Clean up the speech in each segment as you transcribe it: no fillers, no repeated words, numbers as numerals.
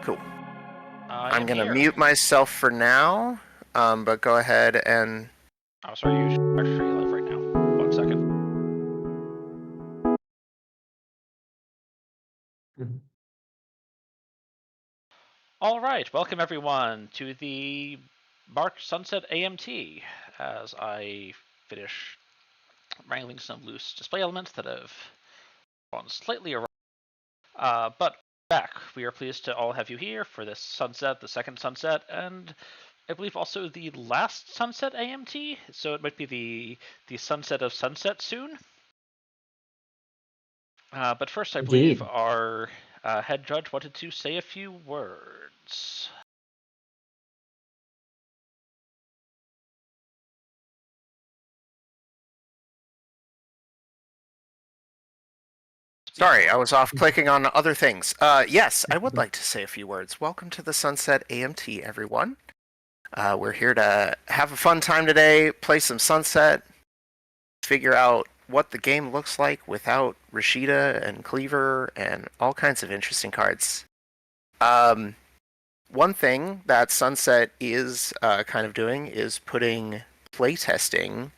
Cool. I'm I'm going to here. mute myself for now, but go ahead and... Oh, sorry, you are live right now. 1 second. All right, welcome everyone to the Mark Sunset AMT as I finish wrangling some loose display elements that have gone slightly awry. But back, we are pleased to all have you here for this sunset, the second sunset, and I believe also the last sunset AMT. So it might be the sunset of sunset soon. But first, I believe Indeed. our head judge wanted to say a few words. Sorry, I was off clicking on other things. Yes, I would like to say a few words. Welcome to the Sunset AMT, everyone. We're here to have a fun time today, play some Sunset, figure out what the game looks like without Rashida and Cleaver and all kinds of interesting cards. One thing that Sunset is kind of doing is putting playtesting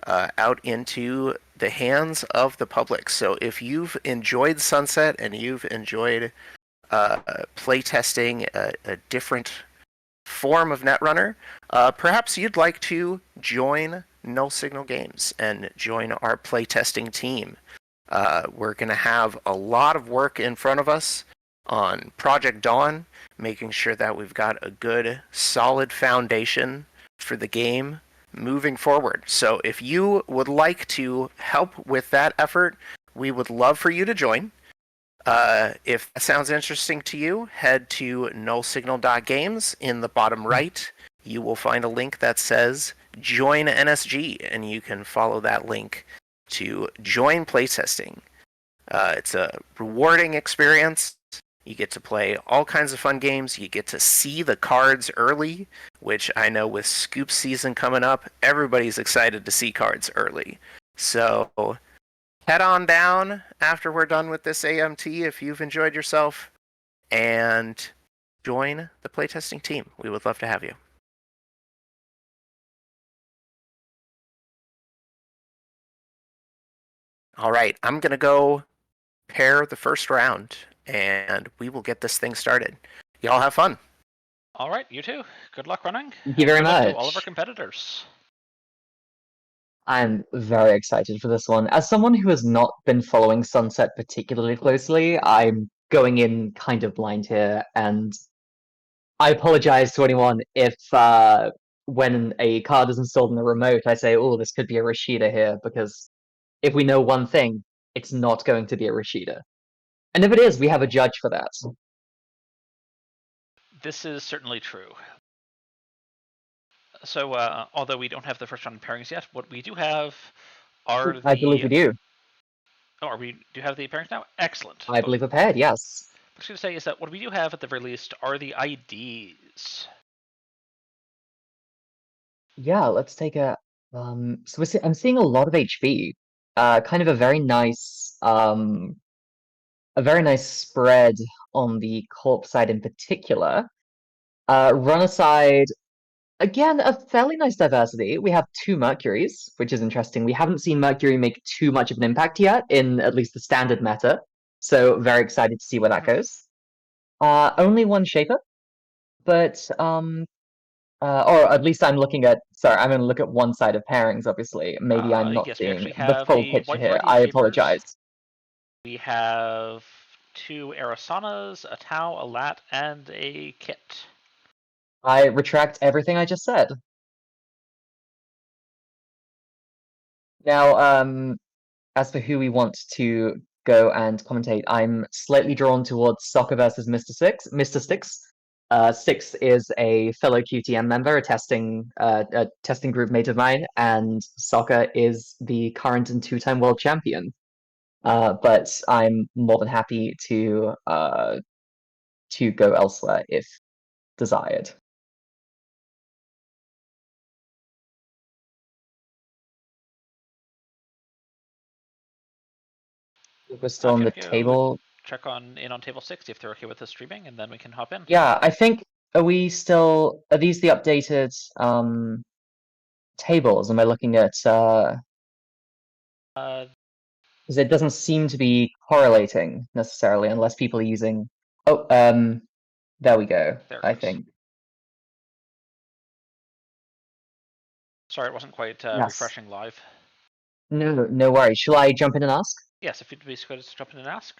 out into the hands of the public. So if you've enjoyed Sunset and you've enjoyed playtesting a different form of Netrunner, perhaps you'd like to join Null Signal Games and join our playtesting team. We're going to have a lot of work in front of us on Project Dawn, making sure that we've got a good, solid foundation for the game moving forward. So if you would like to help with that effort, we would love for you to join. If that sounds interesting to you, head to nullsignal.games. In the bottom right, you will find a link that says Join NSG, and you can follow that link to join playtesting. It's a rewarding experience. You get to play all kinds of fun games. You get to see the cards early, which I know with Scoop season coming up, everybody's excited to see cards early. So head on down after we're done with this AMT if you've enjoyed yourself, and join the playtesting team. We would love to have you. All right, I'm going to go pair the first round, and we will get this thing started. Y'all have fun. All right, you too. Good luck running. Thank you very good luck to much. all of our competitors. I'm very excited for this one. As someone who has not been following Sunset particularly closely, I'm going in kind of blind here, and I apologize to anyone if when a card is installed in the remote, I say, oh, this could be a Rashida here, because if we know one thing, it's not going to be a Rashida. And if it is, we have a judge for that. This is certainly true. So, although we don't have the first round pairings yet, what we do have are I believe we do. Oh, we do have the pairings now? Excellent. I believe we're paired, yes. What I was going to say is that what we do have at the very least are the IDs. Yeah, let's take a so I'm seeing a lot of HV. Kind of a very nice spread on the corp side in particular. Runner side, again, a fairly nice diversity. We have two Mercuries, which is interesting. We haven't seen Mercury make too much of an impact yet in at least the standard meta. So very excited to see where that goes. Only one Shaper, but or at least I'm looking at. Sorry, I'm going to look at one side of pairings. Obviously, maybe I'm not Yes, we seeing actually the have full a picture white here. variety of I Shapers. apologize. We have 2 Arasanas, a Tau, a Lat, and a Kit. I retract everything I just said. Now, as for who we want to go and commentate, I'm slightly drawn towards Soccer versus Mr. Six. Mr. Six. Six is a fellow QTM member, a testing group mate of mine, and Soccer is the current and two-time world champion. But I'm more than happy to go elsewhere if desired. We're still on the table. check in on table 6, see if they're okay with us streaming, and then we can hop in. Yeah, I think, are these the updated tables? Am I looking at, because it doesn't seem to be correlating necessarily unless people are using, there we go, There it I goes. think. Sorry, it wasn't quite Yes. refreshing live. No worries. Shall I jump in and ask? Yes, if you'd be so good as to jump in and ask.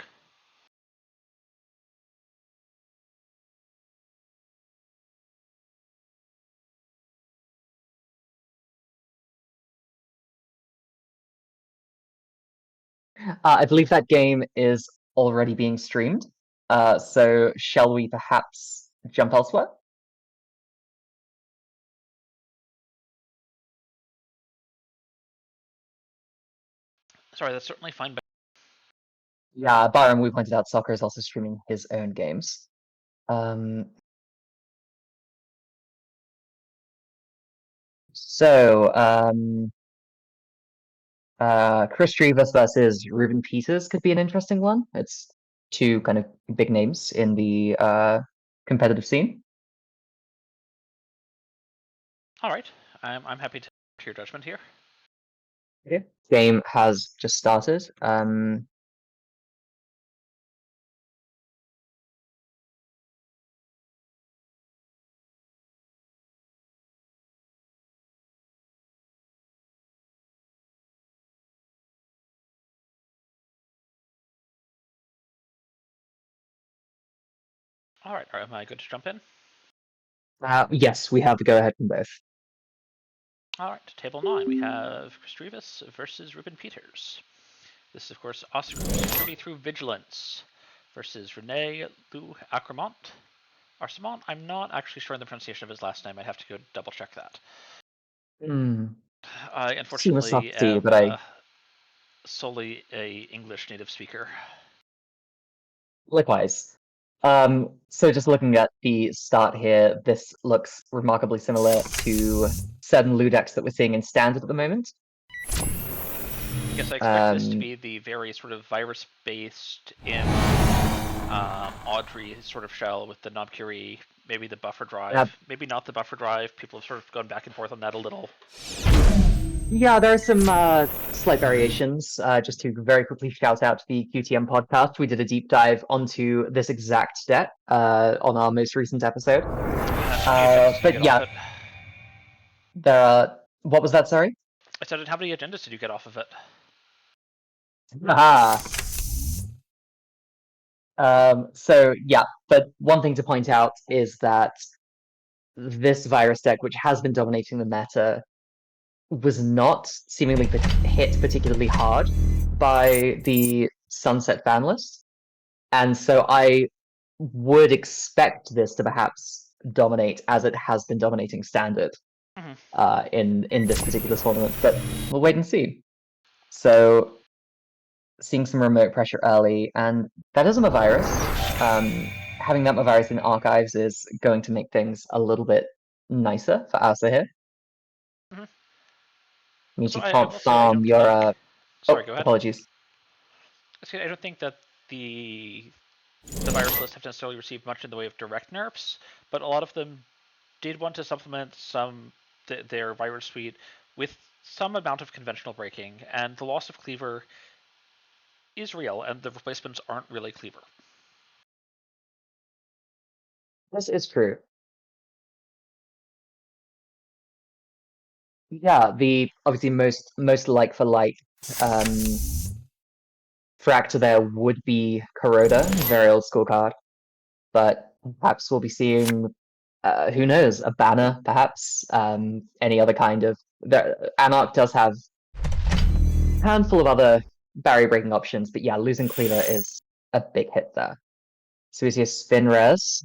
I believe that game is already being streamed. So shall we perhaps jump elsewhere? Sorry, that's certainly fine. But Yeah, Byron, we pointed out Soccer is also streaming his own games. Chris Drivas versus Ruben Peters could be an interesting one. It's two kind of big names in the competitive scene. all right, I'm happy to your judgment here. Okay. Game has just started. All right, am I good to jump in? Yes, we have the go ahead from both. All right, table 9, we have Chris Drivas versus Ruben Peters. This is, of course, Oscar Security through Vigilance versus Rene Lou Acremont. Arcemont, I'm not actually sure on the pronunciation of his last name. I'd have to go double check that. I unfortunately am solely a English native speaker. Likewise. So just looking at the start here, this looks remarkably similar to certain Lou decks that we're seeing in Standard at the moment. I guess I expect this to be the very sort of virus-based in Audrey sort of shell with the Knob Curie, maybe the buffer drive, maybe not the buffer drive. People have sort of gone back and forth on that a little. Yeah, there are some slight variations. Just to very quickly shout out to the QTM podcast, we did a deep dive onto this exact deck on our most recent episode. But yeah, there are. What was that? Sorry. I said, how many agendas did you get off of it? So yeah, but one thing to point out is that this virus deck, which has been dominating the meta, was not seemingly hit particularly hard by the Sunset ban list. And so I would expect this to perhaps dominate as it has been dominating Standard in this particular tournament, but we'll wait and see. So seeing some remote pressure early, and that is a Mavirus. Having that Mavirus in Archives is going to make things a little bit nicer for Asa here. Means you can't farm your Sorry, go ahead. Apologies. I don't think that the virus list have necessarily received much in the way of direct nerfs, but a lot of them did want to supplement their virus suite with some amount of conventional breaking, and the loss of Cleaver is real, and the replacements aren't really Cleaver. This is true. Yeah, the obviously most like for like Fracture there would be Kuroda, very old school card, but perhaps we'll be seeing who knows, a banner, perhaps any other kind of. Anarch does have a handful of other barrier breaking options, but yeah, losing Cleaver is a big hit there. So we see a spin res.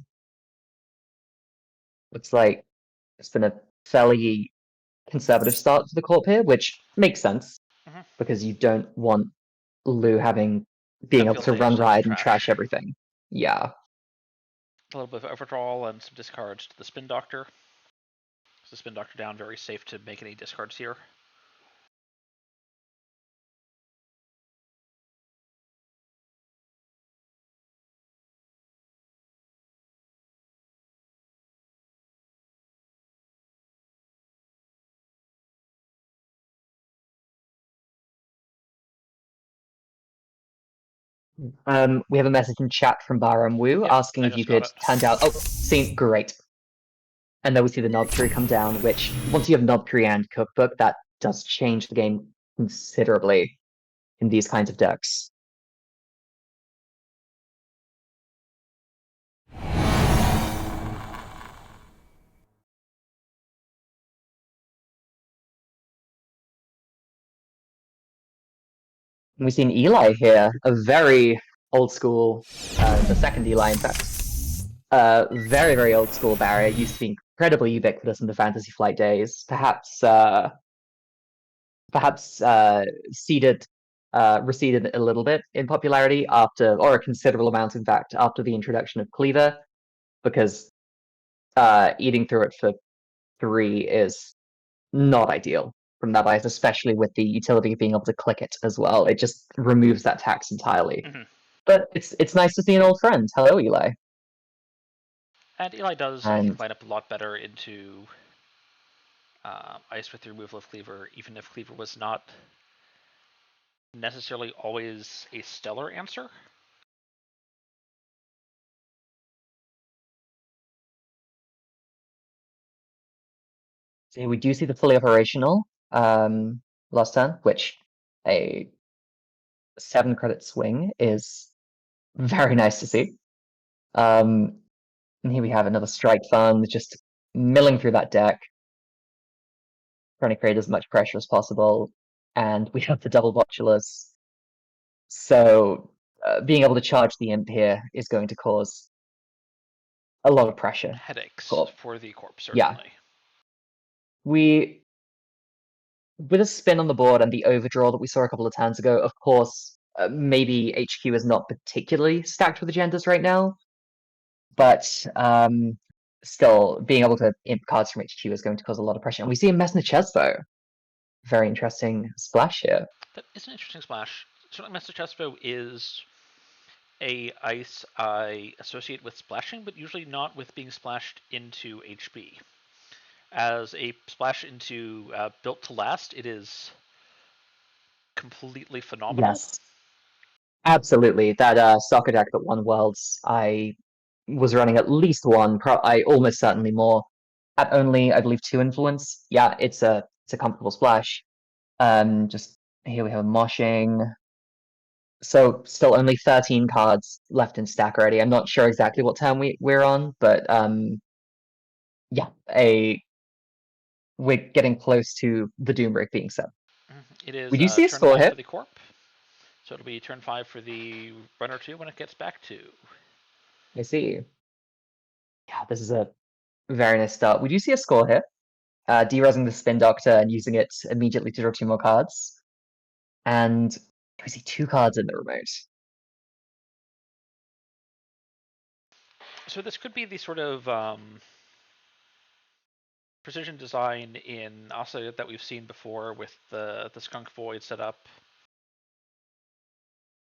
Looks like it's been a fairly conservative start to the corp here, which makes sense because you don't want Lou being able to run ride and trash everything. Yeah. A little bit of overdrawal and some discards to the Spin Doctor. So Spin Doctor down, very safe to make any discards here. We have a message in chat from Baram Wu Yep, asking I if you just got could it. turn down. Oh, seen great. And then we see the Nobkuri come down, which once you have Nobkuri and Cookbook, that does change the game considerably in these kinds of decks. We've seen Eli here, a very old school, the second Eli, in fact. Very, very old school barrier, used to be incredibly ubiquitous in the Fantasy Flight days. Perhaps receded a little bit in popularity after, or a considerable amount, in fact, after the introduction of Cleaver, because eating through it for 3 is not ideal from that bias, especially with the utility of being able to click it as well. It just removes that tax entirely. Mhm. But it's nice to see an old friend. Hello, Eli. And Eli does, I think, line up a lot better into Ice with the removal of Cleaver, even if Cleaver was not necessarily always a stellar answer. So we do see the fully operational last turn, which a 7 credit swing is very nice to see. And here we have another strike fund, just milling through that deck, trying to create as much pressure as possible. And we have the double botulus. So being able to charge the imp here is going to cause a lot of pressure. Headaches Cool. for the corp, certainly. We, with a spin on the board and the overdraw that we saw a couple of turns ago, of course, maybe HQ is not particularly stacked with agendas right now, but still, being able to imp cards from HQ is going to cause a lot of pressure. And we see a Messner Chesvo. Very interesting splash here. That is an interesting splash. Certainly, Messner Chesvo is a ice I associate with splashing, but usually not with being splashed into HP. As a splash into Built to Last, it is completely phenomenal. Yes. Absolutely. That soccer deck that won Worlds, I was running at least one, I almost certainly more. At only, I believe, 2 influence. Yeah, it's a comfortable splash. Just here we have a moshing. So still only 13 cards left in stack already. I'm not sure exactly what turn we're on, but yeah, we're getting close to the Doom break being set. It is We do see a turn score 5 hit. for the corp, so it'll be turn 5 for the runner 2 when it gets back to. I see. Yeah, this is a very nice start. We do see a score hit. Derezzing the Spin Doctor and using it immediately to draw 2 more cards. And we see 2 cards in the remote. So this could be the sort of precision design in Asa that we've seen before with the Skunk Void setup,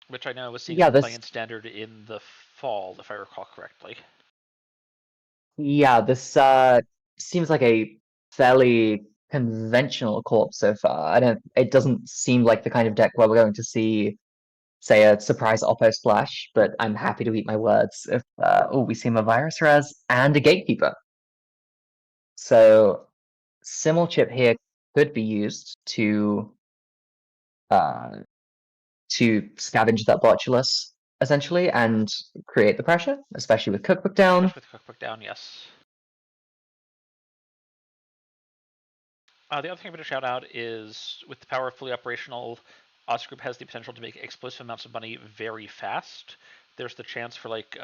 which I know was seeing some play in Standard in the fall, if I recall correctly. Yeah, this seems like a fairly conventional corp so far. It doesn't seem like the kind of deck where we're going to see, say, a surprise Oppo splash, but I'm happy to eat my words if we see a Virus Res and a Gatekeeper. So Simul Chip here could be used to scavenge that Botulus, essentially, and create the pressure, especially with Cookbook down. Especially with Cookbook down, yes. The other thing I'm going to shout out is with the power of fully operational, Oz Group has the potential to make explosive amounts of money very fast. There's the chance for like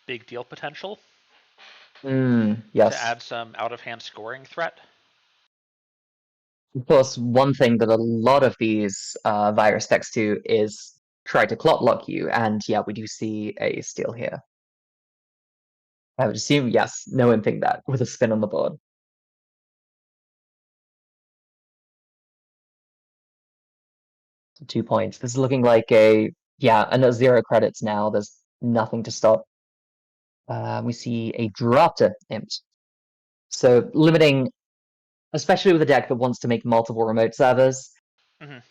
big deal potential. Yes. To add some out of hand scoring threat. Of course, one thing that a lot of these virus decks do is try to clot block you, and yeah, we do see a steal here. I would assume, yes, no imping that with a spin on the board. So 2 points. This is looking like and there's 0 credits now. There's nothing to stop. We see a Drafter imp. So limiting, especially with a deck that wants to make multiple remote servers,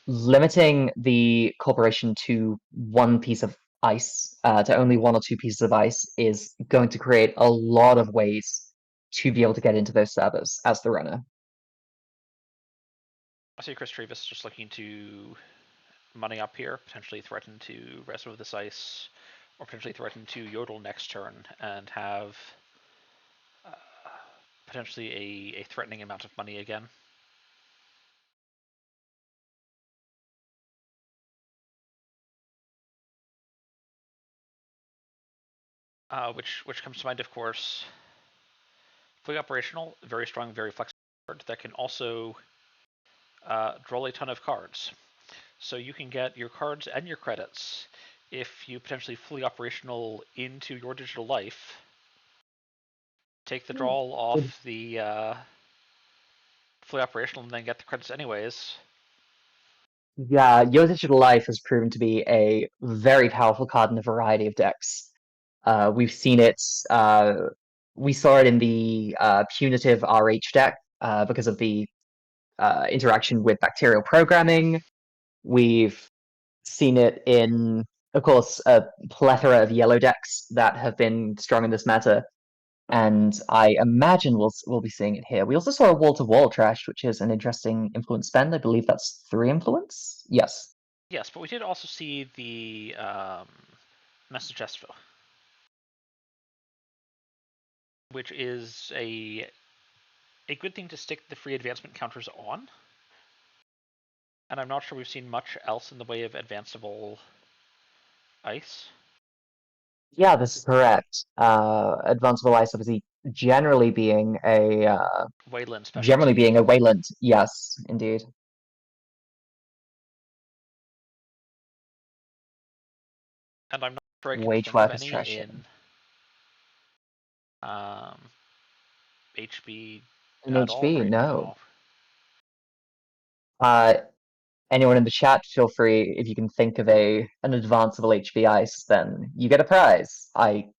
limiting the corporation to one piece of ice to only 1 or 2 pieces of ice is going to create a lot of ways to be able to get into those servers as the runner. I see Chris Trevis just looking to money up here, potentially threaten to rest with this ice, or potentially threaten to Yodel next turn and have potentially a threatening amount of money again. Which comes to mind, of course, fully operational, very strong, very flexible card that can also draw a ton of cards. So you can get your cards and your credits if you potentially fully operational into your digital life. Take the draw off the fully operational and then get the credits anyways. Yeah, Your Digital Life has proven to be a very powerful card in a variety of decks. We've seen it. We saw it in the punitive RH deck because of the interaction with bacterial programming. We've seen it in, of course, a plethora of yellow decks that have been strong in this meta, and I imagine we'll be seeing it here. We also saw a wall-to-wall trash, which is an interesting influence spend. I believe that's 3 influence. Yes. Yes, but we did also see the Message Espo, which is a good thing to stick the free advancement counters on. And I'm not sure we've seen much else in the way of advanceable ice. Yeah, this is correct. Advanceable ice obviously generally being a Wayland specialty. Wayland. Yes, indeed. And I'm not sure I can Wage think of workers any trash. in HB In at all HB, right no. now. Anyone in the chat, feel free, if you can think of an advanceable HB ice, then you get a prize. I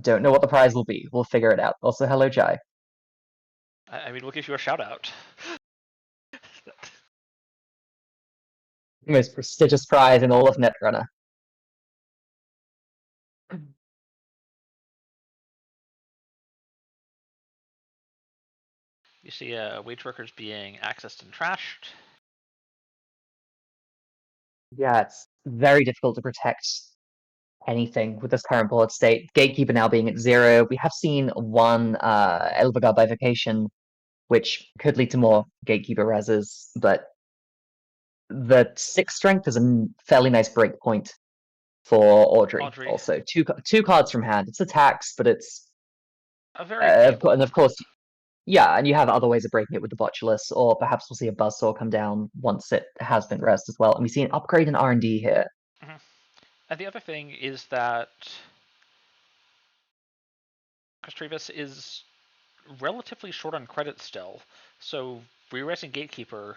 don't know what the prize will be. We'll figure it out. Also, hello, Jai. I mean, we'll give you a shout out. The most prestigious prize in all of Netrunner. You see wage workers being accessed and trashed. Yeah, it's very difficult to protect anything with this current board state. Gatekeeper now being at 0. We have seen one Elvigar bifurcation, which could lead to more Gatekeeper reses, but the 6 strength is a fairly nice break point for Audrey. Also, two cards from hand. It's a tax, but it's a very playable. And of course, yeah, and you have other ways of breaking it with the Botulus, or perhaps we'll see a Buzzsaw come down once it has been rezzed as well. And we see an upgrade in R&D here. Mm-hmm. And the other thing is that Trevis is relatively short on credit still, so re-resing Gatekeeper,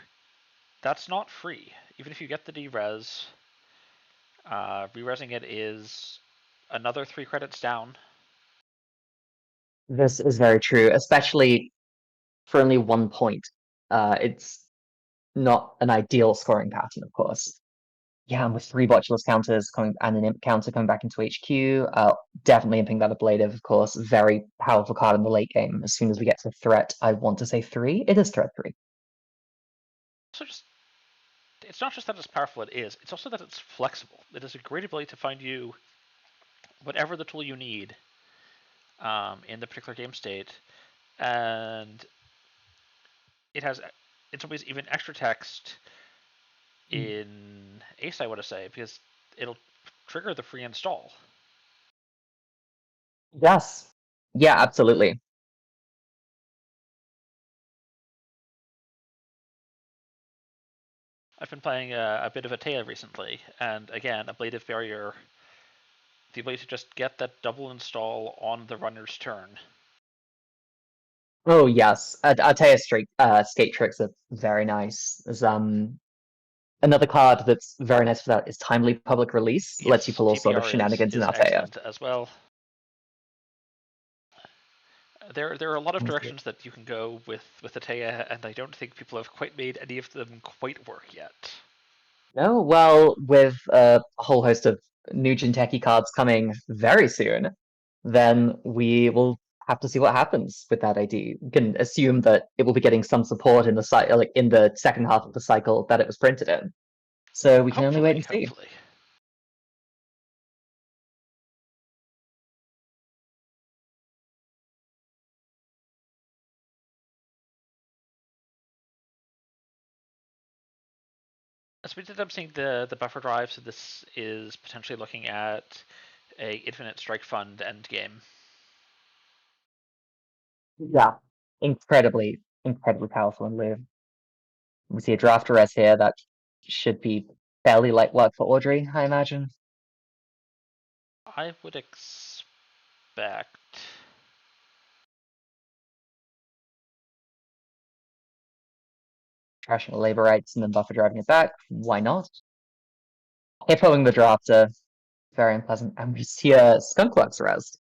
that's not free. Even if you get the D-res, re-resing it is another 3 credits down. This is very true, especially for only 1 point. It's not an ideal scoring pattern, of course. Yeah, and with 3 Botulus counters coming and an Imp counter coming back into HQ, definitely imping that Ablative, of course. Very powerful card in the late game. As soon as we get to the threat, I want to say 3. It is threat 3. So it's not just that it's powerful, it's also that it's flexible. It has a great ability to find you whatever the tool you need in the particular game state, and it's always even extra text in Ace, I want to say, because it'll trigger the free install. Yes. Yeah, absolutely. I've been playing a bit of Atea recently, and again, Ablative Barrier, the ability to just get that double install on the runner's turn. Oh yes, Atea skate tricks are very nice. There's another card that's very nice for that is Timely Public Release. Yes, Lets you pull all sort of TPR shenanigans in is Atea. excellent as well. There are a lot of That's directions that you can go with Atea, and I don't think people have quite made any of them quite work yet. No, well, with a whole host of new Jinteki cards coming very soon, then we will have to see what happens with that ID. We can assume that it will be getting some support in the like in the second half of the cycle that it was printed in. So we can only wait and see. Hopefully. As we did, I'm seeing the buffer drive, so this is potentially looking at a infinite strike fund endgame. Yeah, incredibly powerful in Liu. We see a draft arrest here that should be fairly light work for Audrey, I imagine. I would expect. Trashing the labor rights and then buffer driving it back. Why not? Hippoing the draft are very unpleasant. And we see a Skunkworks arrest.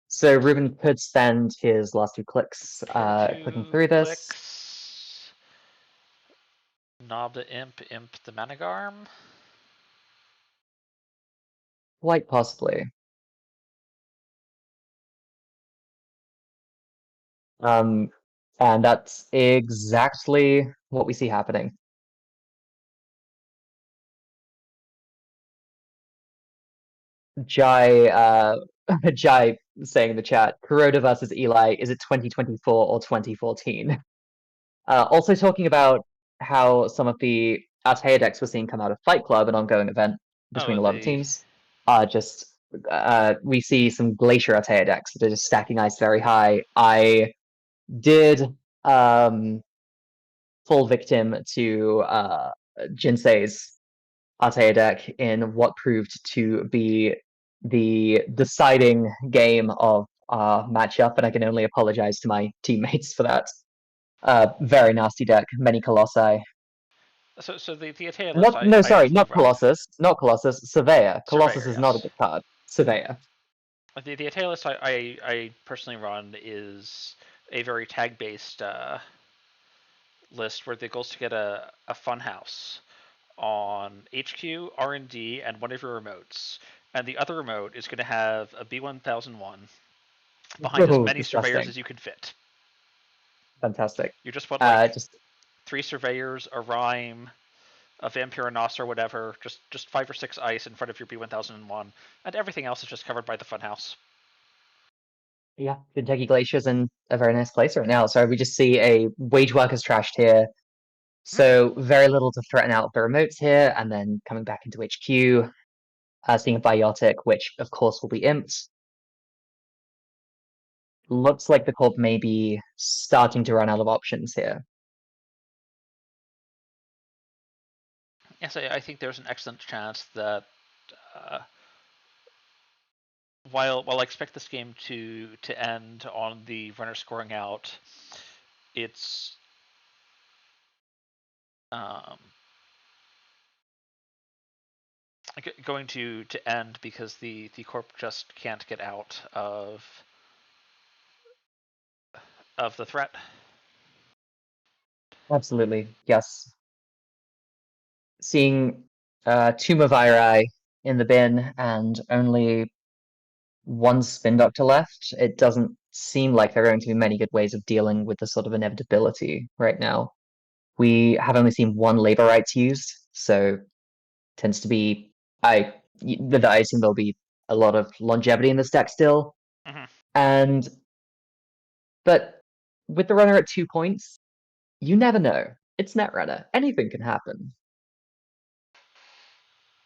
So Ruben could spend his last 2 clicks clicking through this. Clicks. Knob the imp the Managarm. Quite possibly. And that's exactly what we see happening. Jai Jai saying in the chat, Kuroda versus Eli, is it 2024 or 2014? Also talking about how some of the Altea decks we're seeing come out of Fight Club, an ongoing event between a lot of teams, are just we see some Glacier Altea decks that are just stacking ice very high. I did fall victim to Jinsei's Altea deck in what proved to be the deciding game of our matchup, and I can only apologize to my teammates for that. Very nasty deck, many Colossi. So the Altea list. Not Colossus. Not Colossus. Surveyor. Colossus is not a good card. Surveyor. The Altea list I personally run is a very tag based list where the goal is to get a funhouse on HQ, R&D, and one of your remotes. And the other remote is going to have a B1001 behind as many surveyors as you can fit. Fantastic. You just want like 3 surveyors, a rhyme, a Vampiranos or whatever, just 5 or 6 ice in front of your B1001, and everything else is just covered by the funhouse. Yeah, Kentucky Glacier's in a very nice place right now. So we just see a wage workers trashed here. So very little to threaten out the remotes here, and then coming back into HQ, seeing a Biotic, which of course will be imped. Looks like the Corp may be starting to run out of options here. Yes, I think there's an excellent chance that while I expect this game to end on the runner scoring out, it's going to end because the Corp just can't get out of the threat. Absolutely, yes. Seeing Tomb of Irai in the bin and only 1 Spin Doctor left, it doesn't seem like there are going to be many good ways of dealing with the sort of inevitability right now. We have only seen 1 labor rights used, so tends to be I assume there'll be a lot of longevity in this deck still. Mm-hmm. But with the runner at 2 points, you never know. It's Netrunner. Anything can happen.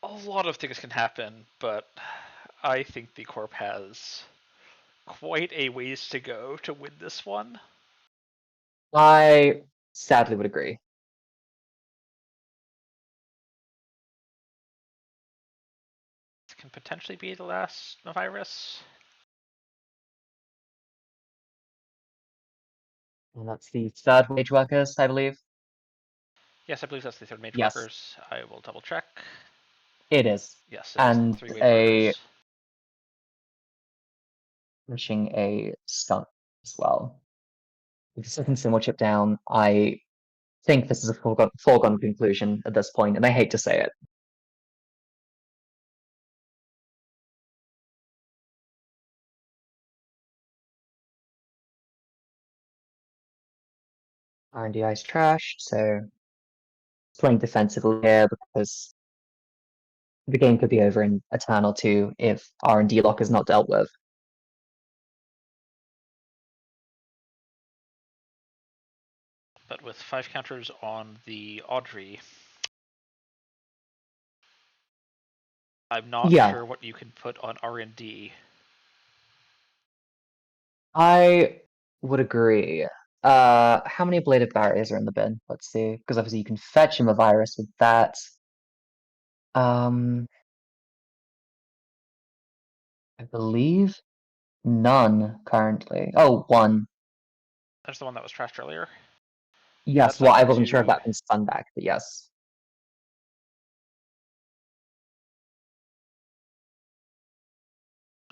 A lot of things can happen, but I think the Corp has quite a ways to go to win this one. I sadly would agree. This can potentially be the last Virus. And that's the 3rd Wage Workers, I believe. Yes, I believe that's the 3rd Mage Yes. Workers. I will double check. It is. Yes, and 3 Wage Workers. Pushing a skunk as well. With the second symbol chip down, I think this is a foregone conclusion at this point, and I hate to say it. R&D ice trash, so playing defensively here because the game could be over in a turn or two if R&D lock is not dealt with. But with 5 counters on the Audrey, I'm not Yeah. sure what you can put on R&D. I would agree. How many bladed barriers are in the bin? Let's see, because obviously you can fetch him a virus with that. I believe none currently. Oh, one. There's the one that was trashed earlier. Yes, That's well, not I going wasn't sure if to. that was spun back, but yes.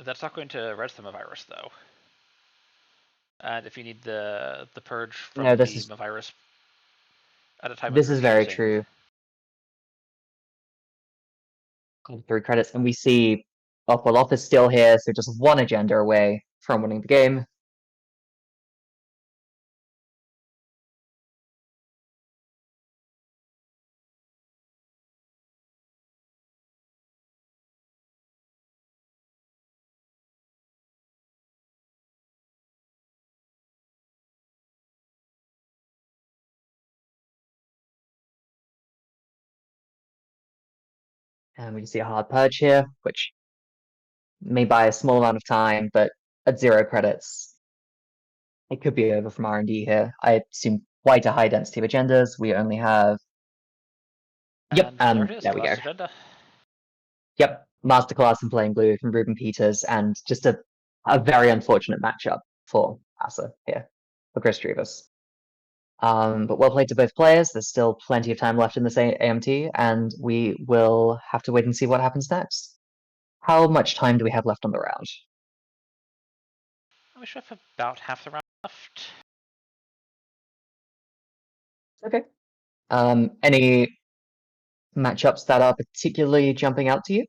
That's not going to res them a virus though. And if you need the purge from No, the virus at a time of this is very refusing, true. 3 credits, and we see Opaloff is still here, so just one agenda away from winning the game. And we can see a hard purge here, which may buy a small amount of time, but at 0 credits, it could be over from R&D here. I assume quite a high density of agendas. We only have... Yep, and there it is, there the we go. last agenda. Yep, Masterclass in Playing Blue from Ruben Peters, and just a very unfortunate matchup for Asa here, for Chris Drivas. But well played to both players. There's still plenty of time left in this AMT, and we will have to wait and see what happens next. How much time do we have left on the round? We should have about half the round left. Okay. Any matchups that are particularly jumping out to you?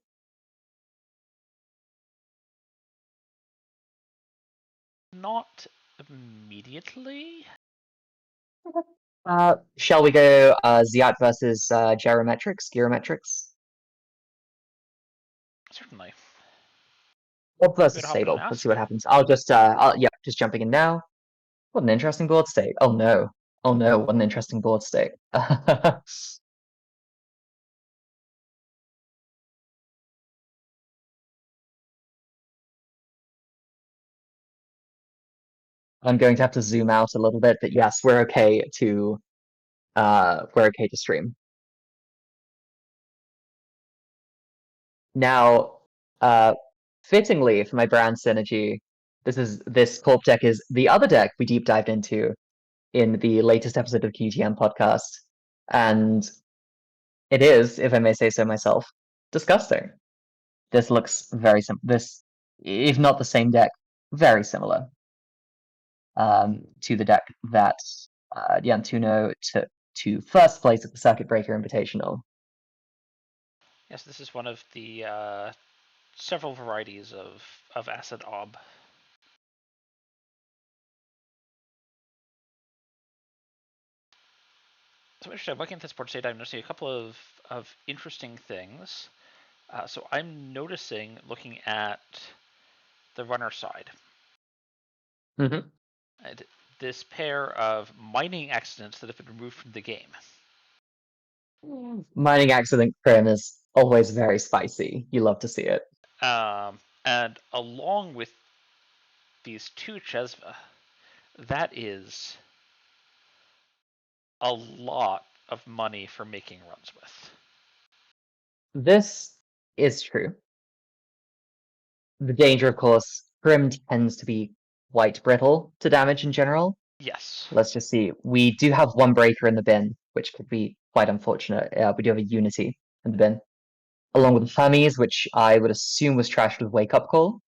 Not immediately. Shall we go Ziat versus Geometrics? Certainly. Bob versus Gonna hop in and Sable. Let's see ask. what happens. Just jumping in now. What an interesting board state. Oh no. Oh no, what an interesting board state. I'm going to have to zoom out a little bit, but yes, we're okay to stream. Now, fittingly for my brand synergy, this Corp deck is the other deck we deep dived into in the latest episode of QTM podcast, and it is, if I may say so myself, disgusting. This looks very this, if not the same deck, very similar to the deck that Diantuno took to first place at the Circuit Breaker Invitational. Yes, this is one of the several varieties of Acid Ob. So interesting. Looking at this board state, I'm noticing a couple of interesting things. So I'm noticing, looking at the runner side, Mm-hmm. this pair of mining accidents that have been removed from the game. Mining accident Crim is always very spicy. You love to see it. And along with these 2 Chesva, that is a lot of money for making runs with. This is true. The danger, of course, Grim tends to be quite brittle to damage in general. Yes. Let's just see. We do have one breaker in the bin, which could be quite unfortunate. We do have a Unity in the bin. Along with Hermes, which I would assume was trashed with Wake Up Call.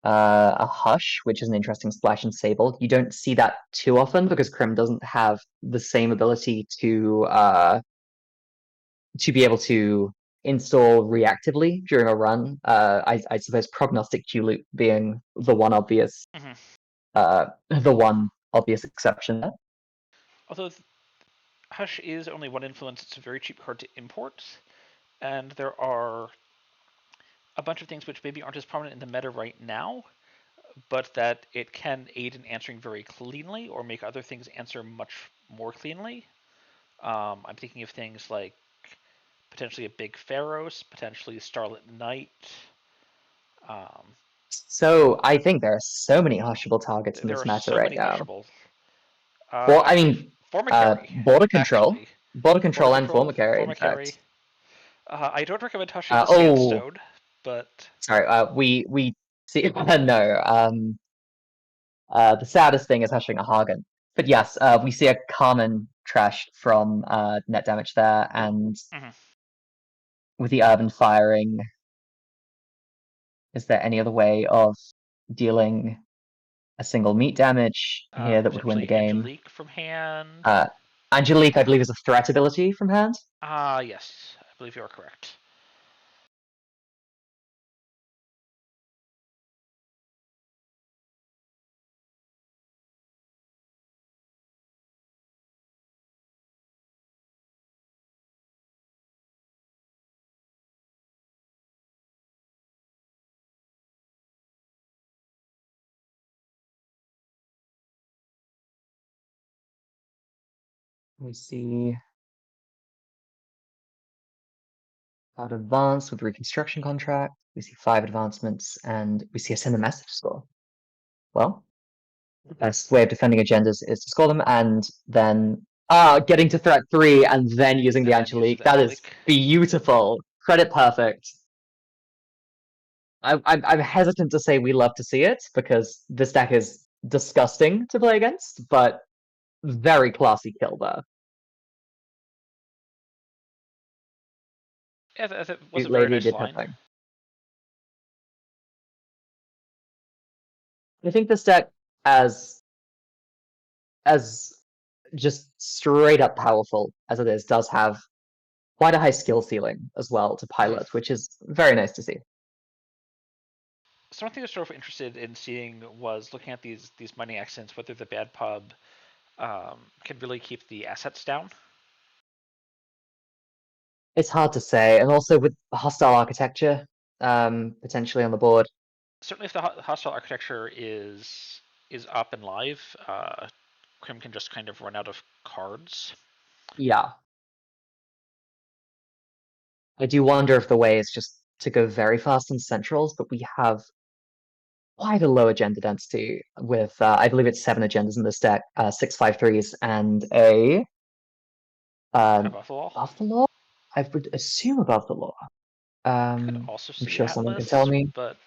A Hush, which is an interesting splash in Sable. You don't see that too often because Crim doesn't have the same ability to be able to install reactively during a run. I suppose Prognostic Q-Loop being the one obvious exception there. although Hush is only one influence, it's a very cheap card to import, and there are a bunch of things which maybe aren't as prominent in the meta right now, but that it can aid in answering very cleanly or make other things answer much more cleanly. I'm thinking of things like potentially a big Pharaohs, potentially Starlit Knight. So I think there are so many hushable targets in There this are meta so right many now. hushable. Well, I Actually, mean, Formicary, border control, actually. and former carry, in Formicary. fact. I don't recommend hushing the Oh, Sandstone, but sorry. We see no. The saddest thing is hushing a Hagen. But yes, we see a common trash from net damage there, and Mhm. with the urban firing, is there any other way of dealing a single meat damage here that would win the potentially game? Angelique from hand. Angelique, I believe, is a threat ability from hand. Yes, I believe you are correct. We see Cloud Advance with Reconstruction Contract. We see 5 advancements, and we see a Send a Message score. Well, the best way of defending agendas is to score them, and then getting to threat 3 and then using the And then use Angelique. the That is Angelique. beautiful. Credit perfect. I'm hesitant to say we love to see it because this deck is disgusting to play against, but very classy kill there. Yeah, that was a Cute very lady nice did her line. thing. I think this deck as just straight up powerful as it is, does have quite a high skill ceiling as well to pilot, which is very nice to see. So one thing I was sort of interested in seeing was looking at these mining accents, whether the bad pub can really keep the assets down. It's hard to say, and also with hostile architecture potentially on the board. Certainly, if the hostile architecture is up and live, Crim can just kind of run out of cards. Yeah. I do wonder if the way is just to go very fast on centrals, but we have quite a low agenda density with, I believe it's 7 agendas in this deck, 6 5/3s, and a Above the law. above the law? I would assume above the law. Could I'm also see sure someone can tell Atlas, me. but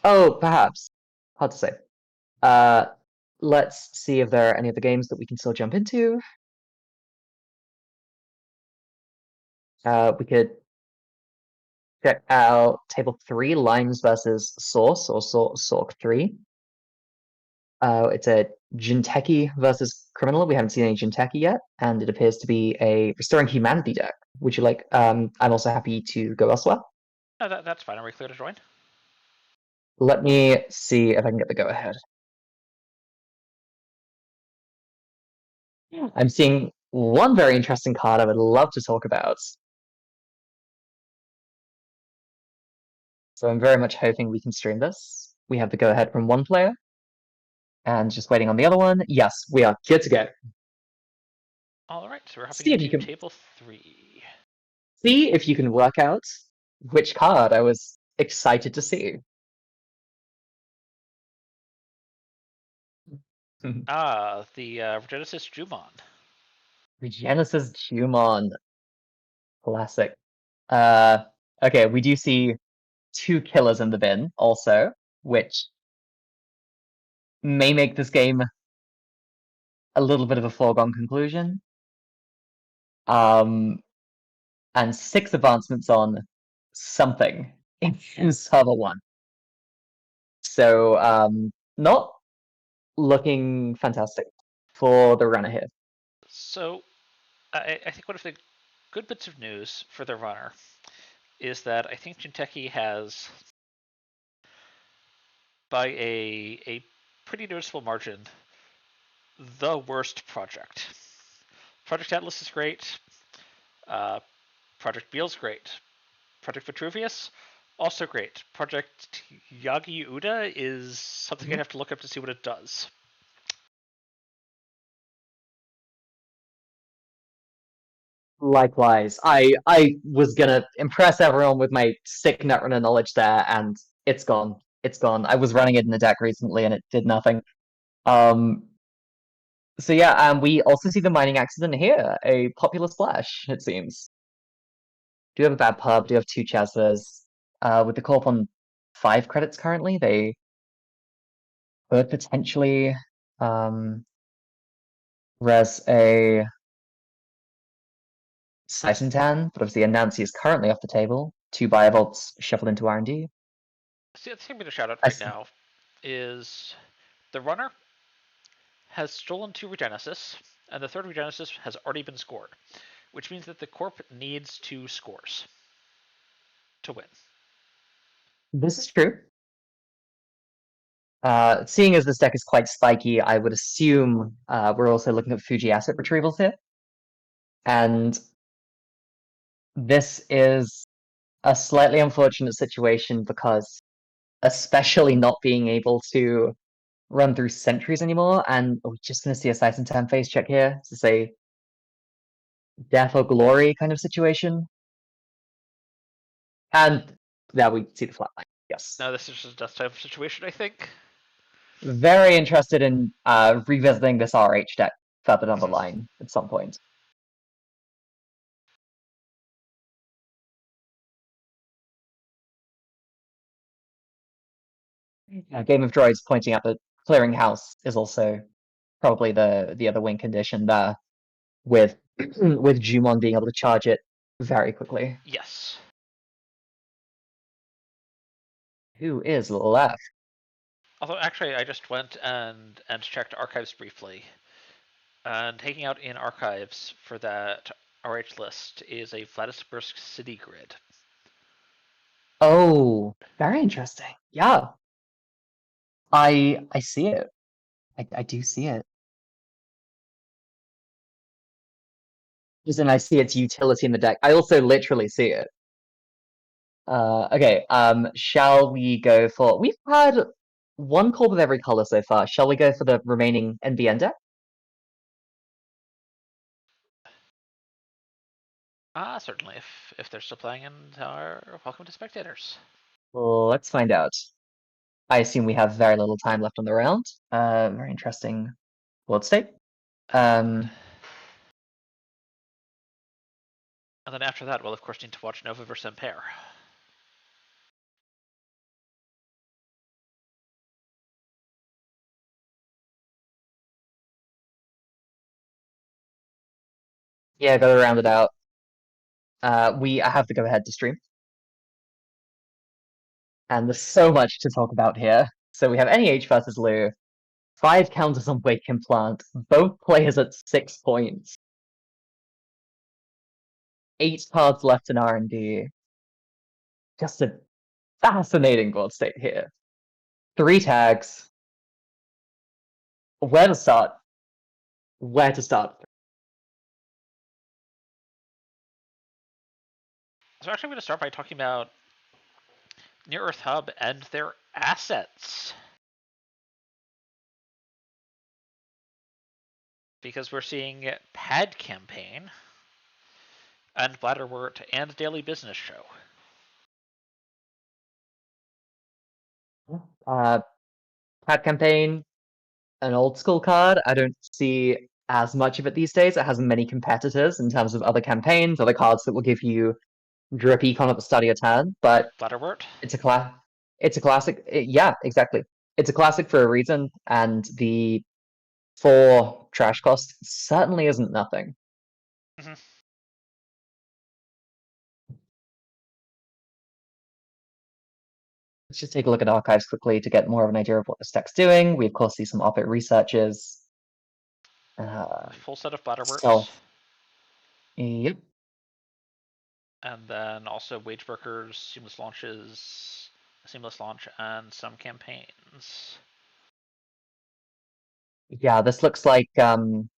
Oh, perhaps. Hard to say. Uh, let's see if there are any other games that we can still jump into. We could check out Table 3, Limes versus Source, or Sork 3. It's a Jinteki versus Criminal. We haven't seen any Jinteki yet, and it appears to be a Restoring Humanity deck. Would you like? I'm also happy to go elsewhere. no, that's fine. Are we clear to join? Let me see if I can get the go-ahead. I'm seeing one very interesting card I would love to talk about. So I'm very much hoping we can stream this. We have the go-ahead from one player, and just waiting on the other one. Yes, we are good to go. All right, so we're hopping See if you into can Table 3. see if you can work out which card I was excited to see. The Regenesis Jumon. Genesis Jumon. Classic. Okay, we do see 2 killers in the bin also, which may make this game a little bit of a foregone conclusion. And 6 advancements on something in server 1. So, not looking fantastic for the runner here. So I think one of the good bits of news for the runner is that I think Jinteki has, by a pretty noticeable margin, the worst project. Project Atlas is great. Project Beale's great. Project Vitruvius, also great. Project Yagi Uda is something I have to look up to see what it does. Likewise, I was gonna impress everyone with my sick Netrunner knowledge there, and it's gone. It's gone. I was running it in the deck recently, and it did nothing. So yeah, we also see the mining accident here, a popular splash, it seems. Do have a bad pub, do have two Chasvers. With the corp on 5 credits currently, they could potentially res a Sisentan, but obviously Anansi is currently off the table. 2 Biovolts shuffled into R&D. See, the thing I'm going to shout out I right see. now is the runner has stolen 2 Regenesis, and the 3rd Regenesis has already been scored, which means that the corp needs 2 scores to win. This is true. Seeing as this deck is quite spiky, I would assume we're also looking at Fuji asset retrievals here. And this is a slightly unfortunate situation because especially not being able to run through sentries anymore, and we're just going to see a Siphon 10 face check here. This is a death or glory kind of situation. And now we see the flatline. Yes. Now this is just a death type of situation, I think. Very interested in revisiting this RH deck further down the line at some point. Game of Droids pointing out that clearing house is also probably the other win condition there, with with Jumon being able to charge it very quickly. Yes. Who is left? Although actually, I just went and checked archives briefly, and taking out in archives for that RH list is a Vladisbursk city grid. Oh, very interesting. Yeah, I see it. I do see it. And I see its utility in the deck. I also literally see it. Okay, shall we go for... We've had one call with every color so far. Shall we go for the remaining NBN deck? Certainly, if they're still playing and are welcome to spectators. Let's find out. I assume we have very little time left on the round. Very interesting board state. And then after that, we'll of course need to watch Nova vs. Ampere. Yeah, gotta round it out. I have to go ahead to stream. And there's so much to talk about here. So we have NEH versus Lou. 5 counters on Wake Implant. Both players at 6 points. 8 cards left in R&D. Just a fascinating board state here. 3 tags. Where to start? Where to start? So actually, I'm going to start by talking about Near Earth Hub and their assets. Because we're seeing Pad Campaign and Bladderwort and Daily Business Show. Pad Campaign, an old school card. I don't see as much of it these days. It has many competitors in terms of other campaigns, other cards that will give you drip econ at the start of your turn, but Bladderwort? it's a classic. Yeah, exactly. It's a classic for a reason, and the 4 trash cost certainly isn't nothing. Mm-hmm. Let's just take a look at archives quickly to get more of an idea of what the stack's doing. We of course see some op-ed researches. Full set of Bladderworts. Stealth. Yep. And then also Wage Workers, Seamless Launch, and some campaigns. Yeah, this looks like one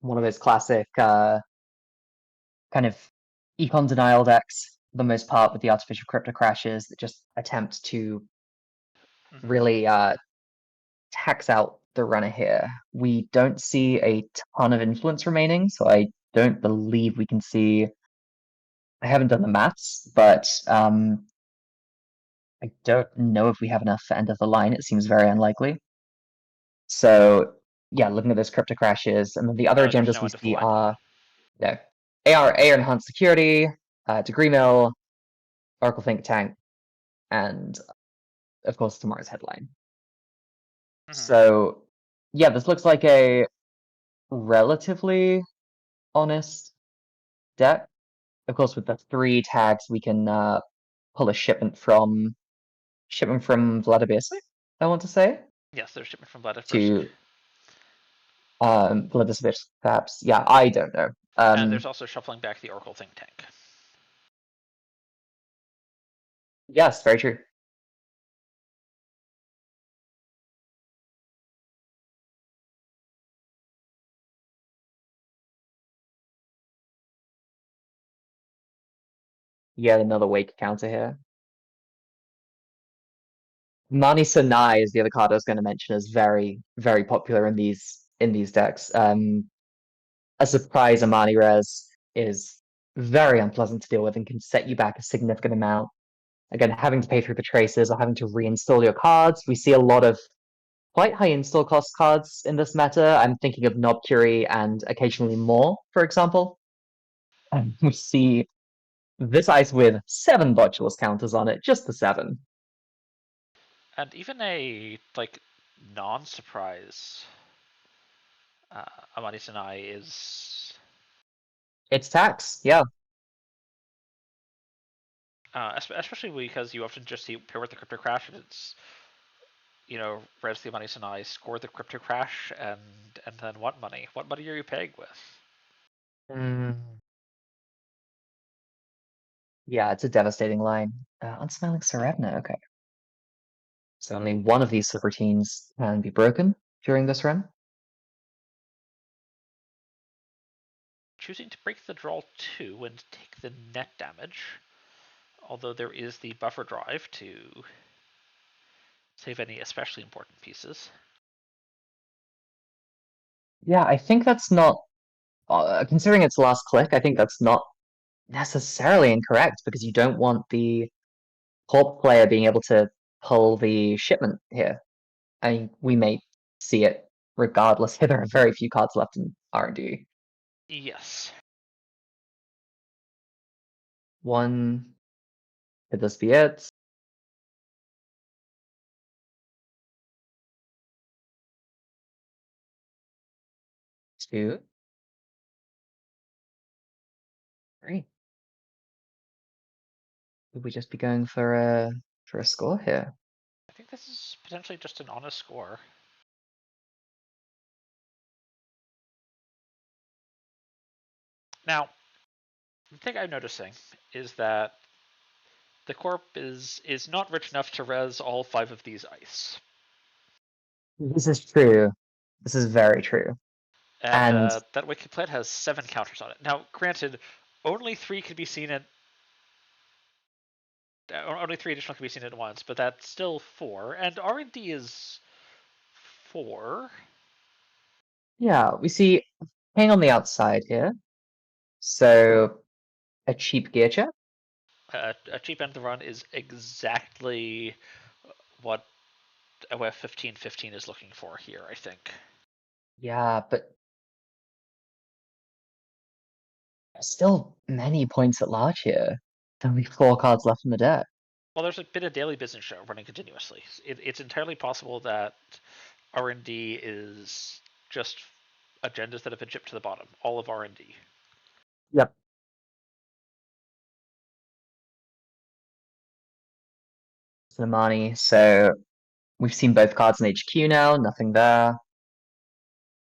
of those classic kind of econ denial decks, for the most part, with the artificial crypto crashes that just attempt to Mhm. really tax out the runner here. We don't see a ton of influence remaining, so I don't believe we can see. I haven't done the maths, but I don't know if we have enough for end of the line. It seems very unlikely. So yeah, looking at those crypto crashes, and then the other No, there's agendas no we end of the see line. are no AR enhanced security, Degree Mill, Oracle Think Tank, and of course tomorrow's headline. Mhm. So yeah, this looks like a relatively honest deck. Of course, with the 3 tags, we can pull a shipment from Vladimir, I want to say, Yes, there's shipment from Vladivostok. to Vladimir, perhaps. Yeah, I don't know. And there's also shuffling back the Oracle Think Tank. Yes, very true. Yet another wake counter here. Mani Sanai is the other card I was going to mention, is very, very popular in these decks. A surprise Amani Res is very unpleasant to deal with and can set you back a significant amount. Again, having to pay through the traces or having to reinstall your cards. We see a lot of quite high install cost cards in this meta. I'm thinking of Knob Curie and occasionally more, for example. And we see this ice with 7 botulous counters on it, just the 7. And even a like non-surprise Amani Sinai is It's tax, yeah. especially because you often just see pair with the crypto crash and it's res the Amani Sinai, score the crypto crash, and then what money? What money are you paying with? Mm. Yeah, it's a devastating line. Unsmiling Serevna, okay. So only one of these subroutines can be broken during this run. Choosing to break the draw 2 and take the net damage, although there is the buffer drive to save any especially important pieces. Yeah, I think that's not, considering its last click, I think that's not necessarily incorrect because you don't want the corp player being able to pull the shipment here. I mean, we may see it regardless. There are very few cards left in R&D. Yes. One, could this be it? Two, three. Could we just be going for a score here? I think this is potentially just an honest score. Now, the thing I'm noticing is that the corp is not rich enough to res all 5 of these ice. This is true. This is very true. And And that Wicked Plant has 7 counters on it. Now, granted, only 3 can be seen at only 3 additional can be seen at once, but that's still 4. And R&D is 4. yeah, we see hang on the outside here. So a cheap gear check. A cheap end of the run is exactly what OF 1515 is looking for here, I think. Yeah, but there's still many points at large here. Only 4 cards left in the deck. Well, there's been a daily business show running continuously. It's entirely possible that R&D is just agendas that have been shipped to the bottom. All of R&D. Yep. Sinamani. So we've seen both cards in HQ now, nothing there.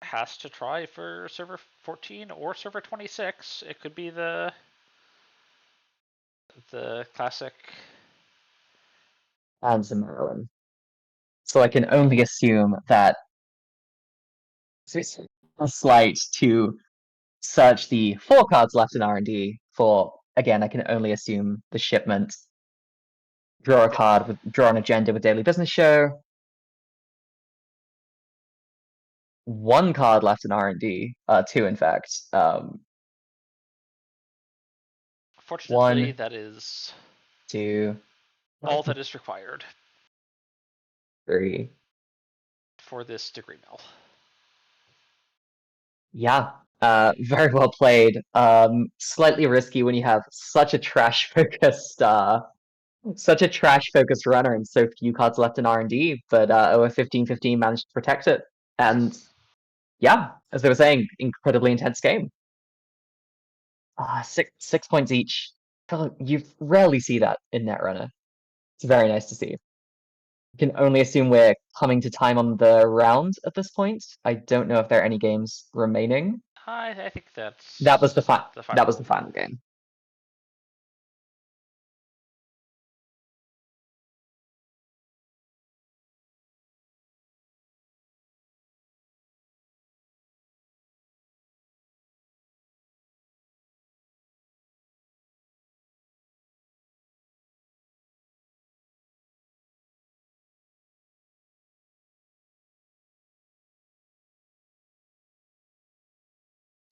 Has to try for server 14 or server 26. It could be the classic. And Maryland. So I can only assume that So it's a slight to search the 4 cards left in R&D for, again, I can only assume the shipment. Draw a card, draw an agenda with Daily Business Show. 1 card left in R&D, 2 in fact. Fortunately, 1, that is 2, all that is required 3. for this degree mill. Yeah, very well played. Slightly risky when you have such a trash focused runner and so few cards left in R&D, but over 15-15 managed to protect it. And yeah, as they were saying, incredibly intense game. 6 points each. You rarely see that in Netrunner. It's very nice to see. You can only assume we're coming to time on the round at this point. I don't know if there are any games remaining. I think that's That was the final. final game.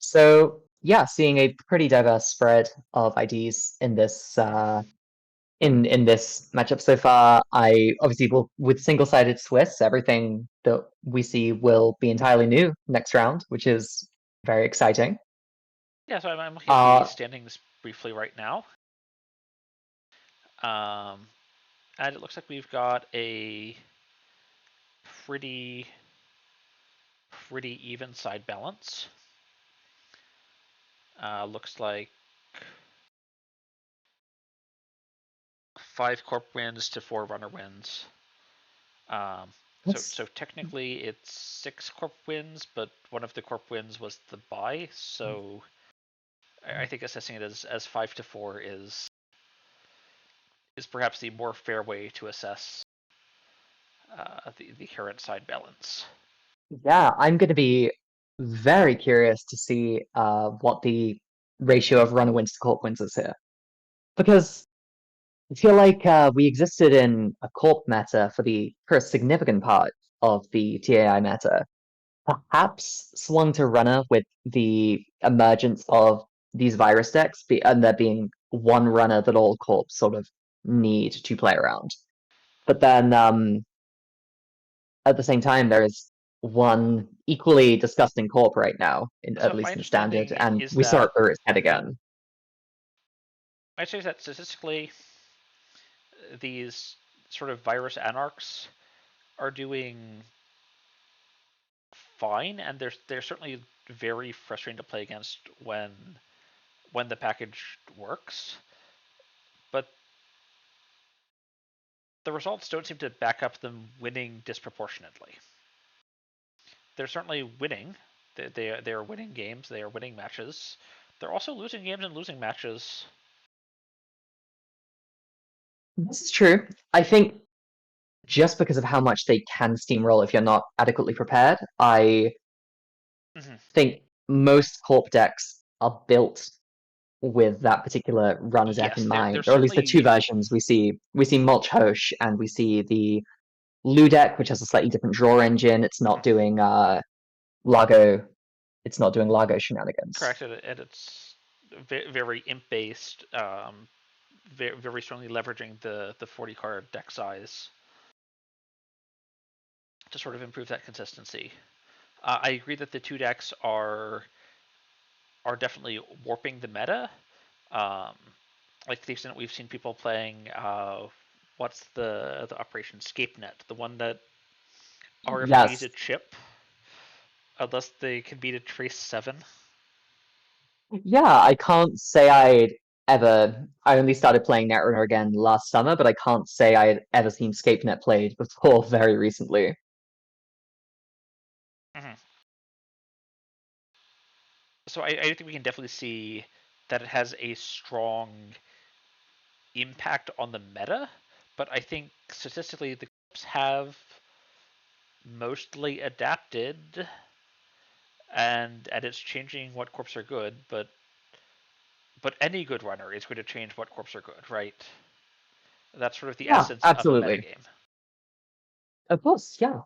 So yeah, seeing a pretty diverse spread of IDs in this in this matchup so far. I obviously will with single-sided Swiss, everything that we see will be entirely new next round, which is very exciting. Yeah, so I'm looking at the Uh, standings briefly right now. And it looks like we've got a pretty even side balance. Looks like 5 corp wins to 4 runner wins. So technically it's 6 corp wins, but one of the corp wins was the buy. So I think assessing it as 5 to 4 is perhaps the more fair way to assess the current side balance. yeah, I'm going to be very curious to see what the ratio of runner wins to corp wins is here, because I feel like we existed in a corp meta for a significant part of the TAI meta. Perhaps swung to runner with the emergence of these virus decks, and there being one runner that all corps sort of need to play around. But then at the same time, there is one equally disgusting corp right now, So at my least in standard, understanding and is we saw that it rear its head again. I'd say that statistically, these sort of virus anarchs are doing fine, and they're certainly very frustrating to play against when the package works. But the results don't seem to back up them winning disproportionately. They're certainly winning. They are winning games. They are winning matches. They're also losing games and losing matches. This is true. I think just because of how much they can steamroll if you're not adequately prepared, I think most corp decks are built with that particular runner deck Yes, in they're mind, or at least the certainly 2 versions we see. We see Mulch Hosh, and we see the Lu deck, which has a slightly different draw engine. It's not doing Lago. It's not doing Lago shenanigans. correct, and it's very imp based. Very strongly leveraging the 40 card deck size to sort of improve that consistency. I agree that the 2 decks are definitely warping the meta. Like to the extent we've seen people playing what's the Operation ScapeNet, the one that RFG's Yes. a chip unless they can beat a Trace 7. Yeah, I can't say I only started playing Netrunner again last summer, but I can't say I had ever seen ScapeNet played before very recently. So I think we can definitely see that it has a strong impact on the meta, but I think statistically the corps have mostly adapted and it's changing what corps are good, but any good runner is going to change what corps are good, right? That's sort of the Yeah, essence of a absolutely. metagame. Of course, yeah.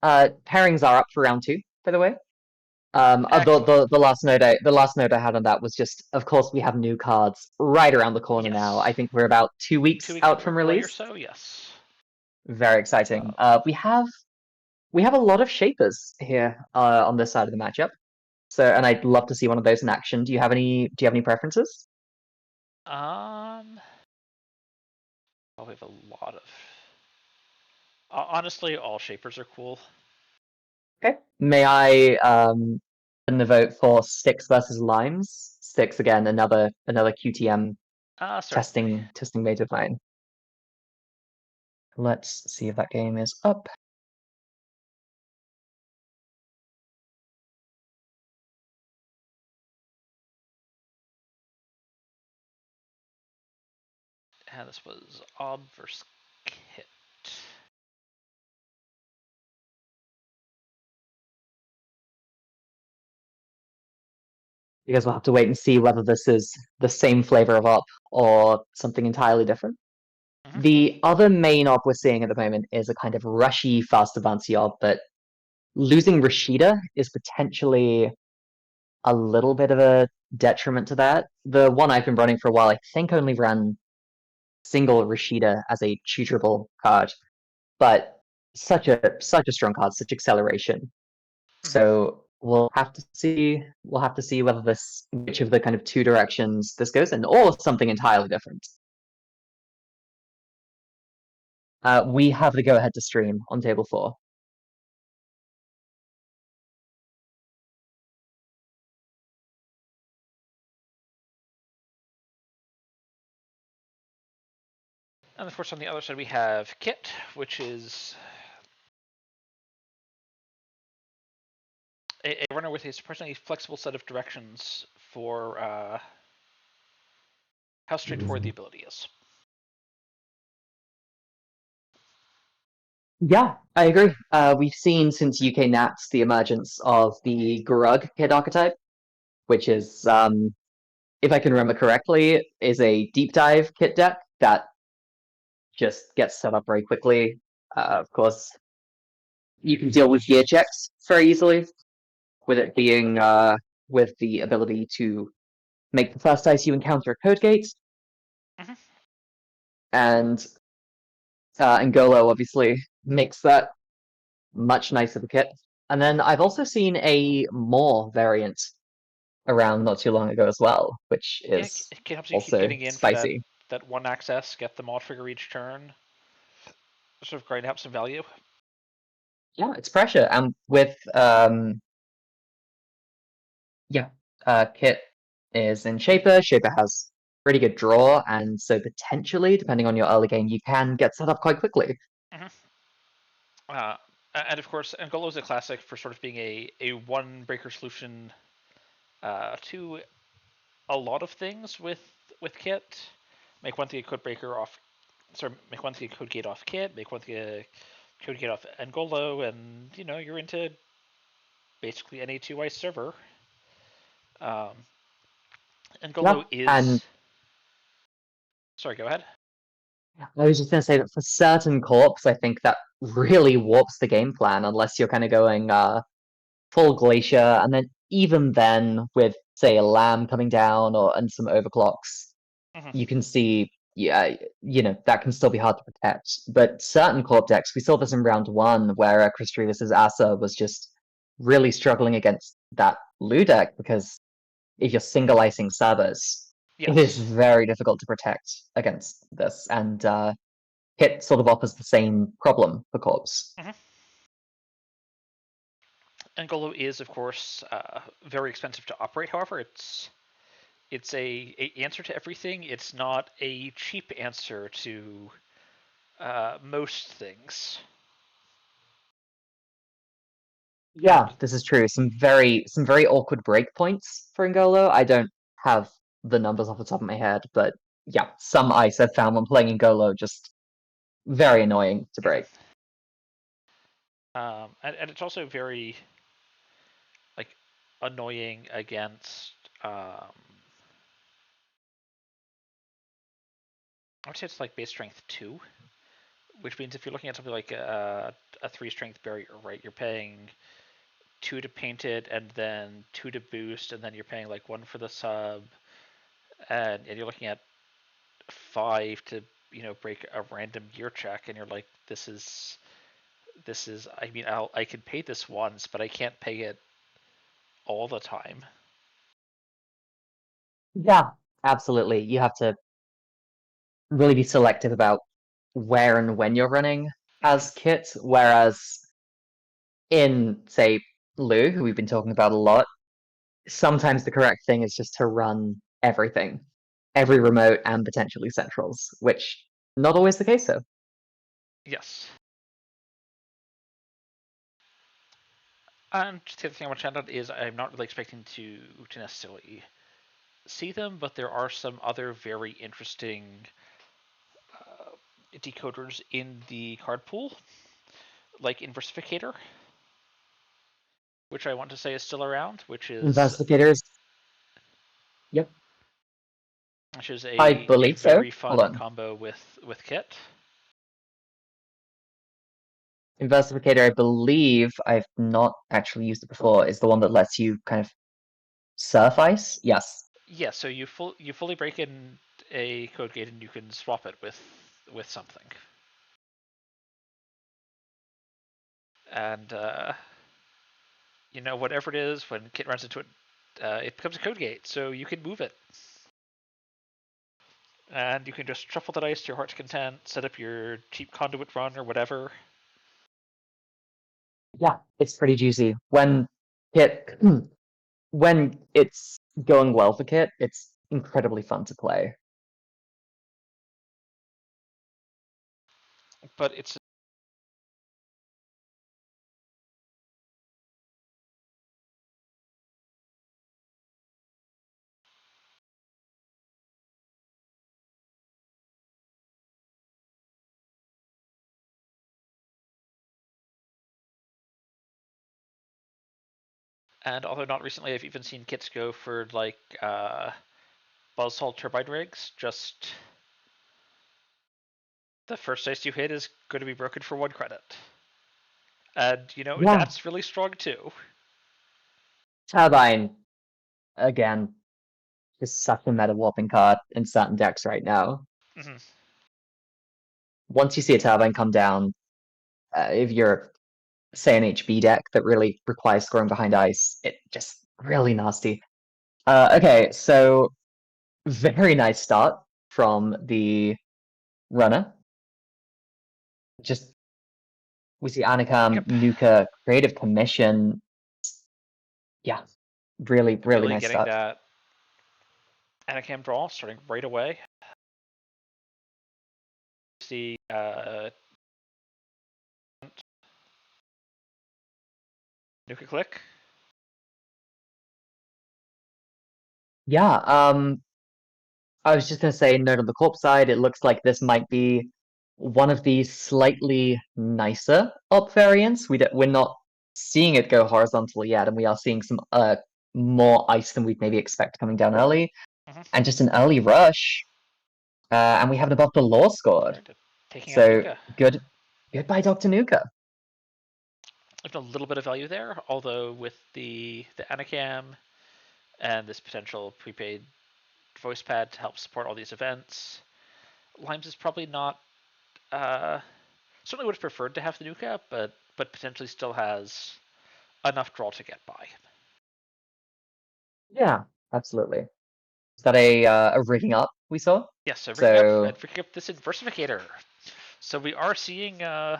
Pairings are up for round 2, by the way. Excellent. The last note I had on that was just, of course, we have new cards right around the corner now. Yes. I think we're about 2 2 weeks weeks out from away or release. so, yes. Very exciting. We have a lot of shapers here on this side of the matchup. So, and I'd love to see one of those in action. Do you have any preferences? Um, oh, we have a lot of. Honestly, all shapers are cool. Okay. May I put in a vote for Sticks versus Limes? Sticks again, another QTM Certainly. testing made of mine. Let's see if that game is up. And this was Ob versus Kit. You guys will have to wait and see whether this is the same flavor of op or something entirely different. Mhm. The other main op we're seeing at the moment is a kind of rushy, fast advancing op, but losing Rashida is potentially a little bit of a detriment to that. The one I've been running for a while, I think, only ran single Rashida as a tutorable card, but such a strong card, such acceleration. Mhm. So we'll have to see whether which of the kind of two directions this goes in, or something entirely different. We have the go ahead to stream on table 4. And of course, on the other side, we have Kit, which is a runner with a surprisingly flexible set of directions for how straightforward the ability is. Yeah, I agree. We've seen since UK Nats the emergence of the Grug Kit archetype, which is, if I can remember correctly, is a deep dive kit deck that just gets set up very quickly. Of course, you can deal with gear checks very easily, with it being with the ability to make the first dice you encounter a code gate, Mhm. and Angolo obviously makes that much nicer of a kit. And then I've also seen a more variant around not too long ago as well, which Yeah, is it helps you keep also getting in for spicy. that one access, get the mod trigger each turn, sort of grind out some value. Yeah, it's pressure. And with Kit is in Shaper. Shaper has pretty good draw, and so potentially, depending on your early game, you can get set up quite quickly. Mm-hmm. And of course, Angolo is a classic for sort of being a one breaker solution to a lot of things with Kit. Make one thing a code breaker off. Sorry, make one thing a code gate off Kit. Make one thing a code gate off Angolo, and you're into basically any 2 ice server. Um, Yeah, Angolo and is. Sorry, go ahead. I was just going to say that for certain corps, I think that really warps the game plan unless you're kind of going full Glacier, and then even then, with say a Lamb coming down and some overclocks, Mm-hmm. you can see, yeah, that can still be hard to protect. But certain corp decks, we saw this in round 1, where Chris Trevis's Asa was just really struggling against that Lou deck because if you're single icing Cerberus, it is Yes. very difficult to protect against this, and Hit sort of offers the same problem for corps. Mm-hmm. Angolo is, of course, very expensive to operate. However, it's a answer to everything. It's not a cheap answer to most things. Yeah, this is true. Some very awkward breakpoints for Ngolo. I don't have the numbers off the top of my head, but yeah, some ice I've found when playing Ngolo just very annoying to break. And it's also very like annoying against. I would say it's like base strength 2, which means if you're looking at something like a 3 strength barrier, right, you're paying 2 to paint it, and then 2 to boost, and then you're paying like 1 for the sub, and you're looking at 5 to break a random gear check, and you're like, this is. I mean, I can pay this once, but I can't pay it all the time. Yeah, absolutely. You have to really be selective about where and when you're running as Kit, whereas in, say, Lou, who we've been talking about a lot, sometimes the correct thing is just to run everything, every remote and potentially centrals, which not always the case though. Yes. And the other thing I want to shout out is I'm not really expecting to necessarily see them, but there are some other very interesting decoders in the card pool, like Inversificator, which I want to say is still around, which is Investigators. Yep. I a believe so. very Hold fun on. combo with Kit. Investigator, I believe I've not actually used it before, is the one that lets you kind of surf ice? Yes. Yeah, so you fully break in a code gate and you can swap it with something. And whatever it is, when Kit runs into it, it becomes a code gate, so you can move it. And you can just shuffle the dice to your heart's content, set up your cheap conduit run or whatever. Yeah, it's pretty juicy. When Kit when it's going well for Kit, it's incredibly fun to play. But it's and although not recently, I've even seen kits go for like Buzzsaw turbine rigs. Just the first dice you hit is going to be broken for 1 credit, and Yeah. that's really strong too. Turbine, again, is such a meta warping card in certain decks right now. Mm-hmm. Once you see a Turbine come down, if you're, say, an HB deck that really requires scoring behind ice, it just really nasty. Okay, so very nice start from the runner. Just we see Anakam, Yep. Nuka, Creative Commission. Yeah, really Really nice getting start. that Anacam draw starting right away. See Nuka click. Yeah, I was just gonna say, note on the corpse side, it looks like this might be one of the slightly nicer op variants. We're not seeing it go horizontal yet, and we are seeing some more ice than we'd maybe expect coming down early, and just an early rush. And we have an above the law scored. Taking out So Nuka. goodbye, Dr. Nuka. There's a little bit of value there, although with the Anacam and this potential prepaid voice pad to help support all these events, Limes is probably not. Certainly would have preferred to have the Nuka, but potentially still has enough draw to get by. Yeah, absolutely. Is that a rigging up we saw? Yes, so So rigging up this Inversificator. So we are seeing the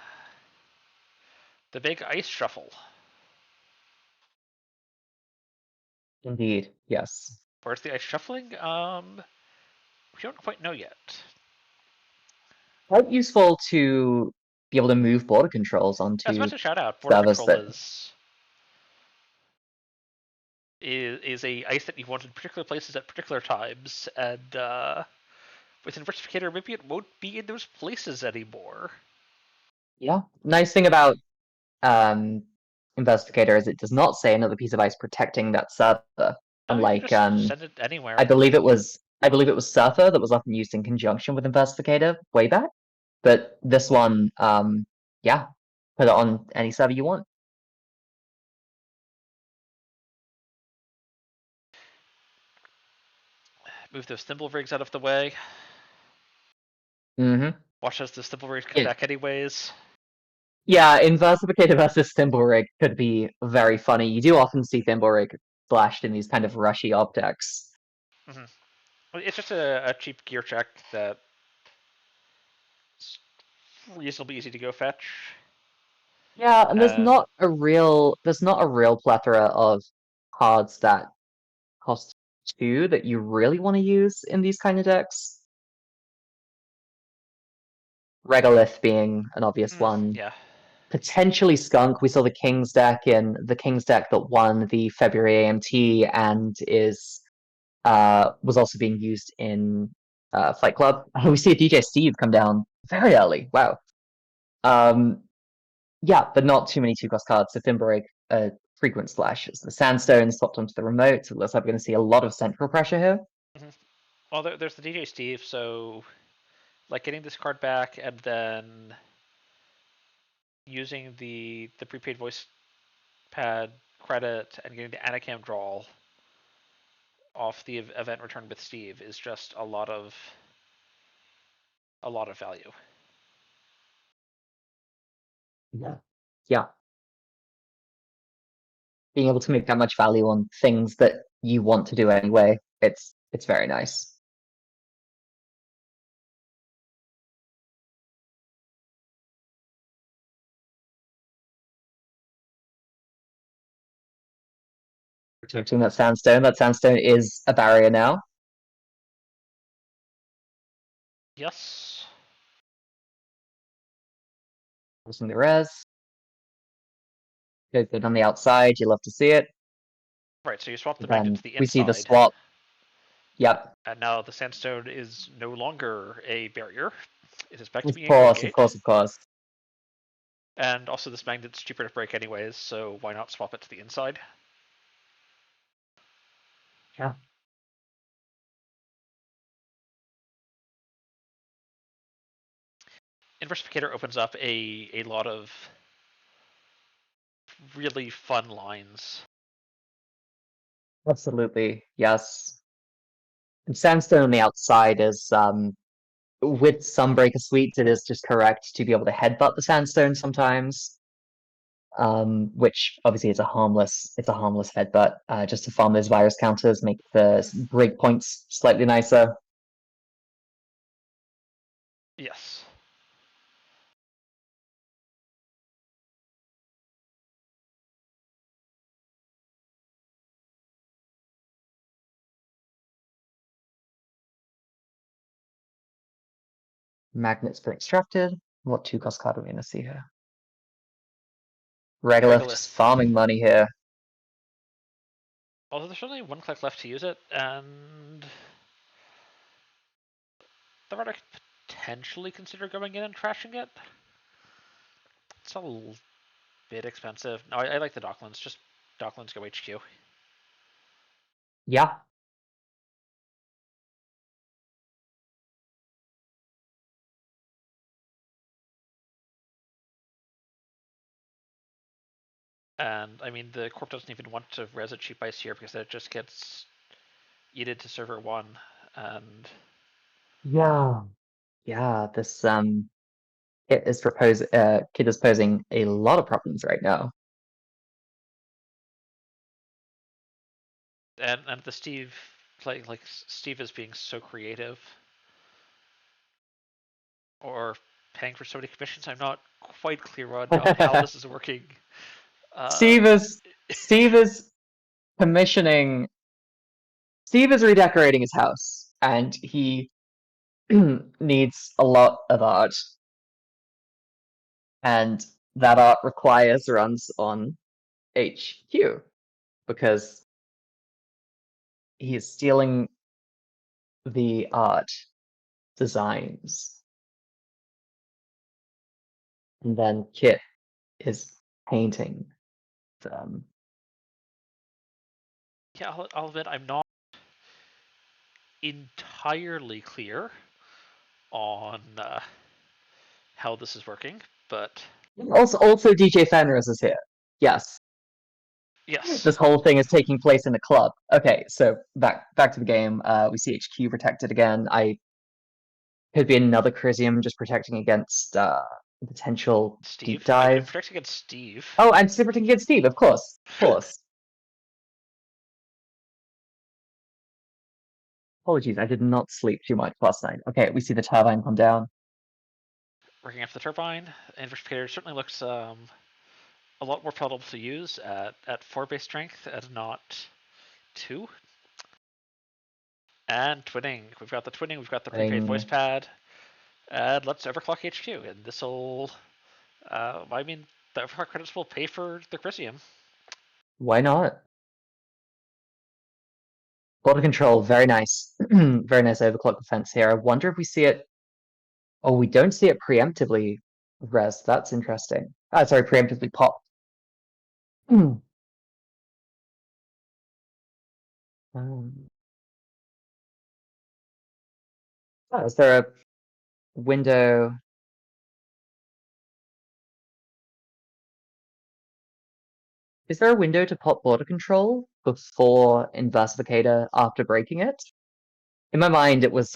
big ice shuffle. indeed, yes. Where's the ice shuffling? We don't quite know yet. Quite useful to be able to move border controls I was onto about to shout out. Border servers control that is a ice that you want in particular places at particular times, and with Inversificator, maybe it won't be in those places anymore. yeah. Nice thing about Investigator is it does not say another piece of ice protecting that server. Oh, you Unlike can just send it anywhere. I believe it was Surfer that was often used in conjunction with Investigator way back. But this one, yeah, put it on any server you want. Move those thimble rigs out of the way. Mm-hmm. Watch as the thimble rigs come back anyways. Yeah, Inversificator versus Thimblerig could be very funny. You do often see Thimblerig splashed in these kind of rushy objects. It's just a cheap gear check that's reasonably easy to go fetch. Yeah, and there's not a real plethora of cards that cost 2 that you really want to use in these kind of decks. Regolith being an obvious one. Yeah. Potentially Skunk. We saw the King's deck that won the February AMT and was also being used in Fight Club. We see a DJ Steve come down very early. Wow. Yeah, but not too many 2-cost cards. So Fimbreak, frequent splashes. The Sandstone swapped onto the remote, so it looks like we're going to see a lot of central pressure here. Well, there's the DJ Steve, so like getting this card back and then using the prepaid voice pad credit and getting the Anacam draw off the event return with Steve is just a lot of value. Yeah. Being able to make that much value on things that you want to do anyway, it's very nice. Protecting that Sandstone. That Sandstone is a barrier now. Yes. Using the res. Goes good on the outside. You love to see it. Right, so you swap the Then magnet to the inside. we see the swap. Yep. And now the Sandstone is no longer a barrier. It is back to being Of course, a of course, of course. And also this magnet's cheaper to break anyways, so why not swap it to the inside? Yeah. Inversificator opens up a lot of really fun lines. Absolutely, yes. And Sandstone on the outside is with some Breaker Suites, it is just correct to be able to headbutt the Sandstone sometimes. Which obviously is a harmless headbutt, just to farm those virus counters, make the breakpoints slightly nicer. Yes. Magnets been extracted. What 2-cost card are we going to see here? Regolith just farming money here. Although there's only 1 click left to use it, and the Rudder could potentially consider going in and trashing it. It's a little bit expensive. No, I like the Docklands. Just Docklands go HQ. Yeah. And I mean, the Corp doesn't even want to res a cheap ice here because it just gets yeeted to server 1. And yeah, this kid is posing a lot of problems right now. And the Steve, like Steve is being so creative, or paying for so many commissions. I'm not quite clear on how this is working. Steve is commissioning. Steve is redecorating his house, and he needs a lot of art, and that art runs on HQ because he is stealing the art designs, and then Kit is painting Yeah, I'll admit I'm not entirely clear on how this is working, but also DJ Fenris is here. Yes, yes. this whole thing is taking place in a club. Okay, so back to the game. We see HQ protected again. I could be another Crisium just protecting against potential deep Steve. I'm dive. protecting against Steve. Oh, I'm still protecting against Steve, of course. Of course. Apologies, I did not sleep too much last night. Okay, we see the turbine come down. Working after the turbine, Investigator certainly looks a lot more palatable to use at 4 base strength and not 2. And twinning. We've got the twinning, we've got the prepaid voice pad. And let's overclock HQ. And this'll I mean the overclock credits will pay for the Crisium. Why not? Border control, very nice. Very nice overclock defense here. I wonder if we see it. Oh, we don't see it preemptively res. That's interesting. Sorry, preemptively pop. Is there a window? Is there a window to pop border control before Inversificator after breaking it? In my mind, it was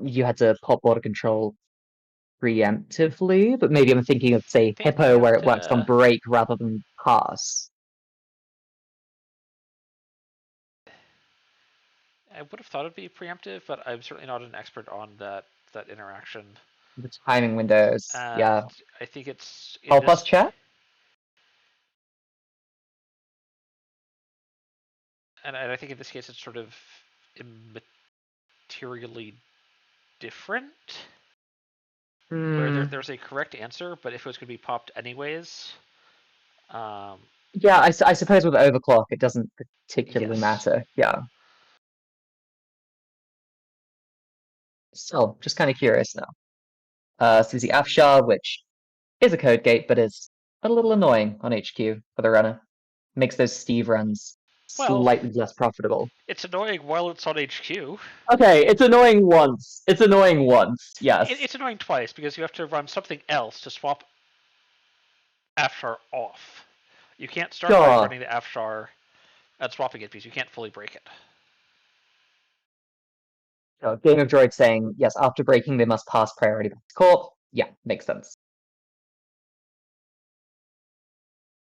you had to pop border control preemptively, but maybe I'm thinking of, say, I think Hippo, you where have it works on to. break rather than pass. I would have thought it'd be preemptive, but I'm certainly not an expert on that interaction. The timing windows, And yeah. I think it's in Help us, this. chat? And I think in this case it's sort of immaterially different. Where there's a correct answer, but if it was going to be popped anyways, Yeah, I suppose with overclock, it doesn't particularly yes. matter. Yeah. So, just kind of curious now. So we see Afshar, which is a code gate, but is a little annoying on HQ for the runner. Makes those Steve runs Well, slightly less profitable. it's annoying while it's on HQ. Okay, it's annoying once. It's annoying once, yes. It's annoying twice because you have to run something else to swap Afshar off. You can't start by Sure. running the Afshar and swapping it because you can't fully break it. So, Game of Droid saying, yes, after breaking, they must pass priority back to Corp. Yeah, makes sense.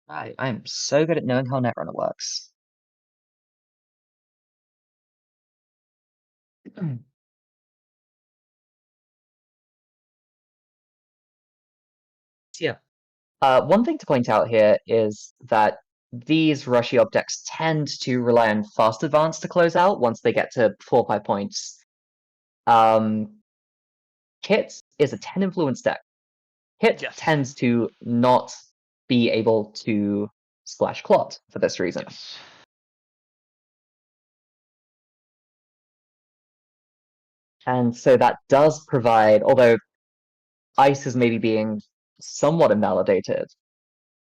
I'm so good at knowing how Netrunner works. Yeah. One thing to point out here is that these Rushy decks tend to rely on fast advance to close out once they get to 4 or 5 points. Kit is a 10 influence deck. Kit Yes. tends to not be able to splash Clot for this reason. Yes. And so that does provide, although Ice is maybe being somewhat invalidated,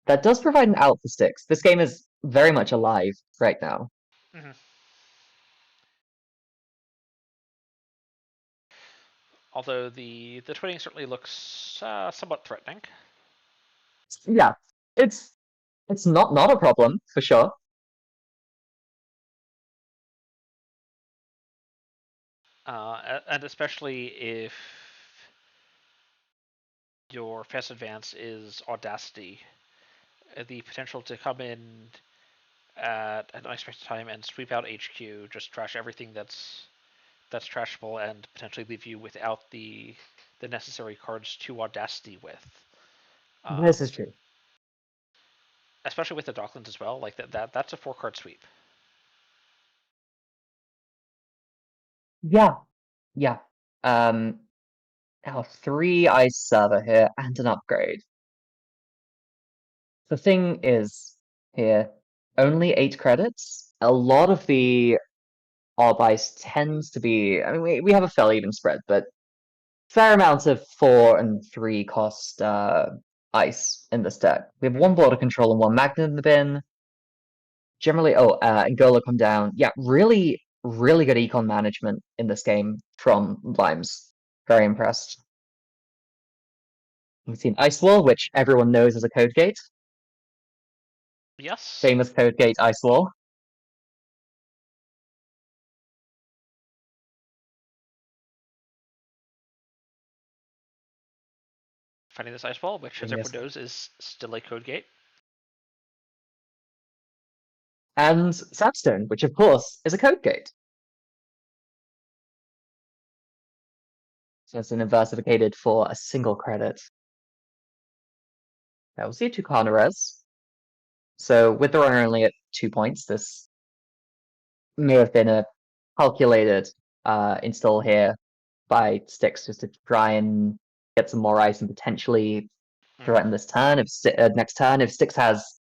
that does provide an out for Styx. This game is very much alive right now. Mm-hmm. Although the twinning certainly looks somewhat threatening. Yeah, it's not a problem for sure. And especially if your fast advance is Audacity, the potential to come in at an unexpected time and sweep out HQ, just trash everything that's trashable, and potentially leave you without the necessary cards to Audacity with. This is true. Especially with the Docklands as well, like that's a 4-card sweep. Yeah. Now 3 Ice Server here and an upgrade. The thing is, here, only 8 credits. A lot of the Orb Ice tends to be, I mean, we have a fairly even spread, but fair amounts of 4 and 3 cost ice in this deck. We have one border control and one magnet in the bin. Generally, Angola come down. Yeah, really, really good econ management in this game from Limes. Very impressed. We've seen Ice Wall, which everyone knows is a code gate. Yes. Famous code gate Ice Wall. Finding this ice wall, which, as Yes. everyone knows, is still a code gate. And Sapstone, which of course is a code gate. So it's an inversificated for a single credit. Now we'll see a Tucana res. So with the runner only at 2 points, this may have been a calculated install here by Styx just to try and get some more ice and potentially threaten this turn. If next turn, if Styx has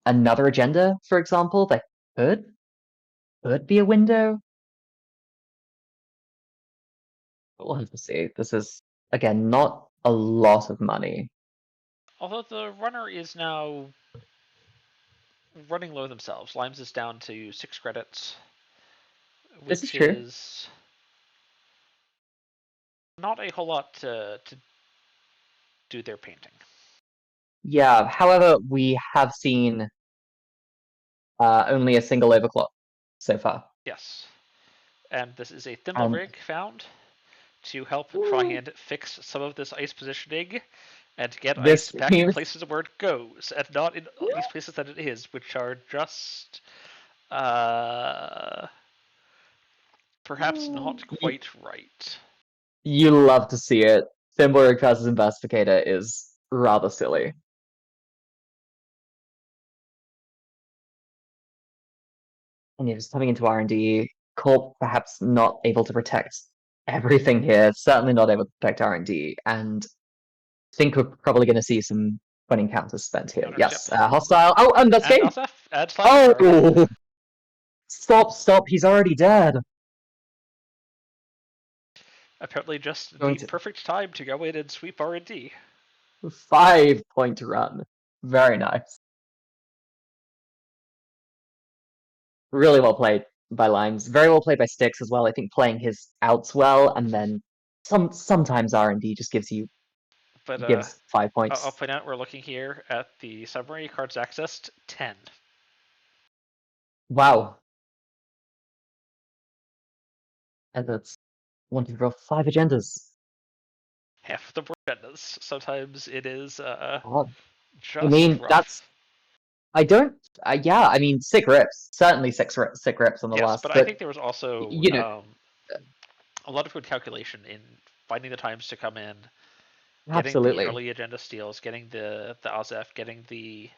another agenda, for example, that could be a window. But we'll have to see. This is again not a lot of money. Although the runner is now running low themselves. Limes is down to 6 credits, This is which true. is not a whole lot to do their painting. Yeah, however, we have seen only a single overclock so far. Yes. And this is a thimble And rig found to help try and fix some of this ice positioning and get this ice back in seems places where it goes, and not in these places that it is, which are just perhaps not quite right. you love to see it. Thimblerick versus Investigator is rather silly. And yeah, just coming into R&D, Corp perhaps not able to protect everything here, certainly not able to protect R&D, and I think we're probably going to see some winning counters spent here. Counters, Yes, yep. hostile. Oh, and that's And game! Asaf, and Slash, sorry. Oh! Stop, he's already dead! Apparently just Going the to perfect time to go in and sweep R&D. 5-point run. Very nice. Really well played by Limes. Very well played by Styx as well. I think playing his outs well, and then sometimes R&D just But gives 5 I'll points. point out we're looking here at the summary cards accessed 10. Wow. And that's 1, 2, 3, 5 agendas. Half the board agendas. Sometimes it is Oh, I just mean, rough. that's I don't. Yeah, I mean, sick rips. Certainly sick rips on the Yes, last, but I but think there was also you know, a lot of good calculation in finding the times to come in, getting the absolutely. early agenda steals, getting the Azef, getting the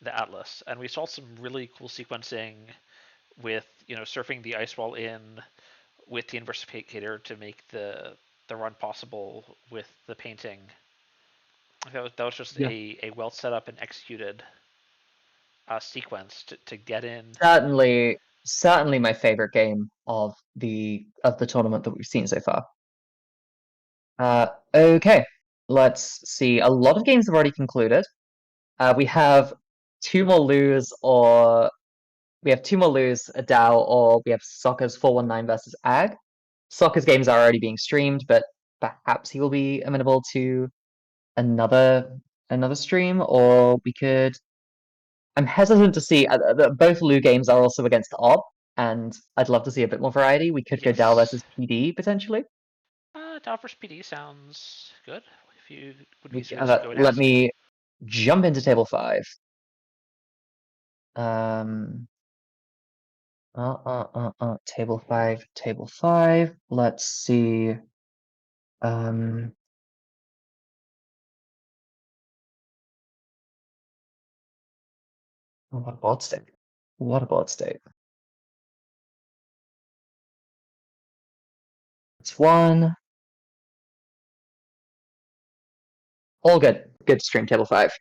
Atlas, and we saw some really cool sequencing with surfing the ice wall in with the Inversificator to make the run possible with the painting. That was just Yeah, a well set up and executed sequence to get in. certainly my favorite game of the tournament that we've seen so far. Okay, let's see. A lot of games have already concluded. We have two more lose, a Dow, or we have Soccer's 419 versus Ag. Soccer's games are already being streamed, but perhaps he will be amenable to another stream, or we could. I'm hesitant to see. Both Lou games are also against Op, and I'd love to see a bit more variety. We could go Dal Yes. versus PD potentially. Dow versus PD sounds good. If you would be so Yeah, nice to go and let ask. me jump into table 5. Um, table 5, table 5. Let's see. Um, what a board state. What a board state. It's 1. All good. Good stream, table 5.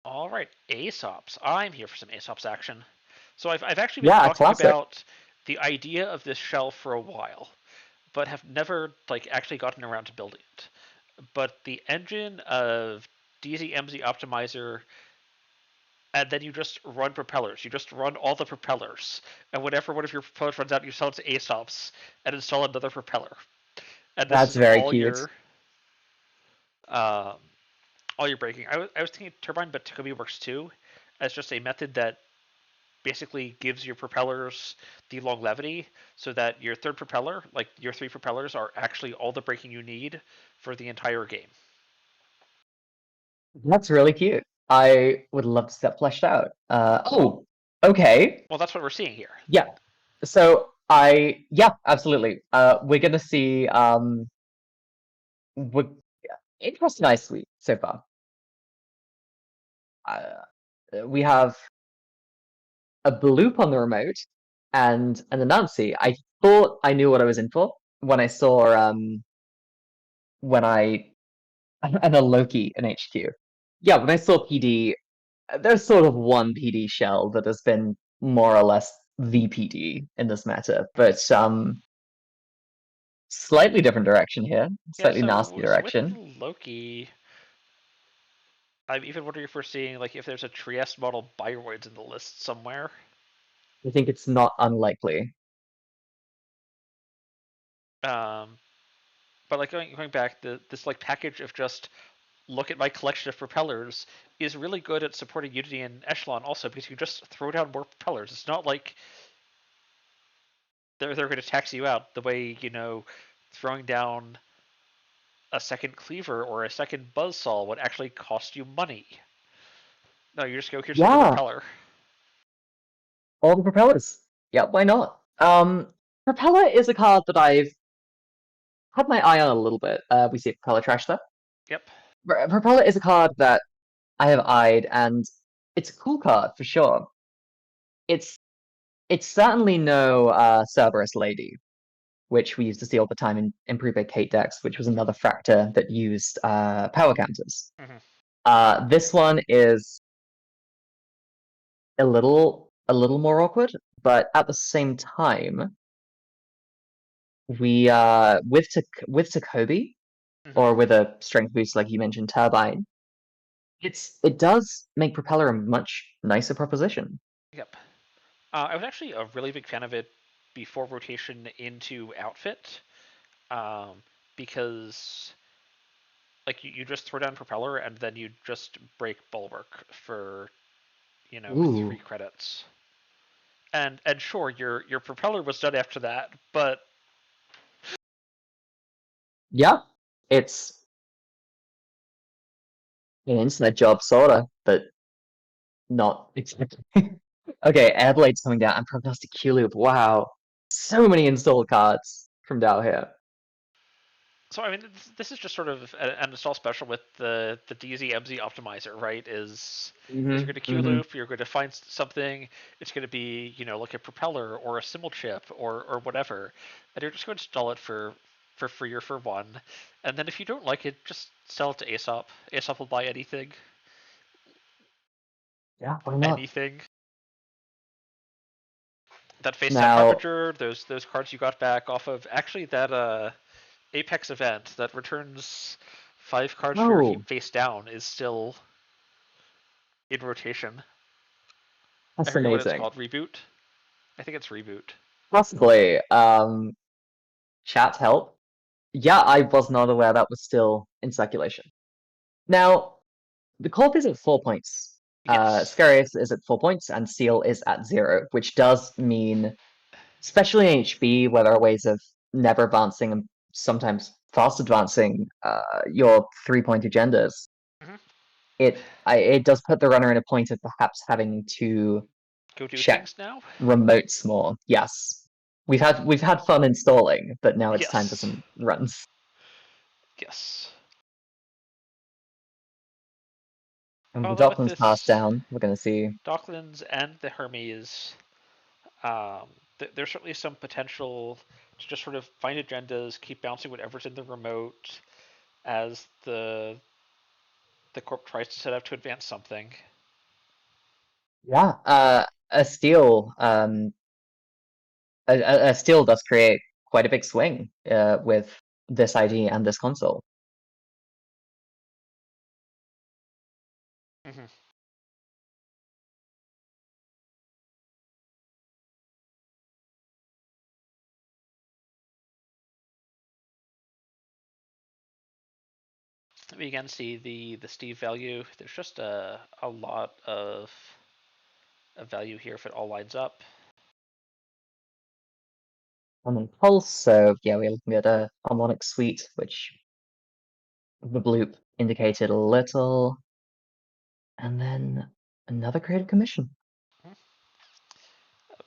All right, Aesops. I'm here for some Aesops action. So I've actually been Yeah, a talking classic. about the idea of this shell for a while, but have never actually gotten around to building it. But the engine of DZ-MZ Optimizer, and then you just run propellers. You just run all the propellers, and whenever one of your propellers runs out, you sell it to Aesops and install another propeller. And this That's is very cute. um, all your braking. I was thinking turbine, but Takobi works too, as just a method that basically gives your propellers the longevity, so that your third propeller, like your three propellers, are actually all the braking you need for the entire game. That's really cute. I would love to see that fleshed out. Oh, okay. Well, that's what we're seeing here. Yeah. So yeah, absolutely. We're gonna see we interesting ice suite so far. We have a bloop on the remote and an Anansi. I thought I knew what I was in for when I saw when I and a Loki in HQ. Yeah, when I saw PD, there's sort of one PD shell that has been more or less the PD in this meta, but slightly different direction here, Yeah, slightly nasty so with direction. Loki, I'm even wondering if we're seeing if there's a Trieste model Biroids in the list somewhere. I think it's not unlikely. Um, but going back, this package of just look at my collection of propellers is really good at supporting Unity and Echelon also, because you just throw down more propellers. It's not like they're going to tax you out the way throwing down a second cleaver or a second buzzsaw would actually cost you money. No, you just go, here's another Yeah, propeller. all the propellers. Yeah, why not? Propeller is a card that I've had my eye on a little bit. We see Propeller Trash there. Yep. Propeller is a card that I have eyed, and it's a cool card for sure. It's certainly no Cerberus Lady, which we used to see all the time in prepaid Kate decks, which was another Fractor that used power counters. This one is a little more awkward, but at the same time, we with Takobi or with a strength boost like you mentioned, Turbine, it does make Propeller a much nicer proposition. Yep. I was actually a really big fan of it before rotation into Outfit, because you just throw down Propeller and then you just break Bulwark for 3 credits. And sure, your Propeller was done after that, but Yeah, it's an internet job, sorta, but not exactly. Okay, Airblade's coming down, and Prognostic Q-Loop. Wow, so many installed cards from Dow here. so I mean, this is just sort of an install special with the DZ-MZ optimizer, right? Is you're going to Q loop, you're going to find something. It's going to be like a propeller or a symbol chip or whatever, and you're just going to install it for free or for one. And then if you don't like it, just sell it to Aesop. Aesop will buy anything. Yeah, why not? Anything. That face down Now, Harbinger, those cards you got back off of actually that Apex event that returns 5 cards for your oh, heap face down is still in rotation. I that's forget what it's amazing. called. Reboot? I think it's Reboot. Possibly. Chat help. Yeah, I was not aware that was still in circulation. Now, the corp is at 4 points. Yes. Scarius is at 4 points, and Seal is at 0, which does mean, especially in HB, where there are ways of never advancing and sometimes fast advancing your 3-point agendas, Mm-hmm. it does put the runner in a point of perhaps having to Go do check things now? remotes more. Yes. We've had fun installing, but now it's time for Yes. some runs. Yes. And the Although with Docklands pass this down, we're gonna see. Docklands and the Hermes, um, there's certainly some potential to just sort of find agendas, keep bouncing whatever's in the remote as the corp tries to set up to advance something. Yeah, a steal, a steal does create quite a big swing with this ID and this console. Mm-hmm. We can see the Steve value. There's just a lot of value here if it all lines up. And then Pulse, so yeah, we're looking at a harmonic suite, which the bloop indicated a little. And then another creative commission.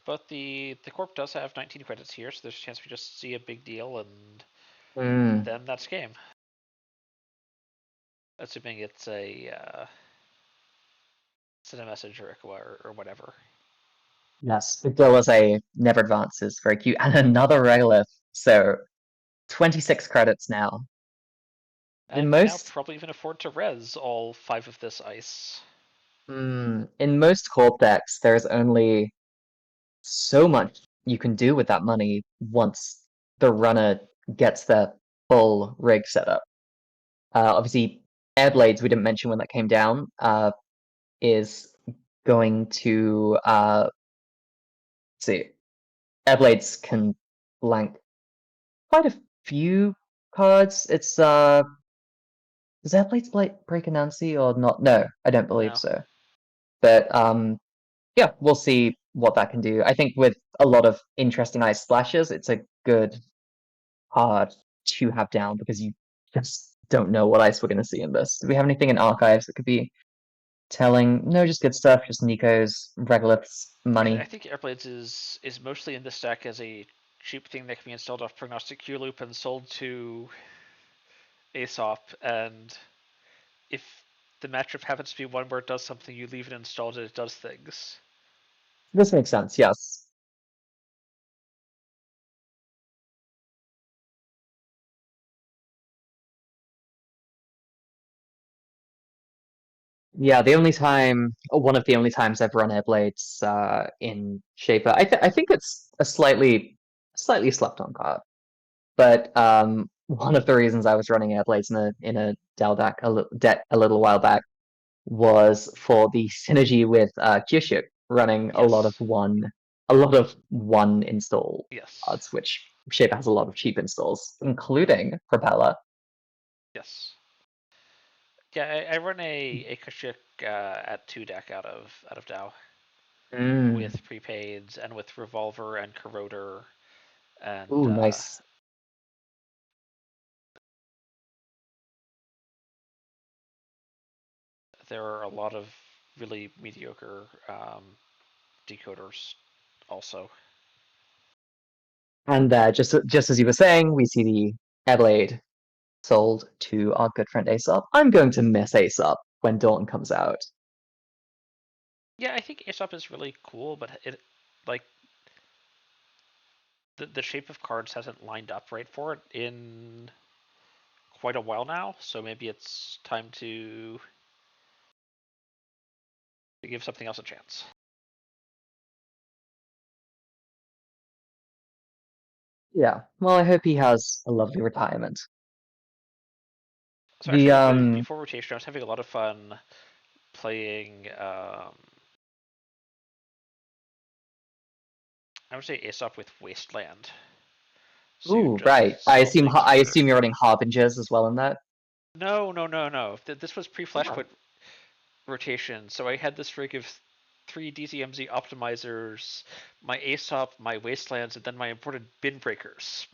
But the corp does have 19 credits here, so there's a chance we just see a big deal, and then that's game. Assuming it's a send a message or whatever. Yes, there was a Never Advances, very cute, and another regolith. So 26 credits now. And In we can now most probably even afford to res all 5 of this ice. in most corp decks, there's only so much you can do with that money once the runner gets their full rig set up. Obviously, Airblades, we didn't mention when that came down, is going to see. Airblades can blank quite a few cards. It's does Airblades break Anansi or not? No, I don't believe No. so. But yeah, we'll see what that can do. I think with a lot of interesting ice splashes, it's a good card to have down because you just don't know what ice we're going to see in this. Do we have anything in archives that could be telling? No, just good stuff. Just Nico's, regoliths, I money. think Airblades is mostly in this deck as a cheap thing that can be installed off Prognostic Q Loop and sold to Aesop, and if the matchup happens to be one where it does something, you leave it installed and it does things. This makes sense. Yes. Yeah, the only time, or one of the only times I've run Airblades in Shaper, I think it's a slightly slept on card. But one of the reasons I was running Airblades in a Dell deck deck a little while back was for the synergy with Kyushu running Yes. a lot of one install Yes. cards, which Shaper has a lot of cheap installs, including Propeller. Yes. Yeah, I run a Kashyyyk at 2 deck out of Dow Mm. with prepaids and with Revolver and Corroder and Ooh, nice. there are a lot of really mediocre decoders also. And just as you were saying, we see the Airblade sold to our good friend Aesop. I'm going to miss Aesop when Dawn comes out. Yeah, I think Aesop is really cool, but it like the shape of cards hasn't lined up right for it in quite a while now, so maybe it's time to give something else a chance. Yeah, well, I hope he has a lovely retirement. So The actually, before rotation, I was having a lot of fun playing. I would say Aesop with Wasteland. So you ooh, right. just suddenly I keep. assume you're running Harbingers as well in that. No. This was Oh. pre-Flashpoint rotation, so I had this rig of 3 DZMZ optimizers, my Aesop, my Wastelands, and then my imported bin breakers.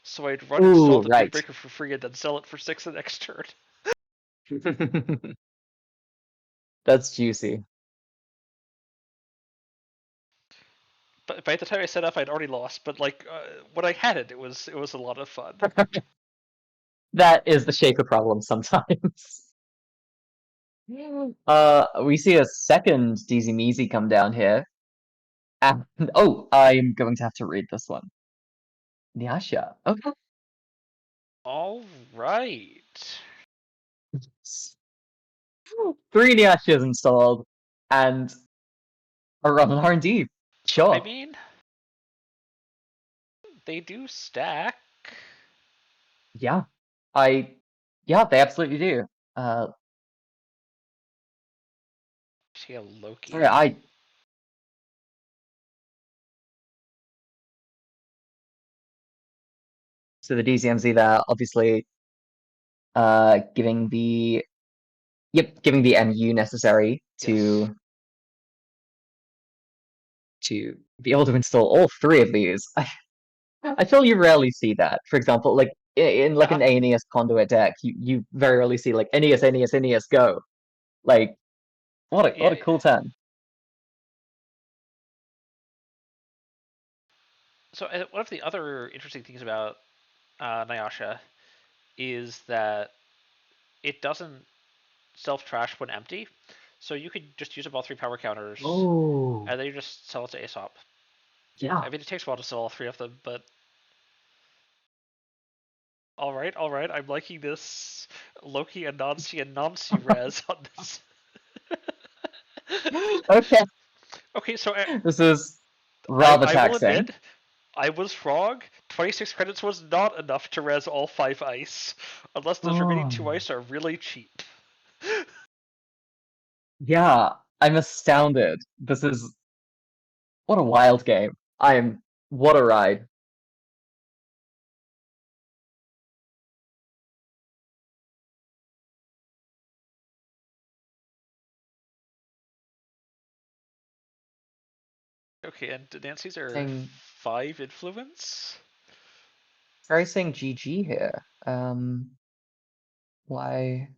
So I'd run install Ooh, the bin right. breaker for free and then sell it for 6 the next turn. That's juicy. But by the time I set up, I'd already lost. But like when I had it, it was a lot of fun. That is the shaper problem sometimes. We see a second DZ Meezy come down here. And, oh, I'm going to have to read this one. Nyasha. Okay. All right. 3 Nyashas installed, and or run an R&D. Sure. I mean, they do stack. Yeah. Yeah, they absolutely do. See a Loki. Sorry, so the DCMZ there, obviously, giving the MU necessary Yes. to be able to install all three of these. I feel you rarely see that. For example, like in like an Aeneas conduit deck, you very rarely see like Aeneas go. Like what a Yeah. cool turn. So one of the other interesting things about Nyasha is that it doesn't self trash when empty. So you could just use up all three power counters, Oh, and then you just sell it to Aesop. yeah. I mean, it takes a while to sell all three of them, but all right. I'm liking this Loki and Nancy res on this. Okay, Okay, so this is rather I will taxing. admit I was wrong. 26 credits was not enough to res all 5 ice, unless those remaining Oh, 2 ice are really cheap. yeah, I'm astounded. This is what a wild game. What a ride. Okay, and Nancy's are Saying 5 influence? Very saying GG here. Why?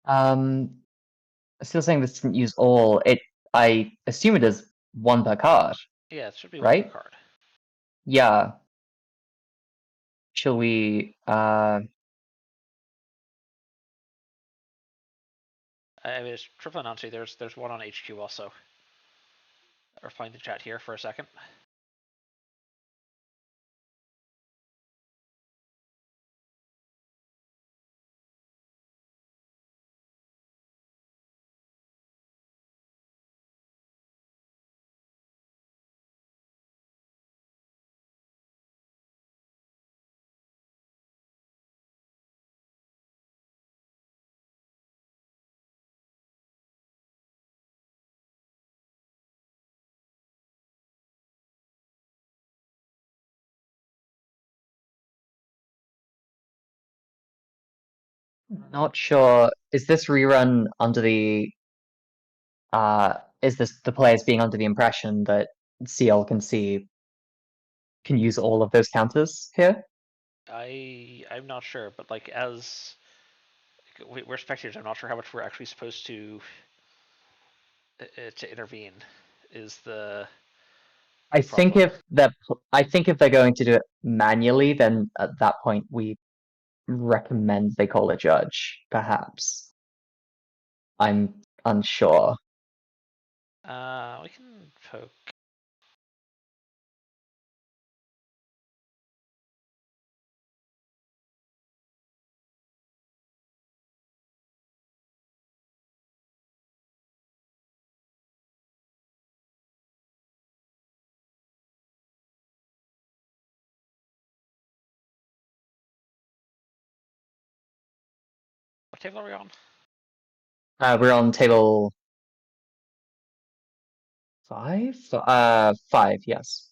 Um, Still saying this didn't use all. I assume it is one per card, Yeah, it should be 1 per right? card. Yeah. Shall we? I mean, it's triple Nancy. There's one on HQ also. Or find the chat here for a second. Not sure. Is this rerun under the? Is this the players being under the impression that CL can use all of those counters here? I'm not sure, but like as we're spectators, I'm not sure how much we're actually supposed to intervene. Is the problem? I think if they're going to do it manually, then at that point we recommend they call a judge, perhaps. I'm unsure. We can poke. What table are we on? We're on table 5? 5, yes.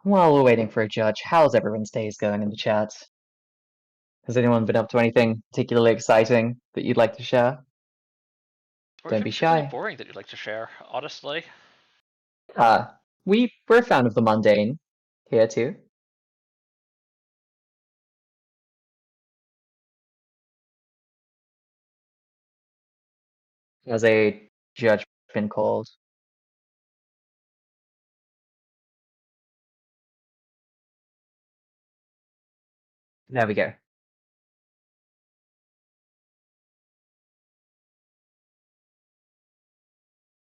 While we're waiting for a judge, how's everyone's days going in the chat? Has anyone been up to anything particularly exciting that you'd like to share? Or Don't even be particularly shy. boring that you'd like to share, honestly. We're a fan of the mundane here too. Has a judge been called? There we go.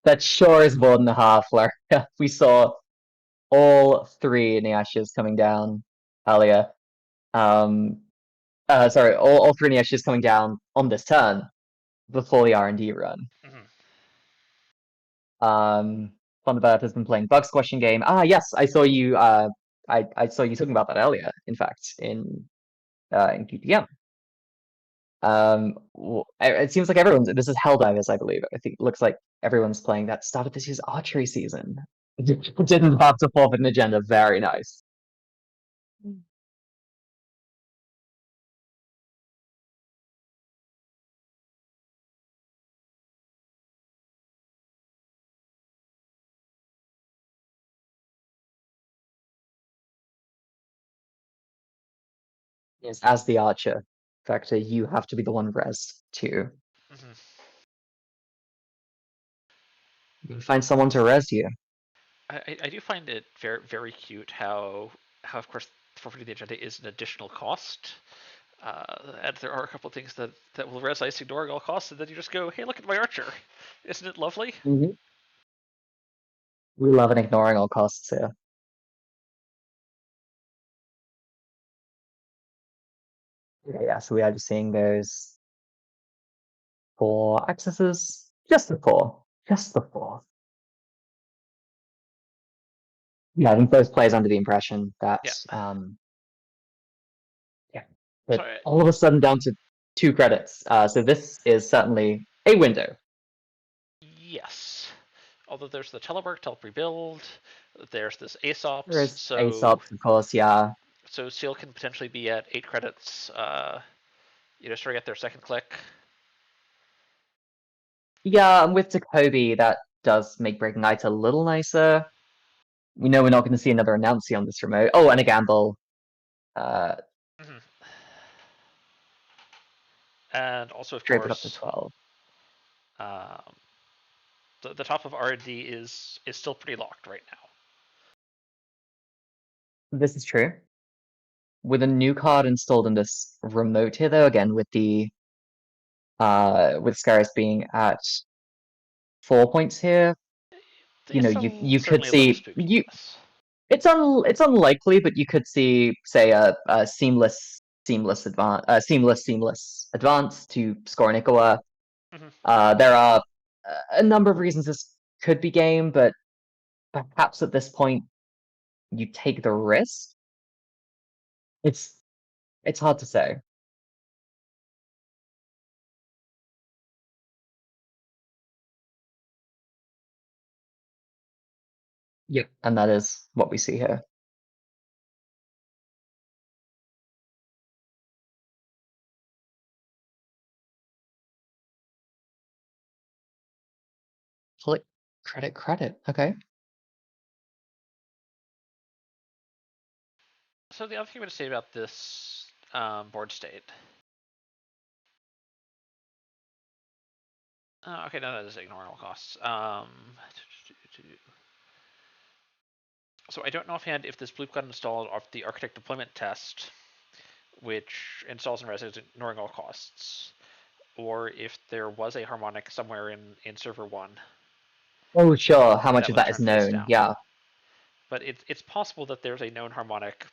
That sure is more than a half, Larry. We saw all 3 Nyashes coming down earlier. Sorry, all 3 Nyashes coming down on this turn before the R&D run. Thunderbird has been playing Bug Squashing Game. Yes, I saw you. I saw you talking about that earlier. In fact, in QTM. It seems like everyone's. This is Helldivers, I believe. I think it looks like everyone's playing that. Started this year's archery season. Didn't have to forfeit an agenda. Very nice. Yes, as the archer, Vector, you have to be the one res too. You can find someone to res you. I do find it very very cute how of course forfeiting the agenda is an additional cost. And there are a couple of things that will res ice ignoring all costs, and then you just go, hey, look at my archer. Isn't it lovely? We love an ignoring all costs here. Yeah, so we are just seeing those 4 accesses. Just the 4. Just the 4. Yeah, I think both players under the impression that Yeah. but Sorry. all of a sudden down to 2 credits. So this is certainly a window. Yes. Although there's the telework to help rebuild, there's this Aesops, There is so Aesops, of course, yeah. so Seal can potentially be at 8 credits, starting at their second click. Yeah, and with Jacoby, that does make Breaking Night a little nicer. We know we're not going to see another Announcy on this remote. Oh, and a Gamble. And also, of Drape it up to course, 12. The top of R&D is still pretty locked right now. This is true. With a new card installed in this remote here, though, again with the with Scaris being at 4 points here, you could Certainly a little see spooky. Yes. it's unlikely, but you could see, say, a seamless advance to score an Ikawa. There are a number of reasons this could be game, but perhaps at this point you take the risk. It's hard to say. Yep. And that is what we see here. Click credit. Okay. So the other thing I'm going to say about this board state. Okay, no, that is ignoring all costs. So I don't know offhand if this Bloop got installed off the Architect deployment test, which installs and res ignoring all costs, or if there was a harmonic somewhere in server 1. Oh, sure. How and much that of was that is turned face known? down. Yeah. But it's possible that there's a known harmonic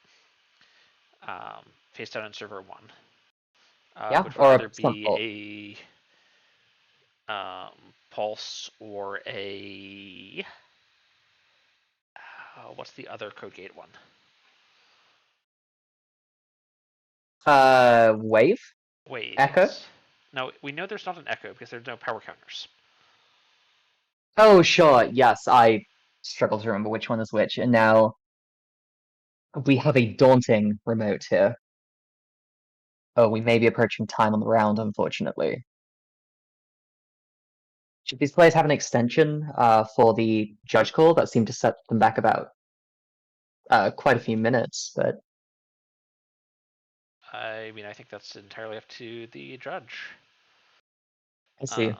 face down in server 1, Yeah, which would or either a stunt fault. be a pulse or a what's the other code gate one? Wave? Wave, Echo? yes. No, we know there's not an echo because there's no power counters. Oh, sure. Yes, I struggle to remember which one is which. And now we have a daunting remote here. Oh, we may be approaching time on the round, unfortunately. Should these players have an extension for the judge call? That seemed to set them back about quite a few minutes, but I mean, I think that's entirely up to the judge. I see.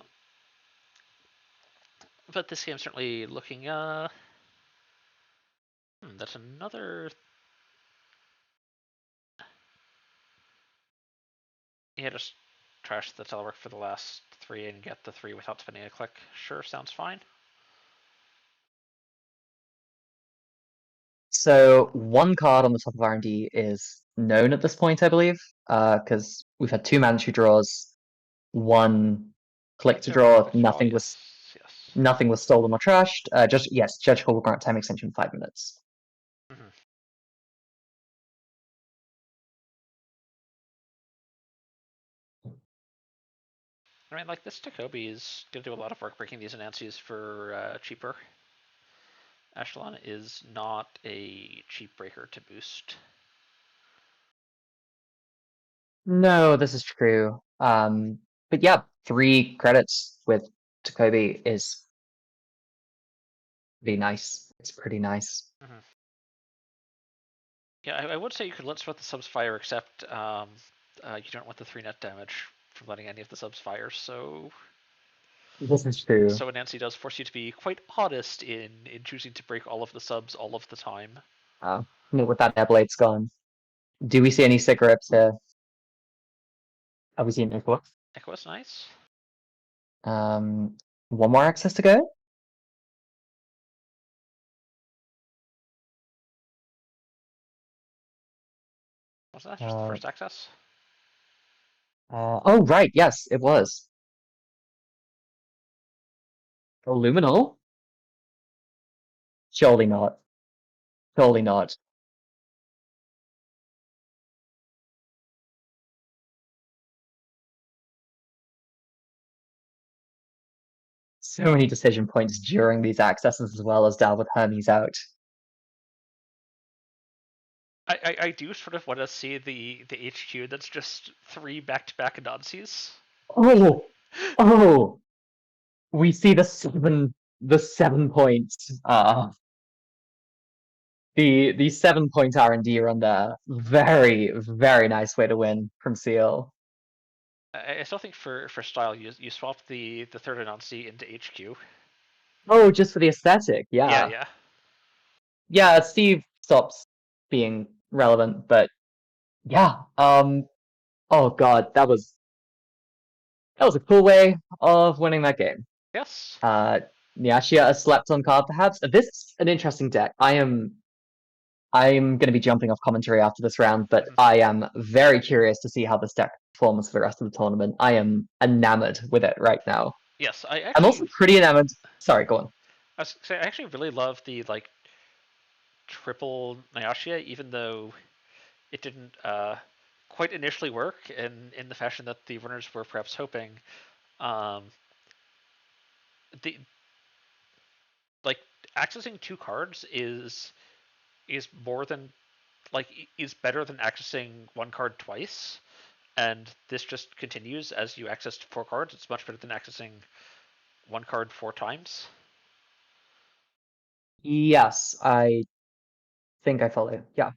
But this game's certainly looking. That's another. Yeah, just trash the telework for the last 3 and get the 3 without spending a click. Sure, sounds fine. So one card on the top of R&D is known at this point, I believe, because we've had 2 mandatory draws, 1 click to draw, nothing was Yes. nothing was stolen or trashed. Just yes, judge call will grant time extension 5 minutes. Mhm. I mean, like, this Takobi is going to do a lot of work breaking these Anansi's for cheaper. Echelon is not a cheap breaker to boost. No, this is true. But yeah, 3 credits with Takobi is pretty nice. It's pretty nice. Yeah, I would say you could let the subs fire, except you don't want the 3 net damage from letting any of the subs fire, so This is true. Anansi does force you to be quite honest in choosing to break all of the subs all of the time. With that Neblade's gone. Do we see any cigarettes here? Have we seen Echo? Echo is nice. One more access to go? Wasn't that just the first access? Oh, right, yes, it was. Luminal? Surely not. Surely not. So many decision points during these accesses as well as Dal with Hermes out. I do sort of want to see the HQ that's just 3 back-to-back Anansis. Oh! Oh! We see the 7 points. The 7 point R&D run there. Very, very nice way to win from Seal. I still think for style, you swap the third Anansi into HQ. Oh, just for the aesthetic, Yeah, yeah. yeah. Yeah, Steve stops being relevant, but yeah. Oh god, that was a cool way of winning that game. Yes. Nyashia, a slept on card perhaps. This is an interesting deck. I'm going to be jumping off commentary after this round, but I am very curious to see how this deck performs for the rest of the tournament. I am enamored with it right now. Yes, I'm also pretty enamored. Sorry, go on. I actually really love the like triple Nyashia, even though it didn't quite initially work in the fashion that the runners were perhaps hoping. Um, the like accessing 2 cards is more than like is better than accessing 1 card twice, and this just continues as you access 4 cards. It's much better than accessing 1 card 4 times. Yes, I think I follow. Yeah.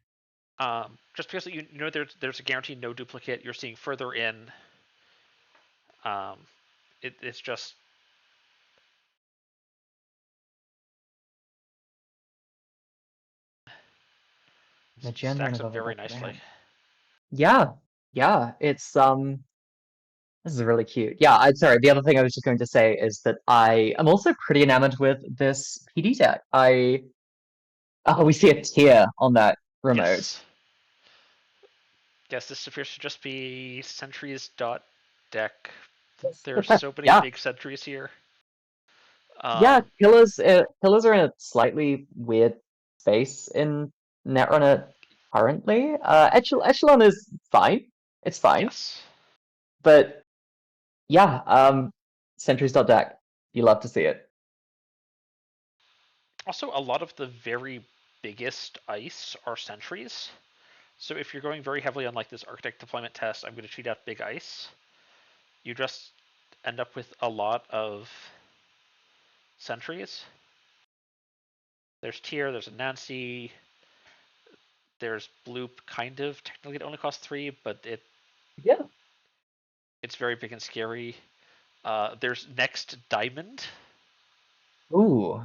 Just because you know there's a guaranteed no duplicate, you're seeing further in. It's just stacks up very nicely. Yeah, yeah. It's This is really cute. Yeah, I'm sorry. The other thing I was just going to say is that I am also pretty enamored with this PD deck. We see a tier on that remote. Yes. Yes, this appears to just be sentries dot deck. There's so many Yeah, big sentries here. yeah. Killers are in a slightly weird space in Netrunner currently. Echelon is fine. It's fine. Yes. But yeah, sentries.deck. You love to see it. Also, a lot of the very biggest ice are sentries. So if you're going very heavily on like this Architect deployment test, I'm going to treat out big ice. You just end up with a lot of sentries. There's Tyr, there's a Nancy, there's Bloop, kind of. Technically it only costs 3, but Yeah. it's very big and scary. There's Next Diamond. Ooh.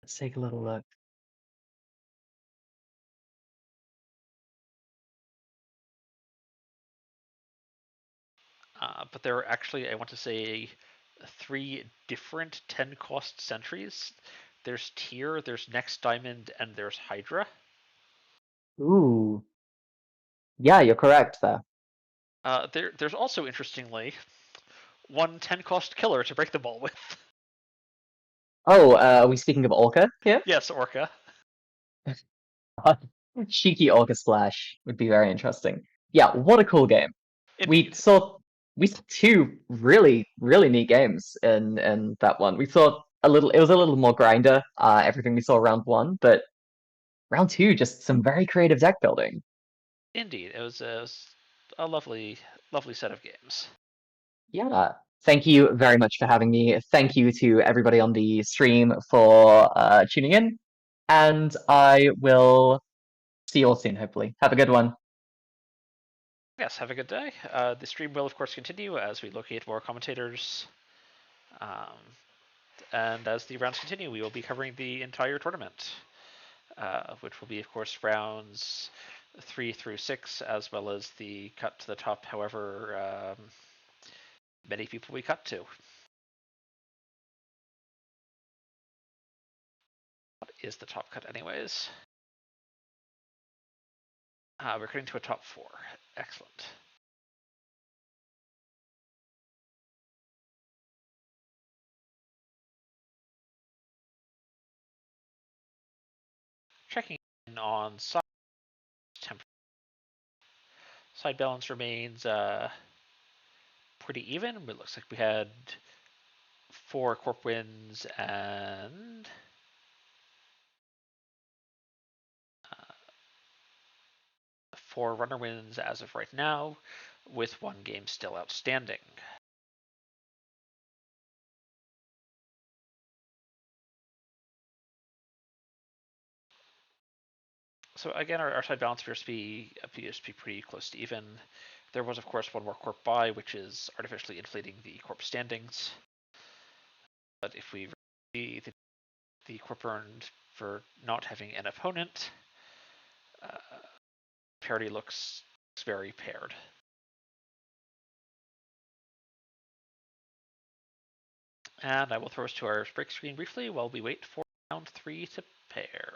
Let's take a little look. But there are actually, I want to say, 3 different 10 cost sentries. There's Tyr, there's Next Diamond, and there's Hydra. Ooh. Yeah, you're correct there. There's also, interestingly, one 10 cost killer to break the ball with. Oh, are we speaking of Orca here? Yes, Orca. Cheeky Orca Splash would be very interesting. Yeah, what a cool game. We Indeed. saw 2 really, really neat games in that one. We saw it was a little more grinder, everything we saw round 1, but round 2, just some very creative deck building. Indeed. It was a lovely, lovely set of games. Yeah. Thank you very much for having me. Thank you to everybody on the stream for tuning in. And I will see you all soon, hopefully. Have a good one. Yes, have a good day. The stream will, of course, continue as we locate more commentators. And as the rounds continue, we will be covering the entire tournament, which will be, of course, rounds 3 through 6, as well as the cut to the top, however many people we cut to. What is the top cut, anyways? We're cutting to a top 4. Excellent. Checking in on side balance remains pretty even. It looks like we had 4 corp wins and 4 runner wins as of right now, with 1 game still outstanding. So again, our side balance appears to be pretty close to even. There was, of course, 1 more corp buy, which is artificially inflating the corp standings. But if we see the corp earned for not having an opponent, parity looks very paired. And I will throw us to our break screen briefly while we wait for round 3 to pair.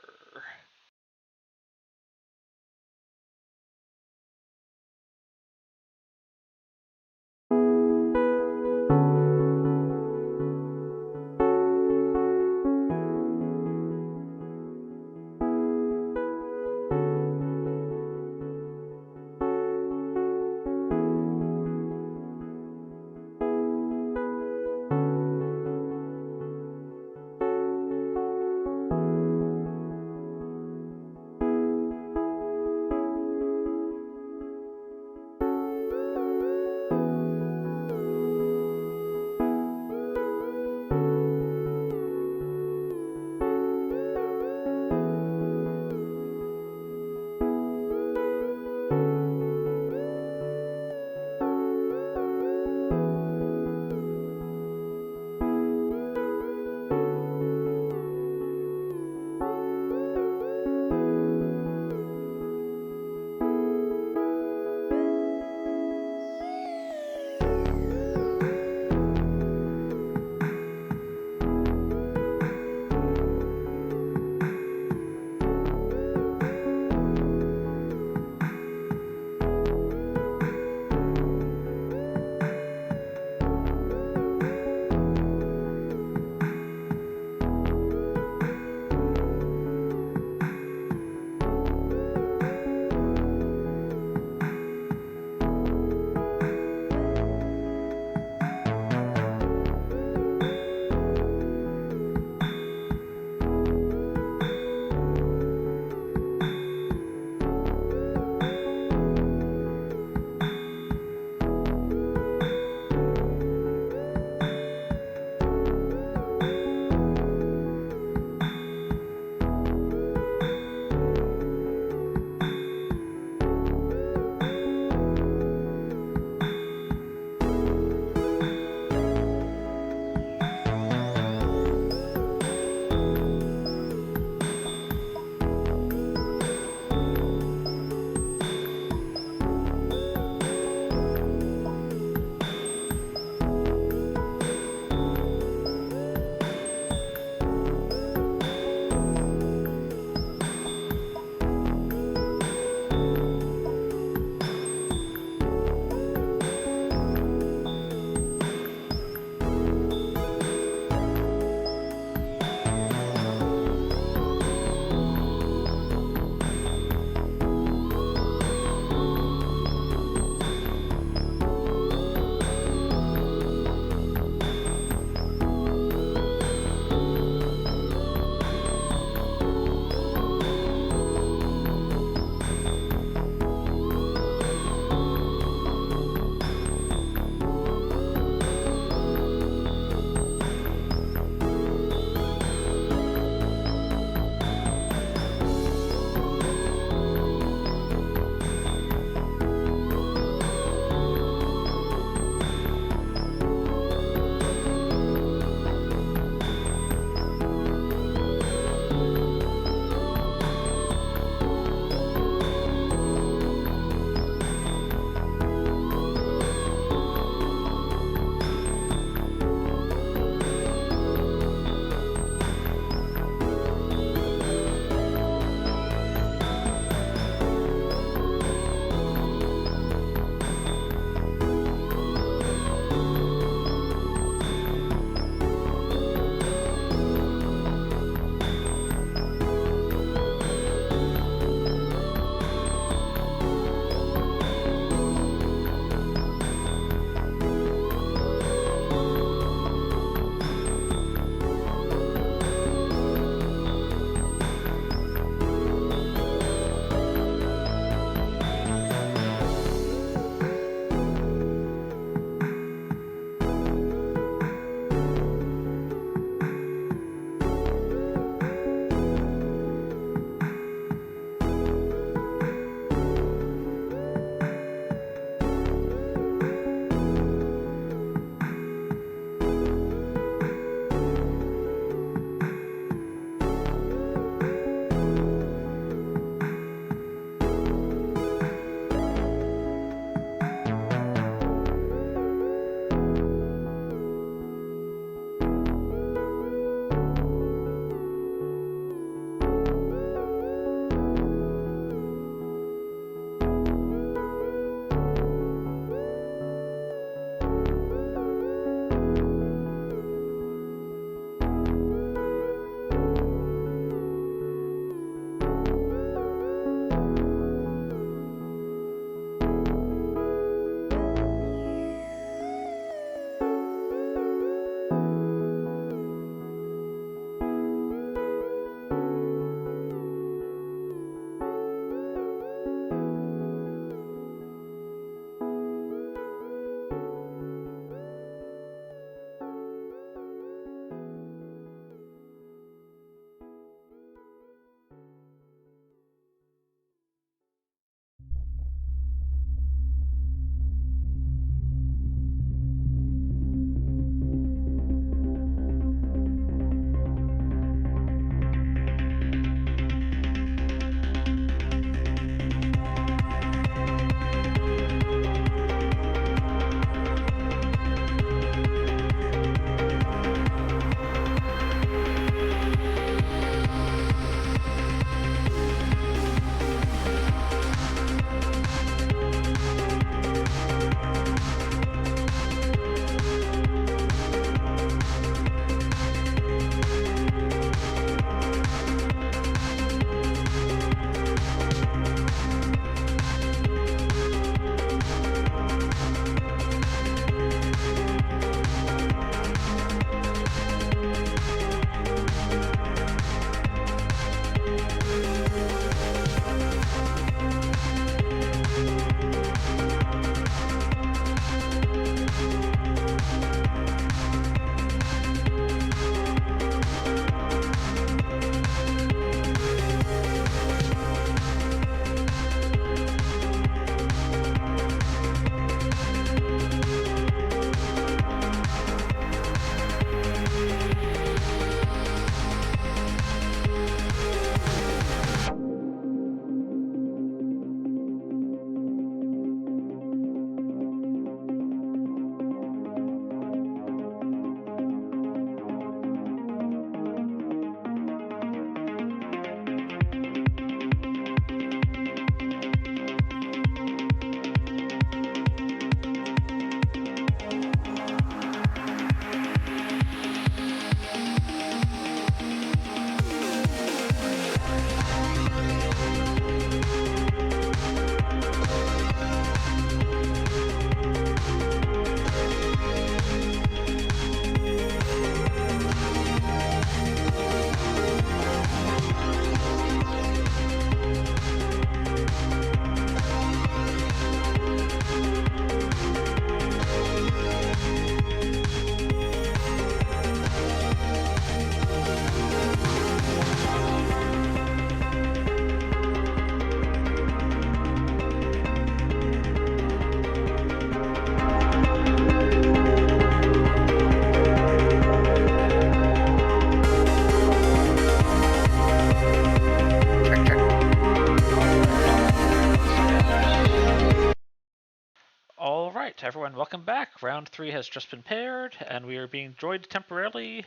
All right, everyone, welcome back. Round 3 has just been paired, and we are being joined temporarily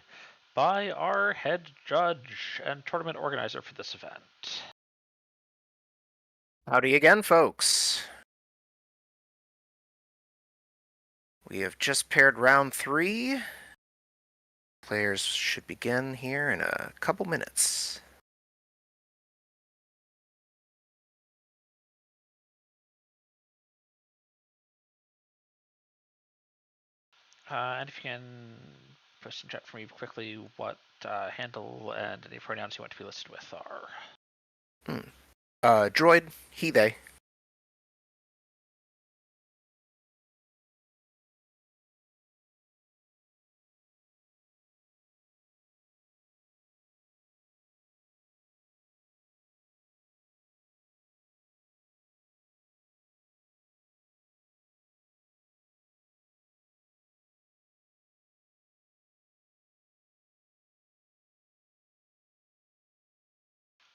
by our head judge and tournament organizer for this event. Howdy again, folks. We have just paired round 3. Players should begin here in a couple minutes. And if you can post in chat for me quickly what handle and any pronouns you want to be listed with are. Droid, he, they.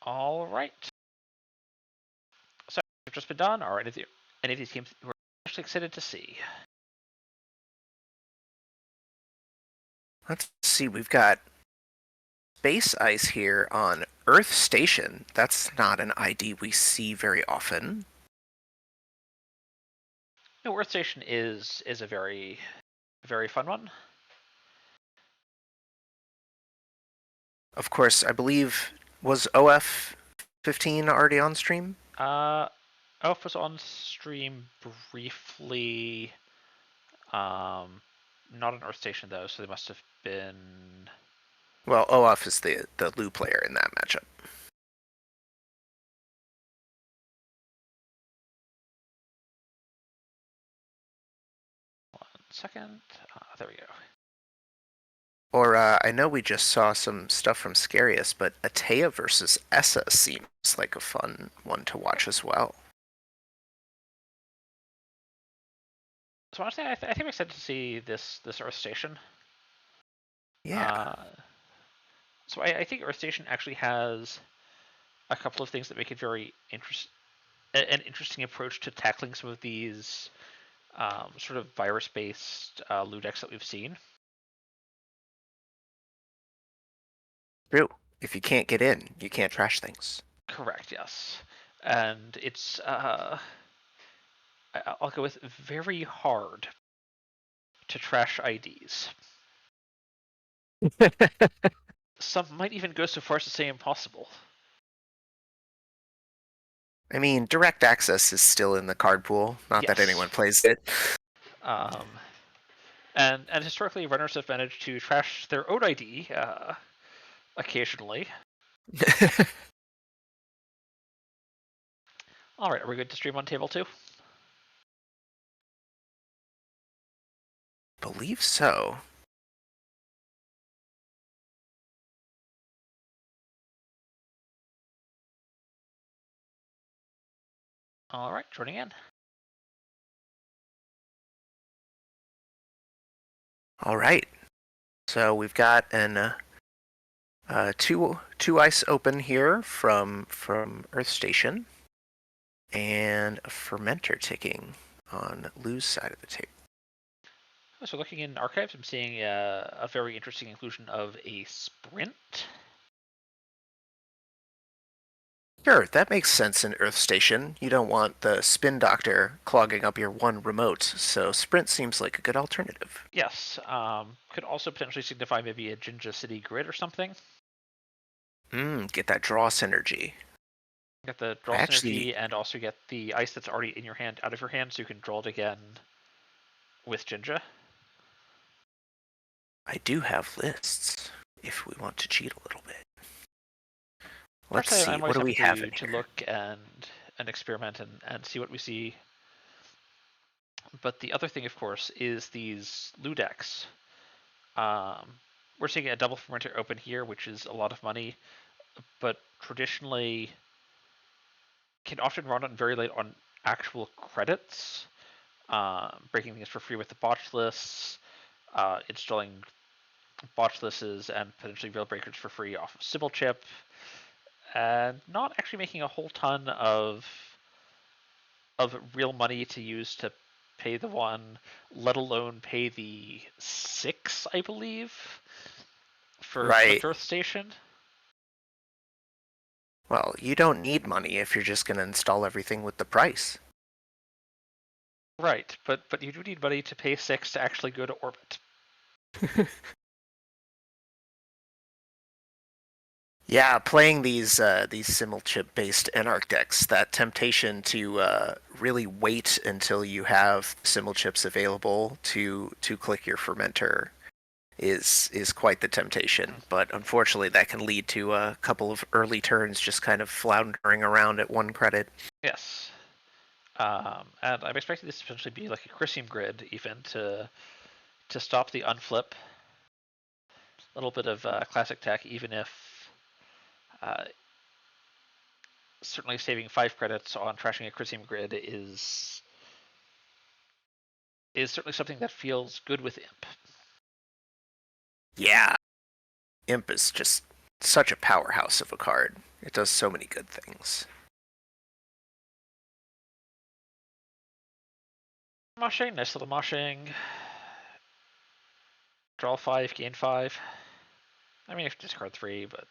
All right. So, have just been done, or any of these teams who are actually excited to see? Let's see, we've got Space Ice here on Earth Station. That's not an ID we see very often. No, Earth Station is a very, very fun one. Of course, I believe, was OF 15 already on stream? Elf was on stream briefly. Not an Earth Station though, so they must have been. Well, OF is the Lu player in that matchup. One second. There we go. Or I know we just saw some stuff from Scarius, but Atea versus Essa seems like a fun one to watch as well. So honestly, I think I'm excited to see this Earth Station. Yeah. So I think Earth Station actually has a couple of things that make it very an interesting approach to tackling some of these sort of virus-based Ludex that we've seen. True. If you can't get in, you can't trash things. Correct, yes. And it's, I'll go with very hard to trash IDs. Some might even go so far as to say impossible. I mean, direct access is still in the card pool. Not that Yes. anyone plays it. And historically, runners have managed to trash their own ID occasionally. All right, are we good to stream on table 2? Believe so. All right, joining in. All right. So we've got an two ice open here from Earth Station, and a fermenter ticking on Lu's side of the table. So looking in archives, I'm seeing a very interesting inclusion of a sprint. Sure, that makes sense in Earth Station. You don't want the spin doctor clogging up your one remote, so sprint seems like a good alternative. Yes, could also potentially signify maybe a Jinja City grid or something. Get that draw synergy. Get the draw synergy and also get the ice that's already in your hand out of your hand so you can draw it again with Jinja. I do have lists if we want to cheat a little bit. Let's First, see, I'm what do we have in to here? look and experiment and see what we see. But the other thing, of course, is these Ludex. We're seeing a double fermenter open here, which is a lot of money, but traditionally can often run on very late on actual credits, breaking things for free with the botch lists, installing botch lists and potentially rail breakers for free off of Sybil chip, and not actually making a whole ton of real money to use to pay the 1, let alone pay the 6, I believe, for Right. Flipped Earth Station. Well, you don't need money if you're just going to install everything with the price. Right, but you do need money to pay 6 to actually go to orbit. Yeah, playing these simul chip based Enarch decks, that temptation to really wait until you have simul chips available to click your fermenter is quite the temptation. But unfortunately, that can lead to a couple of early turns just kind of floundering around at 1 credit. Yes. And I'm expecting this to potentially be like a Chrysium grid, even to stop the unflip. A little bit of classic tech, even if certainly saving 5 credits on trashing a Chrysium grid is certainly something that feels good with Imp. Yeah, Imp is just such a powerhouse of a card. It does so many good things. Moshing, nice little moshing. Draw 5, gain 5. I mean, if you discard 3, but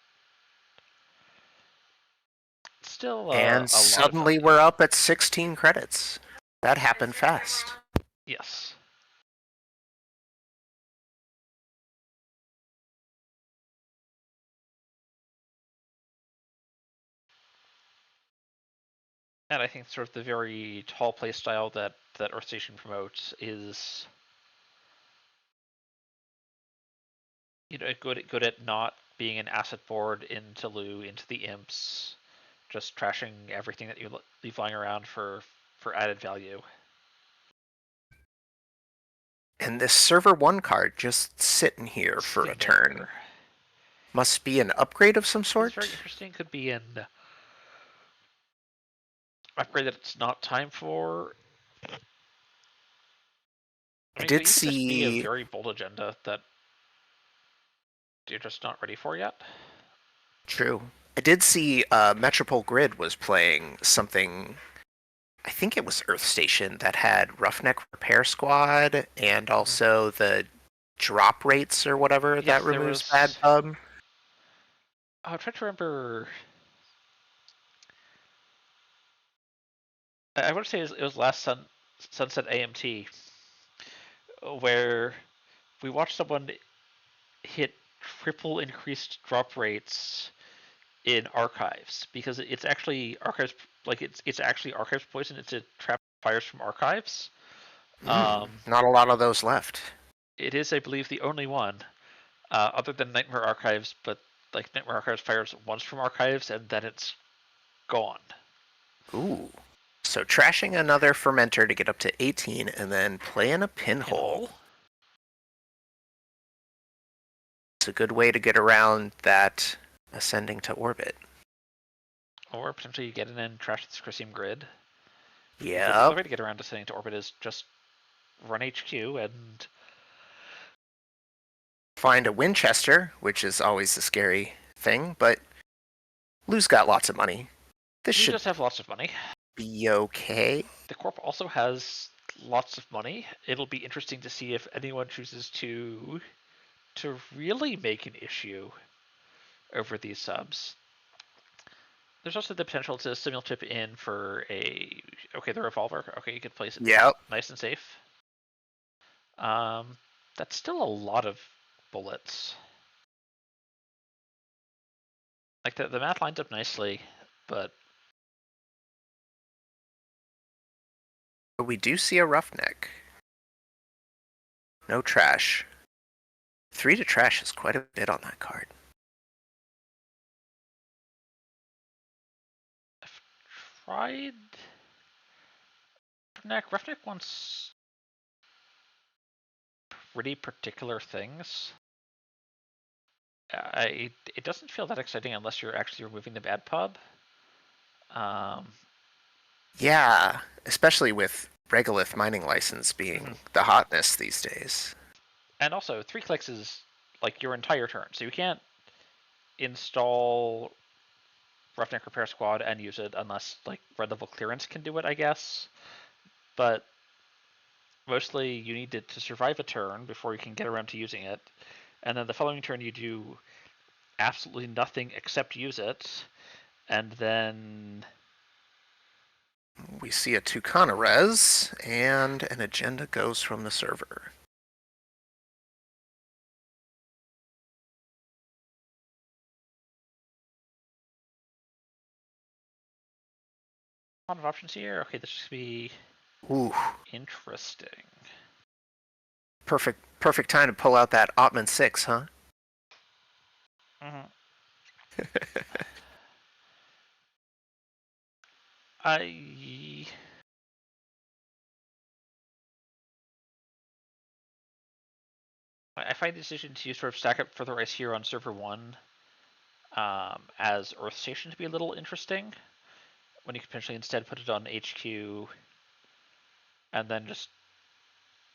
still And a lot of suddenly value. we're up at 16 credits. That happened fast. Yes. And I think sort of the very tall play style that Earth Station promotes is, good at not being an asset board into Lu, into the Imps, just trashing everything that you leave lying around for added value. And this server 1 card just sitting here for a turn. There. Must be an upgrade of some It's sort? very interesting. Could be an upgrade that it's not time for. I Could did even just be a see... very bold agenda that you're just not ready for yet. True. I did see Metropole Grid was playing something... I think it was Earth Station that had Roughneck Repair Squad and also the drop rates or whatever Yes, that there removes was. bad pub. I'm trying to remember. I want to say it was last Sunset AMT where we watched someone hit triple increased drop rates in archives because it's actually archives, like it's actually archives poison. It's a trap fires from archives. Not a lot of those left. It is, I believe, the only one other than Nightmare Archives, but like Nightmare Archives fires once from archives and then it's gone. Ooh. So trashing another fermenter to get up to 18 and then playing a pinhole. It's a good way to get around that ascending to orbit. Or potentially you get in and trash the Chrysium grid. Yeah. The other way to get around ascending to orbit is just run HQ and find a Winchester, which is always a scary thing, but Lou's got lots of money. This you should just have lots of money. be okay. The Corp also has lots of money. It'll be interesting to see if anyone chooses to really make an issue over these subs. There's also the potential to simul chip in for the revolver. Okay, you could place it nice and safe. That's still a lot of bullets. Like the math lines up nicely, but we do see a Roughneck. No trash. 3 to trash is quite a bit on that card. I've tried Roughneck wants pretty particular things. It doesn't feel that exciting unless you're actually removing the bad pub. Yeah, especially with Regolith mining license being the hotness these days. And also, 3 clicks is like your entire turn, so you can't install Roughneck Repair Squad and use it unless like red level clearance can do it, I guess. But mostly you need it to survive a turn before you can get around to using it, and then the following turn you do absolutely nothing except use it, and then We see a Tucana res, and an agenda goes from the server. a lot of options here. Okay, this should be Ooh, interesting. perfect time to pull out that Ottman 6, huh? Mm-hmm. I find the decision to sort of stack up further ice here on server 1 as Earth Station to be a little interesting, when you could potentially instead put it on HQ and then just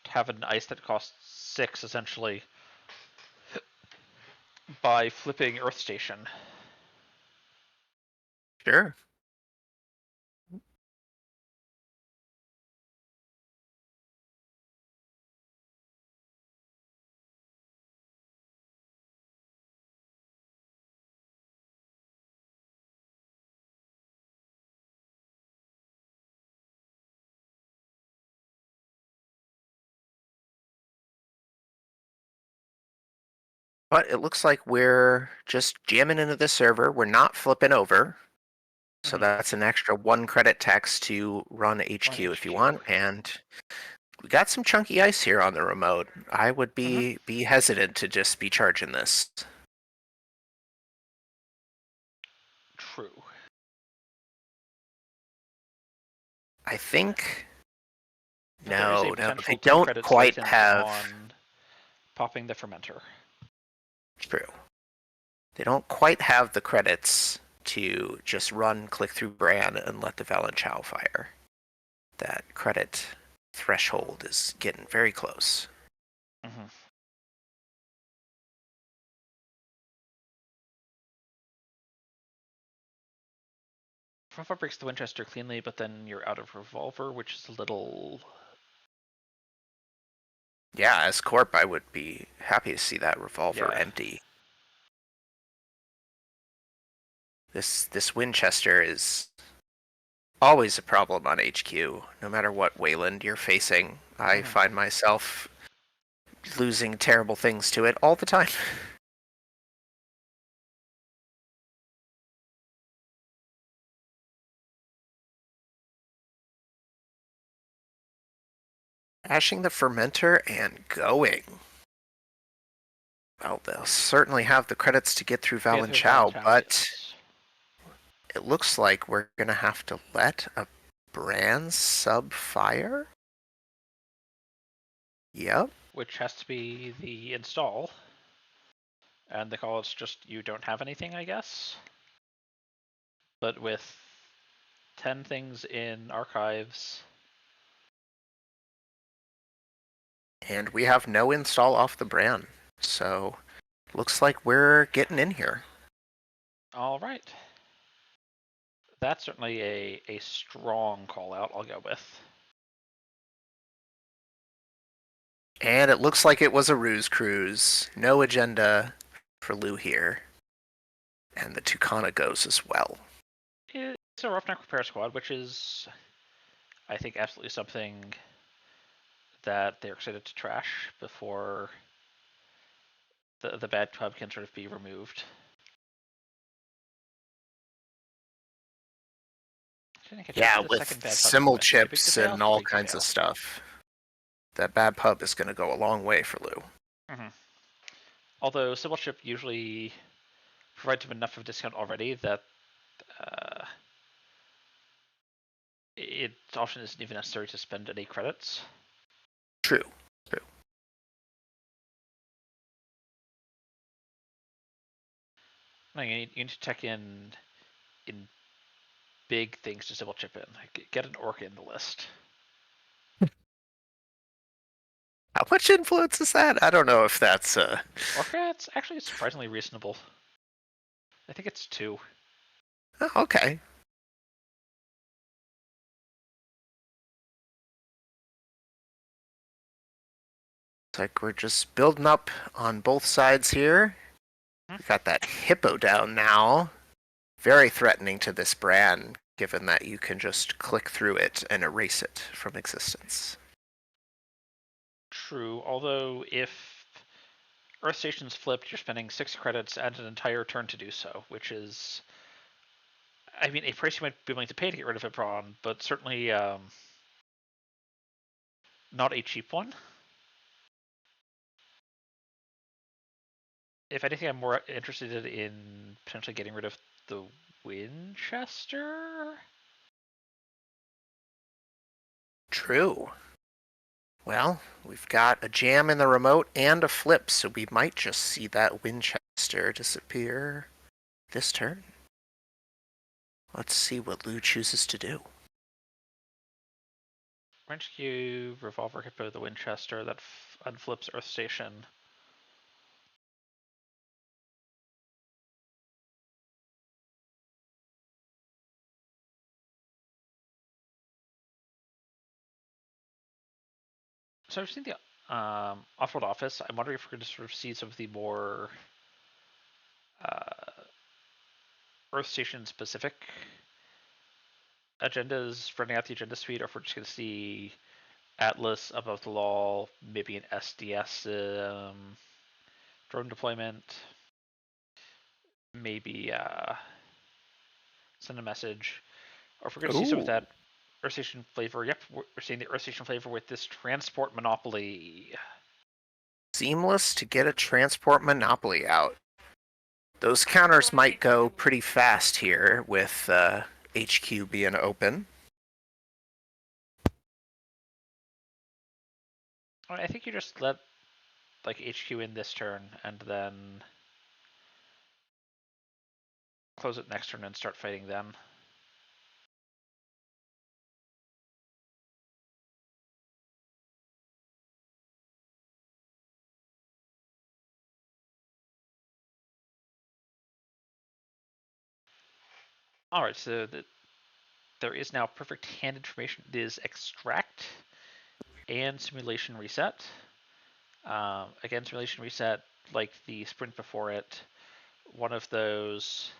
have an ice that costs 6 essentially by flipping Earth Station. Sure. But it looks like we're just jamming into the server. We're not flipping over. So that's an extra 1 credit tax to run HQ if you want. And we got some chunky ice here on the remote. I would be hesitant to just be charging this. True. I think... But there is a No, potential they 10 don't credits quite latent have... on popping the fermenter. True. They don't quite have the credits to just run click through Bran and let the Valenchow fire. That credit threshold is getting very close. Mm-hmm. Front breaks the Winchester cleanly, but then you're out of revolver, which is a little... Yeah, as Corp, I would be happy to see that revolver empty. This Winchester is always a problem on HQ. No matter what Wayland you're facing, I find myself losing terrible things to it all the time. Ashing the fermenter and going. Well, they'll certainly have the credits to get through Valenchow, but it looks like we're going to have to let a Bran sub fire? Yep. Which has to be the install. And they call it's just you don't have anything, I guess. But with 10 things in archives. And we have no install off the Bran. So, looks like we're getting in here. All right. That's certainly a strong call out, I'll go with. And it looks like it was a ruse cruise. No agenda for Lou here. And the Tucana goes as well. It's a Roughneck Repair Squad, which is, I think, absolutely something that they're excited to trash before the bad club can sort of be removed. Yeah, with simul chips and all kinds of stuff. That bad pub is going to go a long way for Lou. Mm-hmm. Although simul chip usually provides him enough of a discount already that it often isn't even necessary to spend any credits. True. No, you need to check in big things to simul chip in. Like, get an Orca in the list. How much influence is that? I don't know if that's... Orca, it's actually surprisingly reasonable. I think it's 2. Oh, okay. like we're just building up on both sides here. We got that hippo down now. Very threatening to this brand, given that you can just click through it and erase it from existence. True, although if Earth Station's flipped, you're spending 6 credits and an entire turn to do so, which is, I mean, a price you might be willing to pay to get rid of it on, but certainly not a cheap one. If anything, I'm more interested in potentially getting rid of the Winchester. True. Well, we've got a jam in the remote and a flip, so we might just see that Winchester disappear this turn. Let's see what Lou chooses to do. Wrench Q, Revolver Hippo, the Winchester, that unflips Earth Station. So I've seen the Off-World Office. I'm wondering if we're going to sort of see some of the more Earth Station specific agendas running out the agenda suite, or if we're just going to see Atlas above the law, maybe an SDS drone deployment, maybe send a message, or if we're going to see some of that Earth Station flavor. Yep, we're seeing the Earth Station flavor with this transport monopoly. Seamless to get a transport monopoly out. Those counters might go pretty fast here with HQ being open. I think you just let like HQ in this turn and then close it next turn and start fighting them. Alright, so there is now perfect hand information. It is extract and simulation reset. Again, simulation reset, like the sprint before it, one of those.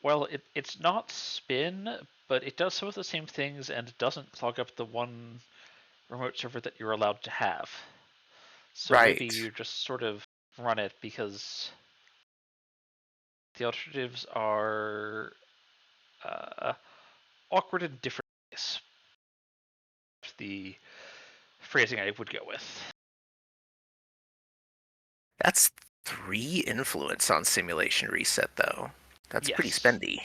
Well, it's not spin, but it does some of the same things and doesn't clog up the one remote server that you're allowed to have. So Right. maybe you just sort of run it because the alternatives are awkward in different ways. The phrasing I would go with. That's 3 influence on simulation reset, though. That's pretty Yes. spendy.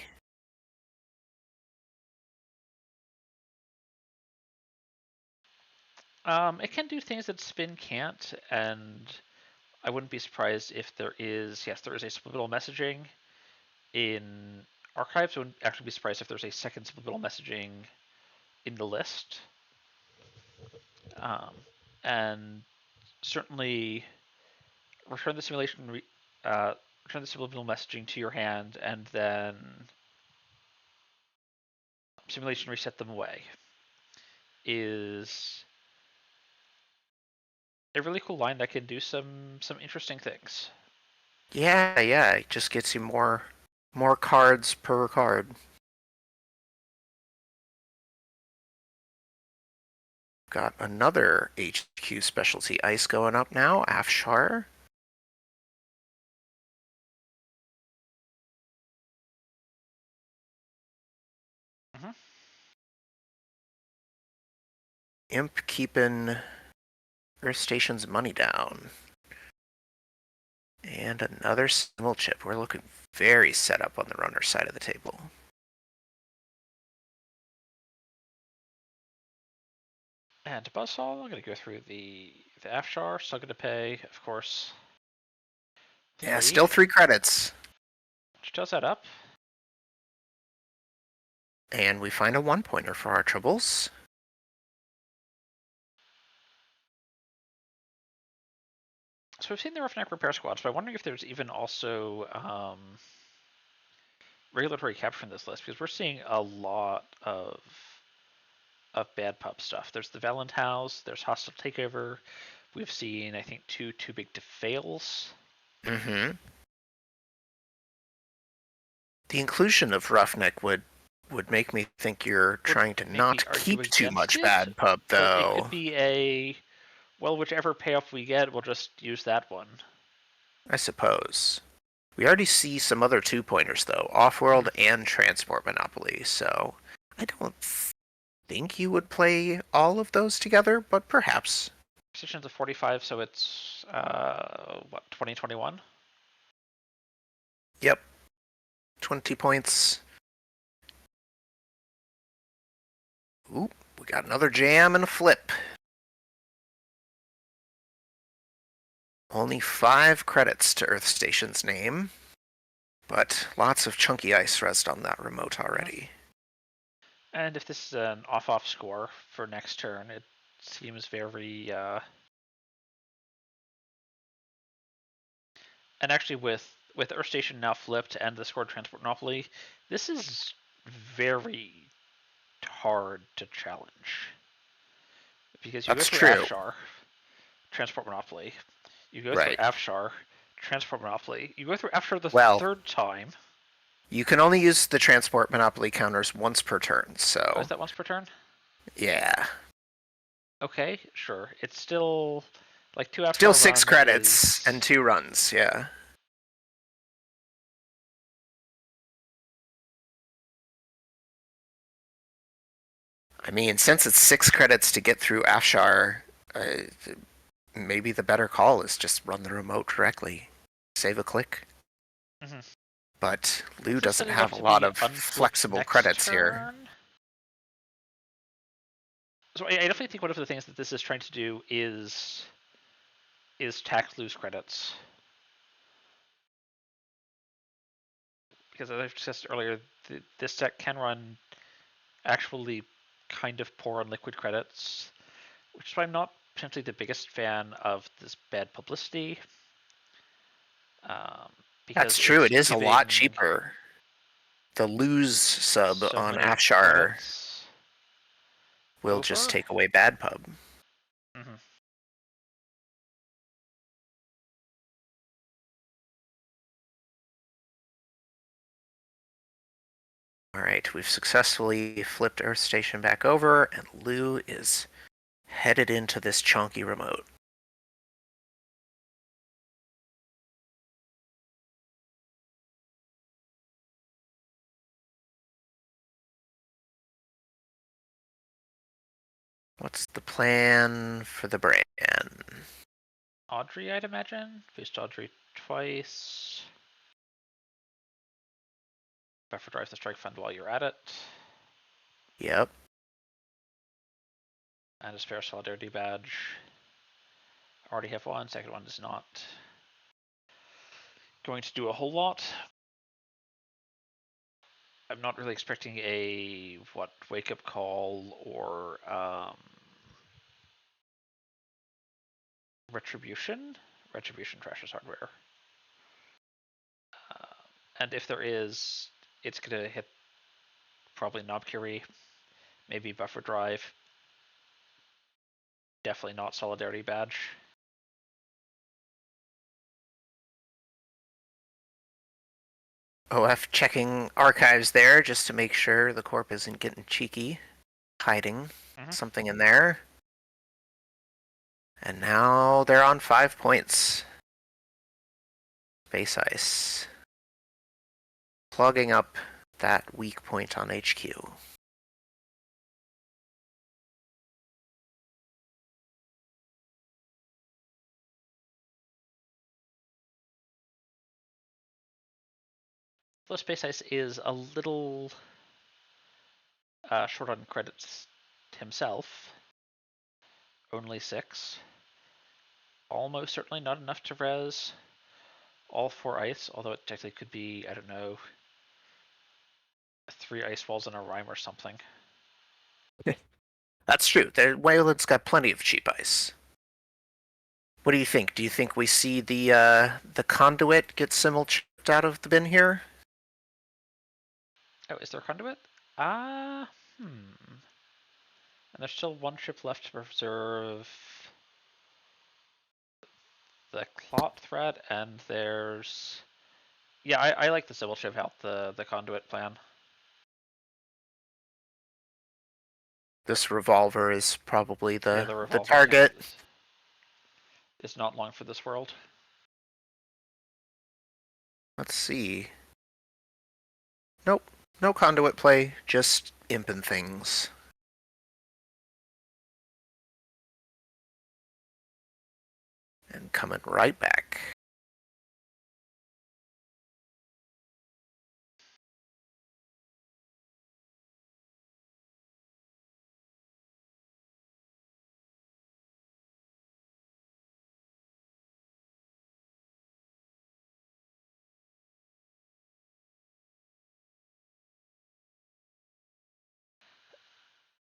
It can do things that spin can't, and I wouldn't be surprised if there is, yes, there is a subliminal messaging in archives. I wouldn't actually be surprised if there's a second subliminal messaging in the list. And certainly return the return the subliminal messaging to your hand, and then simulation reset them away is a really cool line that can do some interesting things. Yeah, it just gets you more cards per card. Got another HQ specialty ice going up now, Afshar. Imp keeping Earth Station's money down. And another simul chip. We're looking very set up on the runner side of the table. And Buzzsaw, I'm going to go through the Afshar, still going to pay, of course. Yeah, still 3 credits. Which does add up. And we find a 1-pointer for our troubles. So we've seen the Roughneck Repair Squads, but I'm wondering if there's even also regulatory capture in this list, because we're seeing a lot of bad pub stuff. There's the Valenthouse, there's Hostile Takeover, We've seen, I think, two too big to fails. Mm-hmm. The inclusion of Roughneck would make me think you're trying to Make me not argue keep too much against it, bad pub, but it though. could be a, well, whichever payoff we get, we'll just use that one. I suppose. We already see some other 2-pointers, though. Offworld and Transport Monopoly, so I don't think you would play all of those together, but perhaps. Precision's a 45, so it's, what, 2021? Yep. 20 points. Ooh, we got another jam and a flip. Only 5 credits to Earth Station's name, but lots of chunky ice rest on that remote already. And if this is an off-off score for next turn, it seems very, and actually with Earth Station now flipped and the scored Transport Monopoly, this is very hard to challenge. Because you That's go through true. Afshar, Transport Monopoly, you go Right. through Afshar, Transport Monopoly, you go through Afshar the Well, third time. You can only use the Transport Monopoly counters once per turn, Oh, so is that once per turn? yeah. Okay, sure. It's still like 2 Afshar Still 6 run credits is... and 2 runs, yeah. I mean, since it's 6 credits to get through Afshar, maybe the better call is just run the remote directly. Save a click. Mm-hmm. But Lou This is doesn't setting have up a to lot be of unflipped flexible next credits here. turn. So I definitely think one of the things that this is trying to do is tax Lou's credits. Because as I discussed earlier, this deck can run actually kind of poor on liquid credits, which is why I'm not potentially the biggest fan of this bad publicity. Because That's true, it it's is a lot giving cheaper. The lose sub so on many Afshar credits will over. just take away bad pub. Mm-hmm. Alright, we've successfully flipped Earth Station back over, and Lou is headed into this chonky remote. What's the plan for the Bran? Audrey, I'd imagine. Faced Audrey twice. Buffer drive the strike fund while you're at it. Yep. And a spare solidarity badge. Already have one. Second one is not going to do a whole lot. I'm not really expecting a wake up call or retribution. Retribution trashes hardware. And if there is, it's gonna hit probably Knob Curie, maybe Buffer Drive. Definitely not Solidarity Badge. OF checking archives there just to make sure the corp isn't getting cheeky, hiding something in there. And now they're on 5 points. Base ice. Plugging up that weak point on HQ. Flow Space Ice is a little short on credits himself. Only 6. Almost certainly not enough to res all 4 ice, although it technically could be, I don't know, 3 ice walls in a rhyme or something. That's true. Wayland's got plenty of cheap ice. What do you think? Do you think we see the conduit get simul chipped out of the bin here? Oh, is there a conduit? And there's still 1 chip left to preserve. the clot thread, and there's... Yeah, I like the Sybil Shiv help, the conduit plan. This revolver is probably Yeah, the the revolver target. is not long for this world. Let's see. Nope. No conduit play, just imping things. And coming right back.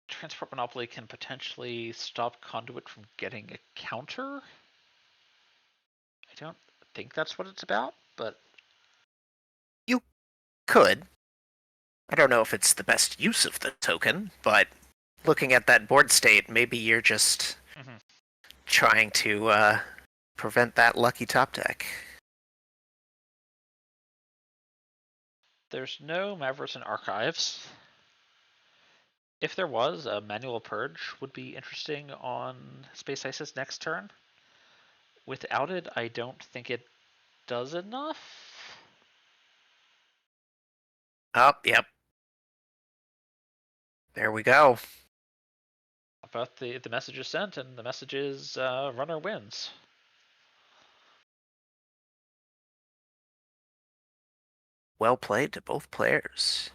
Transport Monopoly can potentially stop Conduit from getting a counter. I don't think that's what it's about, but... You could. I don't know if it's the best use of the token, but looking at that board state, maybe you're just trying to prevent that lucky top deck. There's no Mavericks Archives. If there was, a Manual Purge would be interesting on Space Ice's next turn. Without it, I don't think it does enough. Oh, yep. There we go. But the message is sent, and the message is runner wins. Well played to both players.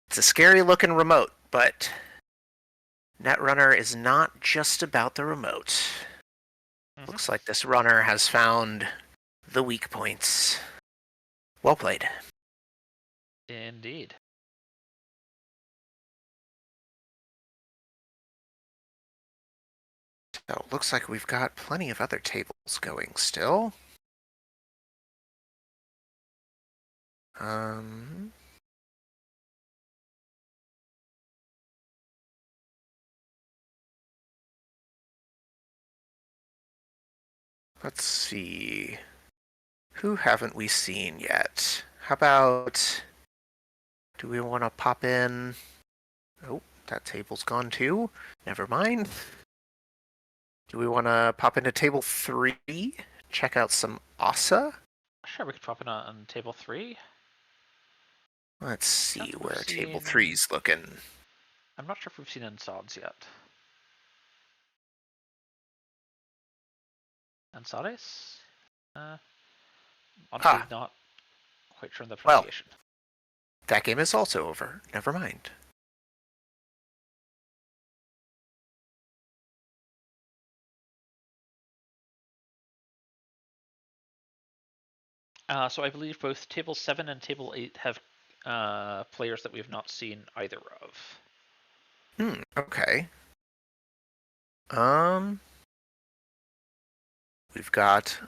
It's a scary looking remote, but Netrunner is not just about the remote. Looks like this runner has found the weak points. Well played. Indeed. So looks like we've got plenty of other tables going still. Let's see. Who haven't we seen yet? How about... Do we want to pop in... Oh, that table's gone too. Never mind. Do we want to pop into table 3? Check out some Asa? Sure, we could pop in on table 3. Let's see where seen... table 3's looking. I'm not sure if we've seen Ensods yet. Ensades? Honestly, not quite sure on the pronunciation. Well, that game is also over. Never mind. So I believe both table 7 and table 8 have players that we have not seen either of. Okay. We've got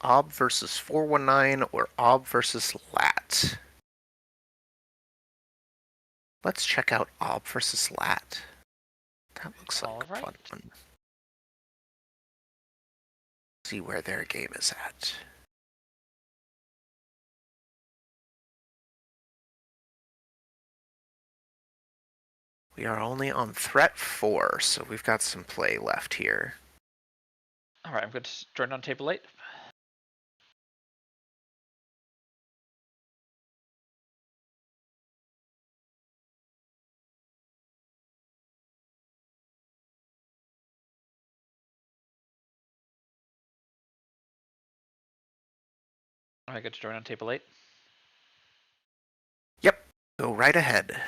Ob versus 419 or Ob versus Lat. Let's check out Ob versus Lat. That looks like a fun one. See where their game is at. We are only on threat 4, so we've got some play left here. Alright, I'm going to join on table 8. I get to join on table 8. Yep, go right ahead.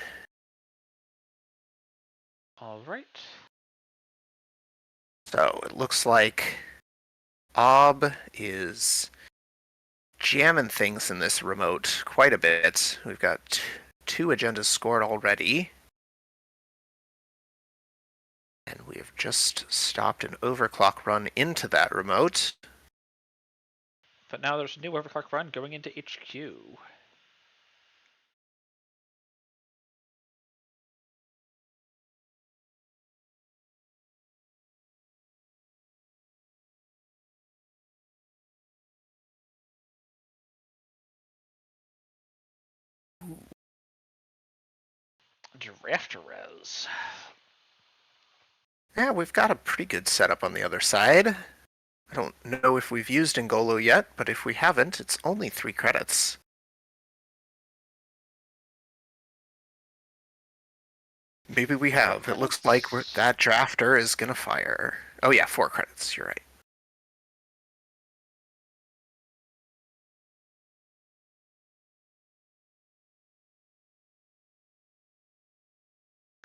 Alright. So it looks like Ob is jamming things in this remote quite a bit. We've got 2 agendas scored already. And we have just stopped an overclock run into that remote. But now there's a new overclock run going into HQ. Drafterez. Yeah, we've got a pretty good setup on the other side. I don't know if we've used Ngolo yet, but if we haven't, it's only 3 credits. Maybe we have. It looks like that drafter is gonna fire. Oh yeah, 4 credits, you're right.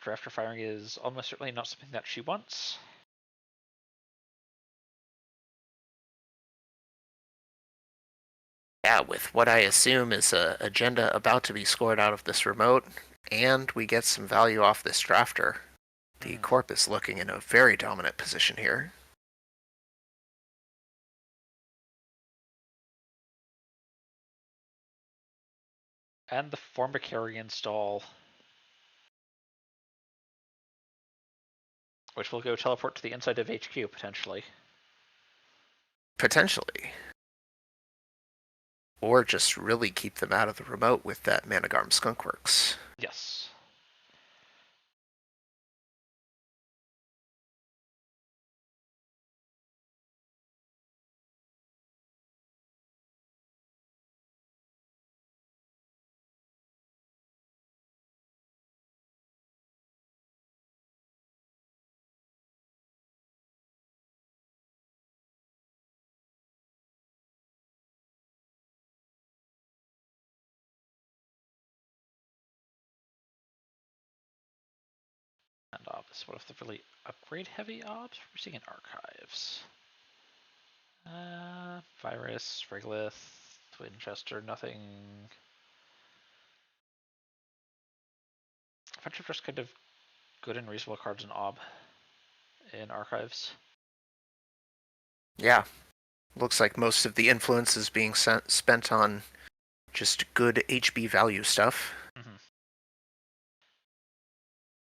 Drafter firing is almost certainly not something that she wants. Yeah, with what I assume is a agenda about to be scored out of this remote, and we get some value off this drafter. The Corp is looking in a very dominant position here. And the Formicary install, which will go teleport to the inside of HQ, potentially. Potentially. Or just really keep them out of the remote with that Managarm Skunkworks. Yes. And obs. What if they're really upgrade heavy obs? We're seeing in archives. Virus, Regolith, Winchester, nothing. A bunch of just kind of good and reasonable cards in ob in archives. Yeah. Looks like most of the influence is being spent on just good HB value stuff.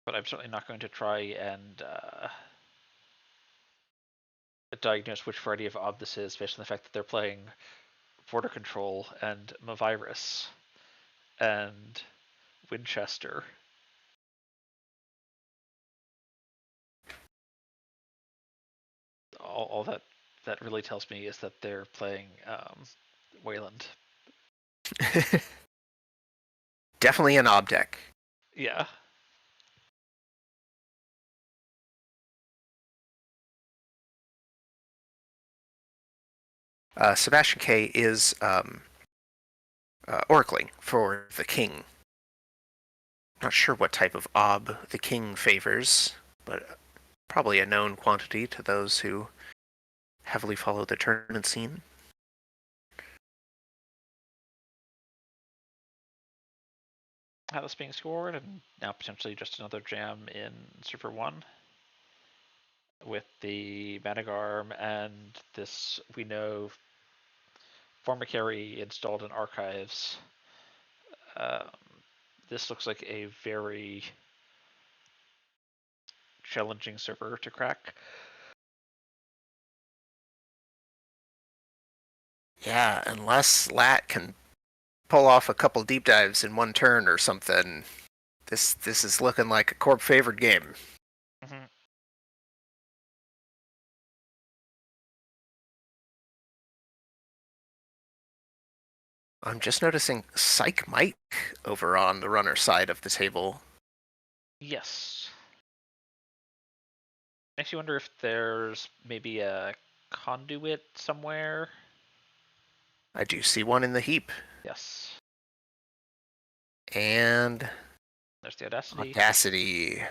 But I'm certainly not going to try and diagnose which variety of ob this is based on the fact that they're playing Border Control and Mavirus and Winchester. All that really tells me is that they're playing Wayland. Definitely an ob deck. Yeah. Sebastian K is oracling for the king. Not sure what type of ob the king favors, but probably a known quantity to those who heavily follow the tournament scene. Atlas being scored, and now potentially just another jam in Super 1 with the Managarm and this, we know, Formicary installed in archives. This looks like a very challenging server to crack. Yeah, unless Lat can pull off a couple deep dives in one turn or something, this is looking like a Corp favored game. Mm-hmm. I'm just noticing Psych Mike over on the runner side of the table. Yes. Makes you wonder if there's maybe a conduit somewhere. I do see one in the heap. Yes. And There's the Audacity. Audacity.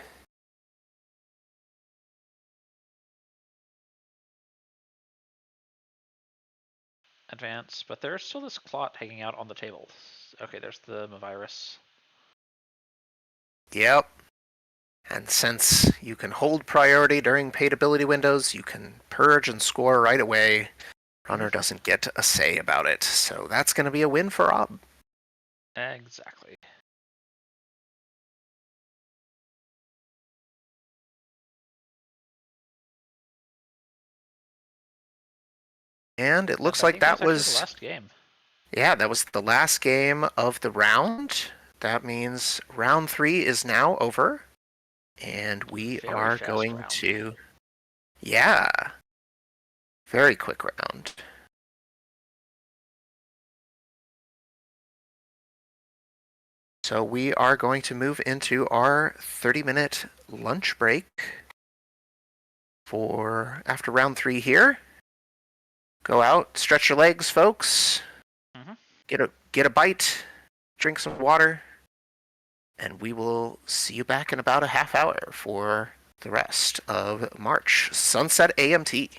Advance, but there's still this clot hanging out on the table. Okay, there's the Mavirus. Yep. And since you can hold priority during paid ability windows, you can purge and score right away. Runner doesn't get a say about it, so that's going to be a win for Ob. Exactly. And it looks like that was the last game. Yeah, that was the last game of the round. that means round 3 is now over, and we Very are fast going round. to, yeah, very quick round. So we are going to move into our 30-minute lunch break for after round 3 here. Go out, stretch your legs, folks. Mhm. Get a bite, drink some water, and we will see you back in about a half hour for the rest of March Sunset AMT.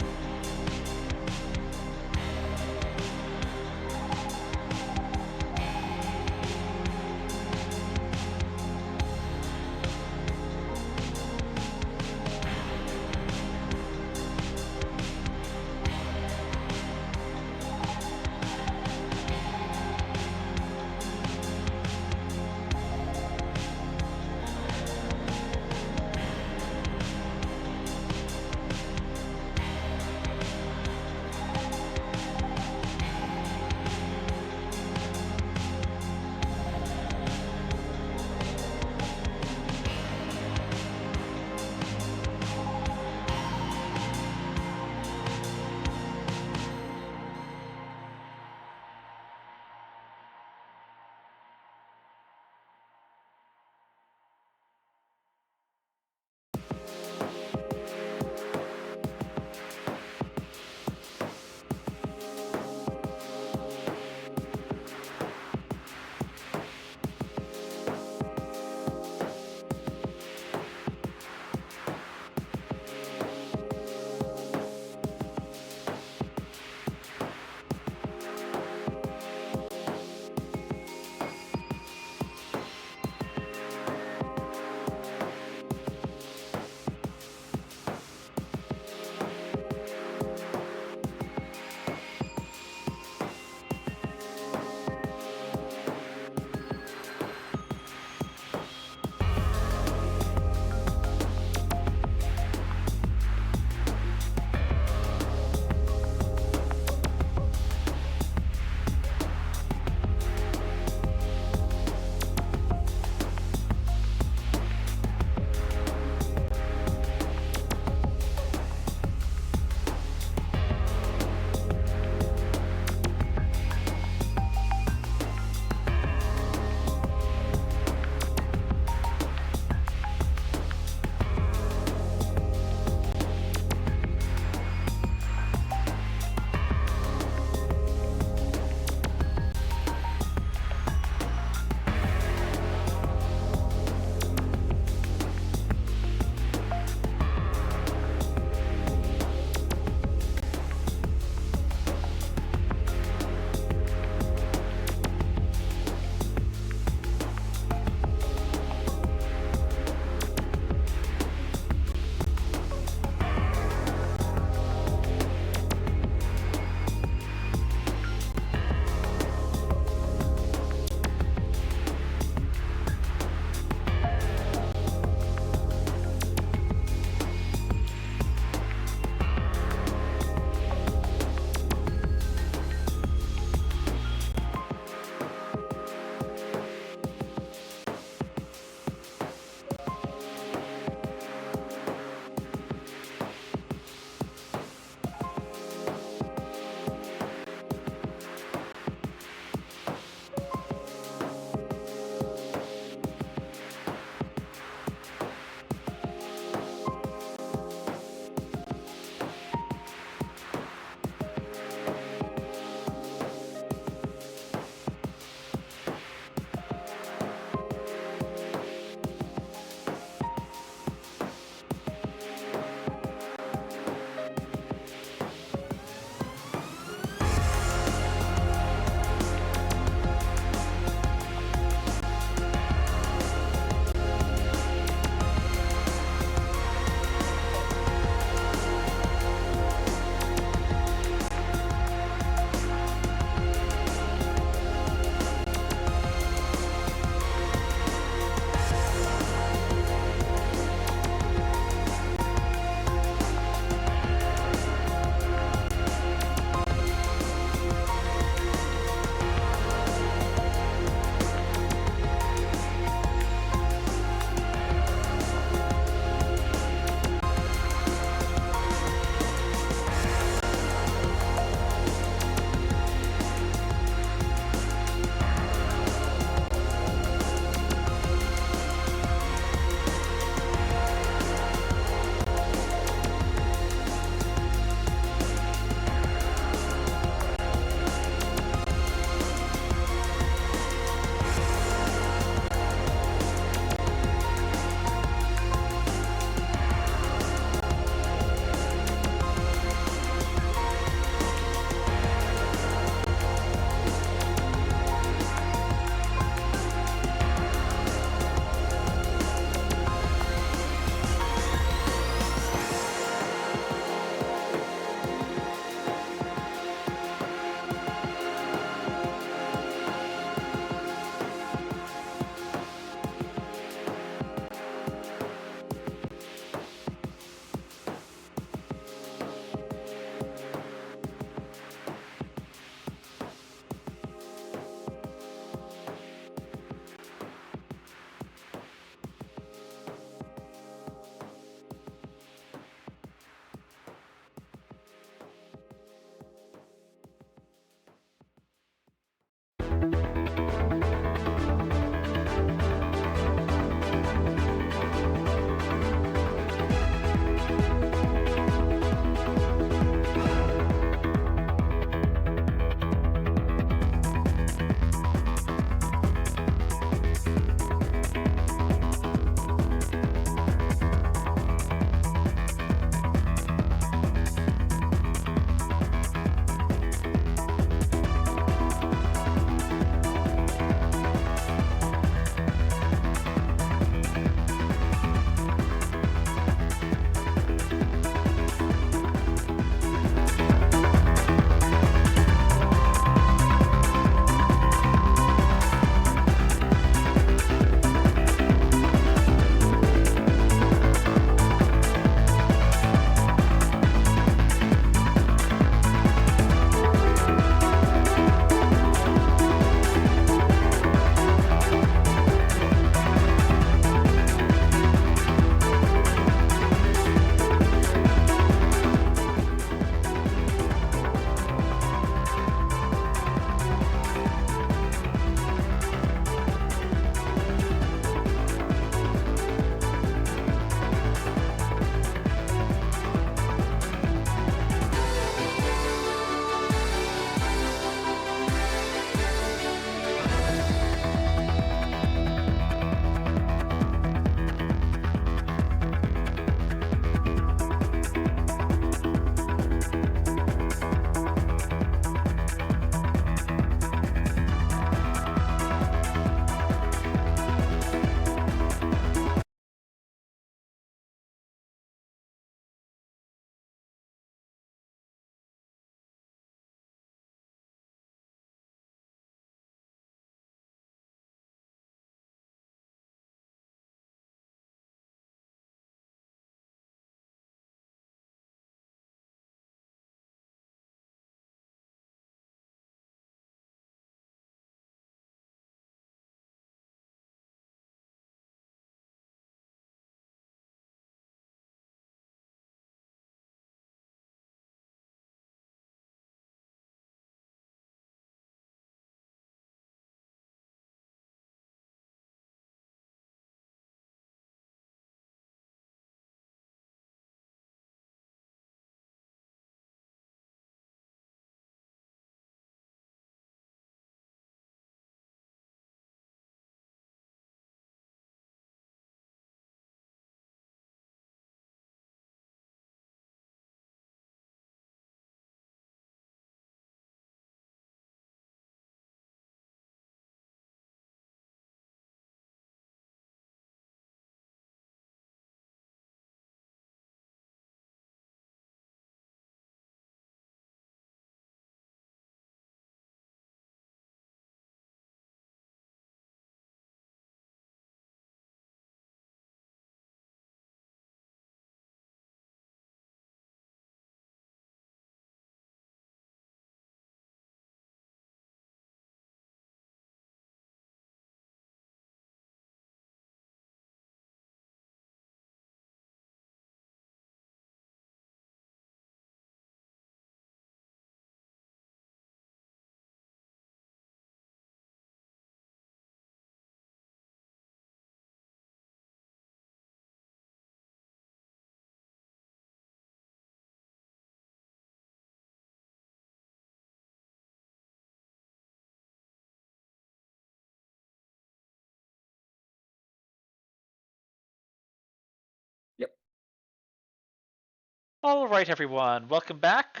All right, everyone, welcome back.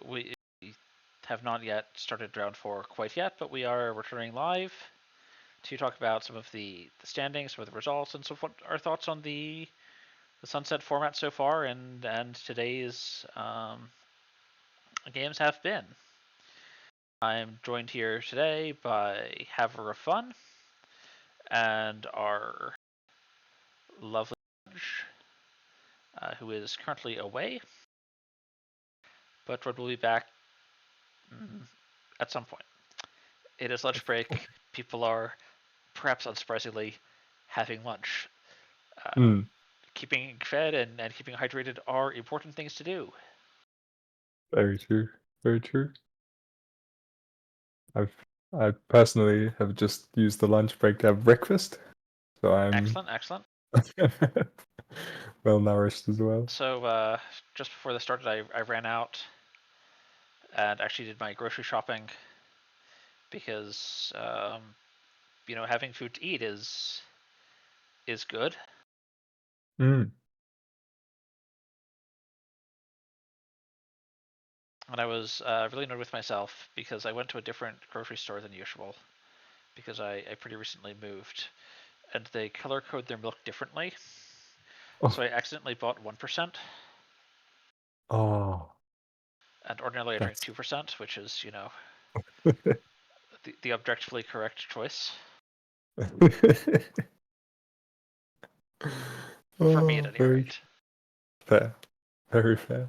We have not yet started round 4 quite yet, but we are returning live to talk about some of the standings, some of the results, and so what our thoughts on the Sunset format so far, and today's games have been. I'm joined here today by Haver of Fun and our lovely judge, who is currently away, but will be back at some point. It is lunch break. People are, perhaps unsurprisingly, having lunch. Keeping fed and keeping hydrated are important things to do. Very true. Very true. I personally have just used the lunch break to have breakfast, so I'm Excellent. well nourished as well. So just before this started, I ran out and actually did my grocery shopping because having food to eat is good. Mm. And I was really annoyed with myself because I went to a different grocery store than usual because I pretty recently moved, and they color code their milk differently. Oh. So I accidentally bought 1%. Oh. And ordinarily I drink 2%, which is, the objectively correct choice. For me, at any rate. Fair. Very fair.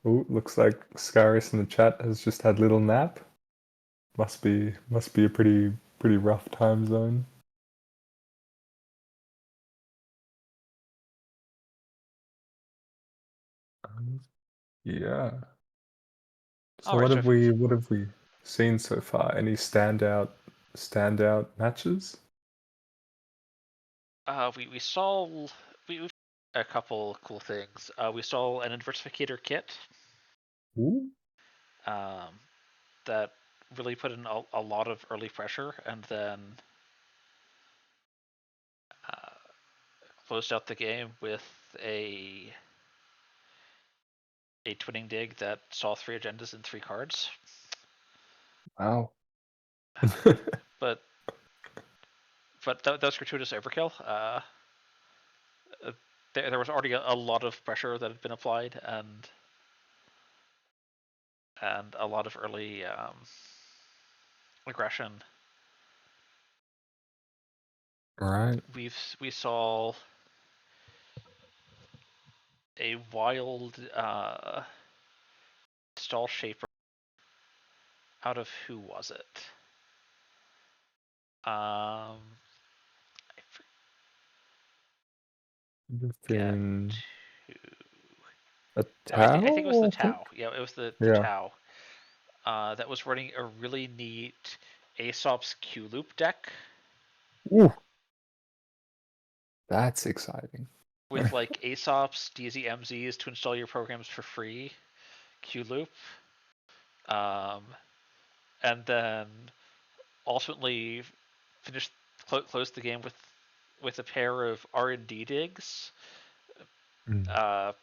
Oh, looks like Scaris in the chat has just had a little nap. Must be a pretty rough time zone. Yeah. So Alright, what have we seen so far? Any standout matches? We saw we've a couple cool things. We saw an Inversificator kit. Ooh. That really put in a lot of early pressure, and then closed out the game with a twinning dig that saw 3 agendas in 3 cards. Wow. But that was gratuitous overkill. There was already a lot of pressure that had been applied, and a lot of early aggression. Right. We saw a wild stall shaper out of who was it? I forget. A I Tau? think it was the Tau. Yeah, it was the Yeah. Tau. That was running a really neat Aesop's Q Loop deck. Ooh. That's exciting. With like Aesop's DZMZs to install your programs for free, Q Loop, and then ultimately closed the game with a pair of R&D digs,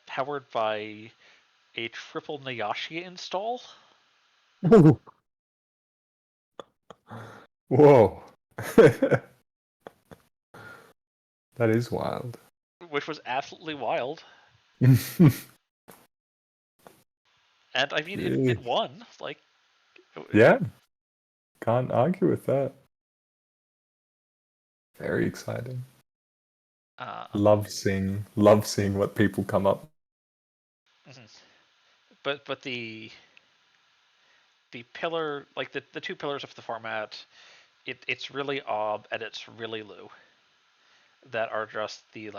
powered by a triple Nayasha install. Ooh. Whoa. That is wild. Which was absolutely wild. And I mean, it won. Like, yeah. Can't argue with that. Very exciting. Love seeing what people come up. But the pillar, like the 2 pillars of the format, it's really Ob and it's really Lou. That are just the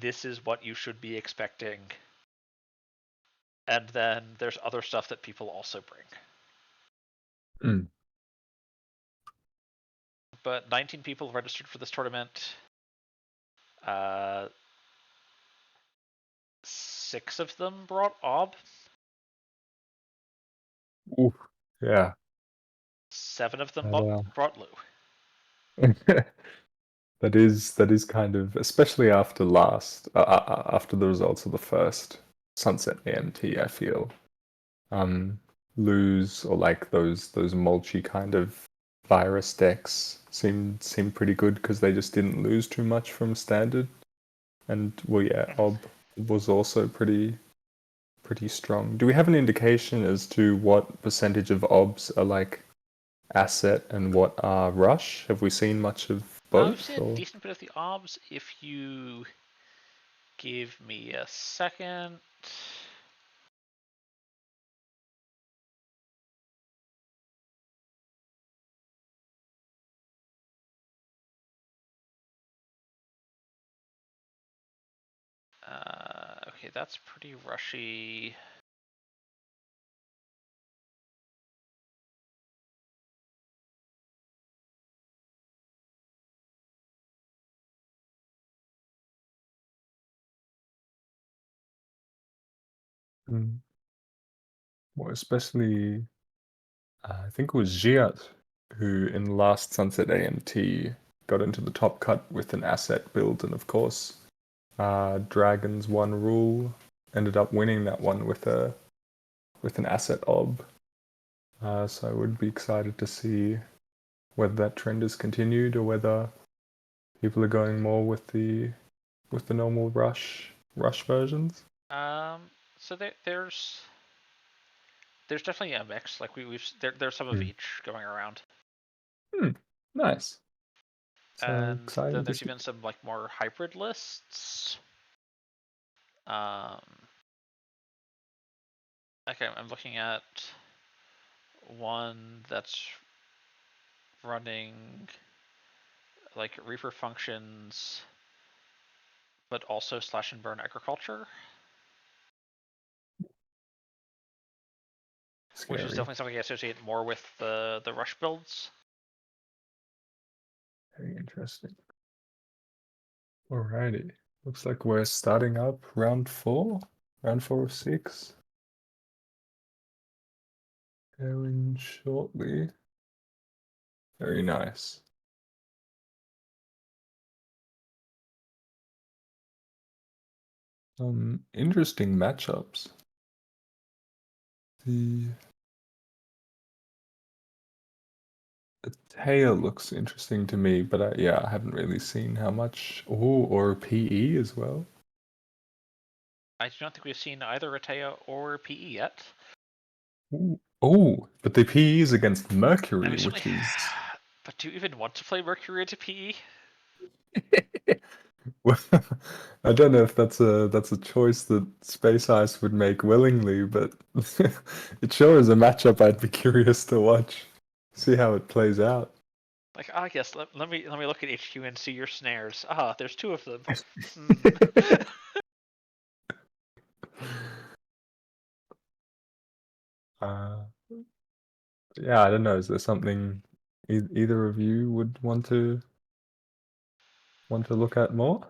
this is what you should be expecting. And then there's other stuff that people also bring. But 19 people registered for this tournament. 6 of them brought Ob. Ooh, yeah. 7 of them brought Lou. that is kind of, especially after after the results of the first Sunset AMT, I feel um lose, or like those mulchy kind of virus decks seem pretty good because they just didn't lose too much from standard. And well, yeah, Ob was also pretty strong. Do we have an indication as to what percentage of Obs are like asset and what are rush? Have we seen much of We've both? seen a Or decent bit of the obs. If you give me a second. Okay, that's pretty rushy. mm, well, especially I think it was Giat who in the last Sunset AMT got into the top cut with an asset build, and of course, Dragon's One Rule ended up winning that one with an asset ob. So I would be excited to see whether that trend is continued or whether people are going more with the normal rush versions. So there's definitely a mix. Like there's some of Mm. each going around. Nice. So And exciting then to there's see. even some like more hybrid lists. Okay, I'm looking at one that's running like Reaper functions, but also slash and burn agriculture, which is Scary. definitely something I associate more with the rush builds. Very interesting. Alrighty. Looks like we're starting up round 4. Round 4 of 6. Going shortly. Very nice. Interesting matchups. The Taya looks interesting to me, but I haven't really seen how much. Oh, or PE as well. I don't think we've seen either Reteo or PE yet. Ooh. Oh, but the PE is against I Mercury, mean, which is. but do you even want to play Mercury into PE? Well, I don't know if that's a choice that Space Ice would make willingly, but it sure is a matchup I'd be curious to watch, see how it plays out. Like, yes, let me look at HQ and see your snares. There's 2 of them. Uh, yeah, I don't know. Is there something either of you would want to look at more?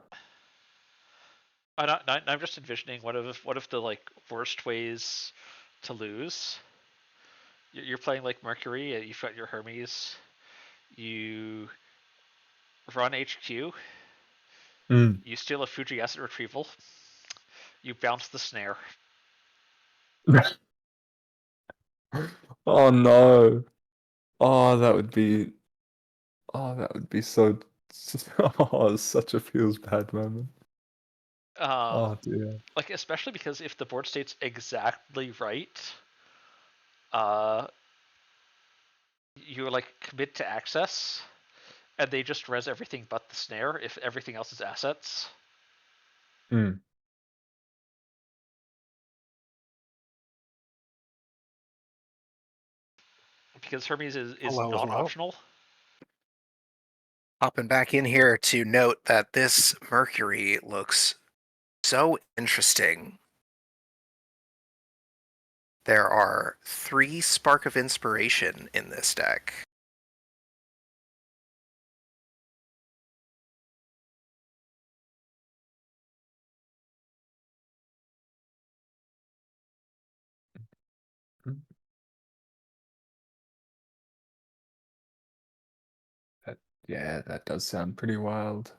I'm just envisioning one of the like worst ways to lose. You're playing like Mercury. You've got your Hermes. You run HQ. Mm. You steal a Fuji asset retrieval. You bounce the snare. Oh no. Oh, that would be. Oh, that would be so. Oh, such a feels bad moment. Um, Oh dear. like especially because if the board state's exactly right, uh, you like commit to access, and they just res everything but the snare if everything else is assets. Mm. Because Hermes is Hello, not hello. optional. Hopping back in here to note that this Mercury looks so interesting. There are 3 Spark of Inspiration in this deck. Yeah, that does sound pretty wild.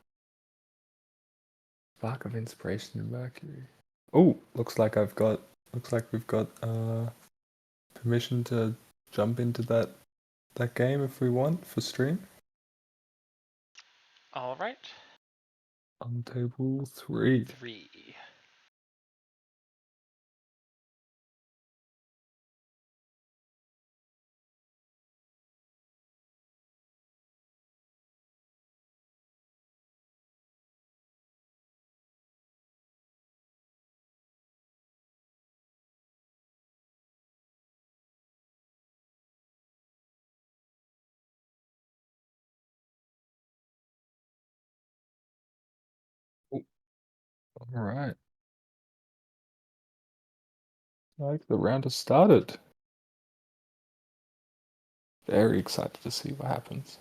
Spark of Inspiration in Mercury. Oh, looks like we've got permission to jump into that game if we want for stream. All right. On table 3. 3. Oh, all right. Like the round has started. Very excited to see what happens.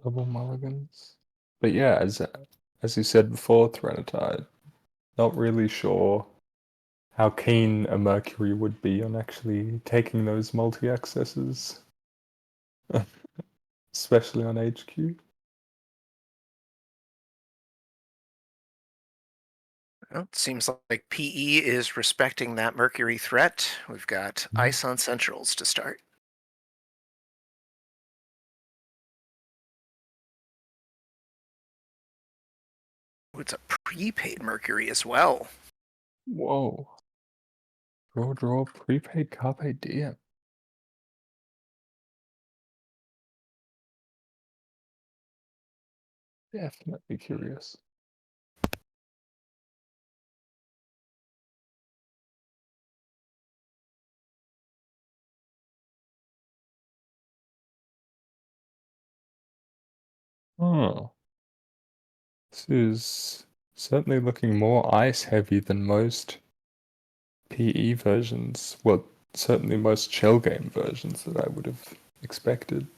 Double mulligans. But yeah, as you said before, Threnatide, not really sure how keen a Mercury would be on actually taking those multi-accesses, especially on HQ. Well, it seems like PE is respecting that Mercury threat. We've got Ice on Centrals to start. Ooh, it's a prepaid Mercury as well. Whoa. Draw, prepaid Carpe Diem. Definitely curious. Oh, this is certainly looking more ice heavy than most PE versions. Well, certainly most shell game versions that I would have expected.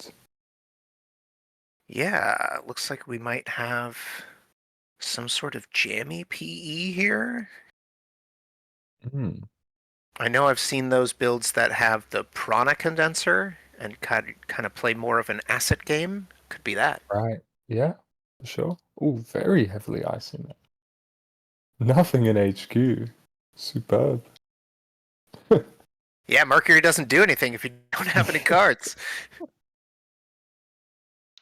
Yeah, looks like we might have some sort of jammy PE here. Hmm. I know I've seen those builds that have the Prana condenser and kind of play more of an asset game. Could be that. Right. Yeah, for sure. Oh, very heavily icing it. Nothing in HQ. Superb. Yeah, Mercury doesn't do anything if you don't have any cards.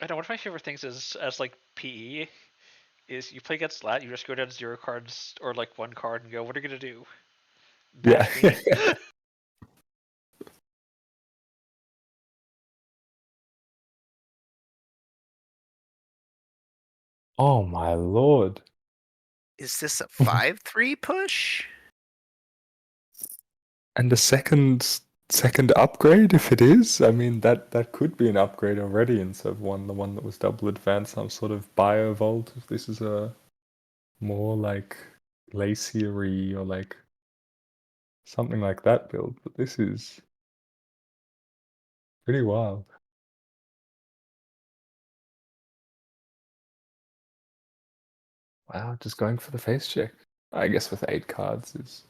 I know one of my favorite things is as like PE is you play against Lat, you just go down 0 cards or like 1 card and go, what are you gonna do? Yeah. Bash me? Oh my lord. Is this a 5-3 push? And the second upgrade, if it is, I mean that could be an upgrade already instead of the one that was double advanced, some sort of biovolt. If this is a more like glaciery or like something like that build, but this is pretty wild. Wow, just going for the face check. I guess with 8 cards is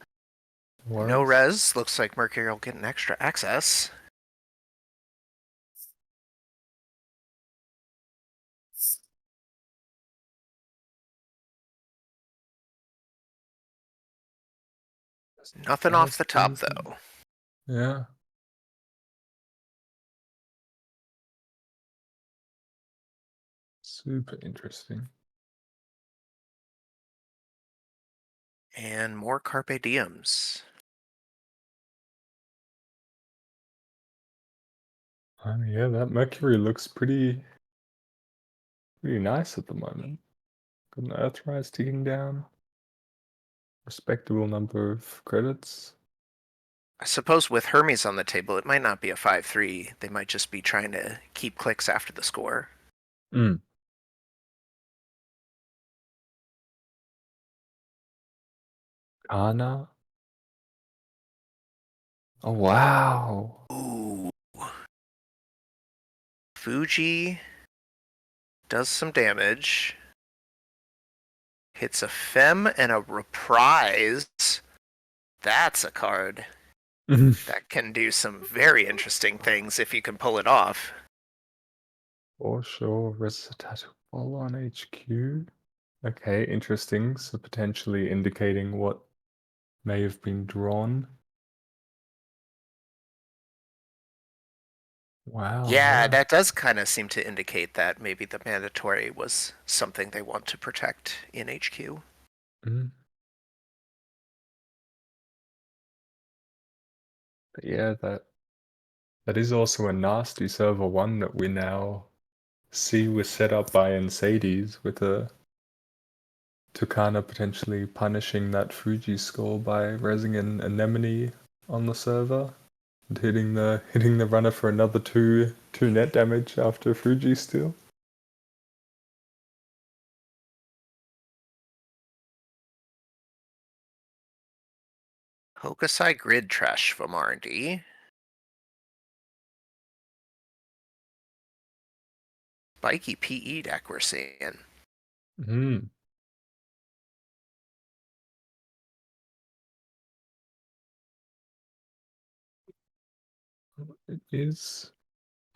No worries. res. Looks like Mercury will get an extra access. Nothing off the top, though. Yeah. Super interesting. And more Carpe Diems. Yeah, that Mercury looks pretty nice at the moment. Got an Earthrise ticking down. Respectable number of credits. I suppose with Hermes on the table, it might not be a 5-3. They might just be trying to keep clicks after the score. Mm. Ana. Oh wow. Ooh. Fuji does some damage. Hits a Fem and a Reprise. That's a card. That can do some very interesting things if you can pull it off. For sure, Recitato Ball on HQ. Okay, interesting. So potentially indicating what may have been drawn. Wow. Yeah, that does kind of seem to indicate that maybe the mandatory was something they want to protect in HQ. Mm. But yeah, that is also a nasty server one that we now see was set up by Insades with a Tucana potentially punishing that Fuji score by resing an anemone on the server and hitting the runner for another two net damage after Fuji steal. Hokusai Grid Trash from R&D. Spiky PE deck we're seeing. Hmm. It is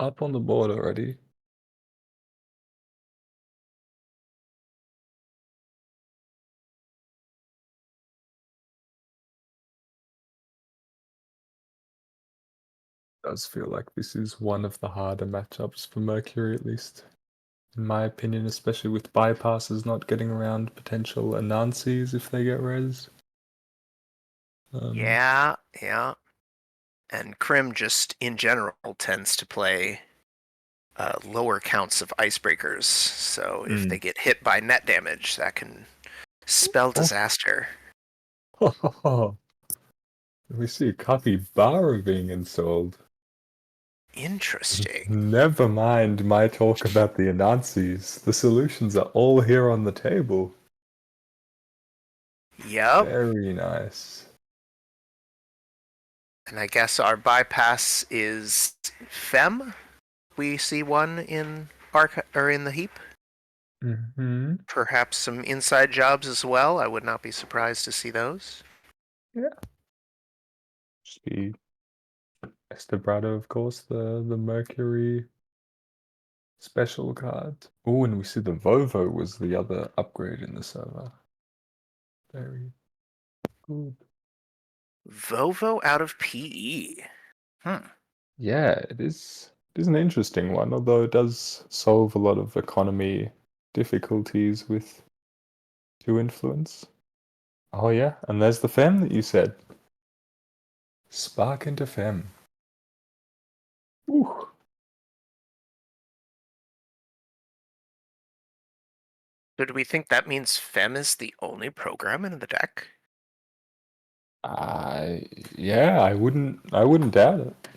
up on the board already. Does feel like this is one of the harder matchups for Mercury, at least in my opinion, especially with bypasses not getting around potential Anansis if they get res. Yeah. And Krim just in general tends to play lower counts of icebreakers. So if they get hit by net damage, that can spell disaster. We see a capybara being installed. Interesting. Never mind my talk about the Anansis. The solutions are all here on the table. Yep. Very nice. And I guess our bypass is Fem. We see one in in the heap. Mm-hmm. Perhaps some inside jobs as well. I would not be surprised to see those. Yeah. See Estebrado, of course, the Mercury special card. Oh, and we see the Vovo was the other upgrade in the server. Very good. Vovo out of PE. Yeah, it is. It is an interesting one, although it does solve a lot of economy difficulties with 2 influence. Oh yeah, and there's the Fem that you said. Spark into Fem. Ooh. So do we think that means Fem is the only program in the deck? Yeah, I wouldn't doubt it.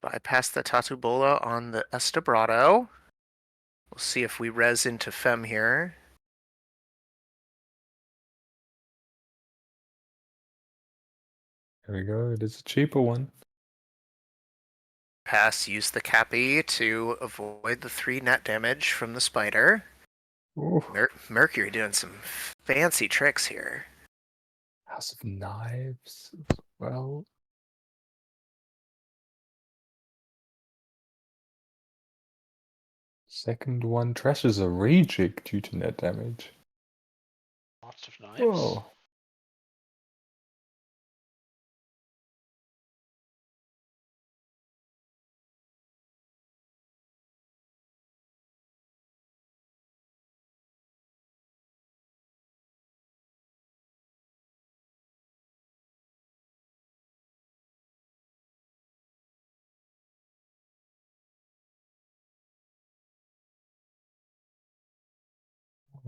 Bypass the Tatubola on the Estebrado. We'll see if we res into Fem here. There we go. It is a cheaper one. Pass, use the Cappy to avoid the 3 net damage from the spider. Ooh. Mercury doing some fancy tricks here. House of Knives as well. Second one trashes a rejig due to net damage. Lots of knives. Whoa.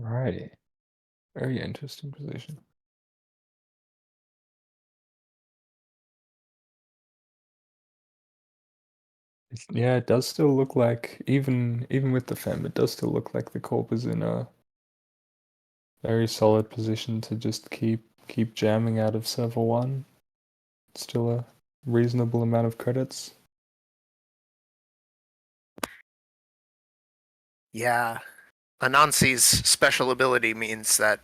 Alrighty. Very interesting position. Yeah, it does still look like even with the Fem, it does still look like the Corp is in a very solid position to just keep jamming out of server 1. Still a reasonable amount of credits. Yeah. Anansi's special ability means that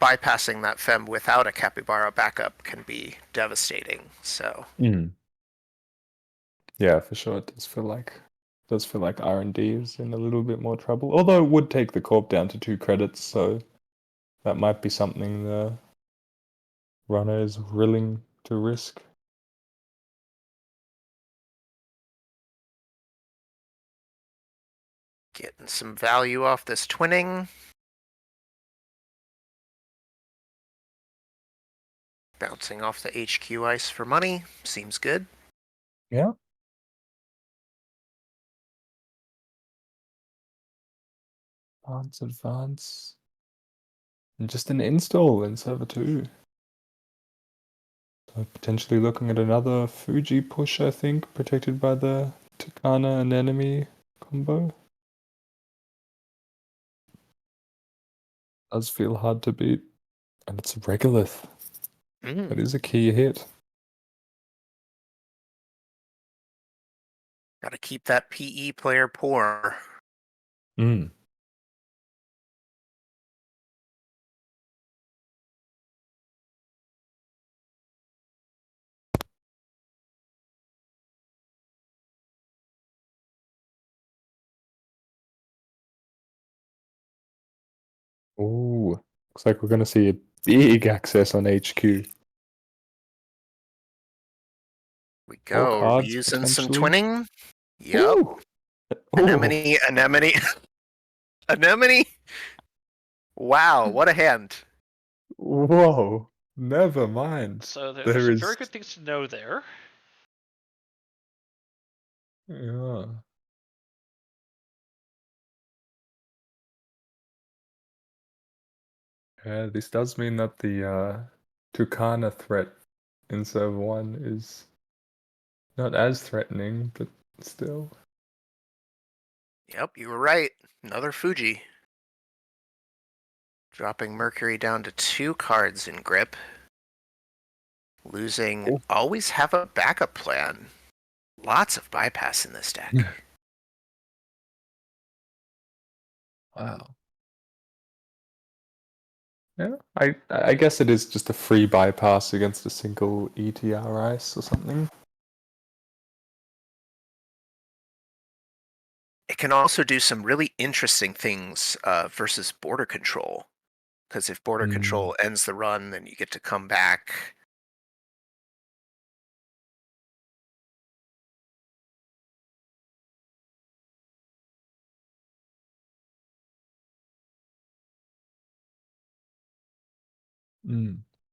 bypassing that Fem without a Capybara backup can be devastating. So Yeah, for sure. It does feel like R&D is in a little bit more trouble. Although it would take the corp down to 2 credits, so that might be something the runner is willing to risk. getting some value off this twinning. Bouncing off the HQ ice for money. Seems good. Yeah. Advance. And just an install in server 2. So potentially looking at another Fuji push, I think, protected by the Takana and enemy combo. Does feel hard to beat. And it's a Regolith. That is a key hit. Gotta keep that PE player poor. Mm. Ooh, looks like we're going to see a big access on HQ. We 4 go. Are we cards, using some potentially. twinning? Yep. Ooh. Anemone. Anemone. Wow, what a hand. Whoa, never mind. So there's There some is... very good things to know there. Yeah. Yeah, this does mean that the Tucana threat in server 1 is not as threatening, but still. Yep, you were right. Another Fuji. Dropping Mercury down to 2 cards in grip. Losing. Oh. Always have a backup plan. Lots of bypass in this deck. Wow. Yeah, I guess it is just a free bypass against a single ETR ice or something. It can also do some really interesting things versus border control. Because if border control ends the run, then you get to come back.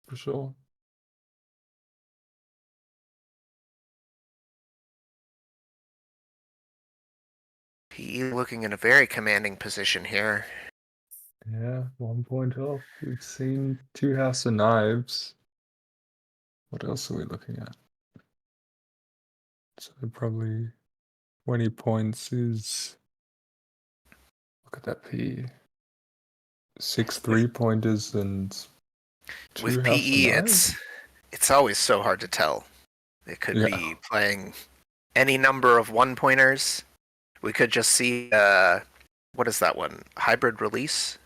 For sure. PE looking in a very commanding position here. Yeah, 1 point off. We've seen 2 House of Knives. What else are we looking at? So probably 20 points is... Look at that P. 6 3-pointers and 2 With House of PE, Knives? it's always so hard to tell. It could be playing any number of 1-pointers. We could just see, what is that one? Hybrid Release?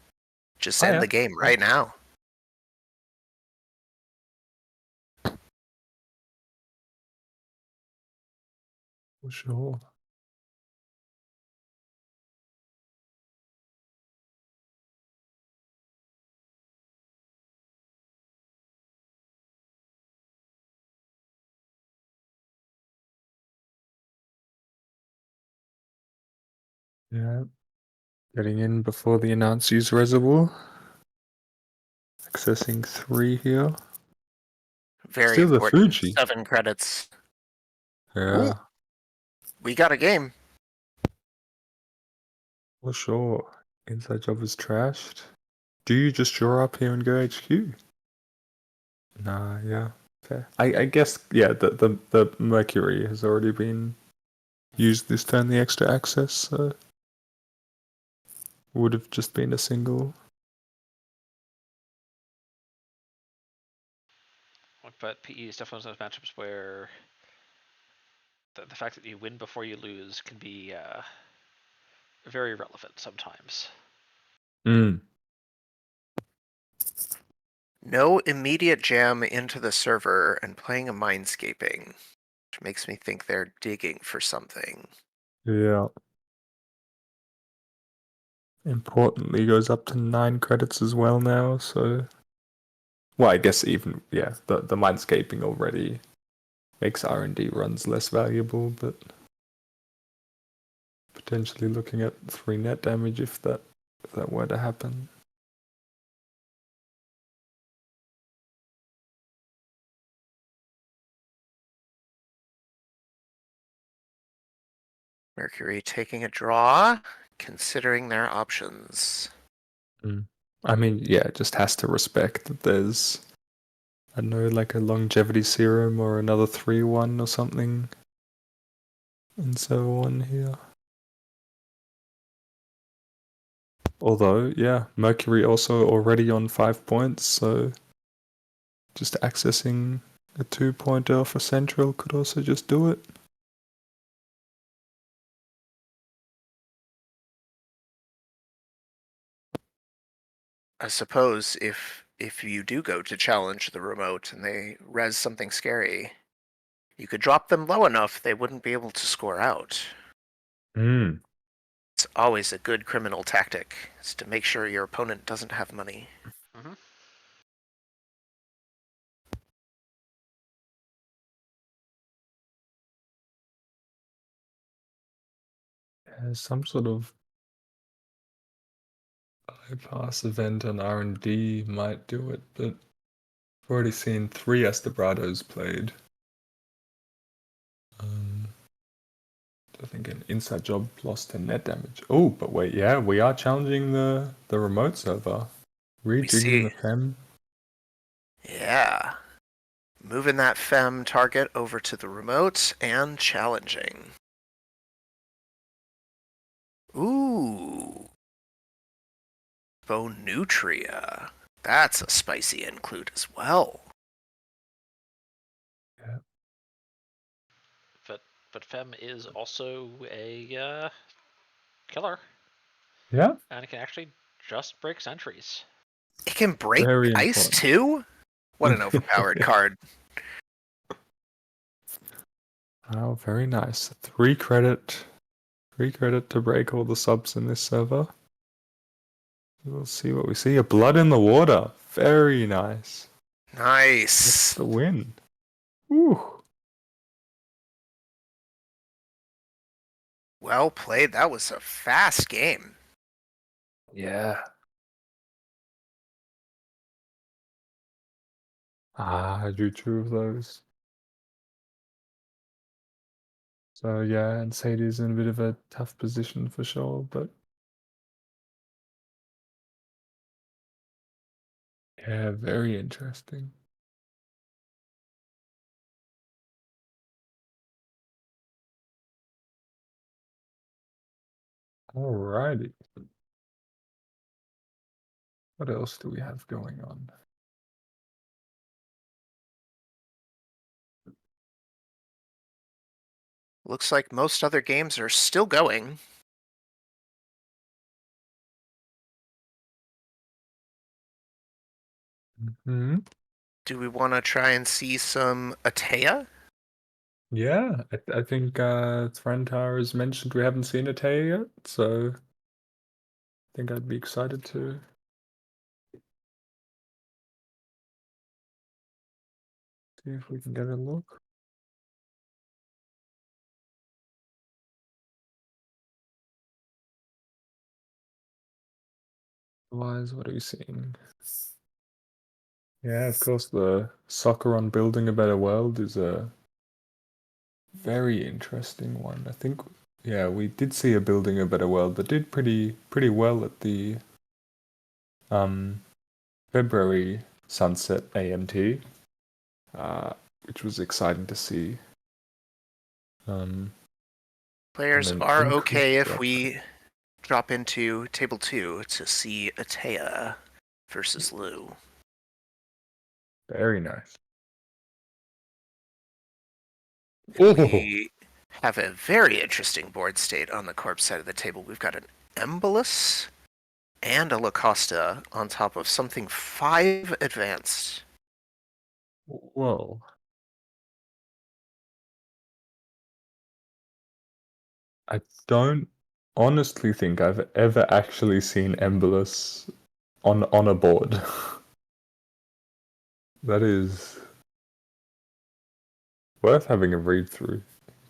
Just end the game right now. For sure. Yeah. Getting in before the Anansi's Reservoir. Accessing 3 here. Very Still the important. Fuji. 7 credits. Yeah. Ooh, we got a game. For sure. Inside job is trashed. Do you just draw up here and go HQ? Nah, yeah. Fair. I guess, yeah, the Mercury has already been used this turn, the extra access, so would have just been a single. But PE is definitely one of those matchups where the fact that you win before you lose can be very relevant sometimes. No immediate jam into the server and playing a Mindscaping, which makes me think they're digging for something. Yeah. Importantly goes up to 9 credits as well now, so... Well, I guess even, yeah, the Mindscaping already makes R&D runs less valuable, but... Potentially looking at 3 net damage if that were to happen. Mercury taking a draw, considering their options. I mean, yeah, it just has to respect that there's, I don't know, like a longevity serum or another 3-1 or something. And so on here. Although, yeah, Mercury also already on 5 points, so just accessing a 2-pointer for Central could also just do it. I suppose if you do go to challenge the remote and they res something scary, you could drop them low enough they wouldn't be able to score out. It's always a good criminal tactic, is to make sure your opponent doesn't have money. Mm-hmm. Some sort of bypass event on R&D might do it, but I've already seen 3 Estebrados played. I think an inside job lost 10 net damage. Oh, but wait, yeah, we are challenging the remote server. Rejigging the fem. Yeah. Moving that fem target over to the remote and challenging. Ooh. Bonutria. That's a spicy include as well. Yeah. But Fem is also a killer. Yeah. And it can actually just break sentries. It can break Very ice important. too? What an overpowered card. Oh, very nice. 3 credit. 3 credit to break all the subs in this server. We'll see what we see. A blood in the water. Very nice. Nice. That's the win. Ooh. Well played. That was a fast game. Yeah. I do 2 of those. So yeah, and Sadie's in a bit of a tough position for sure, but yeah, very interesting. Alrighty. What else do we have going on? Looks like most other games are still going. Hmm. Do we want to try and see some Atea? Yeah, I think Thrantar has mentioned we haven't seen Atea yet, so I think I'd be excited to. See if we can get a look. Otherwise, what are we seeing? Yeah, of course, the soccer on building a better world is a very interesting one. I think, yeah, we did see a building a better world that did pretty well at the February Sunset AMT, which was exciting to see. Players and then are increased okay if drop we drop into Table 2 to see Atea versus Lou. Very nice. We have a very interesting board state on the corpse side of the table. We've got an Embolus and a Lacosta on top of something 5 advanced. Whoa. I don't honestly think I've ever actually seen Embolus on a board. That is worth having a read through.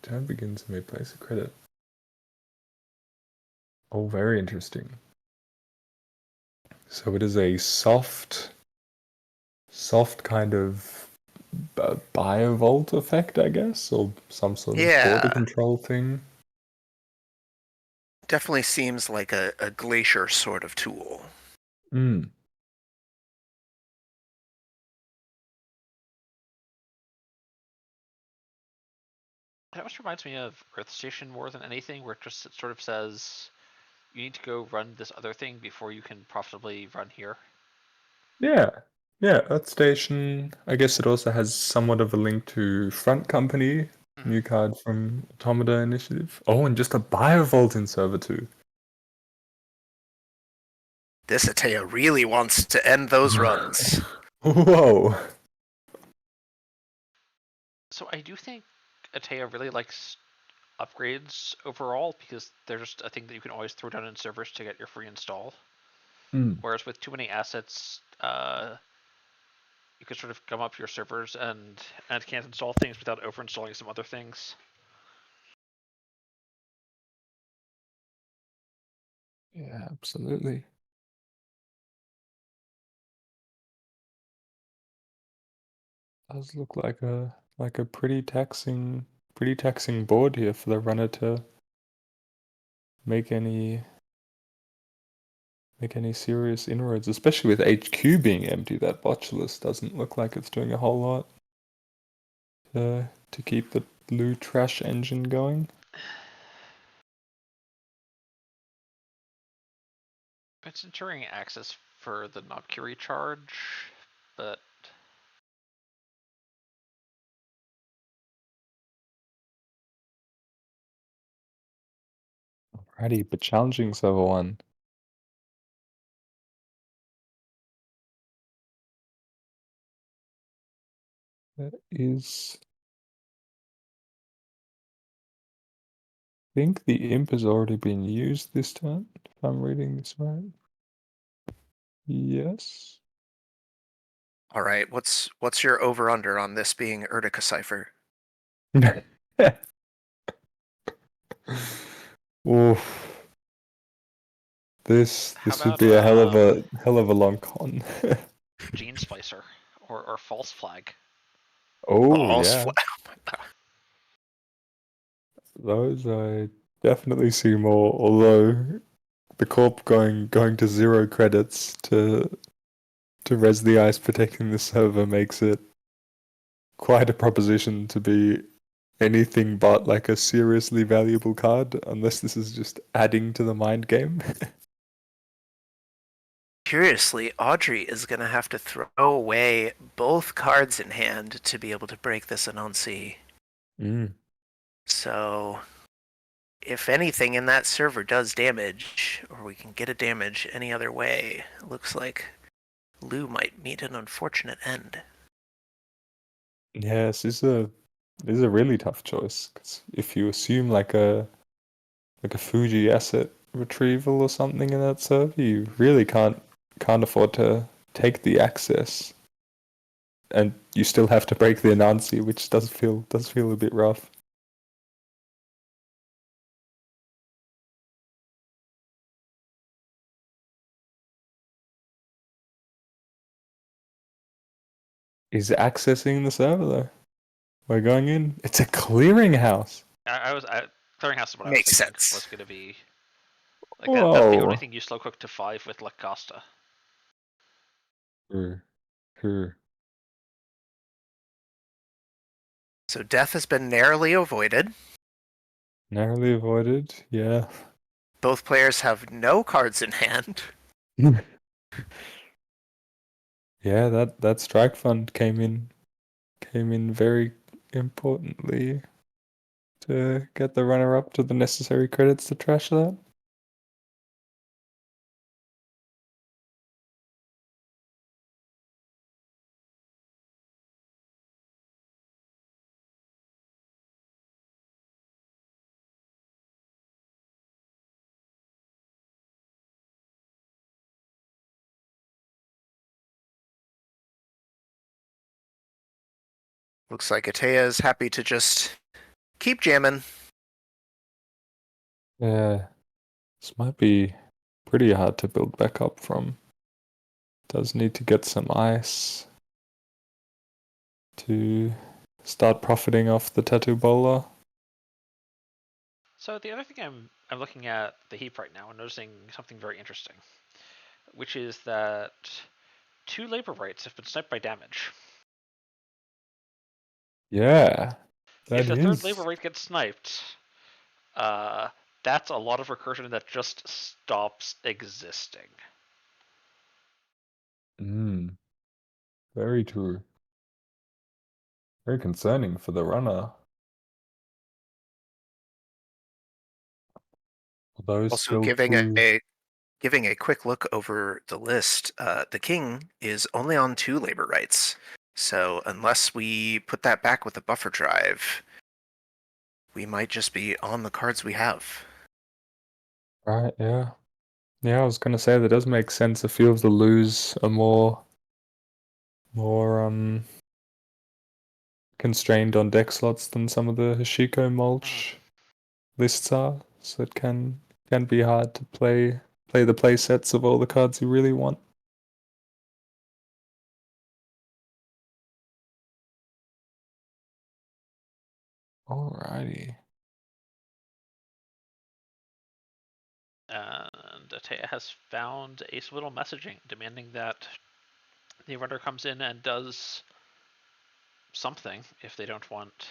Turn begins may place a credit. Oh, very interesting. So it is a soft kind of biovolt effect, I guess, or some sort of border Yeah, control thing. definitely seems like a glacier sort of tool. Mm. That almost reminds me of Earth Station more than anything, where it just sort of says you need to go run this other thing before you can profitably run here. Yeah. Yeah, Earth Station. I guess it also has somewhat of a link to Front Company, new card from Automata Initiative. Oh, and just a Biovolt in server too. This Atea really wants to end those runs. Whoa. So I do think Atea really likes upgrades overall, because they're just a thing that you can always throw down in servers to get your free install. Mm. Whereas with too many assets, you could sort of come up your servers and can't install things without overinstalling some other things. Yeah, absolutely. Does look like a pretty taxing board here for the runner to make any serious inroads, especially with HQ being empty. That Botulus doesn't look like it's doing a whole lot to keep the blue trash engine going. It's ensuring access for the Noctury charge, but Alrighty, but challenging server 1. That is, I think the imp has already been used this turn, if I'm reading this right. Yes. All right, what's your over under on this being Urtica Cipher? Oof. This how would about be a hell of a long con. Gene Splicer or False Flag? Oh False yeah, flag. Oh my God. those I definitely see more. Although the corp going to 0 credits to res the ice protecting the server makes it quite a proposition to be anything but like a seriously valuable card, unless this is just adding to the mind game. Curiously, Audrey is going to have to throw away both cards in hand to be able to break this Anansi. So, if anything in that server does damage, or we can get a damage any other way, it looks like Lou might meet an unfortunate end. Yes, this is a really tough choice, 'cause if you assume like a Fuji asset retrieval or something in that server, you really can't afford to take the access, and you still have to break the Anansi, which does feel a bit rough. Is accessing the server though? We're going in. It's a clearinghouse. Clearinghouse is what Makes I was thinking sense. was going to be like that. That's the only Whoa. thing you slow cook to 5 with Lacosta. Sure. So death has been narrowly avoided. Narrowly avoided. Yeah. Both players have no cards in hand. Yeah, that strike fund came in very importantly to get the runner up to the necessary credits to trash that. Looks like Atea is happy to just keep jamming. Yeah, this might be pretty hard to build back up from. Does need to get some ice to start profiting off the tattoo bowler. So the other thing I'm looking at the heap right now and noticing something very interesting, which is that 2 labor rights have been sniped by damage. Yeah, If that the 3rd labor is. right gets sniped, that's a lot of recursion that just stops existing. Very true. Very concerning for the runner. Although Also, still two. giving a quick look over the list, the king is only on 2 labor rights. So unless we put that back with a buffer drive, we might just be on the cards we have. Right, yeah. Yeah, I was gonna say that does make sense. A few of the loos are more constrained on deck slots than some of the Hashiko mulch lists are, so it can be hard to play the play sets of all the cards you really want. Alrighty. And Atea has found a little messaging demanding that the runner comes in and does something if they don't want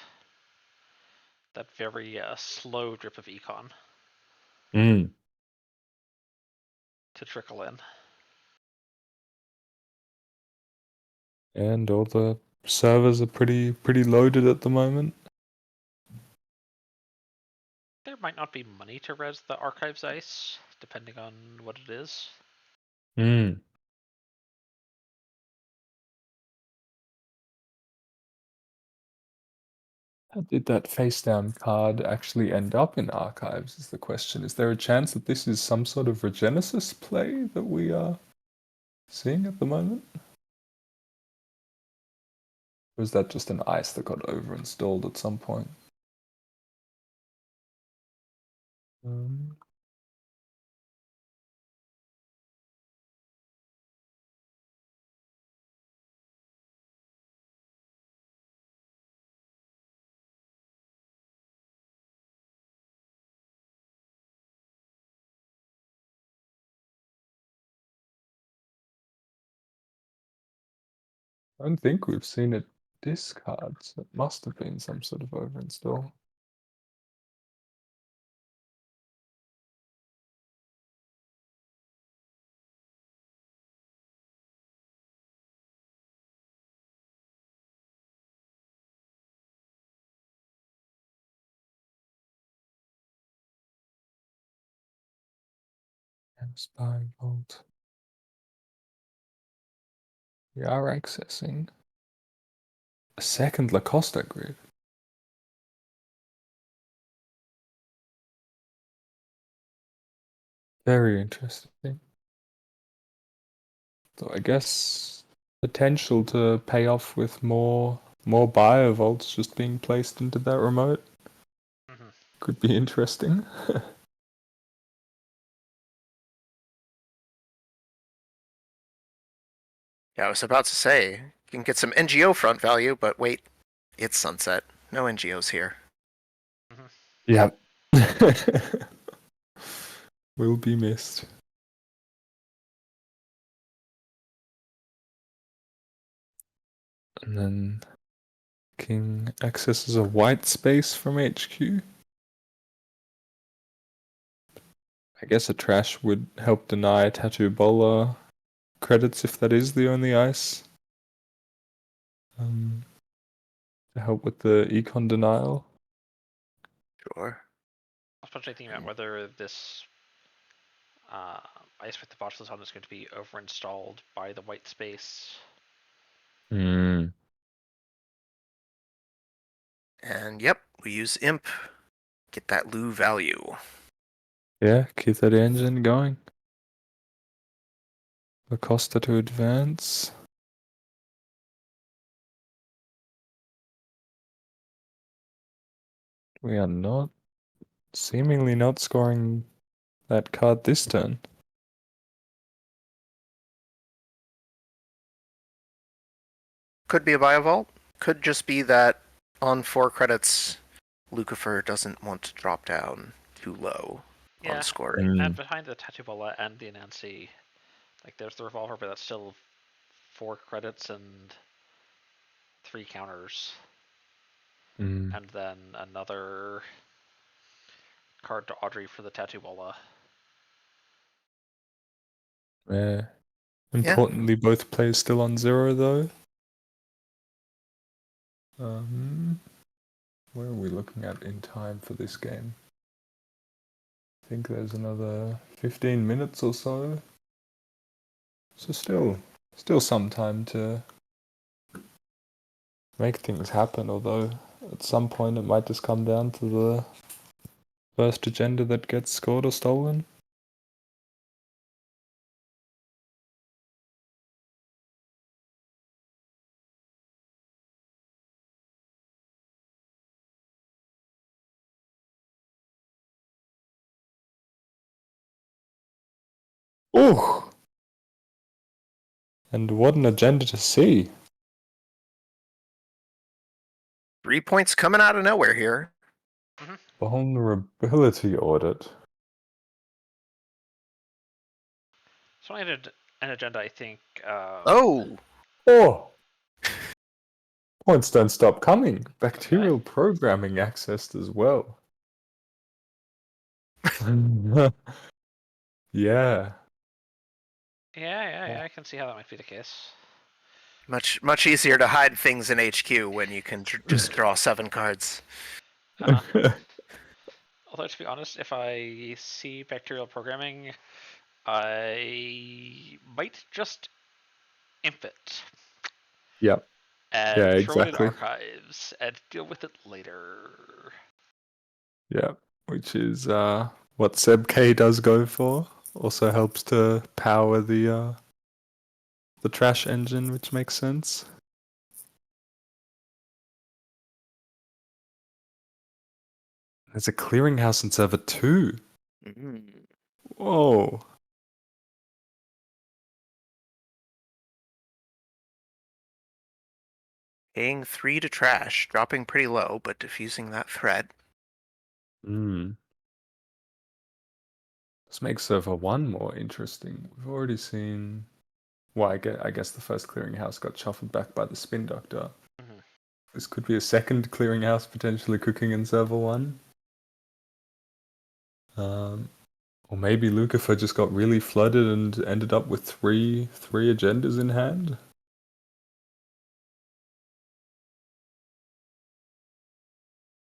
that very slow drip of econ to trickle in. And all the servers are pretty loaded at the moment. There might not be money to res the Archives Ice, depending on what it is. How did that face down card actually end up in archives is the question. Is there a chance that this is some sort of Regenesis play that we are seeing at the moment? Or is that just an ice that got overinstalled at some point? I don't think we've seen it discard, so it must have been some sort of overinstall. Spy Vault. We are accessing a second Lacosta grid. Very interesting. So I guess potential to pay off with more biovaults just being placed into that remote could be interesting. Yeah, I was about to say, you can get some NGO front value, but wait, it's sunset. No NGOs here. Yeah. Will be missed. And then King accesses a white space from HQ. I guess a trash would help deny Tattoo Bowler credits if that is the only ice. To help with the econ denial. Sure. Especially thinking about whether this Ice with the Botchless on is going to be overinstalled by the white space. And yep, we use imp. Get that Lou value. Yeah, keep that engine going. Acosta to advance. We are not seemingly not scoring that card this turn. Could be a Biovault. Could just be that on 4 credits, Lucifer doesn't want to drop down too low Yeah, on scoring. and behind the Tatubola and the Anansi, like there's the Revolver, but that's still 4 credits and 3 counters, Mm. and then another card to Audrey for the Tatubola. Yeah. Importantly, both players still on 0 though. Where are we looking at in time for this game? I think there's another 15 minutes or so. So still some time to make things happen, although at some point it might just come down to the first agenda that gets scored or stolen. Oh! And what an agenda to see. 3 points coming out of nowhere here. Vulnerability audit. So I did an agenda, I think. Oh! Oh! Points don't stop coming. Bacterial programming accessed as well. Yeah. Yeah, I can see how that might be the case. Much easier to hide things in HQ when you can just draw 7 cards. Although, to be honest, if I see bacterial programming, I might just imp it. Yep. And Yeah, throw it in exactly. archives and deal with it later. Yeah, which is what Seb K does go for. Also helps to power the trash engine, which makes sense. There's a clearinghouse in server 2. Mm. Whoa. Paying 3 to trash, dropping pretty low, but diffusing that threat. Hmm. This makes server 1 more interesting. We've already seen. Well, I guess the first clearinghouse got shuffled back by the Spin Doctor. Mm-hmm. This could be a second clearinghouse potentially cooking in server 1. Or maybe Lucifer just got really flooded and ended up with three agendas in hand.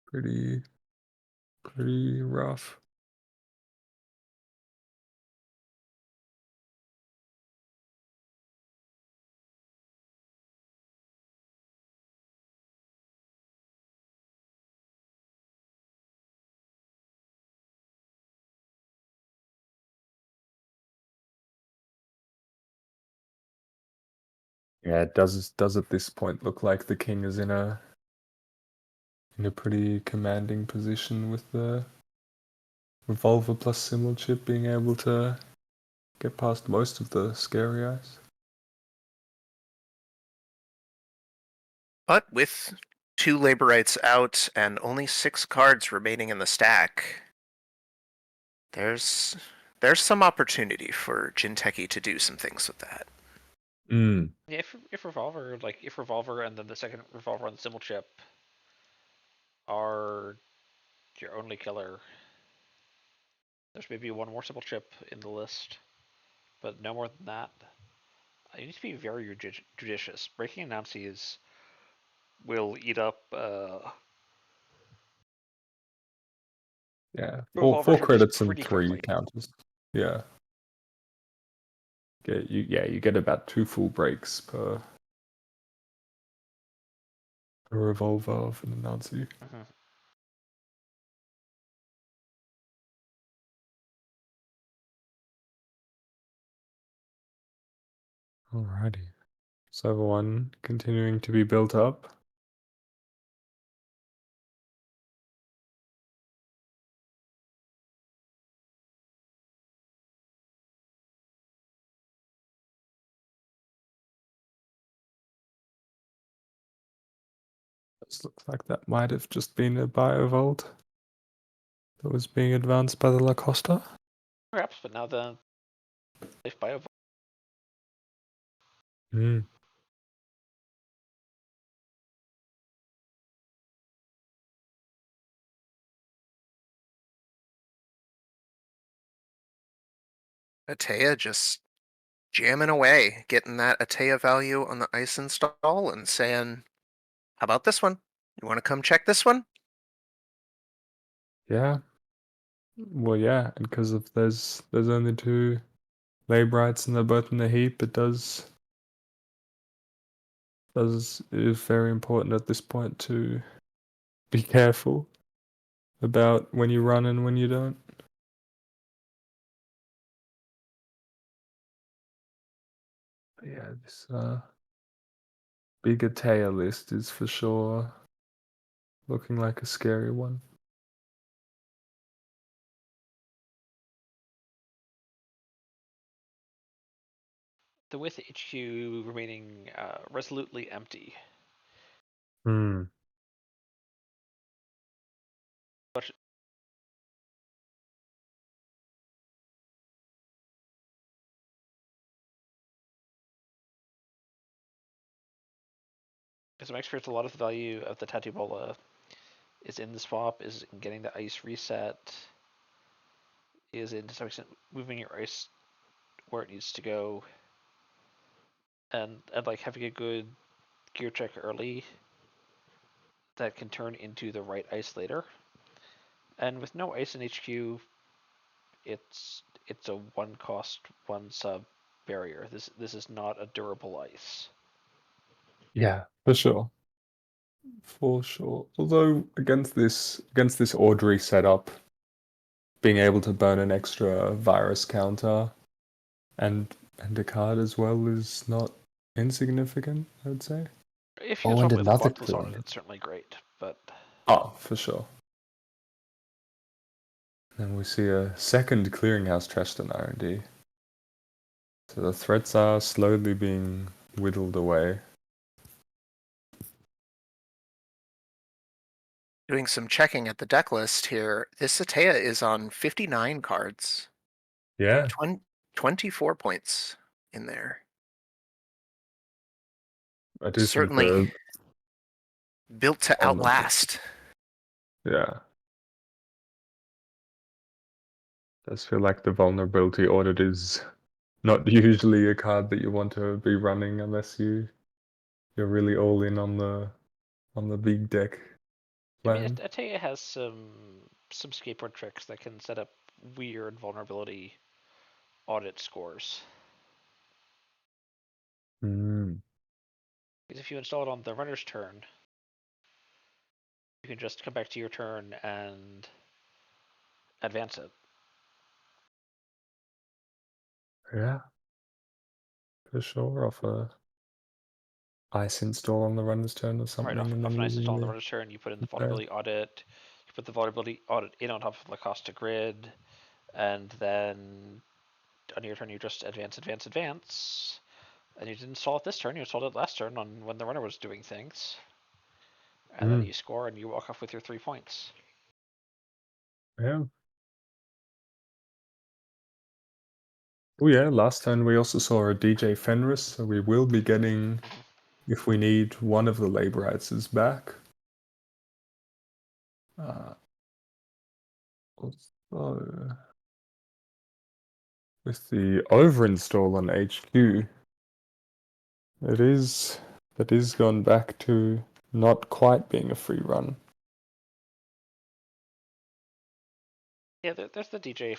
Pretty rough. Yeah, it does at this point look like the king is in a pretty commanding position with the revolver plus symbol chip being able to get past most of the scary eyes. But with 2 Laborites out and only 6 cards remaining in the stack, there's some opportunity for Jinteki to do some things with that. Yeah, if Revolver, if Revolver and then the second Revolver on the symbol chip are your only killer, there's maybe one more symbol chip in the list, but no more than that. You need to be very judicious. Breaking Nancy's will eat up Yeah, Revolver four charges credits and pretty 3 quickly. counters. Yeah. You get about 2 full breaks per revolver of an Nazi. Mm-hmm. Alrighty. Server 1 continuing to be built up. This looks like that might have just been a Biovolt that was being advanced by the Lacosta. Perhaps, but now the Life Bio. Hmm. Atea just jamming away, getting that Atea value on the ice install and saying, how about this one? You want to come check this one? Yeah. Well, yeah, and because of there's only 2 Labrites and they're both in the heap, it is very important at this point to be careful about when you run and when you don't. But yeah, this big Atea list is for sure looking like a scary one. The With HQ remaining resolutely empty. Hmm. But as my experience, a lot of the value of the Tattoo Bola is in the swap, is in getting the ice reset, is in to some extent moving your ice where it needs to go, and like having a good gear check early that can turn into the right ice later. And with no ice in HQ, it's a 1 cost 1 sub barrier. This is not a durable ice. Yeah, for sure. For sure. Although against this Audrey setup, being able to burn an extra virus counter and a card as well is not insignificant, I would say. If you Oh, can and swap with another Floculus on it, clone. it's certainly great. But Oh, for sure. Then we see a second clearinghouse trashed in R&D. So the threats are slowly being whittled away. Doing some checking at the deck list here. This Atea is on 59 cards. Yeah. 24 points in there. I do think Certainly built to on the- outlast. Yeah. Does feel like the vulnerability audit is not usually a card that you want to be running unless you're really all in on the big deck I mean, plan. Atea has some skateboard tricks that can set up weird vulnerability audit scores. Mm. Because if you install it on the runner's turn, you can just come back to your turn and advance it. Yeah, for sure. Off a ice install on the runner's turn or something, Right, and off then an ice using install on the the runner's turn, you put in the yeah. vulnerability audit, you put the vulnerability audit in on top of the Lacosta grid, and then on your turn you just advance, and you didn't install it this turn, you installed it last turn on when the runner was doing things. And then you score and you walk off with your 3 points. Yeah. Oh yeah, last turn we also saw a DJ Fenris, so we will be getting, if we need, one of the Laborites back. Also, with the overinstall on HQ, that is gone back to not quite being a free run. Yeah, there's the DJ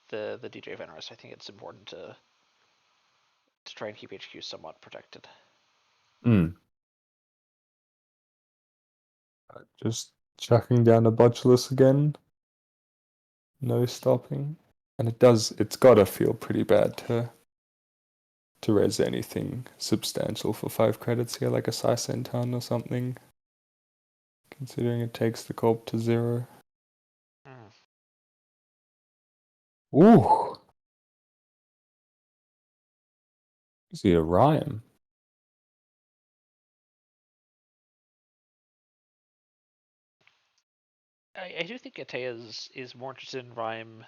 the DJ Fenris. I think it's important to try and keep HQ somewhat protected. Just chucking down a Botulus again. No stopping. And it's gotta feel pretty bad to res anything substantial for 5 credits here, like a Sicenton or something. Considering it takes the corp to 0. Ooh! Is he a Rhyme? I do think Atea is more interested in Rhyme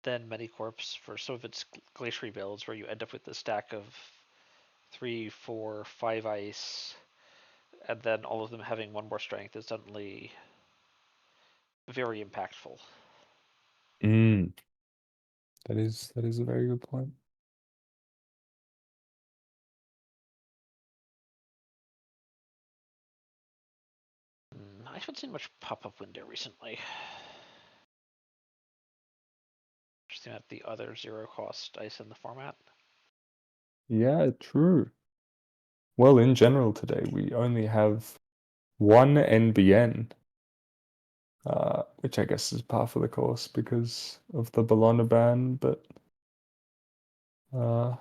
than Medicorpse for some of its Glaciary builds, where you end up with a stack of 3, 4, 5 ice, and then all of them having 1 more strength is suddenly very impactful. Mm. That is a very good point. I haven't seen much pop-up window recently. Just at the other 0-cost ice in the format. Yeah, true. Well, in general today, we only have one NBN, which I guess is par for the course because of the Bologna ban, but yeah,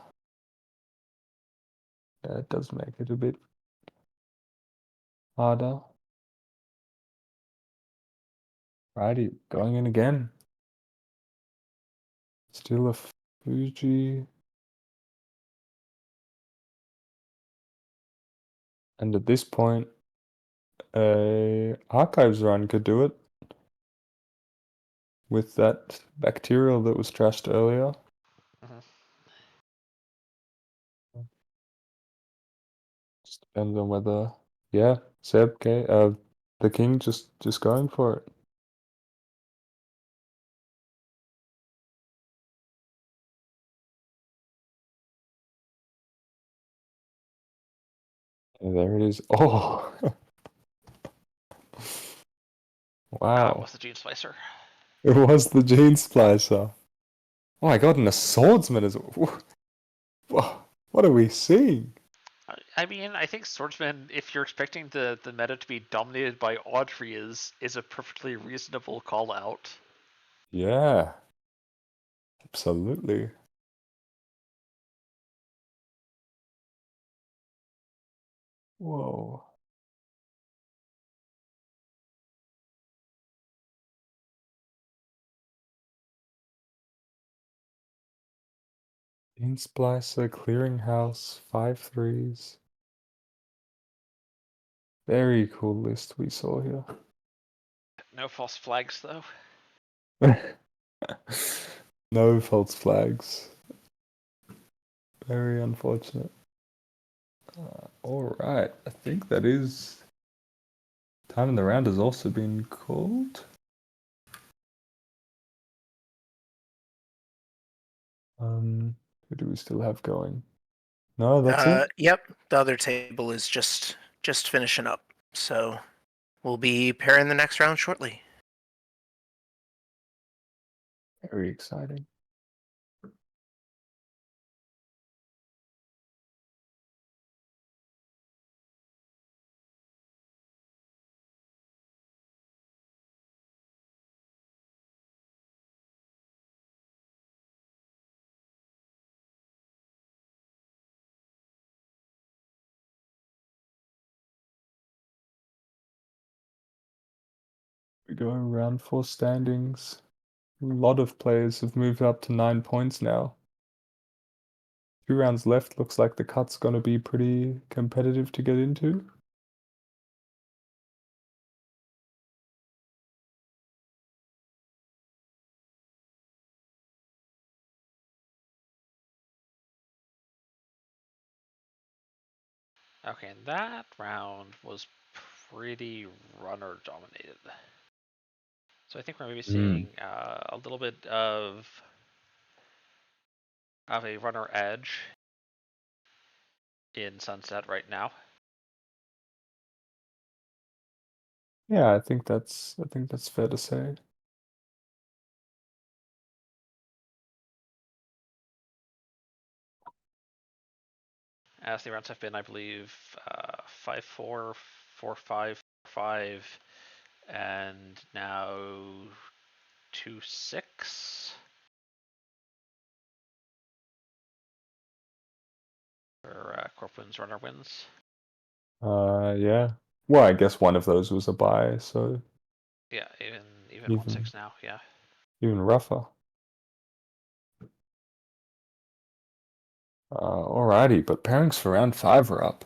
it does make it a bit harder. Righty, going in again. Still a Fuji. And at this point, a Archives run could do it. With that bacterial that was trashed earlier. Mhm. Just depends on whether, yeah, Seb, the king just going for it. And there it is. Oh, wow! What's the Gene Splicer? It was the Gene Splicer. Oh my god, and a swordsman as well. What are we seeing? I mean, I think Swordsman, if you're expecting the meta to be dominated by Audrey, is a perfectly reasonable call out. Yeah, absolutely. Whoa. Gene Splicer, Clearinghouse, 5/3s. Very cool list we saw here. No false flags, though. No false flags. Very unfortunate. All right, I think that is time in the round has also been called. Who do we still have going? No, that's it. Yep, the other table is just finishing up, so we'll be pairing the next round shortly. Very exciting. We go around 4 standings. A lot of players have moved up to 9 points now. 2 rounds left. Looks like the cut's going to be pretty competitive to get into. Okay, and that round was pretty runner dominated. So I think we're maybe seeing a little bit of a runner edge in Sunset right now. Yeah, I think that's fair to say. As the rounds have been, I believe, 5-4, 4-5, 5, and now 2-6 for Corplin's runner wins. Yeah. Well, I guess one of those was a buy, so Yeah, even 1-6 now. Yeah. even rougher. Alrighty, but pairings for round 5 are up.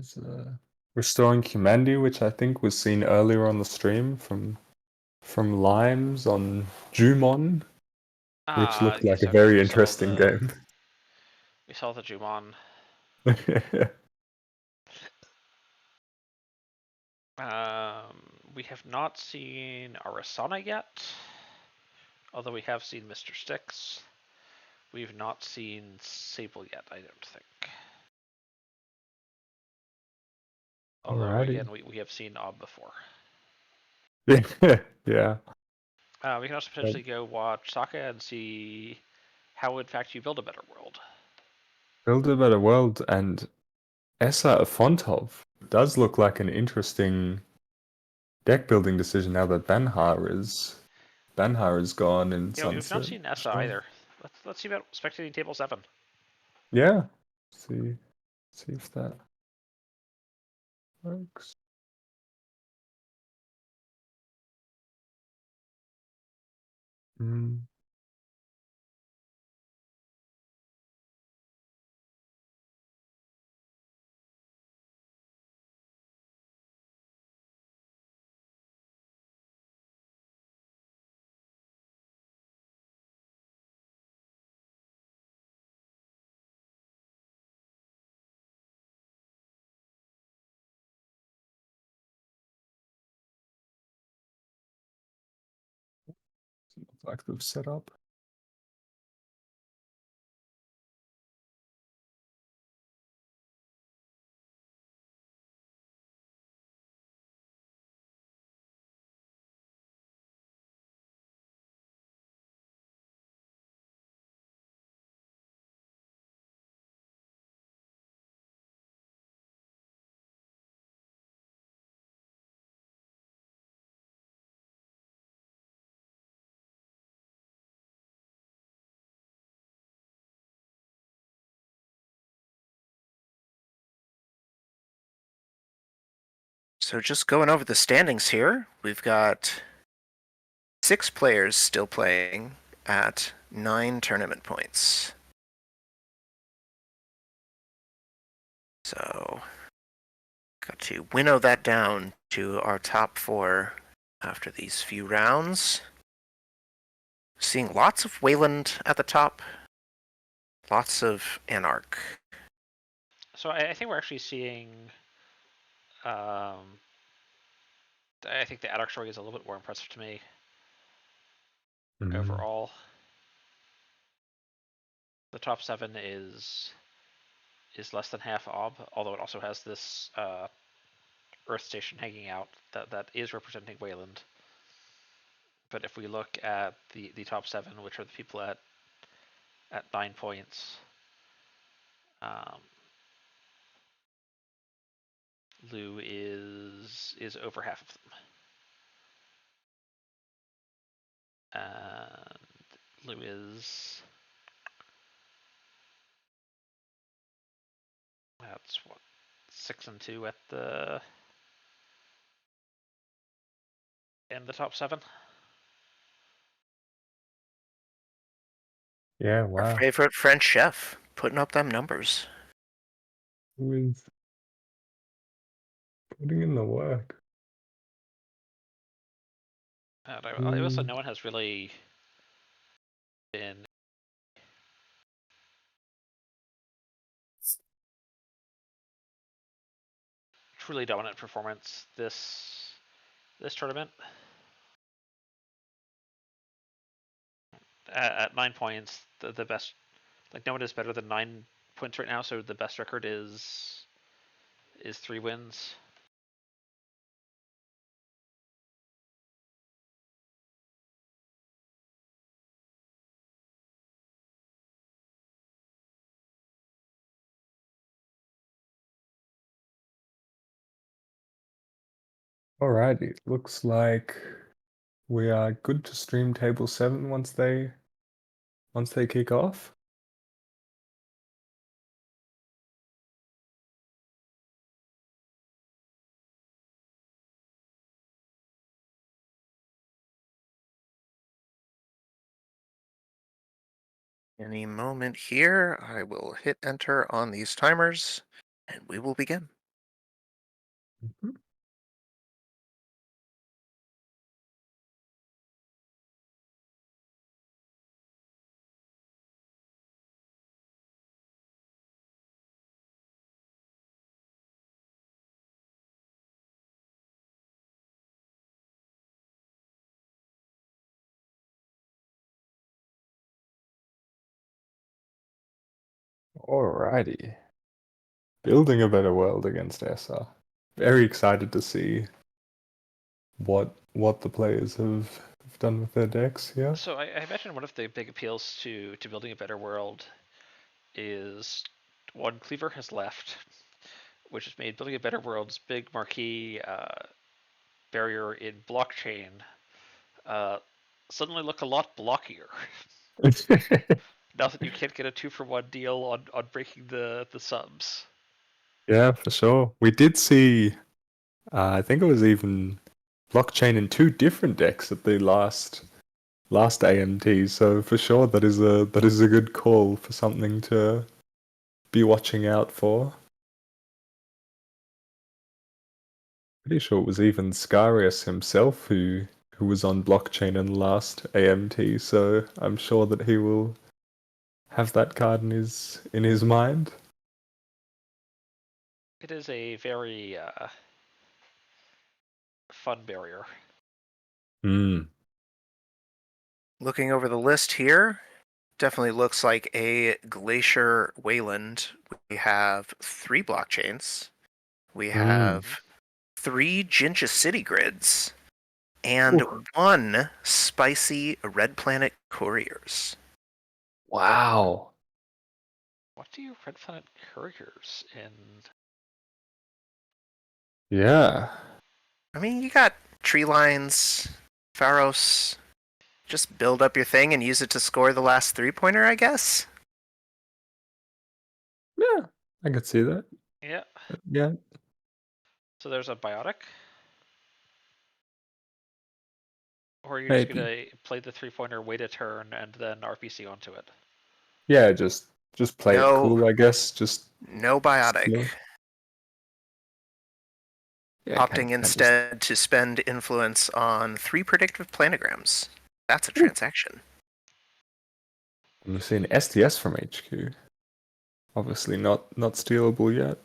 There's Restoring Humanity, which I think was seen earlier on the stream from Limes on Jumon, which looked like a so very we saw interesting game. We saw the Jumon. We have not seen Arasana yet, although we have seen Mr. Styx. We've not seen Sable yet, I don't think. Although, Alrighty. again, we have seen Ob before. Yeah. We can also potentially go watch Sokka and see how, in fact, you build a better world. Build a Better World, and Essa Afontov does look like an interesting deck building decision now that Banhar is gone in You know, we've Sunset. not seen Essa either. Let's see about spectating table 7. Yeah. See if that works. Mm. Looks like they've set up. So just going over the standings here, we've got 6 players still playing at 9 tournament points. So, got to winnow that down to our top 4 after these few rounds. Seeing lots of Wayland at the top, lots of Anarch. So I think we're actually seeing. I think the Anarch story is a little bit more impressive to me overall. The top 7 is less than half Ob, although it also has this Earth Station hanging out that is representing Wayland. But if we look at the top 7, which are the people at 9 points, Lou is over half of them. And Lou is... That's what, 6 and 2 at the... in the top 7. Yeah, wow. Our favorite French chef putting up them numbers. Who is putting in the work? And also, no one has really been truly dominant performance this tournament. At 9 points, the best, like, no one is better than 9 points right now. So the best record is 3 wins. Alrighty, looks like we are good to stream table 7 once they kick off. Any moment here, I will hit enter on these timers, and we will begin. Mhm. Alrighty. Building a better world against ESSA. Very excited to see what the players have done with their decks here. So I imagine one of the big appeals to building a better world is one, Cleaver has left, which has made building a better world's big marquee barrier in blockchain suddenly look a lot blockier. Now that you can't get a 2-for-1 deal on breaking the subs. Yeah, for sure. We did see, I think it was even blockchain in 2 different decks at the last AMT. So for sure, that is a good call for something to be watching out for. Pretty sure it was even Scarius himself who was on blockchain in the last AMT. So I'm sure that he will have that card in his mind. It is a very fun barrier. Hmm. Looking over the list here, definitely looks like a Glacier Wayland. We have 3 blockchains. We have 3 Jinja City grids. And Ooh. 1 spicy Red Planet Couriers. Wow. What do you Red Planet Couriers in? Yeah. I mean, you got tree lines, Pharos. Just build up your thing and use it to score the last 3-pointer, I guess. Yeah. I could see that. Yeah. Yeah. So there's a Biotic. Or are you just Maybe. gonna play the 3-pointer, wait a turn, and then RPC onto it? Yeah, just play it No, cool, I guess. Just no biotic. slow. Yeah, Opting can just instead to spend influence on 3 predictive planograms. That's a transaction. we've seen STS from HQ. Obviously not stealable yet.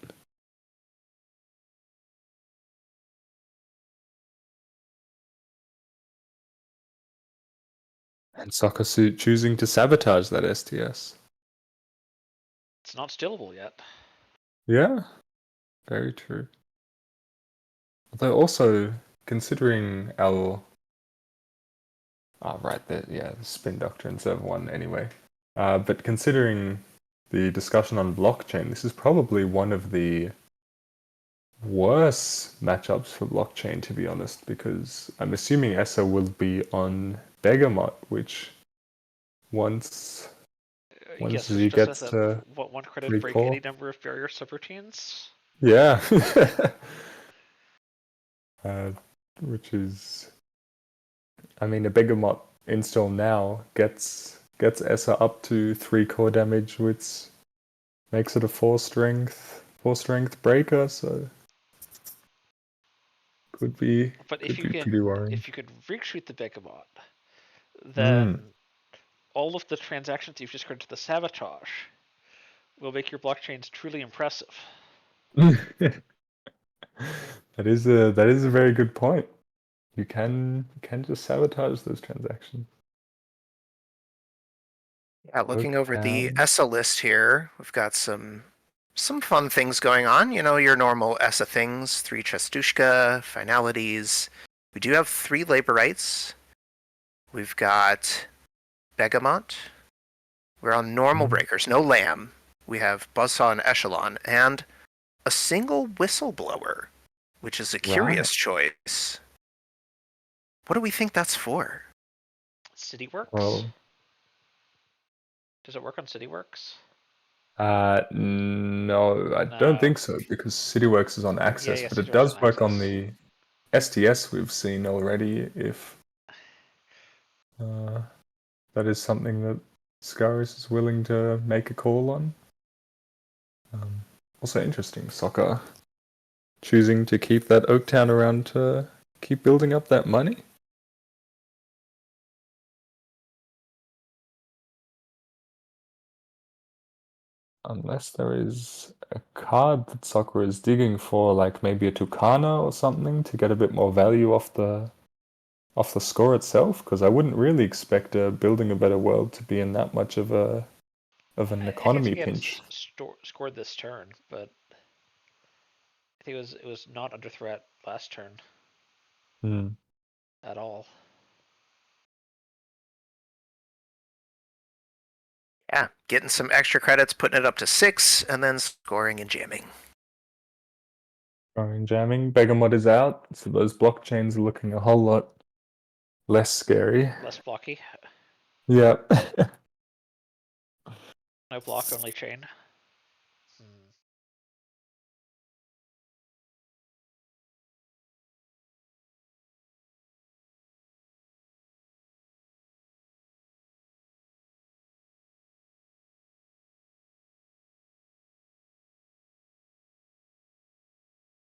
And Soccer Suit choosing to sabotage that STS. It's not stealable yet. Yeah, very true. Although also considering our right there, yeah, the spin doctrine server 1 anyway. But considering the discussion on blockchain, this is probably one of the worse matchups for blockchain, to be honest, because I'm assuming ESSA will be on Begamot, which once Yes, he which just gets says to that 1 credit break recall, any number of barrier subroutines. yeah, which is, I mean, a Begamot install now gets ESSA up to 3 core damage, which makes it a 4-strength breaker, so could be But pretty worrying. if you could rig shoot the Begamot, Mm. then all of the transactions you've just gone to the sabotage will make your blockchains truly impressive. that is a very good point. You can just sabotage those transactions. Yeah, looking over the Okay. ESSA list here, we've got some fun things going on. You know, your normal ESSA things, 3 Chestushka, finalities. We do have 3 Laborites. We've got Begamot. We're on normal breakers, no Lamb. We have Buzzsaw and Echelon, and a single Whistleblower, which is a curious choice. What do we think that's for? CityWorks? Well, Does it work on CityWorks? no, I No. don't think so, because CityWorks is on Access, Yeah, but it CityWorks does on work on Access. the STS we've seen already, if that is something that Scaris is willing to make a call on. Also interesting, Soccer choosing to keep that Oaktown around to keep building up that money. Unless there is a card that Soccer is digging for, like maybe a Tucana or something, to get a bit more value off the score itself, because I wouldn't really expect building a better world to be in that much of an I economy think pinch. scored this turn, but I think it was not under threat last turn Hmm. at all. Yeah, getting some extra credits, putting it up to 6, and then scoring and jamming. Going jamming. Begamot is out, so those blockchains are looking a whole lot less scary. Less blocky. Yeah. No block, only chain.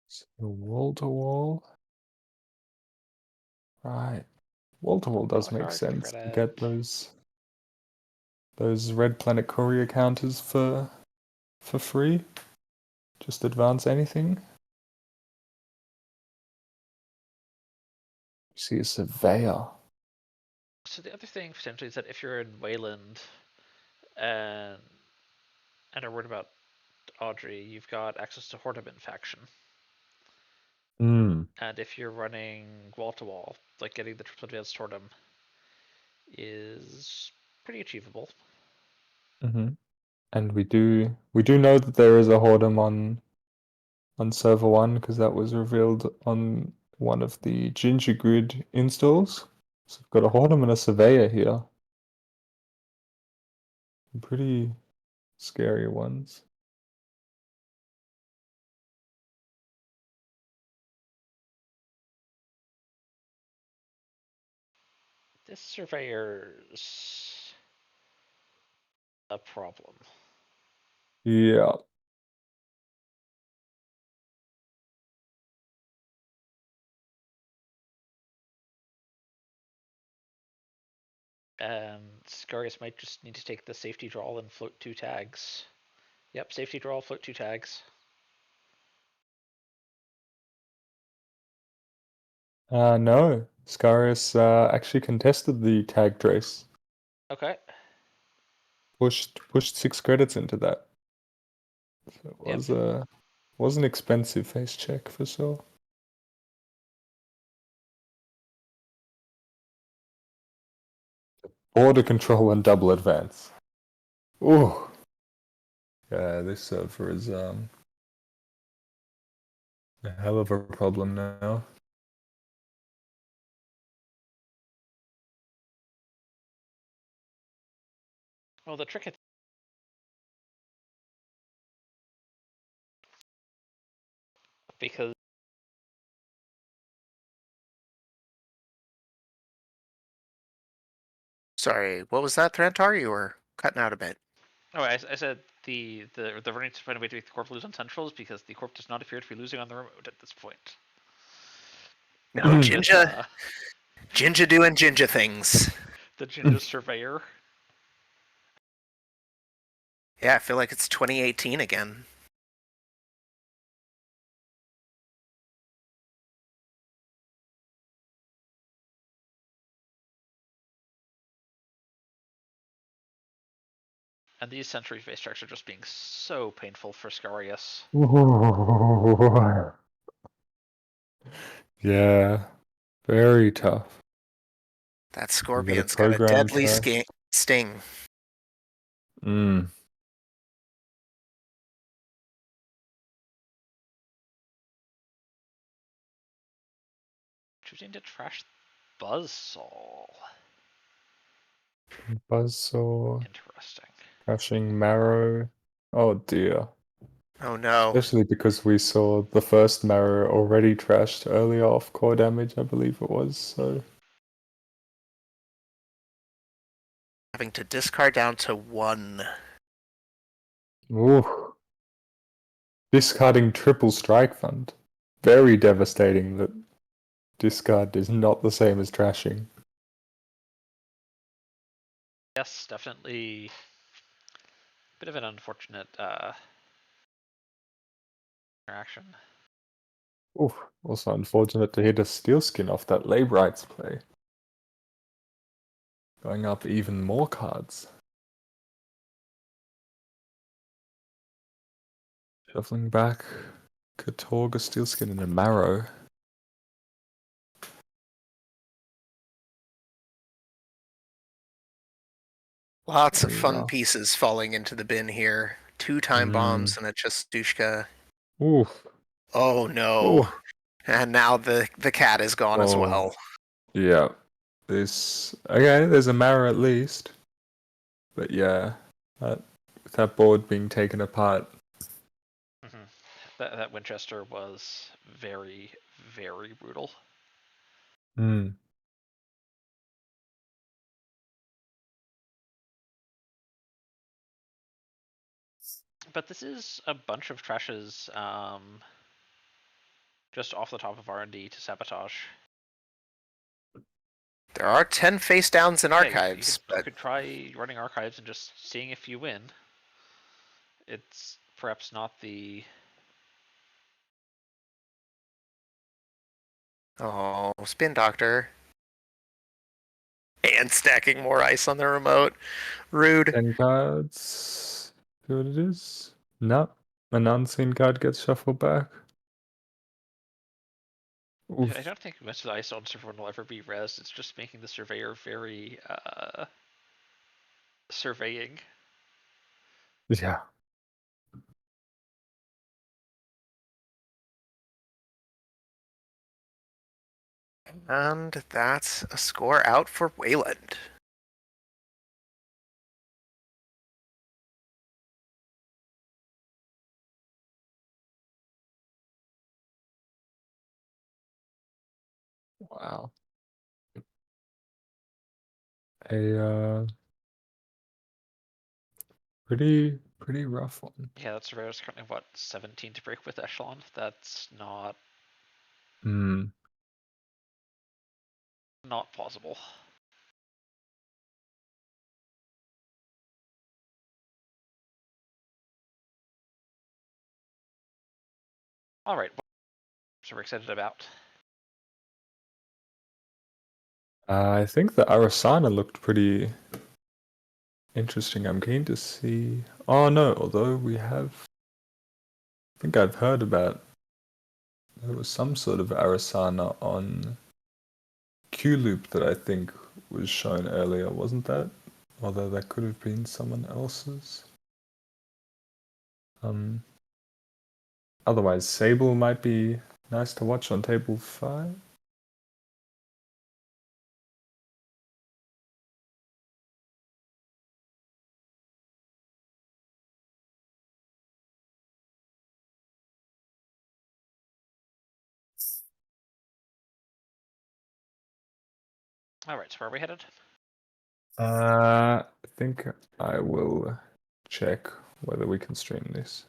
So wall to wall. Right. Wall to wall does Draw a make card, sense to credit. get those Red Planet Courier counters for free. Just advance anything. See a surveyor. So the other thing potentially is that if you're in Wayland and are worried about Audrey, you've got access to Hordeman faction. Hmm. And if you're running wall to wall, like getting the triple advanced Hordem is pretty achievable. Mm-hmm. And we do know that there is a Hordem on server 1 because that was revealed on one of the Ginger Grid installs. So we've got a Hordem and a Surveyor here. Pretty scary ones. This surveyor's a problem. Yeah. And Scarius might just need to take the safety draw and float 2 tags. Yep, safety draw, float 2 tags. No. Scarius actually contested the tag trace. Okay. Pushed 6 credits into that. So it was an expensive face check for sure. Border control and double advance. Ooh. Yeah, this server is a hell of a problem now. Well, the trick because Sorry, what was that, Thrantar? You were cutting out a bit. I said the running to find a way to make the Corp lose on centrals because the Corp does not appear to be losing on the remote at this point. No, This, Jinja doing Jinja things. the Jinja Surveyor. Yeah, I feel like it's 2018 again. And these Century face checks are just being so painful for Scarius. Yeah, very tough. That You get a Scorpion's got a program deadly test. sting. Mm. Choosing to trash Buzzsaw. Buzzsaw, Interesting. crashing Marrow. Oh dear. Oh no. Especially because we saw the first Marrow already trashed earlier off core damage, I believe it was, so. Having to discard down to 1. Ooh. Discarding triple strike fund. very devastating that discard is not the same as trashing. Yes, definitely. Bit of an unfortunate interaction. Oof, also unfortunate to hit a steel skin off that Lab Rights play. Going up even more cards. Shuffling back, Katorga, steel skin, and a Marrow. Lots of Very fun rough. pieces falling into the bin here. 2 time bombs and a Chastushka. Oof. Oh no. Ooh. And now the cat is gone as well. Yeah. Okay, there's a Marrow at least. But yeah, with that board being taken apart. Mm-hmm. That Winchester was very, very brutal. Hmm. But this is a bunch of trashes just off the top of R&D to sabotage. There are 10 face downs in Yeah, archives, you but could try running archives and just seeing if you win. It's perhaps not the... oh, Spin Doctor. And stacking more ice on the remote. Rude. 10 cards. See what it is? No. An unseen card gets shuffled back. Oof. I don't think most of the ice on Surveyor will ever be res. It's just making the Surveyor very surveying. Yeah. And that's a score out for Wayland. Wow. A pretty rough one. Yeah, that Surveyor's currently, what, 17 to break with Echelon? That's not plausible. Alright, what are we excited about? I think the Arasana looked pretty interesting. I'm keen to see. Oh no, although we have. I think I've heard about. There was some sort of Arasana on Q-Loop that I think was shown earlier, wasn't that? Although that could have been someone else's. Otherwise, Sable might be nice to watch on table 5. Alright, so where are we headed? I think I will check whether we can stream this.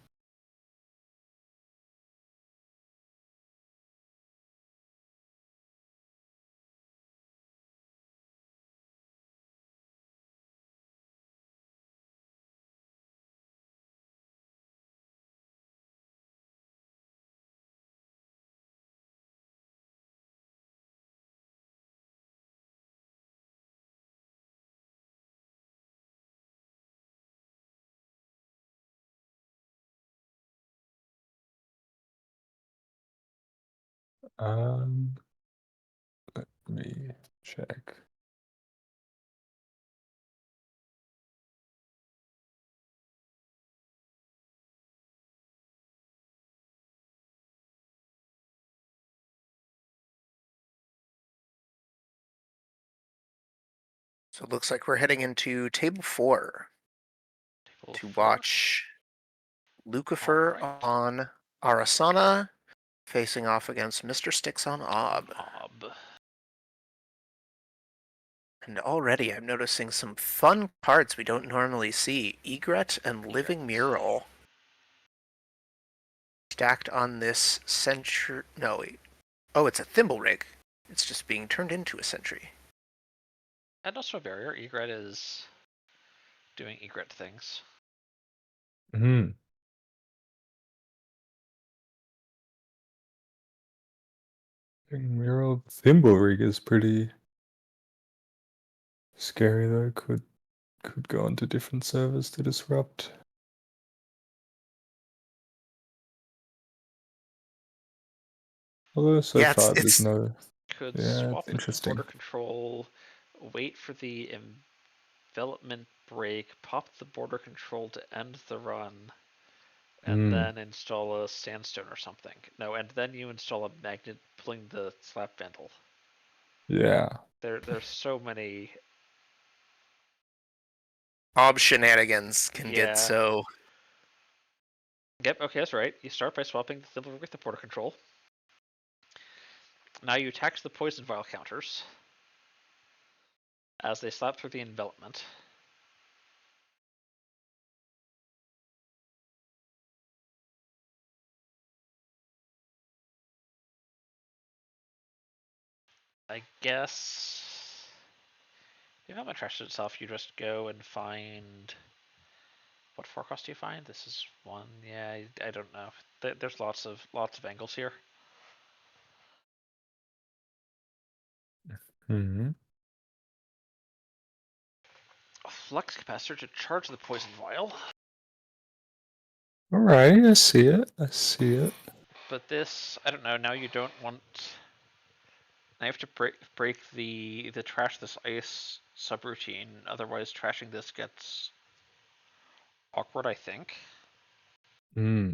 Let me check. So it looks like we're heading into table 4 Table to 4? watch Lucifer Alright. on Arasana facing off against Mr. Sticks on Ob. And already I'm noticing some fun cards we don't normally see. Egret and Living Mural. stacked on this sentry. No, wait. Oh, it's a thimble rig. It's just being turned into a sentry. And also a barrier. Egret is doing egret things. Hmm. Mural thimble rig is pretty scary though. Could go onto different servers to disrupt. Although so Yeah, far there's it's no. Could Yeah, swap it's with the interesting. border control, wait for the envelopment break, pop the border control to end the run, and Hmm. then install a sandstone or something. No, and then you install a magnet pulling the slap vandal. Yeah. There's so many. Ob shenanigans can get Yeah. so. Yep. Okay, that's right. You start by swapping the thimble with the border control. Now you tax the poison vial counters as they slap through the envelopment. I guess if I'm interested itself, you just go and find. What forecast do you find? This is one. Yeah, I don't know. There's lots of angles here. Hmm. A flux capacitor to charge the poison vial. All right, I see it. I see it. But this, I don't know. Now you don't want. Now you have to break the trash this ice subroutine. Otherwise, trashing this gets awkward. I think. Hmm.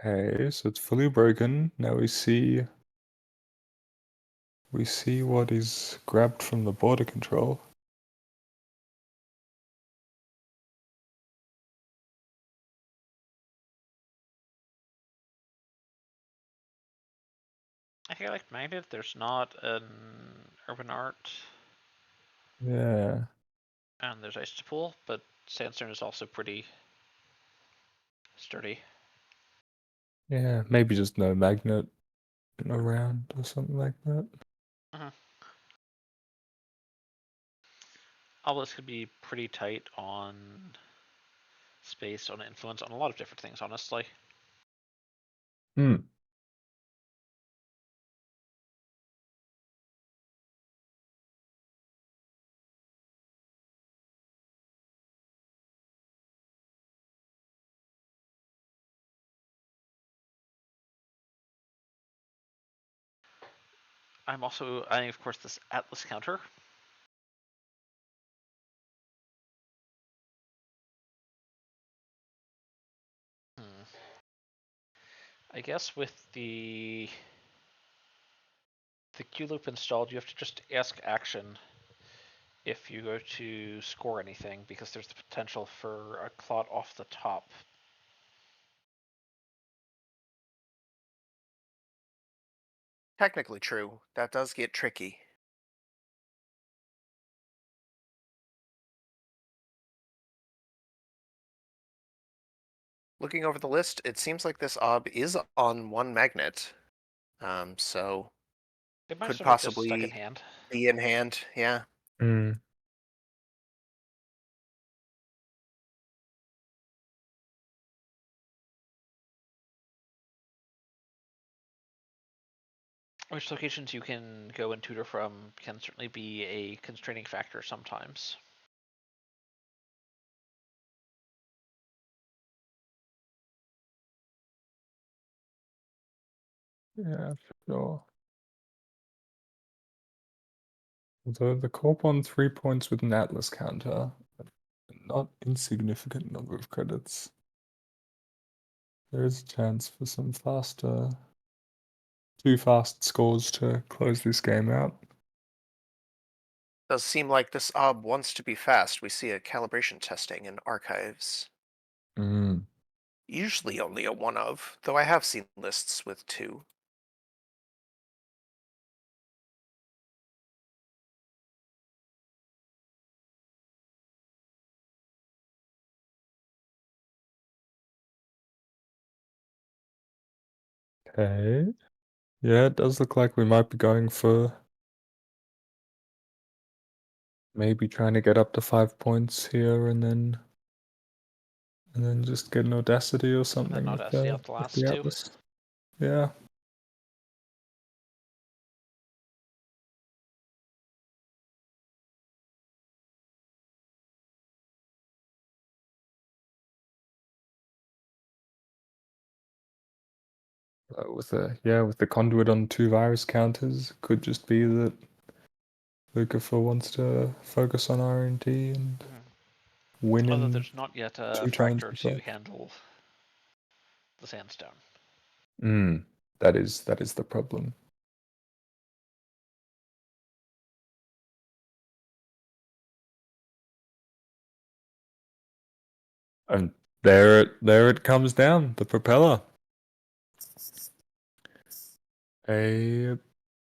Okay, so it's fully broken. Now we see what is grabbed from the border control. I think I like magnet. There's not an urban art, Yeah. and there's ice to pull, but sandstone is also pretty sturdy. Yeah, maybe just no magnet around or something like that. All this could be pretty tight on space, on influence, on a lot of different things, honestly. Hmm. I'm also adding, of course, this Atlas counter. I guess with the Q loop installed, you have to just ask action if you go to score anything, because there's the potential for a clot off the top. Technically true. That does get tricky. Looking over the list, it seems like this ob is on one magnet. So It might could still have just stuck in possibly hand. be in hand. Yeah. Hmm. Which locations you can go and tutor from can certainly be a constraining factor sometimes. Yeah, sure. Although the corp on 3 points with an Atlas counter, not insignificant number of credits. There is a chance for some faster, 2 fast scores to close this game out. Does seem like this ob wants to be fast. We see a calibration testing in archives. Mm. Usually only a one of, though I have seen lists with two. Okay. Yeah, it does look like we might be going for maybe trying to get up to 5 points here and then just get an Audacity or something with Audacity out the with last the two. Atlas. Yeah. With the conduit on 2 virus counters, could just be that Lucifer wants to focus on R&D and win Although in there's not yet a 2 turns fractor with to both. handle the sandstone. That is the problem. And there it comes down, the propeller. A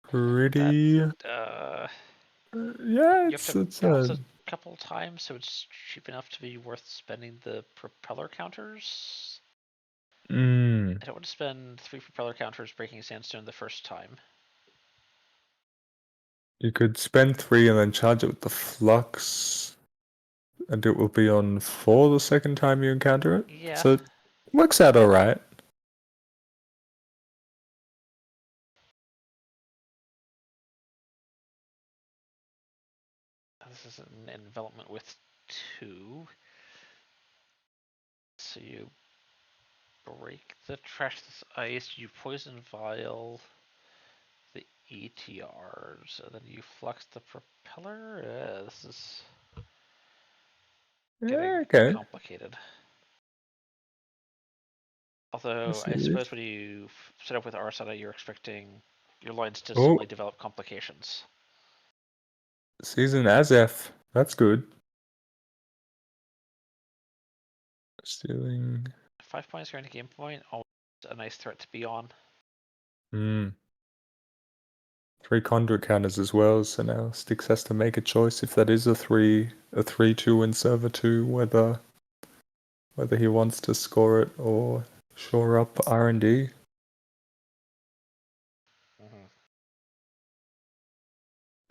pretty Uh, yeah, you have to it's bounce a a couple times, so it's cheap enough to be worth spending the propeller counters. I don't want to spend 3 propeller counters breaking sandstone the first time. you could spend 3 and then charge it with the flux, and it will be on 4 the second time you encounter it. Yeah. So it works out alright. This is an envelopment with 2. So you break the trash this ice, you poison vial the ETRs, and then you flux the propeller? This is getting Okay. complicated. Although, see I this. suppose when you set up with Arsana, you're expecting your lines to Oh. slowly develop complications. Season Azef. That's good. Stealing. 5 points here in a game point, always a nice threat to be on. 3 conduit counters as well, so now Styx has to make a choice if that is a 3-2 in server 2, whether he wants to score it or shore up R&D.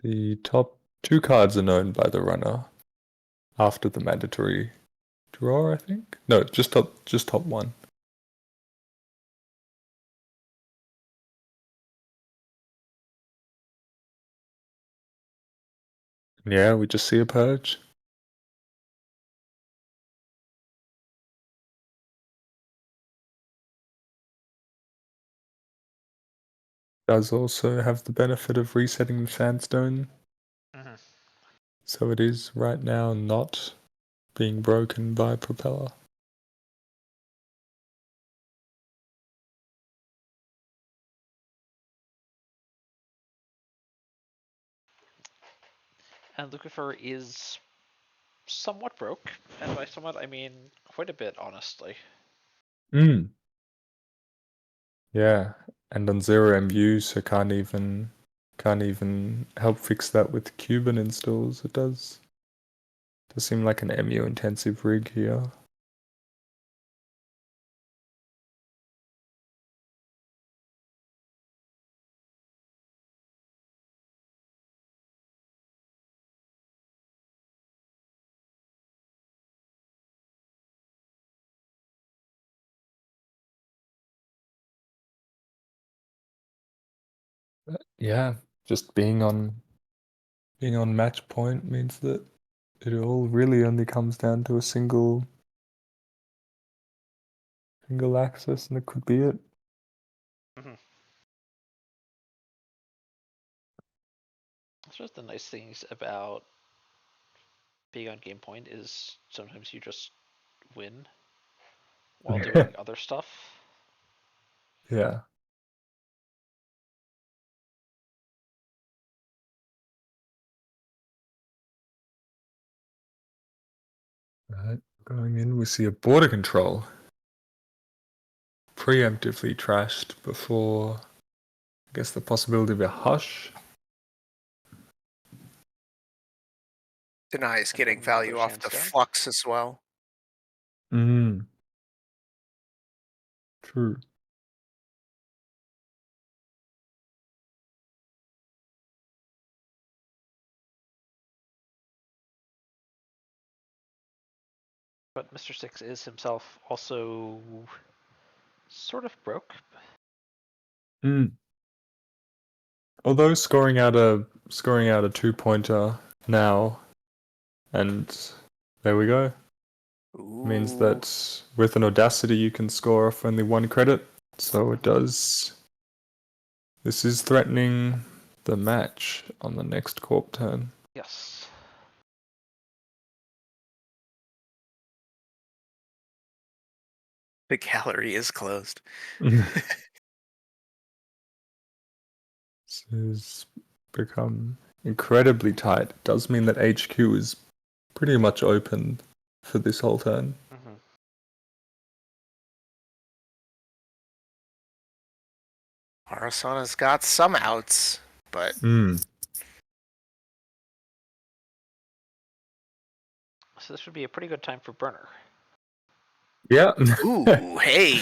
The top 2 cards are known by the runner after the mandatory draw, I think. No, just top 1. Yeah, we just see a purge. Does also have the benefit of resetting the sandstone. So it is right now not being broken by propeller. And Lucifer is somewhat broke, and by somewhat I mean quite a bit, honestly. Yeah, and on 0MU, so can't even help fix that with Cuban installs. It does seem like an MU intensive rig here. Yeah, just being on match point means that it all really only comes down to a single axis, and it could be it. That's just the nice things about being on game point is sometimes you just win while doing other stuff. Yeah. Right, going in, we see a border control. Preemptively trashed before, I guess, the possibility of a hush. Denies getting another value off the sandstone. flux as well. True. But Mr. Six is himself also sort of broke. Mm. Although scoring out a 2-pointer now, and there we go. Means Ooh. that with an Audacity you can score off only 1 credit. So it does. This is threatening the match on the next Corp turn. Yes. The gallery is closed. This has become incredibly tight. It does mean that HQ is pretty much open for this whole turn. Mm-hmm. Arasana's got some outs, but So this would be a pretty good time for Burner. Yeah. ooh, hey.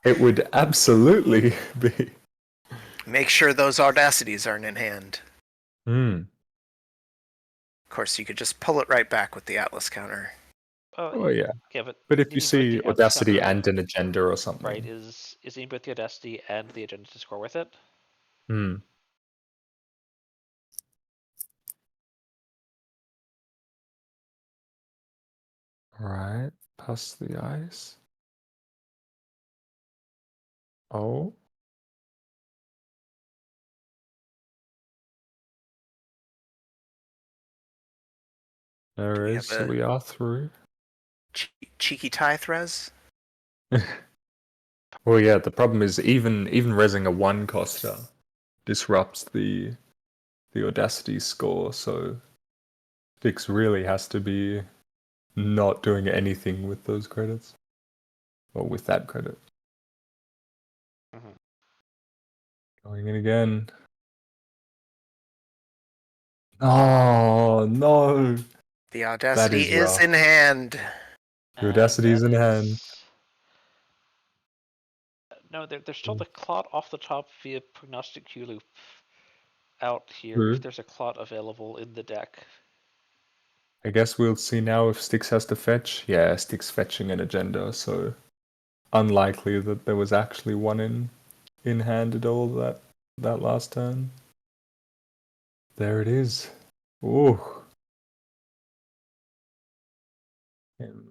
It would absolutely be. Make sure those audacities aren't in hand. Hmm. Of course, you could just pull it right back with the Atlas counter. Oh yeah. Yeah, but But if you needing both see the Atlas Audacity counter, and an agenda or something. right, is needing both the Audacity and the agenda to score with it. Hmm. Right. Pass the ice. Oh. There we is. have So a- we are through. Cheeky tie Threz? Well, yeah. The problem is even resing a 1 coster disrupts the Audacity score. So Stix really has to be not doing anything with those credits, or with that credit. Mm-hmm. Going in again. Oh no! The Audacity is is rough. in hand. The Audacity is in hand. No, there's still the clot off the top via Prognostic Q loop out here. True. If there's a clot available in the deck. I guess we'll see now if Stix has to fetch. Yeah, Stix fetching an agenda, so unlikely that there was actually one in hand at all that last turn. There it is. Ooh. And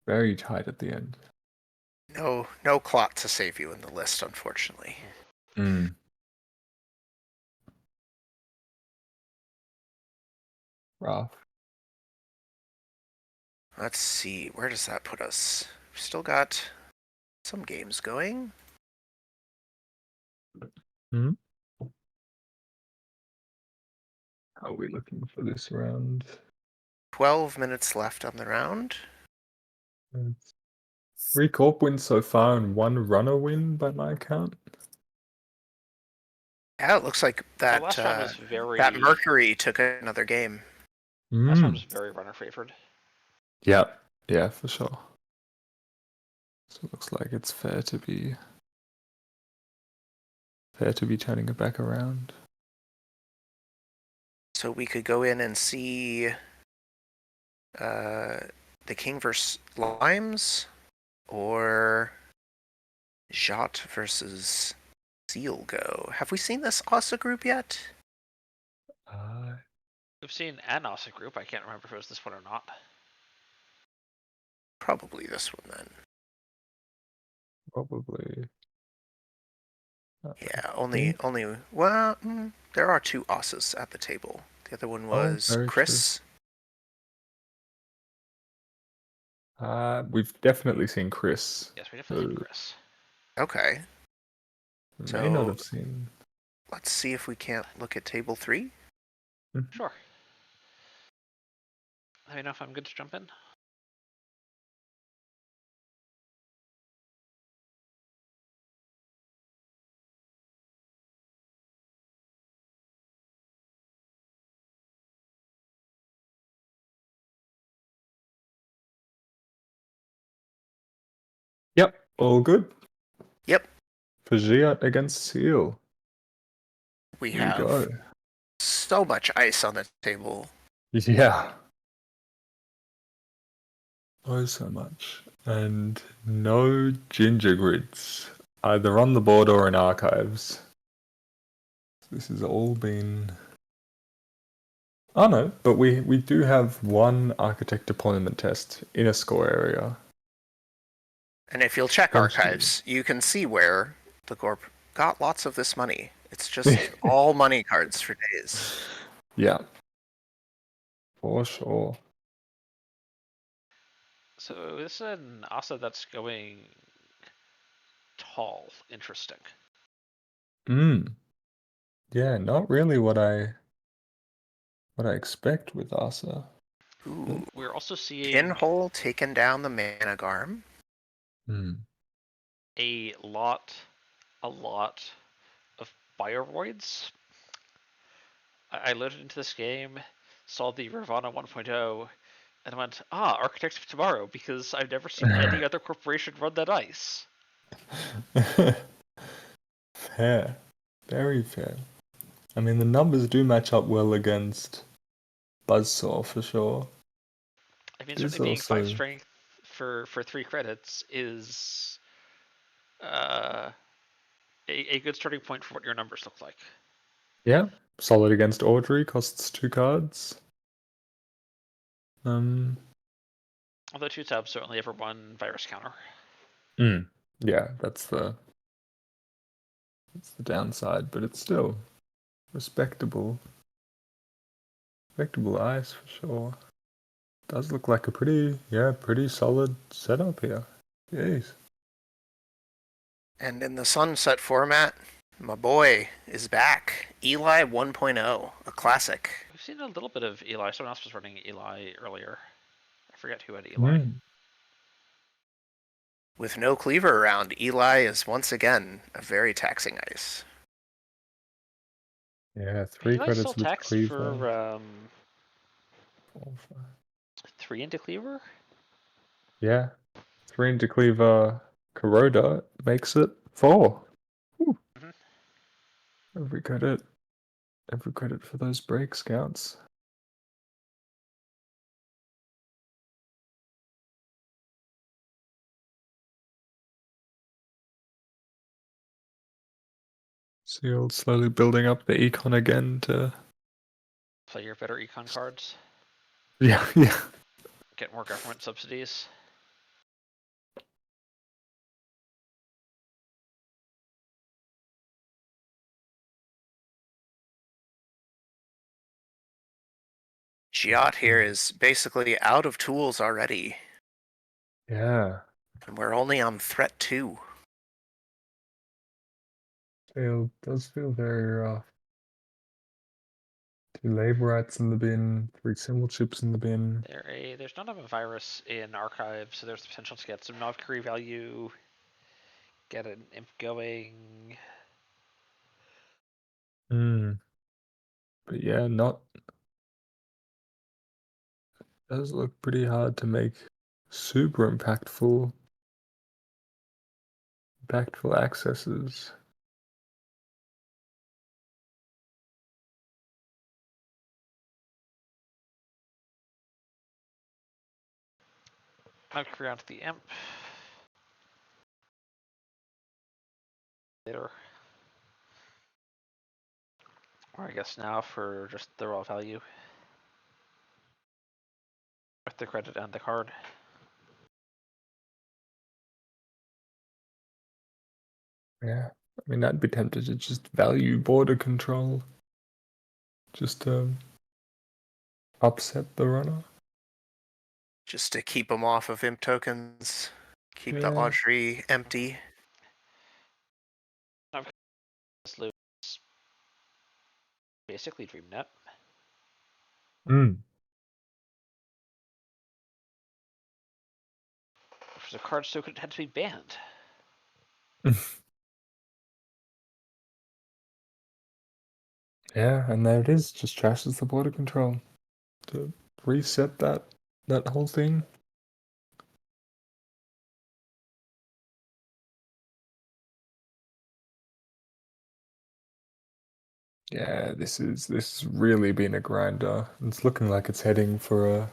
very tight at the end. No clot to save you in the list, unfortunately. Mm. Rough. Let's see, where does that put us? We've still got some games going. Hmm? How are we looking for this round? 12 minutes left on the round. It's 3 corp wins so far and 1 runner win by my count. Yeah, it looks like The that last round was very. that Mercury took another game. Last round was very runner favored. Yeah, for sure. So it looks like it's fair to be turning it back around. So we could go in and see the King versus Limes, or Jot versus Seal go. Have we seen this Asa group yet? We've seen an Asa group. I can't remember if it was this one or not. Probably this one then. Probably. Yeah, only. Well, there are 2 Asas at the table. The other one was very Chris. We've definitely seen Chris. Yes, we definitely seen Chris. Okay, We may not have seen. let's see if we can't look at table 3. Sure. Let me know if I'm good to jump in. Yep, all good. Yep. For Giat against Seal. We Here we have go. so much ice on the table. Yeah. Oh, so much. And no ginger grids, either on the board or in archives. This has all been... Oh no, but we do have one architect deployment test in a score area. And if you'll check Potentially. archives, you can see where the Gorp got lots of this money. It's just all money cards for days. Yeah. For sure. So this is an Asa that's going tall. Interesting. Yeah, not really what I expect with Asa. Ooh. We're also seeing Pinhole taking down the Managarm. a lot of Bioroids. I loaded into this game, saw the Ravana 1.0, and went, Architects of Tomorrow, because I've never seen any other corporation run that ice. Fair. Very fair. I mean, the numbers do match up well against Buzzsaw for sure. I mean, It is certainly being also... 5 strength for 3 credits is a good starting point for what your numbers look like. Yeah, solid against Audrey, costs 2 cards. Although 2 tabs certainly ever one virus counter. Yeah, that's the downside, but it's still respectable. Respectable ice for sure. Does look like a pretty solid setup here. Jeez. And in the Sunset format, my boy is back. Eli 1.0, a classic. We've seen a little bit of Eli. Someone else was running Eli earlier. I forget who had Eli. With no cleaver around, Eli is once again a very taxing ice. Yeah, 3 Eli's credits still with taxed cleaver. for 4, 5. 3 into cleaver? Yeah. 3 into cleaver Corroda makes it 4. Every credit for those break scouts. Sealed slowly building up the econ again to... Play your better econ cards. Yeah. Get more government subsidies. Giat here is basically out of tools already. Yeah. And we're only on threat 2. Does feel very rough. 2 labor rats in the bin, 3 symbol chips in the bin. There's not a virus in archive, so there's the potential to get some Novkari value, get an imp going. But yeah, does look pretty hard to make super impactful accesses. Novkari onto the imp. Later. Or I guess now for just the raw value. With the credit and the card. Yeah, I mean, I'd be tempted to just value border control. Just to upset the runner. Just to keep them off of imp tokens. Keep the Yeah. Audrey empty. This lose basically DreamNet. Which was a card so it had to be banned. Yeah, and there it is. Just trashes the border control to reset that whole thing. Yeah, this has really been a grinder. It's looking like it's heading for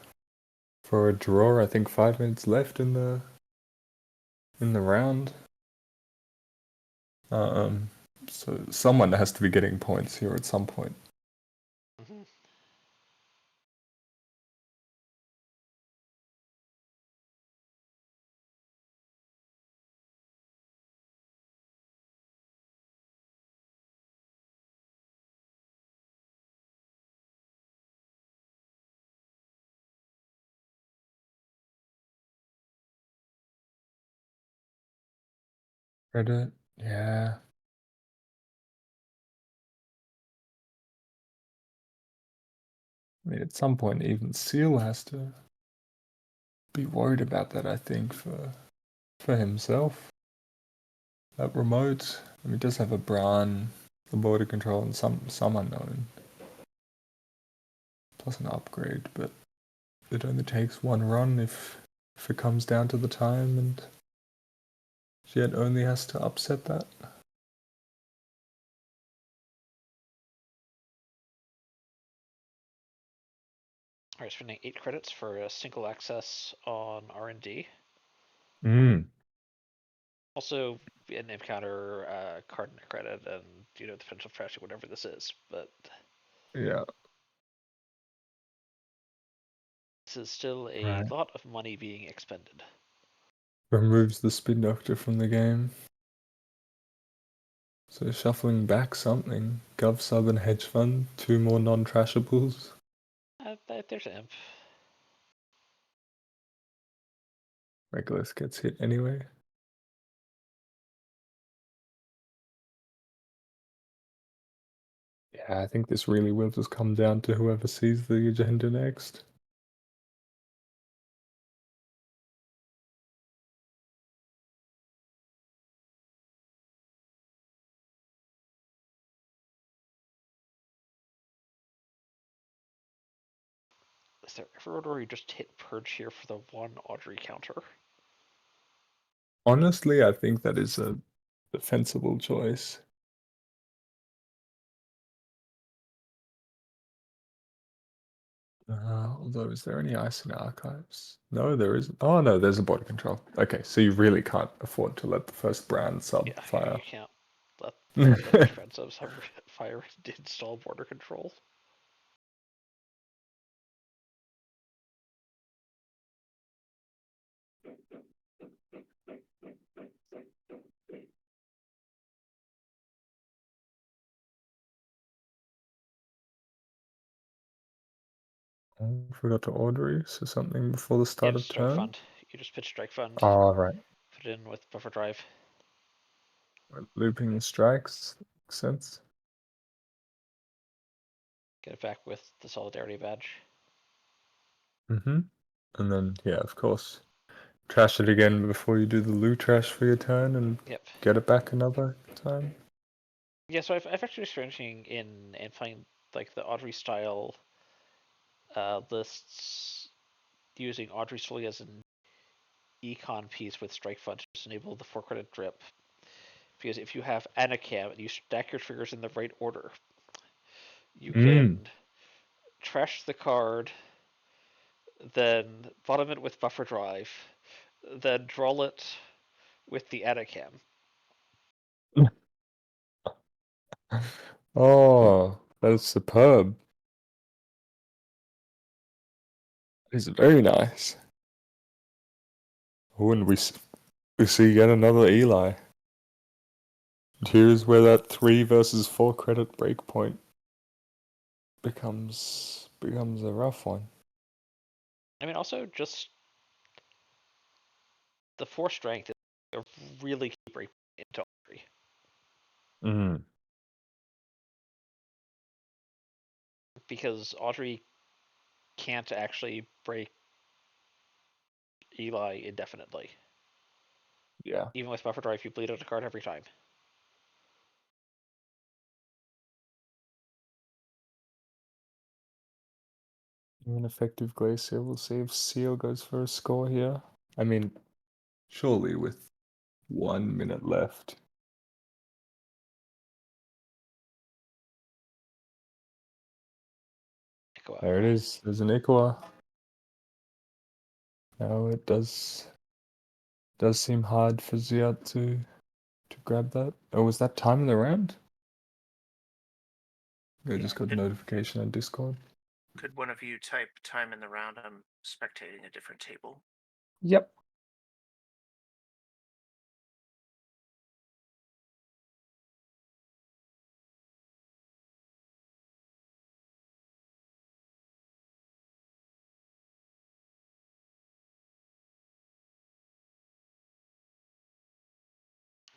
for a draw. I think 5 minutes left in the round. So someone has to be getting points here at some point. Mhm. Credit, yeah. I mean, at some point, even Seal has to be worried about that, I think, for himself. That remote, I mean, it does have a Bran, the border control, and some unknown. Plus an upgrade, but it only takes one run if it comes down to the time, and Jet only has to upset that. Alright, spending 8 credits for a single access on R&D. Also, an encounter card and a credit, and the potential for trashing whatever this is. But Yeah. this is still a Right. lot of money being expended. Removes the Spin Doctor from the game. So shuffling back something. Gov Sub and Hedge Fund, 2 more non-trashables. There's an imp. Regulus gets hit anyway. Yeah, I think this really will just come down to whoever sees the agenda next. Is there ever order where you just hit purge here for the one Audrey counter? Honestly, I think that is a defensible choice. Although, is there any ice in archives? No, there isn't. Oh no, there's a border control. Okay, so you really can't afford to let the first brand sub Yeah, fire. you can't let the first friend subs have fire to install border control. Oh, forgot to order so something before the Yeah, start of just strike turn. fund. You just pitch strike fund. Oh, right. Put it in with buffer drive. Looping the strikes makes sense. Get it back with the solidarity badge. Mm-hmm. And then, yeah, of course, trash it again before you do the loot trash for your turn and Yep. get it back another time. Yeah, so I've actually experiencing in playing like the Audrey style lists using Audrey solely as an econ piece with strike fund to just enable the 4 credit drip. Because if you have Anacam and you stack your triggers in the right order, you can trash the card, then bottom it with buffer drive, then draw it with the Anacam. Oh, that is superb. It's very nice. Oh, and we see yet another Eli. And here's where that 3 versus 4 credit breakpoint becomes a rough one. I mean, also just the 4 strength is a really key break into Audrey. Because Audrey can't actually break Eli indefinitely. Yeah. Even with buffer drive, you bleed out a card every time. An effective Glacier. We'll see if Seal goes for a score here. I mean, surely with 1 minute left. Echo There it is. There's an Ikwa. No, it does seem hard for Ziad to grab that. Oh, was that time in the round? I just got a notification on Discord. Could one of you type time in the round? I'm spectating a different table. Yep.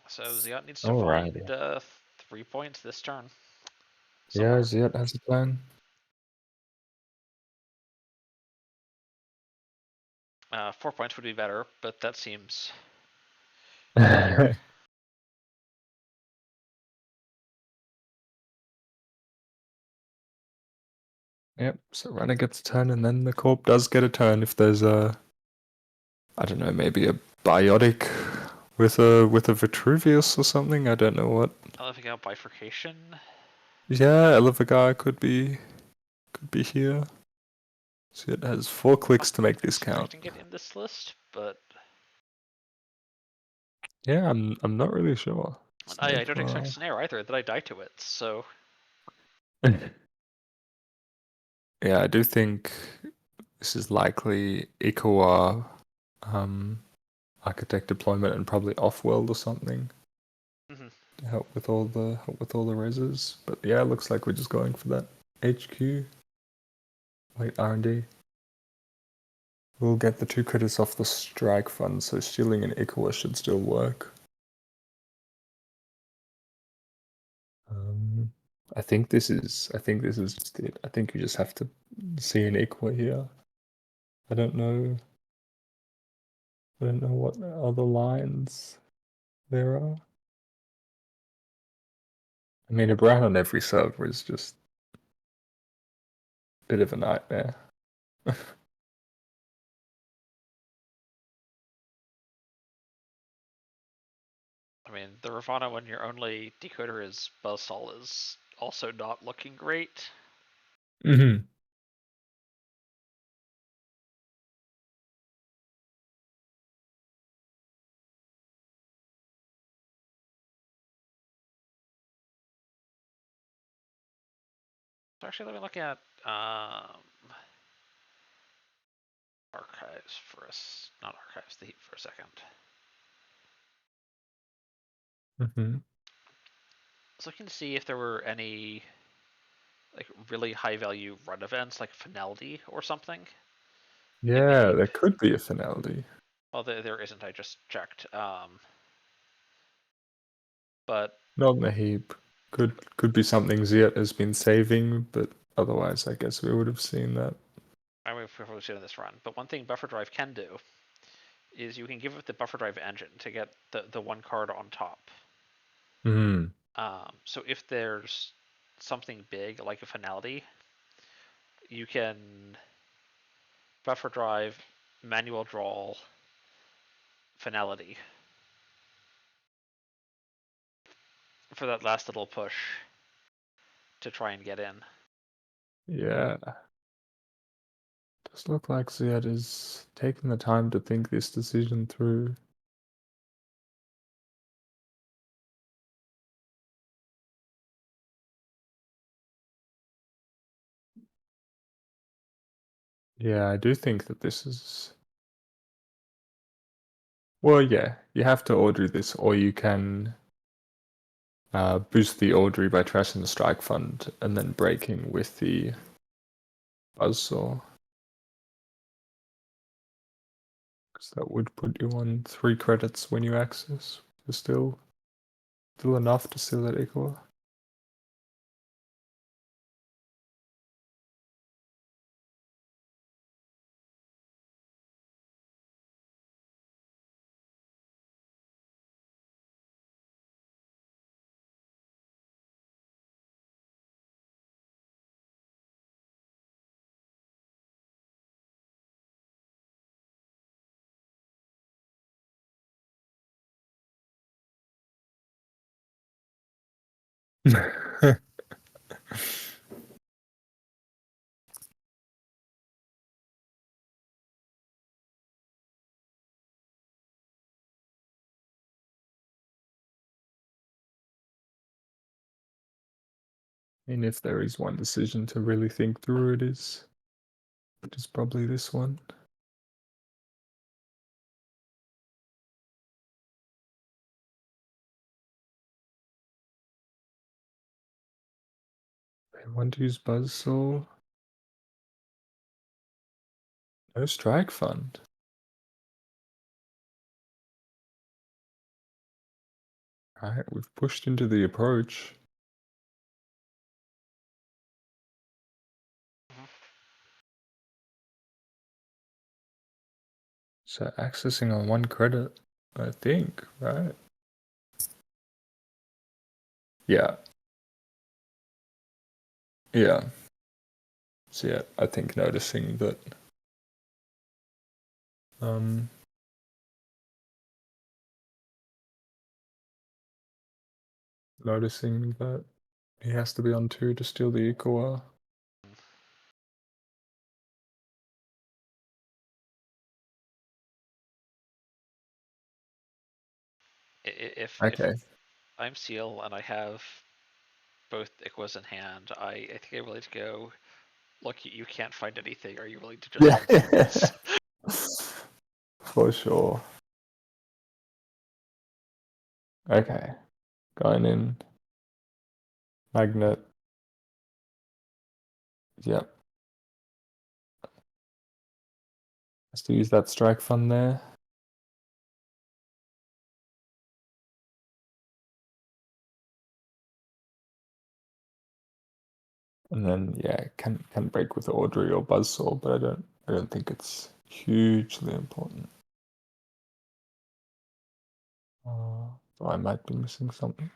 So Ziot needs to find 3 points this turn. Yeah, Somewhere. Ziad has a plan. 4 points would be better, but that seems. Yep, so runner gets a turn, and then the corp does get a turn if there's a, I don't know, maybe a biotic with a Vitruvius or something. I don't know what. Elephant bifurcation. Yeah, Elevagar could be here. So it has 4 clicks to make this count. Expecting it in this list, but Yeah, I'm not really sure. I don't expect Snare either. That I die to it, so. Yeah, I do think this is likely Ikawa architect deployment and probably off-world or something. Mhm. To help with all the reses. But yeah, it looks like we're just going for that HQ. Wait, R&D. We'll get the 2 credits off the strike fund, so stealing an Ikawa should still work. I think this is just it. I think you just have to see an Ikawa here. I don't know what other lines there are. I mean, a brown on every server is just a bit of a nightmare. I mean, the Ravana when your only decoder is Buzzsaw is also not looking great. Mm-hmm. So actually, let me look at archives for us. Not archives, the heap for a second. Mm-hmm. I was looking to see if there were any like really high value run events like Finality or something. Yeah, there could be a finality. Well, there isn't. I just checked. But Not in the heap. Could be something Ziet has been saving, but otherwise, I guess we would have seen that. I mean, we've seen this run. But one thing Buffer Drive can do is you can give it the Buffer Drive engine to get the one card on top. Hmm. So if there's something big like a Finality, you can Buffer Drive, manual draw, Finality for that last little push to try and get in. Yeah. Does look like Ziad is taking the time to think this decision through. Yeah, I do think that this is. Well, yeah, you have to Audrey this, or you can boost the Audrey by trashing the strike fund and then breaking with the buzzsaw. Because that would put you on 3 credits when you access. So still enough to steal that Ikawa. And if there is one decision to really think through, it is probably this one. I want to use Buzzsaw. No Strike Fund. Alright, we've pushed into the approach. So accessing on 1 credit, I think, right? Yeah. Yeah. So yeah, I think noticing that he has to be on 2 to steal the Ikoa. If Okay. I'm Seal and I have both Ikoas in hand, I think I'm willing to go. Look, you can't find anything. Are you willing to just unsee this? For sure. Okay. Going in. Magnet. Yep. Has to use that Strike Fund there. And then yeah, can break with Audrey or Buzzsaw, but I don't think it's hugely important. So I might be missing something.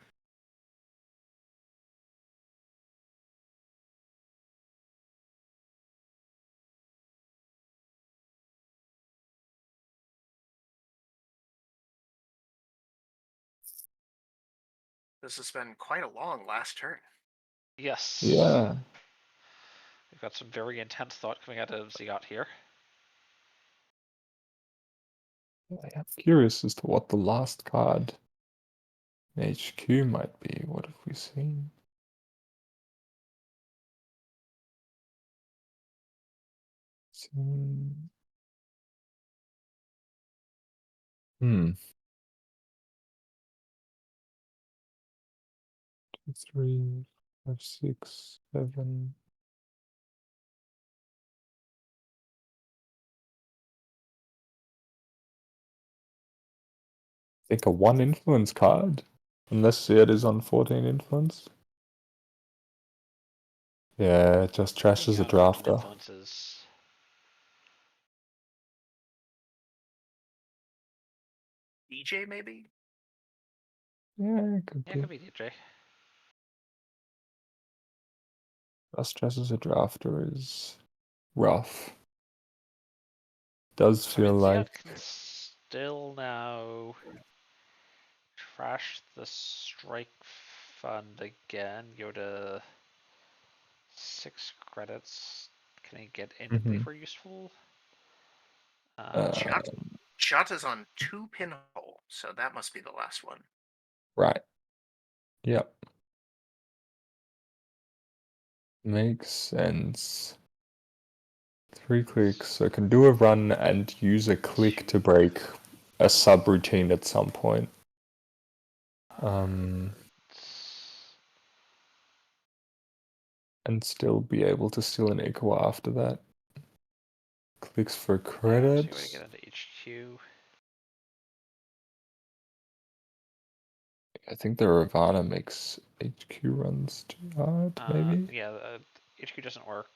This has been quite a long last turn. Yes. Yeah. We've got some very intense thought coming out of Ziot here. I'm curious as to what the last card in HQ might be. What have we seen? Hmm. 2, 3, 5, 6, 7. I think a 1 influence card. Unless it is on 14 influence. Yeah, it just trashes a drafter. Influences. DJ maybe? Yeah, it could Yeah, be. it could be DJ. Just trashes a drafter is rough. Does feel like Ziot can still now trash the Strike Fund again. Go to 6 credits. Can he get anything for useful? Shot is on 2 pinhole, so that must be the last one. right. Yep. Makes sense. 3 clicks, so can do a run and use a click to break a subroutine at some point. And still be able to steal an Ikoa after that. Clicks for credit. So you want to get into HQ. I think the Ravana makes HQ runs too hard, maybe? Yeah, HQ doesn't work.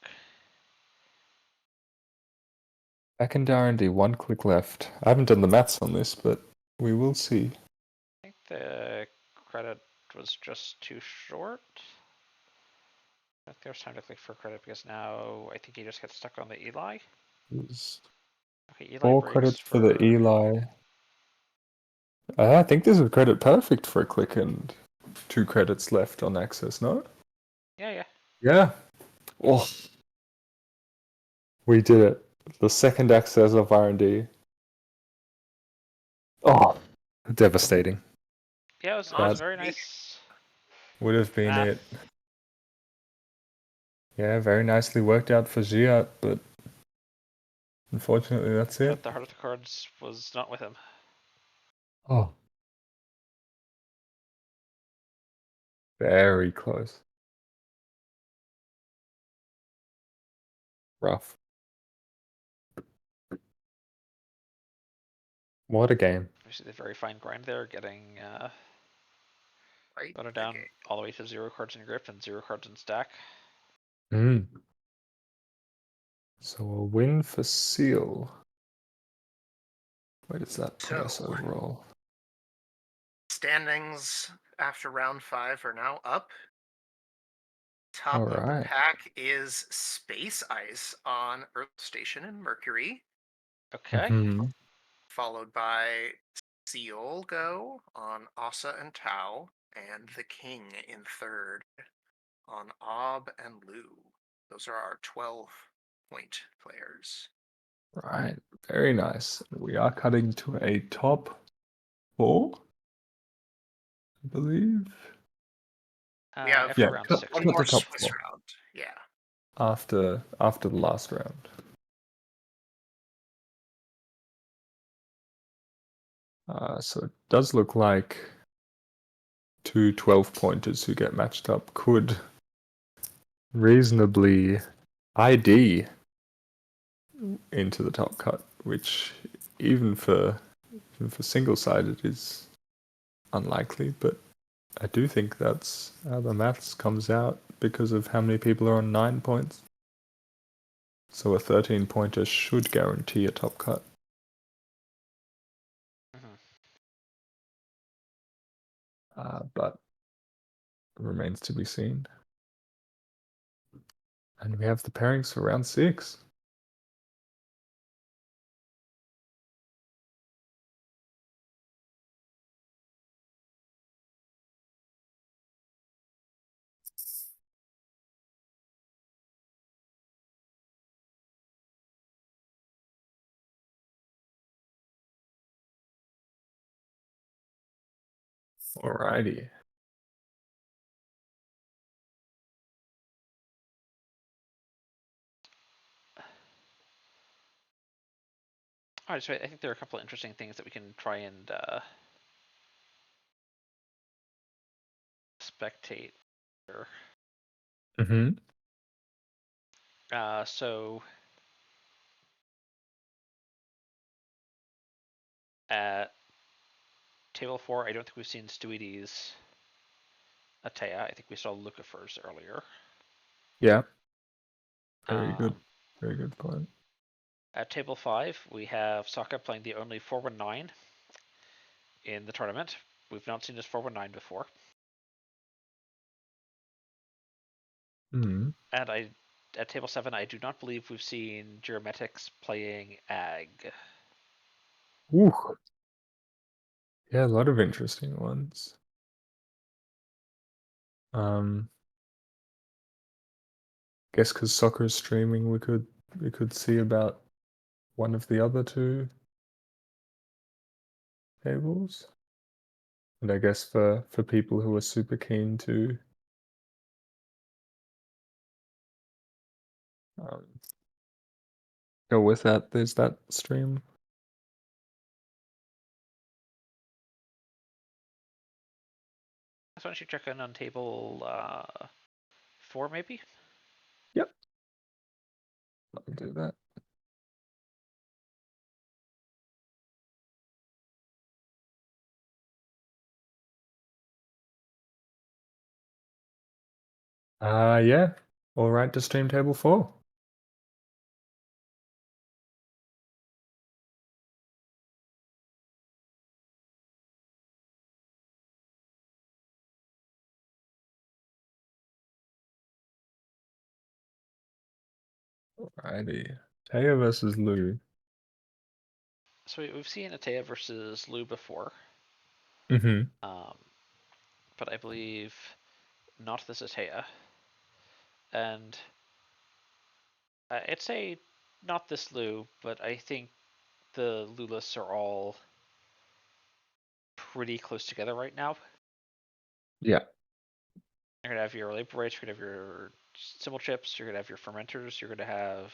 Back in R&D, 1 click left. I haven't done the maths on this, but we will see. I think the credit was just too short. I think there's time to click for credit because now I think he just gets stuck on the Eli. Okay, Eli 4 breaks credits for the Eli. I think this is credit perfect for a click and 2 credits left on access, no? Yeah. Yeah. Oh. We did it. The second access of R&D. Oh, devastating. Yeah, it was very nice. Would have been it. Yeah, very nicely worked out for Giat, but unfortunately that's Yeah, it. the heart of the cards was not with him. Oh. Very close. Rough. What a game. You see the very fine grind there, getting Right? got it down all the way to 0 cards in grip and 0 cards in stack. Mm. So a win for Seal. Where does that put us So- overall? Standings after round 5 are now up. Top of the Alright. pack is Space Ice on Earth Station and Mercury, Okay. Mhm. followed by Seal Go on Asa and Tau, and the King in third on Ob and Lu. Those are our 12-point players. Right. Very nice. We are cutting to a top 4, I believe. We have After Yeah, round cut- 6. one cut more the top Swiss 4. round. Yeah. After the last round. So it does look like 2 12-pointers who get matched up could reasonably ID into the top cut, which even for single-sided is unlikely, but I do think that's how the maths comes out because of how many people are on 9 points. So a 13-pointer should guarantee a top cut. Mhm. But it remains to be seen. And we have the pairings for round 6. Alrighty. Alright, so I think there are a couple of interesting things that we can try and spectate here. Mm-hmm. So at table 4, I don't think we've seen Stuidi's Atea. I think we saw Lucifers earlier. Yeah. Very good. Um, Very good point. At table 5, we have Sokka playing the only 419 in the tournament. We've not seen this 419 before. Mm. And at table 7, I do not believe we've seen Geometics playing Ag. Ooh. Yeah, a lot of interesting ones. Guess because soccer's streaming, we could see about one of the other 2 tables. And I guess for people who are super keen to go with that, there's that stream. So why don't you check in on table 4, maybe? Yep. Let me do that. Yeah. All right to stream table 4. Alrighty. Taya versus Lou. So we've seen Atea versus Lu before, Mm-hmm. but I believe not this Atea. And I'd say not this Lu, but I think the Lu lists are all pretty close together right now. Yeah. You're gonna have your Labor Rights, you're gonna have your symbol chips, you're going to have your fermenters, you're going to have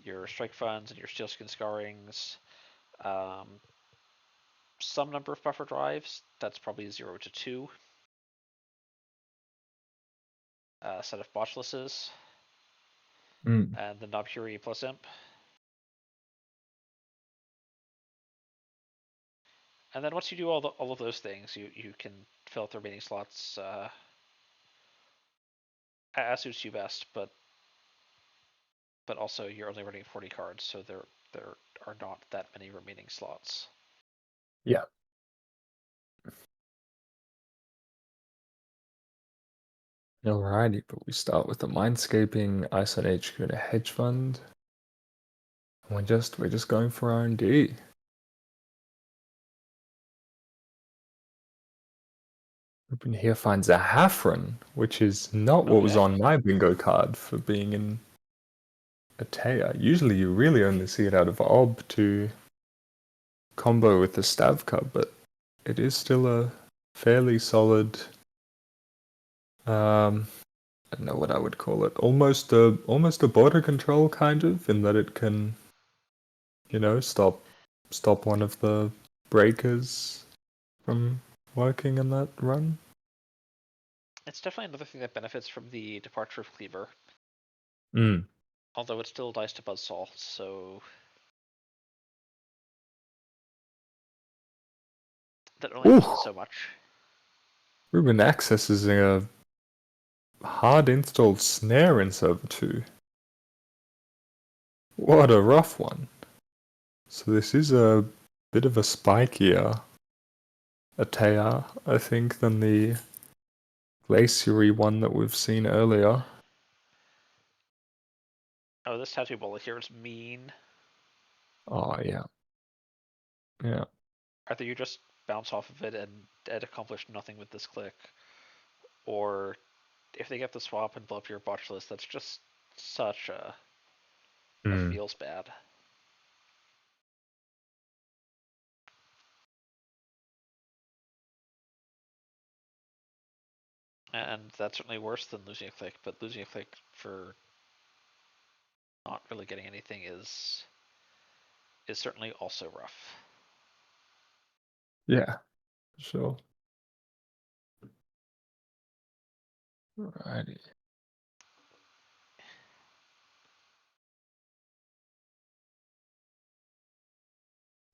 your strike funds and your steelskin scourings. Some number of buffer drives, that's probably 0 to 2. A set of botchluses, Mm. and the Nobhuri plus imp. And then once you do all of those things, you can fill out the remaining slots as suits you best, but also you're only running 40 cards, so there are not that many remaining slots. Yeah. Alrighty, but we start with the Mindscaping, ISON HQ, and a hedge fund. And we're just going for R&D. Ruben here finds a Hafren, which is not what was Okay. on my bingo card for being in Atea. Usually you really only see it out of Ob to combo with the Stavka, but it is still a fairly solid, I don't know what I would call it, almost a border control kind of, in that it can, stop one of the breakers from working in that run. It's definitely another thing that benefits from the departure of Cleaver, Mm. although it still dies to Buzzsaw, so that only Ooh. means so much. Ruben accesses a hard installed snare in server 2. What a rough one. So this is a bit of a spikier Atea, I think, than the Glaciery one that we've seen earlier. Oh, this tattoo bullet here is mean. Oh, yeah. Yeah. Either you just bounce off of it and accomplish nothing with this click, or if they get the swap and blow up your botch list, that's just such a that Mm. feels bad. And that's certainly worse than losing a click, but losing a click for not really getting anything is certainly also rough. Yeah, sure. Alrighty.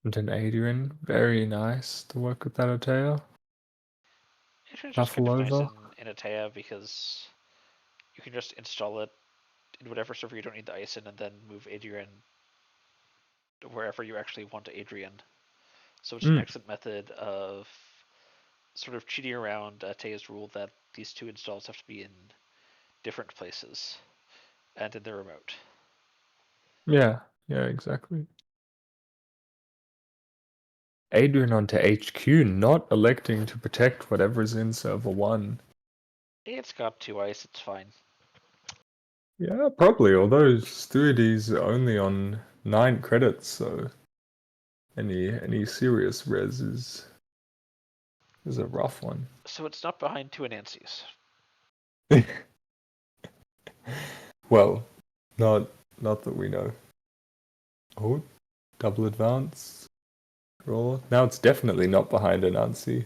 And an Adrian, very nice to work with that Atea. It's just kind of nice Pavlova. in Atea because you can just install it in whatever server you don't need the ice in, and then move Adrian wherever you actually want Adrian. So it's an excellent method of sort of cheating around Atea's rule that these two installs have to be in different places and in the remote. Yeah, exactly. Adrian onto HQ, not electing to protect whatever's in server 1. It's got 2 ice, it's fine. Yeah, probably, although Stuides only on 9 credits, so any serious res is a rough one. So it's not behind 2 Anansies. Well, not that we know. Oh, double advance. Draw. Now it's definitely not behind Anansi.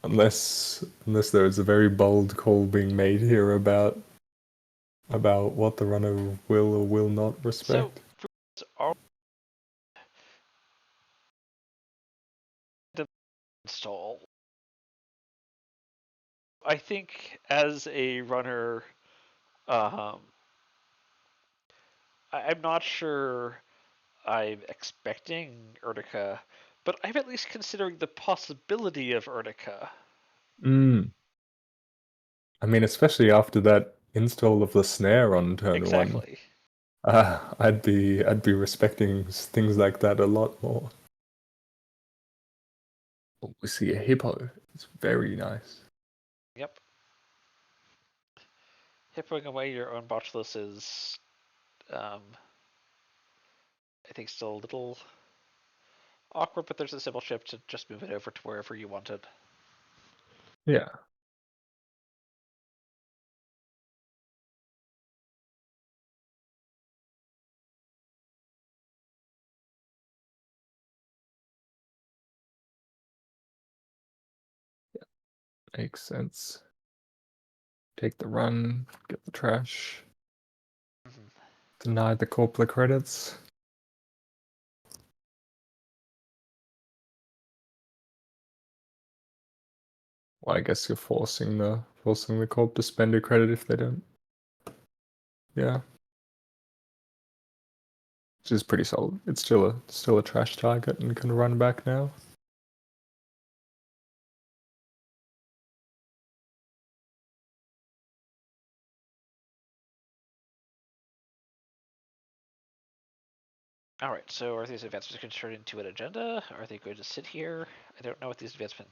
Unless there is a very bold call being made here about what the runner will or will not respect. So are install. I think as a runner, I'm not sure I'm expecting Urtica, but I'm at least considering the possibility of Urtica. I mean, especially after that install of the snare on turn 1. Exactly. I'd be respecting things like that a lot more. Oh, we see a hippo. It's very nice. Yep. Hippoing away your own botchless is, I think, still a little awkward, but there's a symbol chip to just move it over to wherever you want it. Yeah. Makes sense. Take the run, get the trash. Mhm. Deny the corporate credits. Well, I guess you're forcing the corp to spend a credit if they don't. Yeah. Which is pretty solid. It's still a trash target and can run back now. All right. So are these advancements going to turn into an agenda? Are they going to sit here? I don't know what these advancement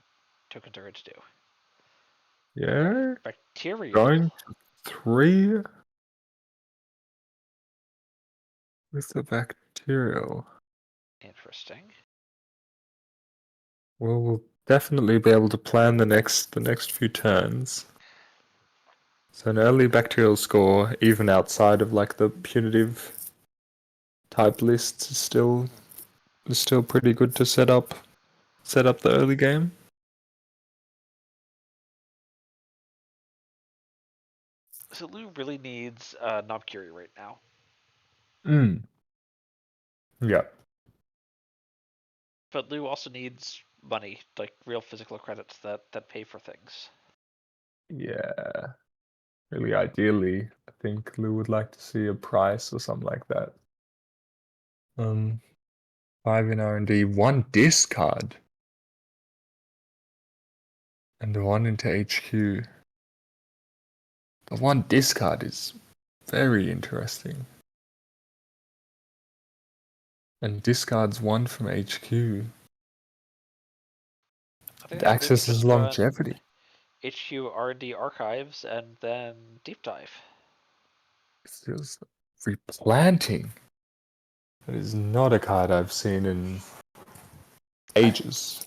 tokens are going to do. Yeah. Bacterial. Going to 3 with the bacterial. Interesting. Well, we'll definitely be able to plan the next few turns. So an early bacterial score, even outside of like the punitive type lists, is still pretty good to set up the early game. So Lou really needs Knob Curie right now. Yeah. But Lou also needs money, like real physical credits that pay for things. Yeah. Really ideally, I think Lou would like to see a price or something like that. 5 in R&D, 1 discard. And 1 into HQ. The 1 discard is very interesting. And discards 1 from HQ. I think It Lou could accesses just longevity. run HQ R&D archives and then deep dive. Feels replanting. That is not a card I've seen in ages.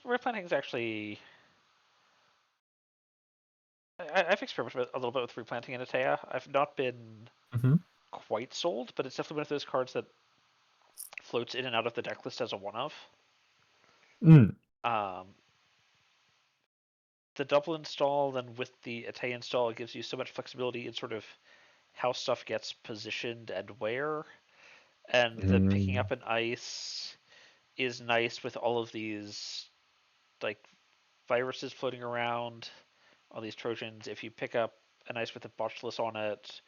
Replanting is actually. I've experimented a little bit with replanting in Atea. I've not been Mm-hmm. quite sold, but it's definitely one of those cards that floats in and out of the deck list as a one-of. The double install, then with the Atea install, it gives you so much flexibility in sort of how stuff gets positioned and where. And the picking up an ice is nice with all of these like viruses floating around, all these Trojans. If you pick up an ice with a botulus on it,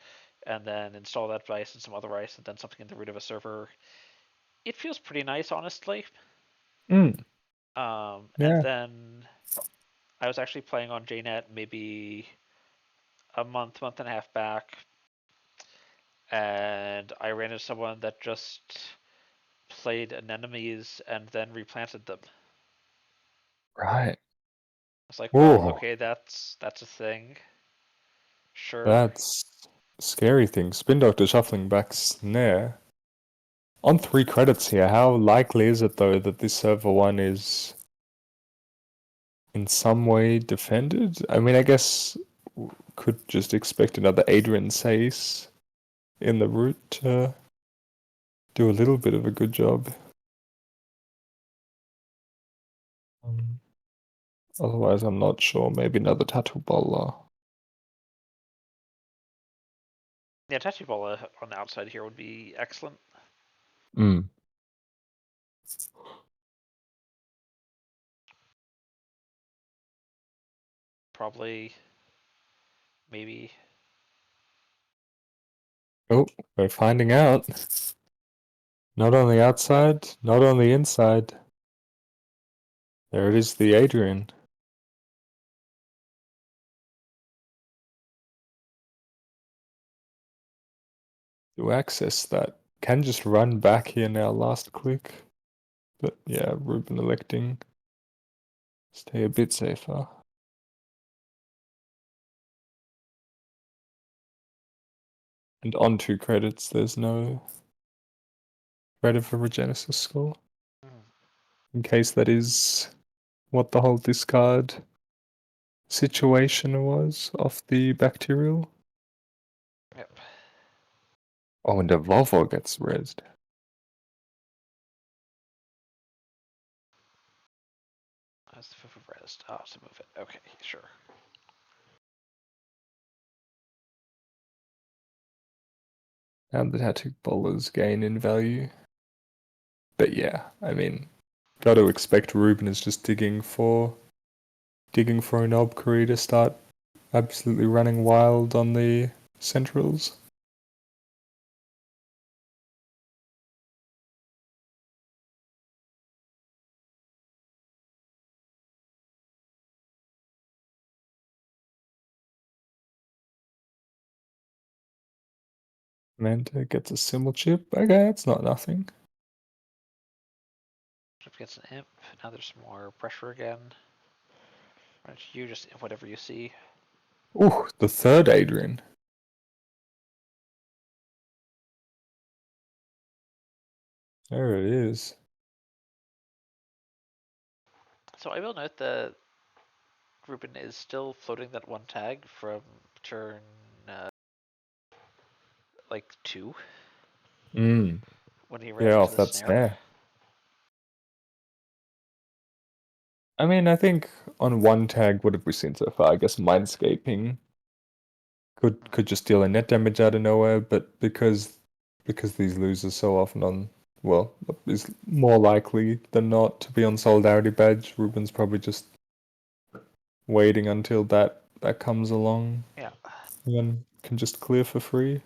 and then install that ice and some other ice, and then something in the root of a server, it feels pretty nice, honestly. And Yeah. then I was actually playing on JNet maybe a month and a half back, and I ran into someone that just played anemones and then replanted them. Right. I was like, well, Whoa. okay, that's a thing. Sure. That's a scary thing. Spin Doctor shuffling back snare. On 3 credits here, how likely is it though that this server 1 is in some way defended? I mean, I guess could just expect another Adrian Sace in the root to do a little bit of a good job. Otherwise, I'm not sure. Maybe another Tattoo Bowler. Yeah, Tattoo Ball on the outside here would be excellent. Probably, maybe. Oh, we're finding out. Not on the outside, not on the inside. There it is, the Adrian. To access that, can just run back here now, last click. But yeah, Ruben electing stay a bit safer. And on 2 credits, there's no credit for Regenesis score. In case that is what the whole discard situation was off the bacterial. Yep. Oh, and the Volvo gets rezzed. Has the fifth of rest. Oh, to move it. Okay, sure. And the tattoo bowlers gain in value. But yeah, I mean, got to expect Ruben is just digging for an Obkuri to start absolutely running wild on the centrals. Manta gets a symbol chip. Okay, it's not nothing. If gets an imp, now there's some more pressure again. Right, you just whatever you see. Ooh, the third Adrian. There it is. So I will note that Ruben is still floating that one tag from turn like 2 Mm. when he ran Yeah, into off the that snare. snare. I mean, I think on one tag, what have we seen so far? I guess Mindscaping could just deal a net damage out of nowhere, but because these losers so often on, well, is more likely than not to be on Solidarity Badge, Ruben's probably just waiting until that comes along. Yeah. And then can just clear for free.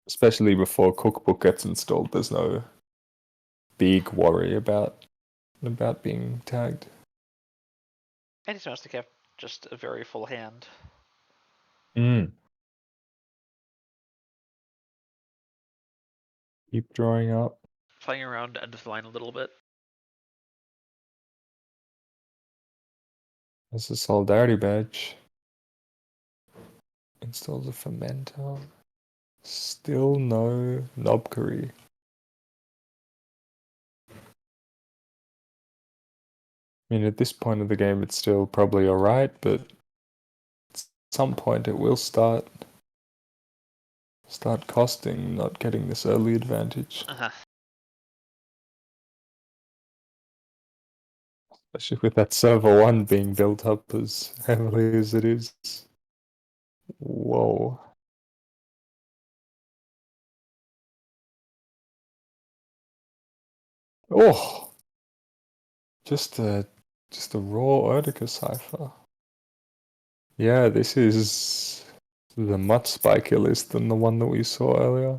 Especially before Cookbook gets installed, there's no big worry about being tagged. And he's managed to get just a very full hand. Keep drawing up. Playing around end of the line a little bit. There's a Solidarity Badge. Installs a Fermenter. Still no Knobkery. I mean, at this point of the game, it's still probably alright, but at some point it will start costing not getting this early advantage. Especially with that server 1 being built up as heavily as it is. Whoa. Oh! Just a raw Erdica cipher. Yeah, this is the much spikier list than the one that we saw earlier.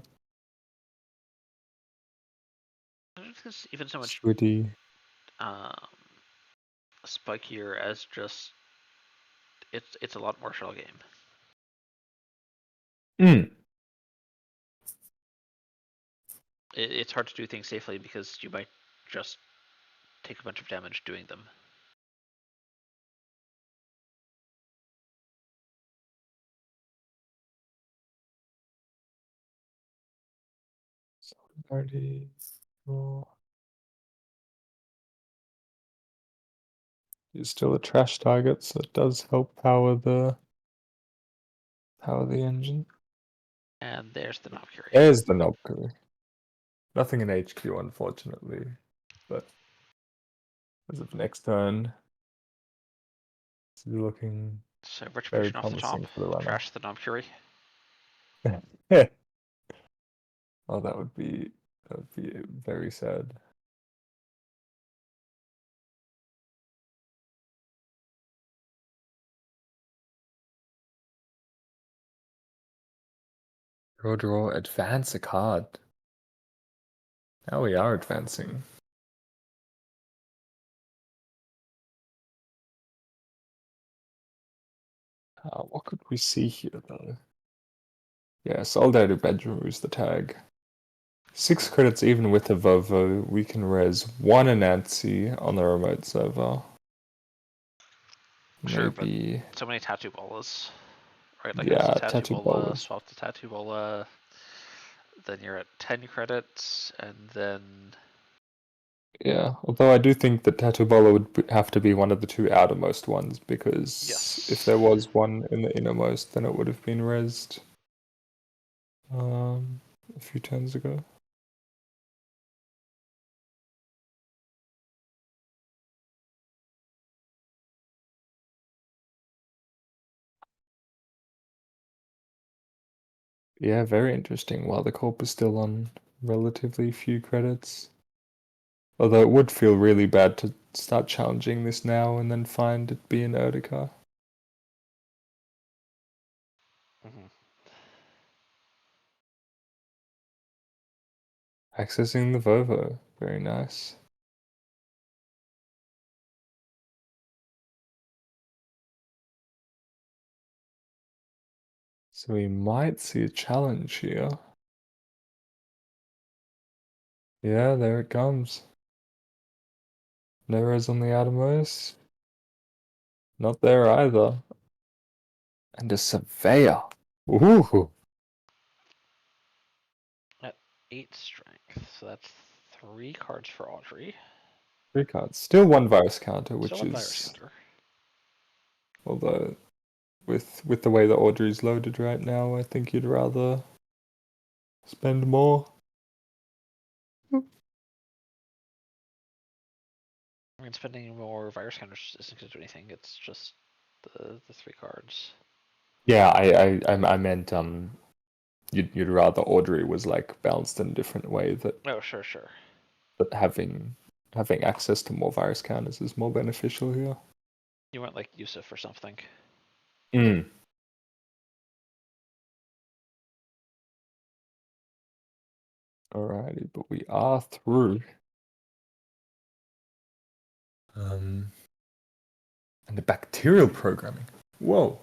I don't think it's even so much Switty. spikier as just it's a lot more shell game. It's hard to do things safely because you might just take a bunch of damage doing them. Solidarity. Oh. It's still a trash target, so it does help power the engine. And there's the Knobkery. There's the Knobkery. Nothing in HQ, unfortunately. But as of next turn, it's looking So very Retribution off the top, promising for the runner. trash the Knobkery. Oh, that would be very sad. Draw, advance a card. Now we are advancing. What could we see here, though? Yeah, Solidarity Badge removes the tag. 6 credits even with a Vovo, we can res 1 Anansi on the remote server. Sure, Maybe... but so many Tattoo Bolas. Right, like yeah, it's a Tattoo Bolas. swap the Tattoo Bola, then you're at 10 credits, and then... Yeah, although I do think that Tattoo Bola would have to be one of the 2 outermost ones, because Yes. if there was one in the innermost, then it would have been resed a few turns ago. Yeah, very interesting. While the corp is still on relatively few credits. Although it would feel really bad to start challenging this now and then find it be an Erdica. Mhm. Accessing the Vovo. Very nice. So we might see a challenge here. Yeah, there it comes. No res on the outermost. Not there either. And a Surveyor. Ooh. At 8 strength, so that's 3 cards for Audrey. 3 cards. Still 1 virus counter, Still which one virus is... counter. Although, with the way the Audrey's loaded right now, I think you'd rather spend more. I mean, spending more virus counters isn't going to do anything. It's just the 3 cards. Yeah, I meant you'd rather Audrey was like balanced in a different way, that Oh, sure, sure. having access to more virus counters is more beneficial here. You want like Yusuf or something. Mm. Alrighty, but we are through. And the bacterial programming. Whoa.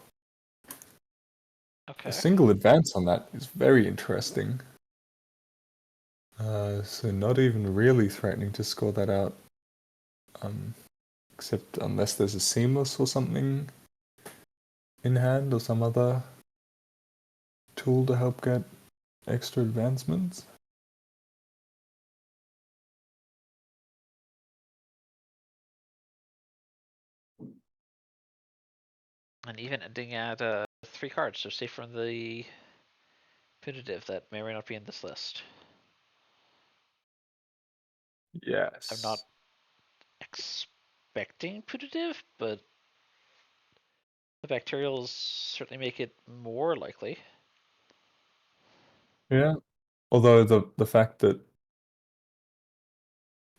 Okay. A single advance on that is very interesting. So not even really threatening to score that out. Except unless there's a seamless or something in hand or some other tool to help get extra advancements. And even ending at 3 cards, so safe from the punitive that may or may not be in this list. Yes. I'm not expecting punitive, but the bacterials certainly make it more likely. Yeah. Although the fact that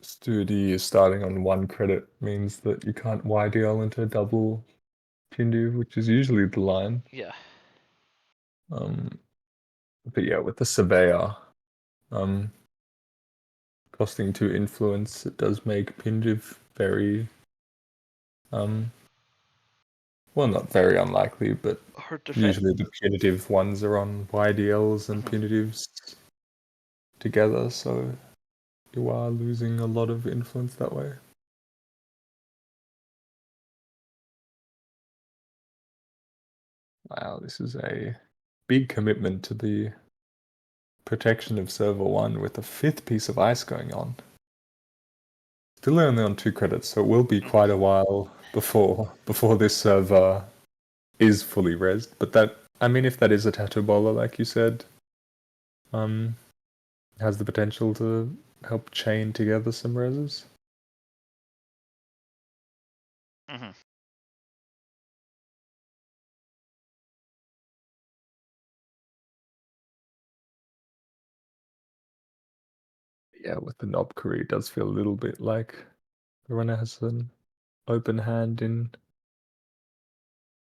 Studi is starting on 1 credit means that you can't YDL into a double Pindu, which is usually the line. Yeah. But yeah, with the Surveyor, costing 2 influence, it does make Pindiv very, well, not very unlikely, but Hard to usually the punitive ones are on YDLs and punitives together, so you are losing a lot of influence that way. Wow, this is a big commitment to the protection of server 1 with a 5th piece of ice going on. Still only on 2 credits, so it will be quite a while before this server is fully rezzed. But that, I mean, if that is a tattoo bowler, like you said, has the potential to help chain together some reses. Yeah, with the knob career, it does feel a little bit like the runner has an open hand in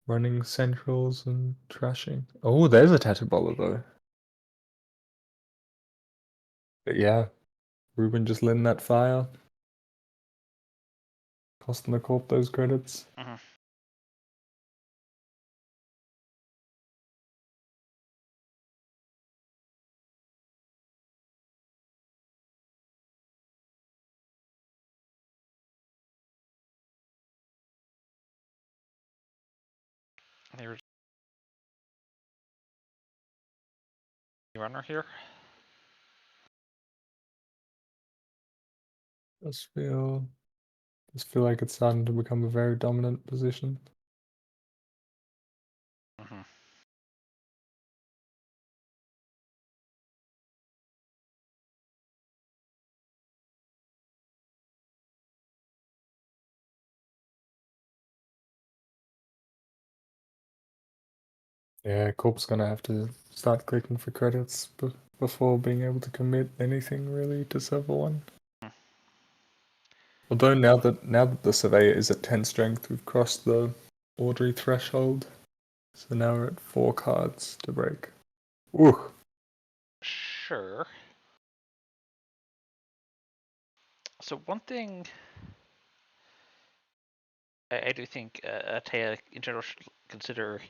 running centrals and trashing. Oh, there's a tattoo bowler though. But yeah, Ruben just letting that fire. Costing the corp those credits. There's a runner here. Does feel like it's starting to become a very dominant position. Yeah, Corp's gonna have to start clicking for credits before being able to commit anything really to server 1. Although now that the Surveyor is at 10 strength, we've crossed the Audrey threshold. So now we're at 4 cards to break. Ooh. Sure. So one thing I do think Atea in general should consider,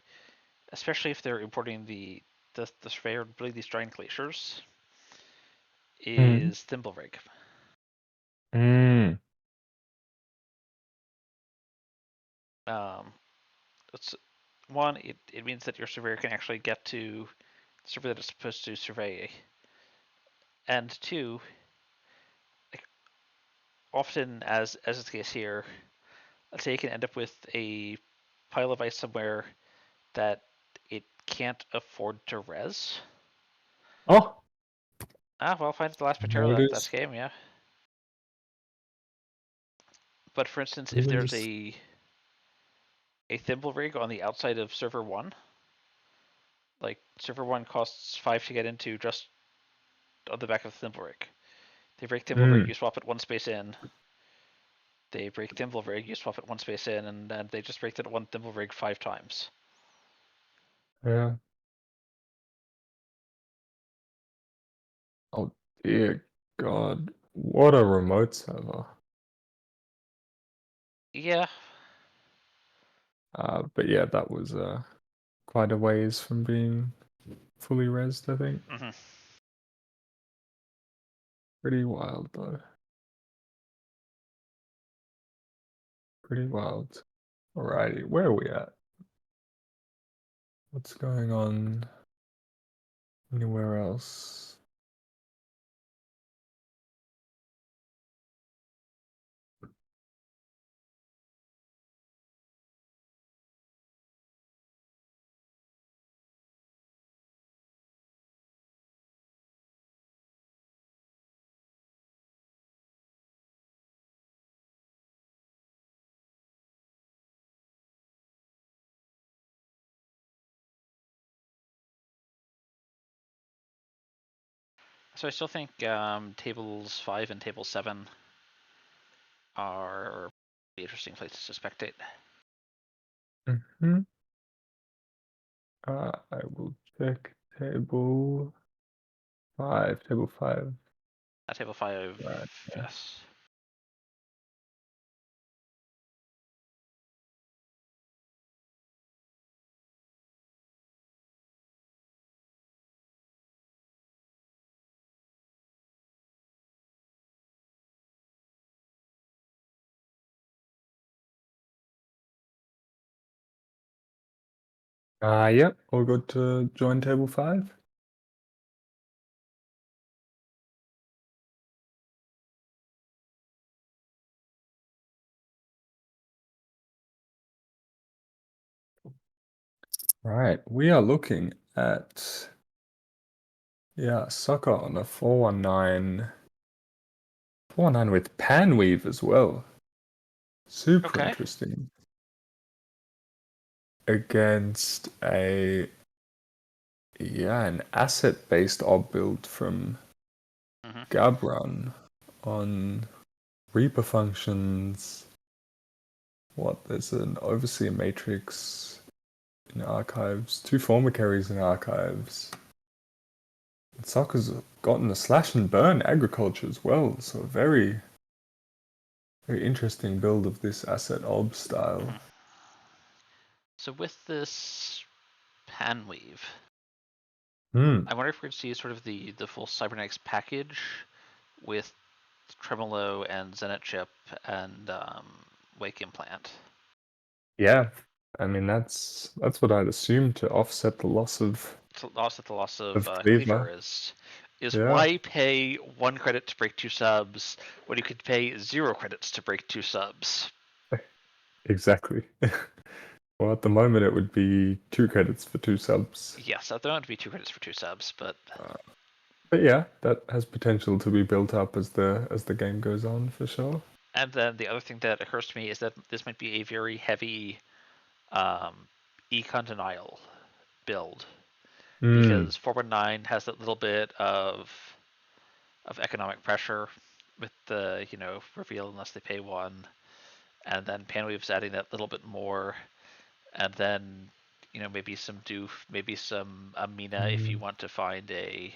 especially if they're importing the Surveyor, really these giant glaciers, is Thimblerig. Mm. It's one, it means that your surveyor can actually get to the server that it's supposed to survey, and two, like, often as is the case here, let's say you can end up with a pile of ice somewhere that it can't afford to res. Oh, Well, find the last there material it that's is. game, yeah. But for instance, if Even there's just- a thimble rig on the outside of server 1, like server 1 costs 5 to get into just on the back of the thimble rig. They break thimble rig, you swap it one space in. They break thimble rig, you swap it one space in, and then they just break that one thimble rig 5 times. Yeah. Oh dear God, what a remote server. Yeah. But yeah, that was quite a ways from being fully rezzed, I think. Mm-hmm. Pretty wild though. Pretty wild. Alrighty, where are we at? What's going on anywhere else? So I still think tables 5 and table 7 are interesting places to spectate. Mm-hmm. I will check table 5. Table 5. Table 5, Right. Yeah. yes. Yep, all good to join table 5. Right, we are looking at soccer on a 419 with Panweave as well. Super Okay. interesting. Against an asset-based ob build from Gabron on Reaper functions. There's an Overseer Matrix in archives, 2 former carries in archives. And Soccer's gotten a slash and burn agriculture as well, so a very, very interesting build of this asset ob style. So with this Panweave, Hmm. I wonder if we're going to see sort of the full Cybernetics package with Tremolo and Zenit chip and Wake implant. Yeah, I mean that's what I'd assume to offset the loss of To offset the loss of Cleaver. Cleaver is Yeah. why pay 1 credit to break 2 subs when you could pay 0 credits to break 2 subs? Exactly. Well, at the moment it would be 2 credits for 2 subs. Yes, at the moment it would be 2 credits for 2 subs, but yeah, that has potential to be built up as the game goes on for sure. And then the other thing that occurs to me is that this might be a very heavy econ denial build. because 419 has that little bit of economic pressure with the reveal unless they pay one, and then Panweave's adding that little bit more, and then maybe some doof, maybe some Amina if you want to find a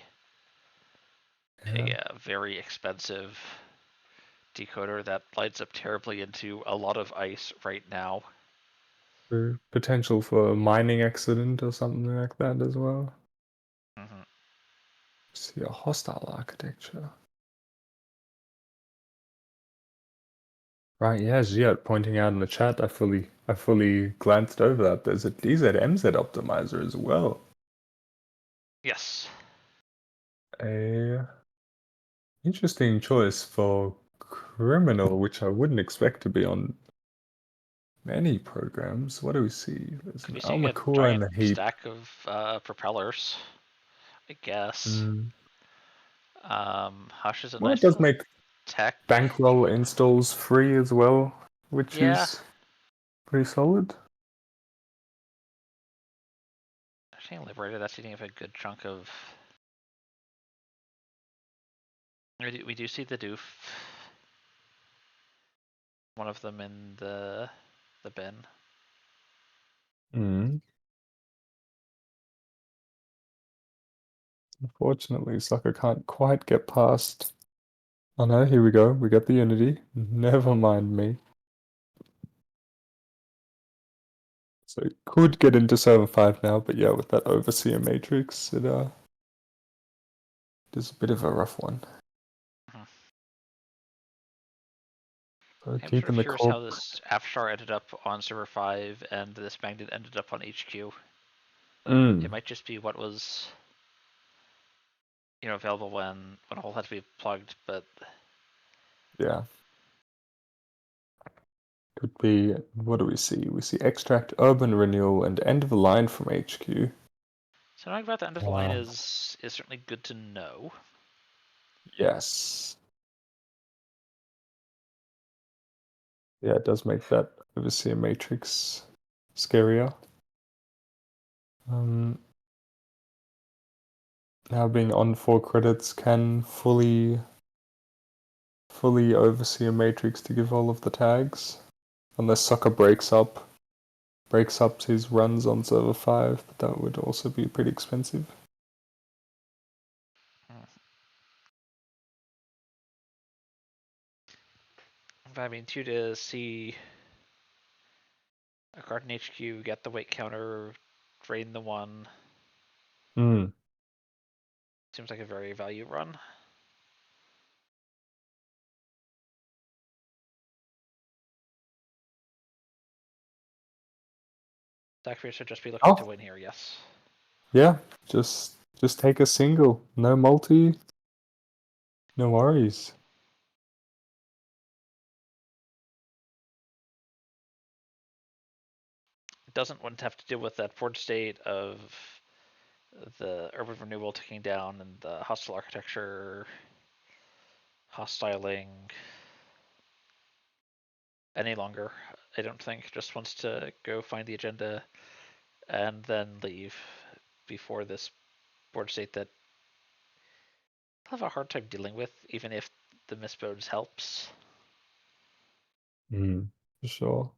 very expensive decoder that lights up terribly into a lot of ice right now. Potential for a mining accident or something like that as well. Mm-hmm. See a hostile architecture. Right, yeah, Giat pointing out in the chat, I fully glanced over that. There's a DZ-MZ optimizer as well. Yes. A interesting choice for criminal, which I wouldn't expect to be on many programs. What do we see? There's Could an be seeing a Almacoa in giant the heap. stack of propellers, I guess. Hush is a Well, nice it does little make tech. bankroll installs free as well, which is pretty solid. Actually, Liberator, that's eating up a good chunk of. We do see the doof. One of them in the bin. Unfortunately, Sucker can't quite get past. Oh no, here we go. We got the Unity. Never mind me. So it could get into server 5 now, but yeah, with that Overseer Matrix, it is a bit of a rough one. So I'm keeping sort of the curious how corp. this Afshar ended up on server 5 and this Magnet ended up on HQ. It might just be what was available when a hole had to be plugged, but Yeah. Could be, what do we see? We see Extract, Urban Renewal, and End of the Line from HQ. so knowing about the end of the line is certainly good to know. Yes. Yeah, it does make that Overseer Matrix scarier. Now being on 4 credits can fully oversee a matrix to give all of the tags. Unless Sucker breaks up his runs on server 5, but that would also be pretty expensive. But I mean, too, to see a Garden HQ get the weight counter, drain the one, seems like a very value run. Zachary should just be looking to win here, yes. Yeah, just take a single. No multi. No worries. It doesn't want to have to deal with that forward state of the urban renewal ticking down and the hostile architecture hostiling any longer. I don't think. Just wants to go find the agenda and then leave before this board state that I'll have a hard time dealing with, even if the misbodes helps. For sure.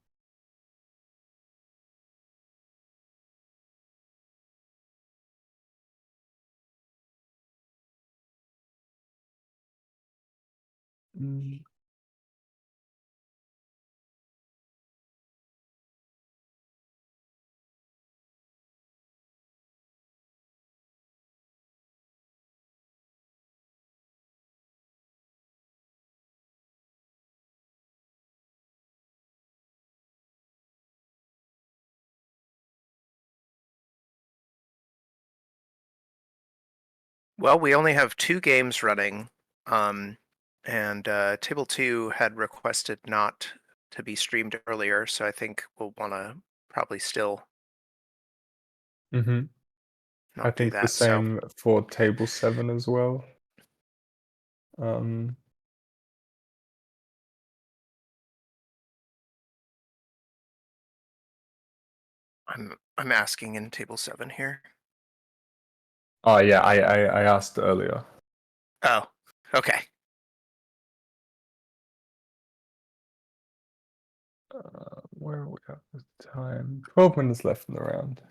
Well, we only have 2 games running, and Table 2 had requested not to be streamed earlier, so I think we'll want to probably still not I do think that. the same for Table 7 as well. I'm asking in Table 7 here. Oh yeah, I asked earlier. Oh, okay. Where are we at this time? 12 minutes left in the round.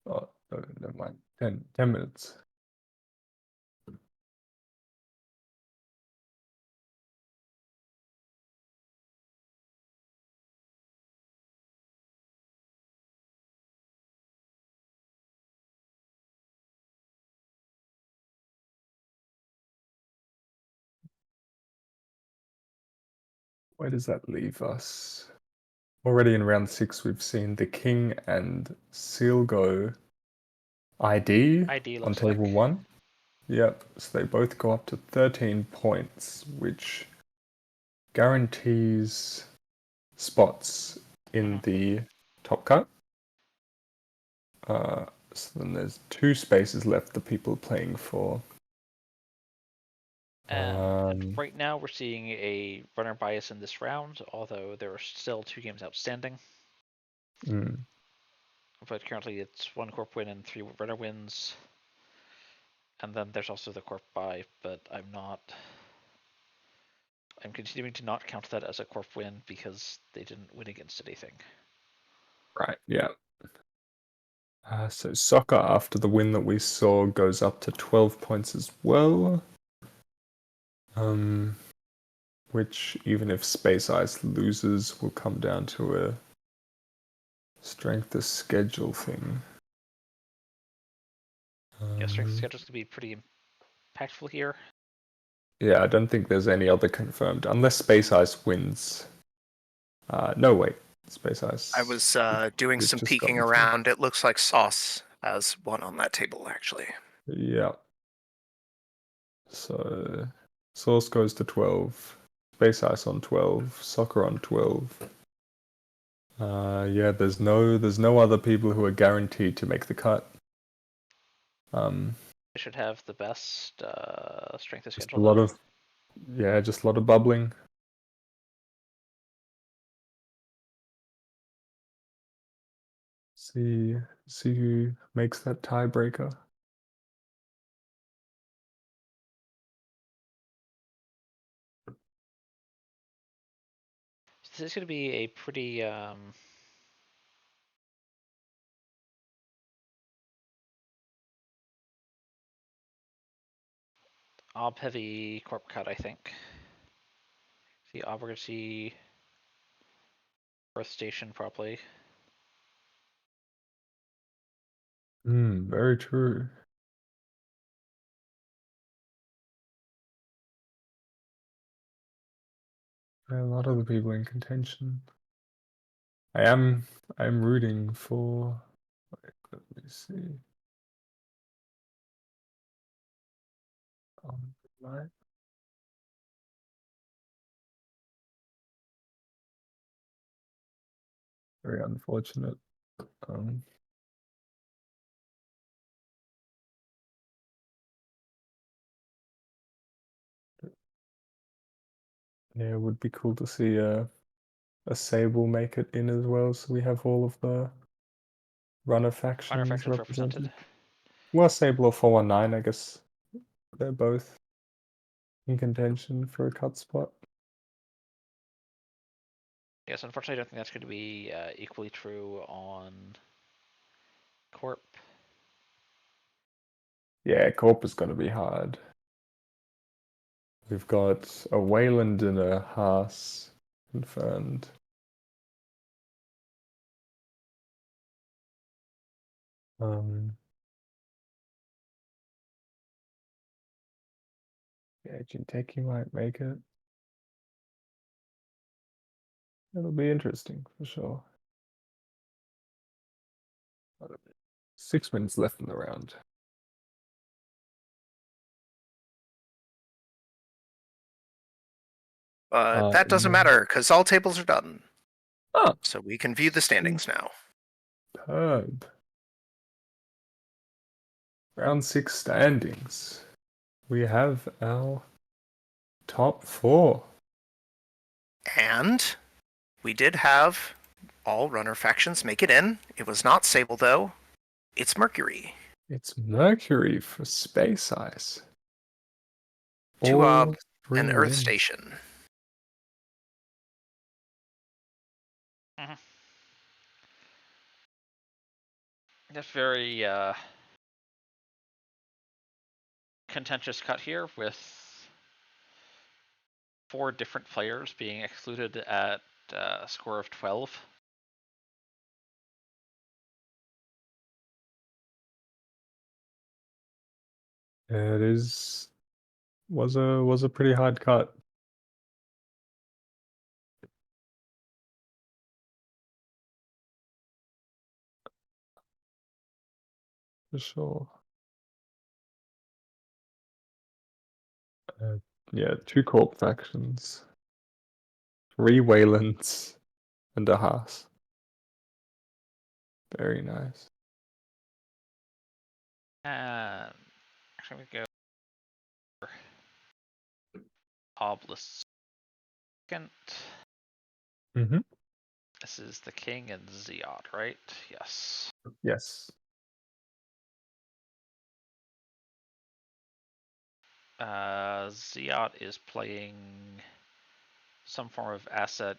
Oh, no, never mind. 10 minutes. Where does that leave us? Already in round 6, we've seen the king and seal go ID ID on looks table like. 1. Yep, so they both go up to 13 points, which guarantees spots in the top cut. So then there's 2 spaces left the people playing for. And right now we're seeing a runner bias in this round, although there are still 2 games outstanding. Mm, But currently it's 1 corp win and 3 runner wins. And then there's also the corp buy, but I'm continuing to not count that as a corp win because they didn't win against anything. right, yeah. So soccer, after the win that we saw, goes up to 12 points as well. Which, even if Space Ice loses, will come down to a strength of schedule thing. Yeah, strength of schedule is going to be pretty impactful here. Yeah, I don't think there's any other confirmed, unless Space Ice wins. No, wait. Space Ice. I was doing We've some just peeking gotten to. around. It looks like Sauce has one on that table, actually. Yeah. So, Source goes to 12. Space Ice on 12. Soccer on 12. Yeah, there's no other people who are guaranteed to make the cut. They should have the best strength of Just a schedule. lot Though. of, yeah, just a lot of bubbling. See who makes that tiebreaker. So this is going to be a pretty ob-heavy corp cut, I think. See, we're going to see Earth Station probably. Very true. A lot of the people in contention. I'm rooting for. Wait, let me see. Right. Very unfortunate. Yeah, it would be cool to see a Sable make it in as well, so we have all of the runner factions represented. Well, Sable or 419, I guess they're both in contention for a cut spot. Yes, unfortunately, I don't think that's going to be equally true on Corp. Yeah, Corp is going to be hard. We've got a Wayland and a Haas confirmed. Yeah, Jinteki might make it. It'll be interesting for sure. 6 minutes left in the round. That doesn't matter, because all tables are done. Oh, So we can view the standings now. superb. Round 6 standings. We have our top 4. And we did have all runner factions make it in. It was not Sable, though. It's Mercury. It's Mercury for space ice. 2 All three and are Earth in. Station. That's very contentious cut here with 4 different players being excluded at a score of 12. It was a pretty hard cut. For sure. Yeah, 2 Corp factions. 3 Waylands and a Haas. Very nice. And actually, we go for Obelisk second. Mm-hmm. This is the King and Zeot, right? Yes. Yes. Zeot is playing some form of asset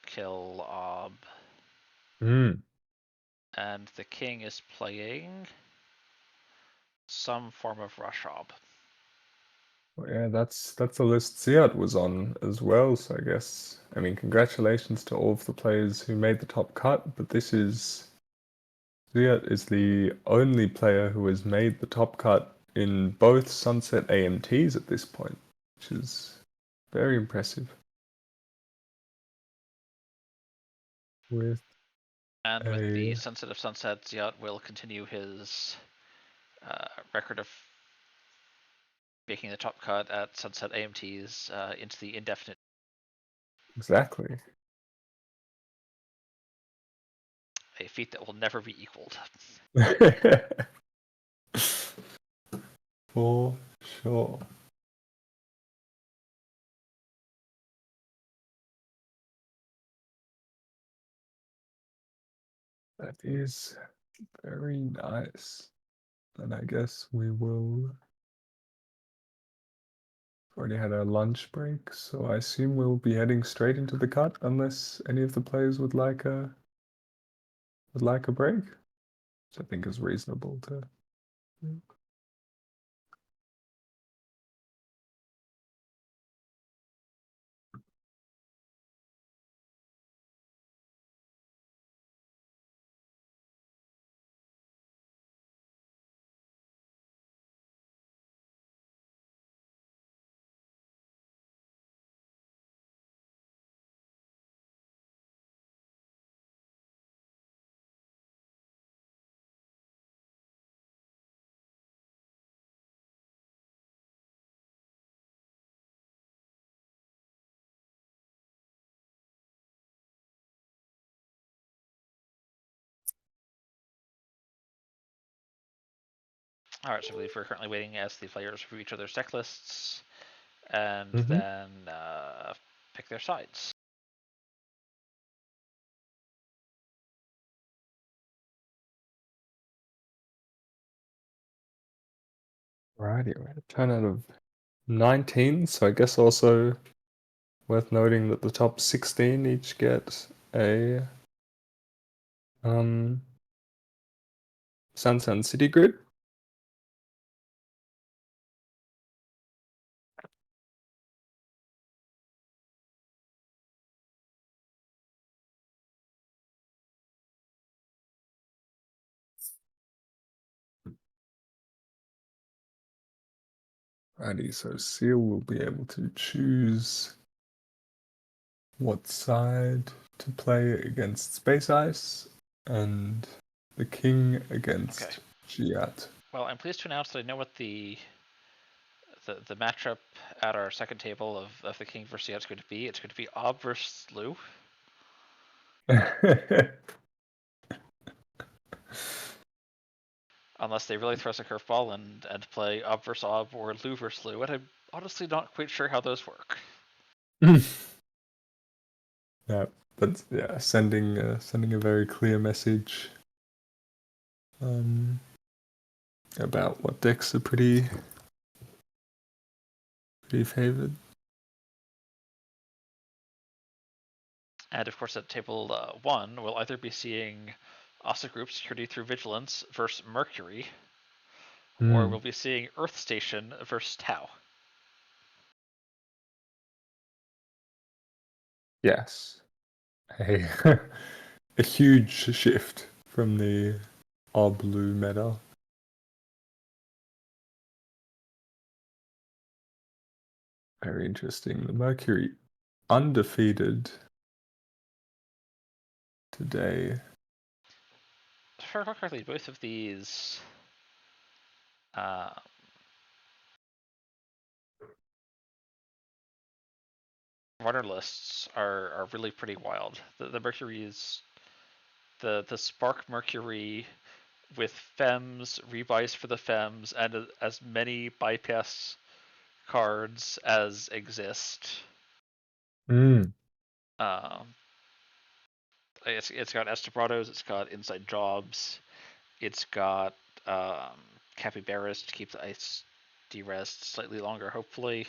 kill ob, Mm. and the King is playing some form of rush ob. Well, yeah, that's the list Ziad was on as well, so I mean, congratulations to all of the players who made the top cut, but Ziad is the only player who has made the top cut in both Sunset AMTs at this point, which is very impressive. With the Sunset of Sunset, Ziot will continue his record of making the top cut at Sunset AMTs into the indefinite. Exactly. A feat that will never be equaled. For sure. That is very nice. And I guess we will. Already had our lunch break, so I assume we'll be heading straight into the cut unless any of the players would like a break, which I think is reasonable to. All right, so I believe we're currently waiting as the players review each other's deck lists and Mhm. then pick their sides. Alrighty, we're at a 10 out of 19, so I guess also worth noting that the top 16 each get a Sunset City grid. Alrighty, so Seal will be able to choose what side to play against Space Ice, and the King against Giat. Well, I'm pleased to announce that I know what the matchup at our second table of the King versus Ziot is going to be. It's going to be Ob versus Lou. Unless they really throw us a curveball and play Ob versus Ob or Lou versus Lou, and I'm honestly not quite sure how those work. Yeah, but yeah, sending a very clear message about what decks are pretty favored. And of course, at table 1, we'll either be seeing Asa Group Security through Vigilance versus Mercury, or we'll be seeing Earth Station versus Tau. Yes, a a huge shift from the all blue meta. Very interesting. The Mercury undefeated today. If I recall correctly, both of these runner lists are really pretty wild. The Mercury's the Spark Mercury with Fems, rebuys for the Fems, and as many bypass cards as exist. Mm. It's got Estabrados, it's got Inside Jobs, it's got Capybaras to keep the ice derest slightly longer, hopefully.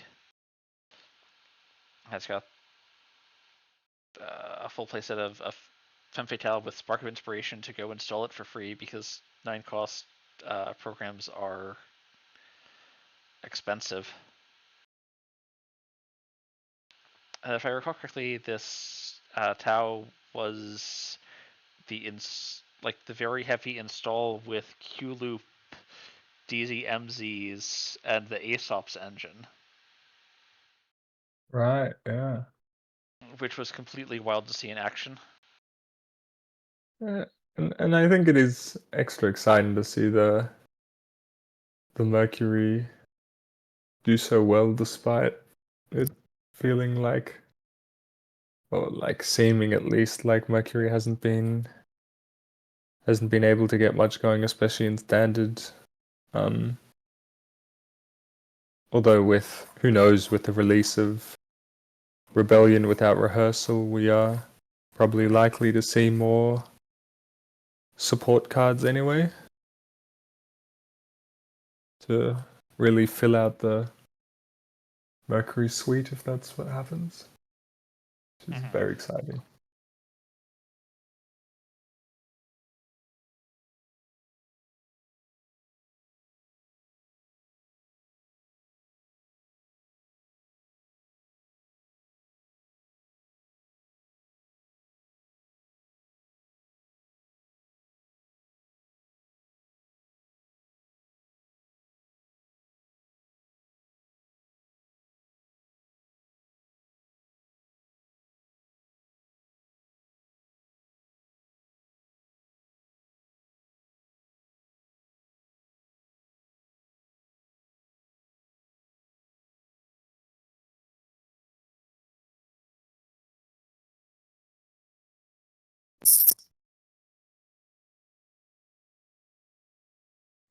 It's got a full playset of Femme Fatale with Spark of Inspiration to go install it for free because 9-cost programs are expensive. If I recall correctly, this Tau was the very heavy install with Q-Loop, DZMZs, and the Aesop's engine. Right, yeah. Which was completely wild to see in action. And I think it is extra exciting to see the Mercury do so well despite it feeling like, or like seeming at least like Mercury hasn't been able to get much going, especially in standard. Although with who knows, with the release of Rebellion without rehearsal, we are probably likely to see more support cards anyway to really fill out the Mercury suite if that's what happens, which is very exciting.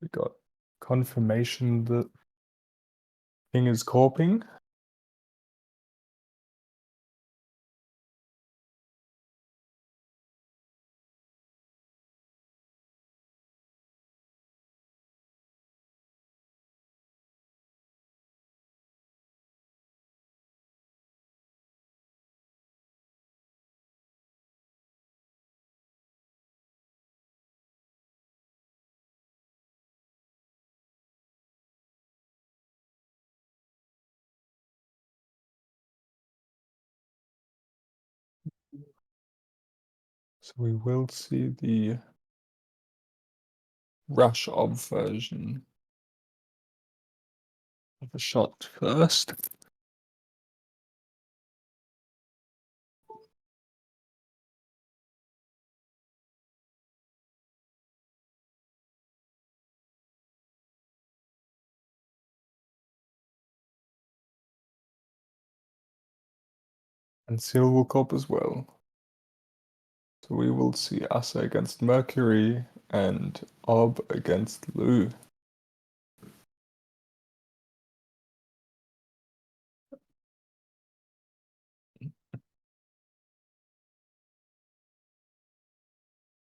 We got confirmation that King is corping. So we will see the rush of version of a shot first. And Seal will cop as well. So we will see Asa against Mercury and Ob against Lou.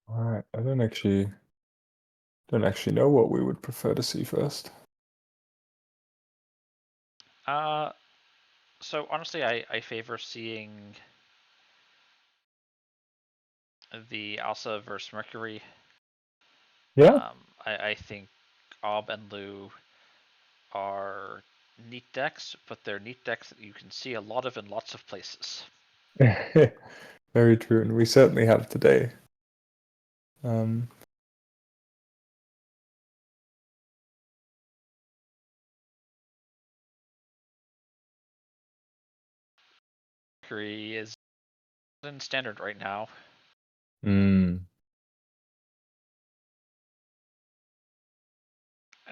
Alright, I don't actually Don't actually know what we would prefer to see first. So honestly, I favor seeing the Alsa versus Mercury. Yeah. I think Ob and Lu are neat decks, but they're neat decks that you can see a lot of in lots of places. Very true, and we certainly have today. Mercury is in standard right now. Mm.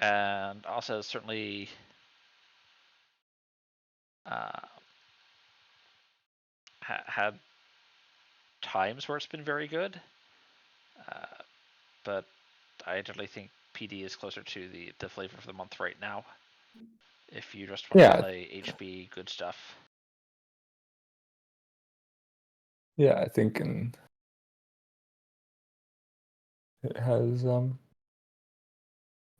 And also certainly had times where it's been very good, but I definitely think PD is closer to the flavor of the month right now. If you just want to Yeah. play HB good stuff. Yeah, I think it has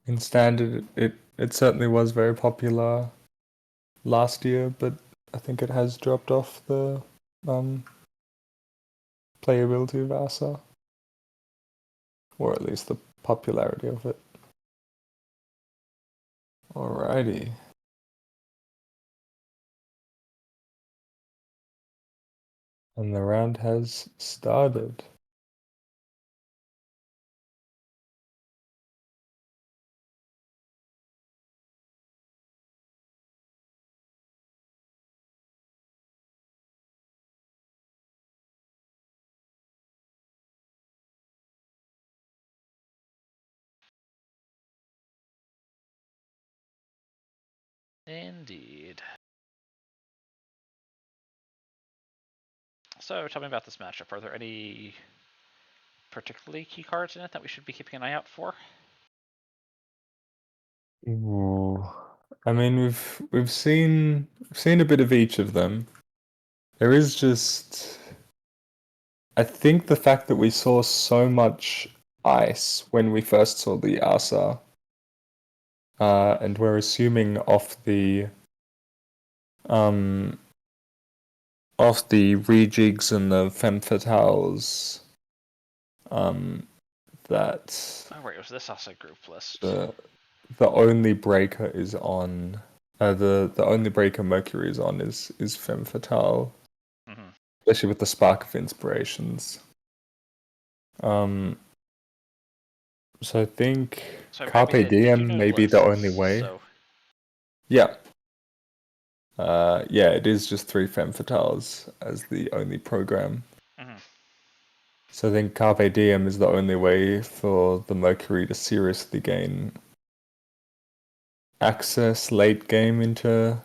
in standard it certainly was very popular last year, but I think it has dropped off the playability of Asa, or at least the popularity of it. Alrighty. And the round has started. Indeed. So tell me about this matchup. Are there any particularly key cards in it that we should be keeping an eye out for? Ooh. I mean, we've seen a bit of each of them. There is just, I think the fact that we saw so much ice when we first saw the Asa, and we're assuming off the rejigs and the femme fatales, that Oh right, it was this also group list. the only breaker is on the only breaker Mercury is on is femme fatale, especially with the spark of inspirations. So I think Carpe Diem may be the only way. So... Yeah. Yeah, it is just 3 femme fatales as the only program. So I think Carpe Diem is the only way for the Mercury to seriously gain access late game into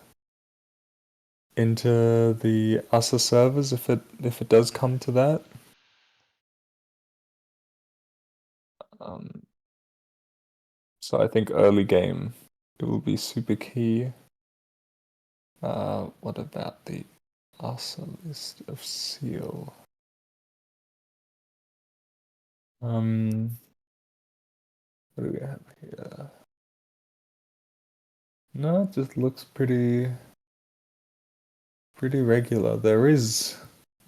the Asa servers if it does come to that. So I think early game it will be super key. What about the Asa list of Seal? What do we have here? No, it just looks pretty regular. There is,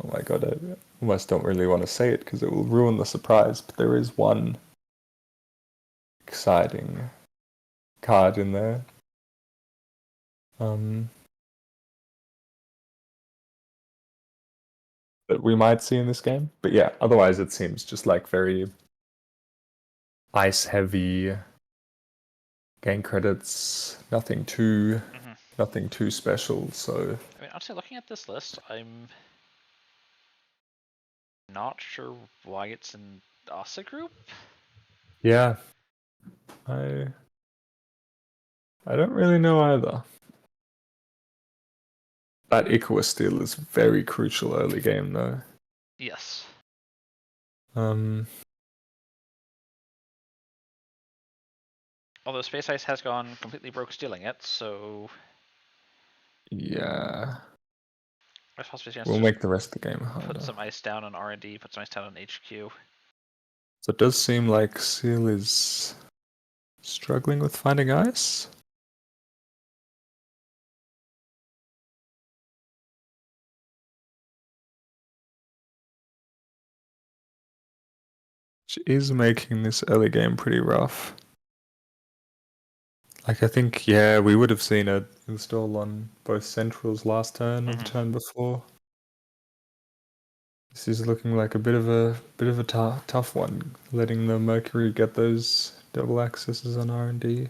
oh my god, I almost don't really want to say it because it will ruin the surprise, but there is one exciting card in there. That we might see in this game. But yeah, otherwise it seems just like very ice heavy, gain credits, nothing too special. So I mean, honestly, looking at this list, I'm not sure why it's in Asa group. yeah, I don't really know either. That Icarus steal is very crucial early game though. Yes. Although Space Ice has gone completely broke stealing it, so yeah, there's possibly a chance we'll to make the rest of the game harder. put some ice down on R&D, put some ice down on HQ. So it does seem like Seal is Struggling with finding ice? Which is making this early game pretty rough. Like, I think, yeah, we would have seen it install on both centrals last turn or the turn before. This is looking like a bit of a tough one, letting the Mercury get those double accesses on R&D.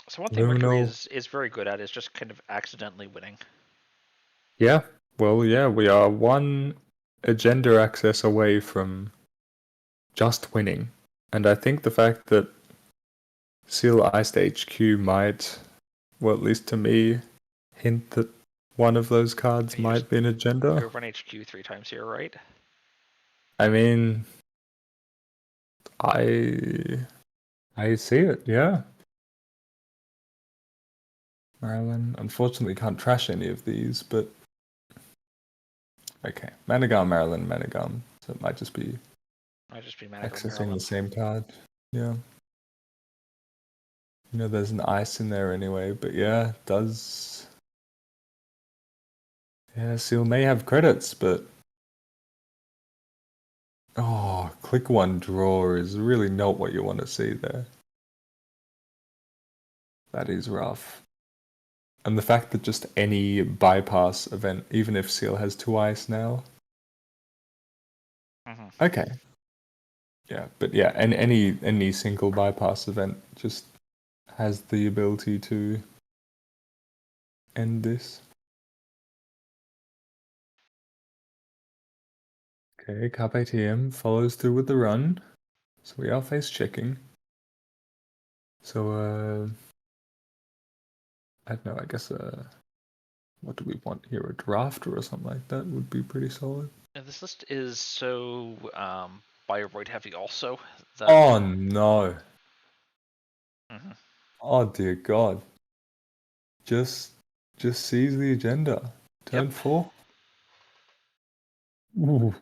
So one thing Mercury Luminol. is very good at is just kind of accidentally winning. Yeah, well, yeah, we are one agenda access away from just winning. And I think the fact that Seal Iced HQ might, well, at least to me, hint that one of those cards You might be an agenda. You run HQ 3 times here, right? I mean, I see it, yeah. Marilyn, unfortunately can't trash any of these, but okay. Managam, Marilyn, Managam. So it might just be accessing the same card. Yeah. You know, there's an ice in there anyway, but yeah, it does. Yeah, Seal may have credits, but oh, click one draw is really not what you want to see there. That is rough. And the fact that just any bypass event, even if Seal has 2 ice now. Okay. Yeah, but yeah, and any single bypass event just has the ability to end this. Okay, Carpe TM follows through with the run. So we are face checking. So I don't know, I guess what do we want here? A drafter or something like that would be pretty solid. And this list is so Biovoid heavy also that Oh no. Mhm. Oh dear god. Just seize the agenda. Turn 4. Ooh.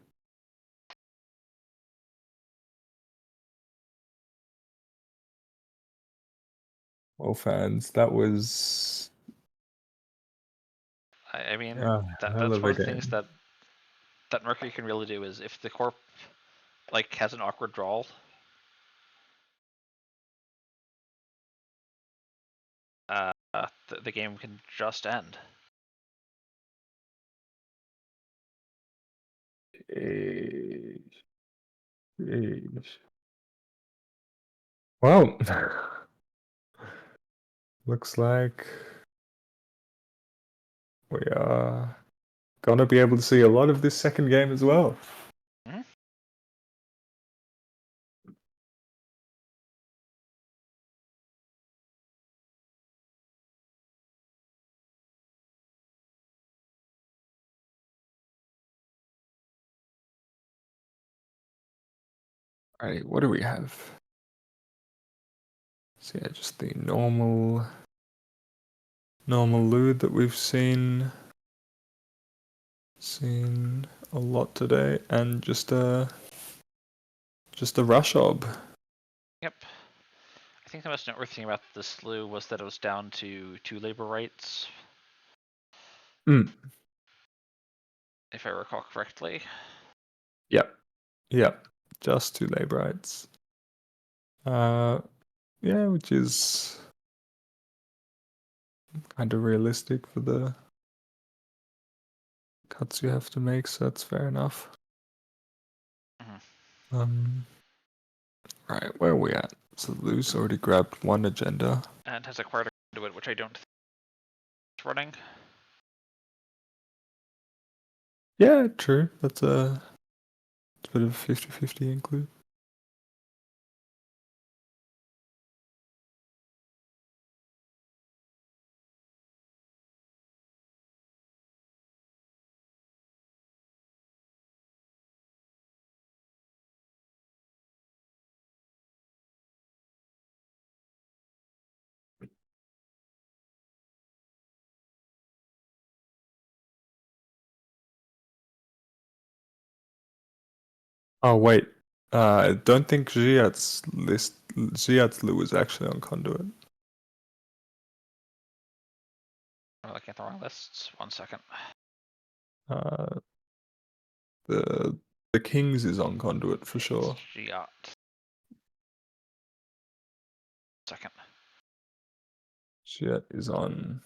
Well, fans, that was I mean hell that's of one a of the things game. that Mercury can really do is if the corp like has an awkward draw, the game can just end. Well, looks like we are gonna be able to see a lot of this second game as well. Mhm. Alright, what do we have? So yeah, just the normal loot that we've seen a lot today, and just a rush ob. Yep. I think the most noteworthy thing about the slew was that it was down to 2 labor rights. If I recall correctly. Yep, just 2 labor rights. Yeah, which is kind of realistic for the cuts you have to make, so that's fair enough. Right, where are we at? So Lou's already grabbed one agenda. And has acquired a conduit, which I don't think is running. Yeah, true. That's a bit of a 50-50 include. Oh wait, I don't think Ziatzlu is actually on Conduit. I'm looking at the wrong lists. 1 second. Uh, the Kings is on Conduit for sure. Giat. Second. Ziat is on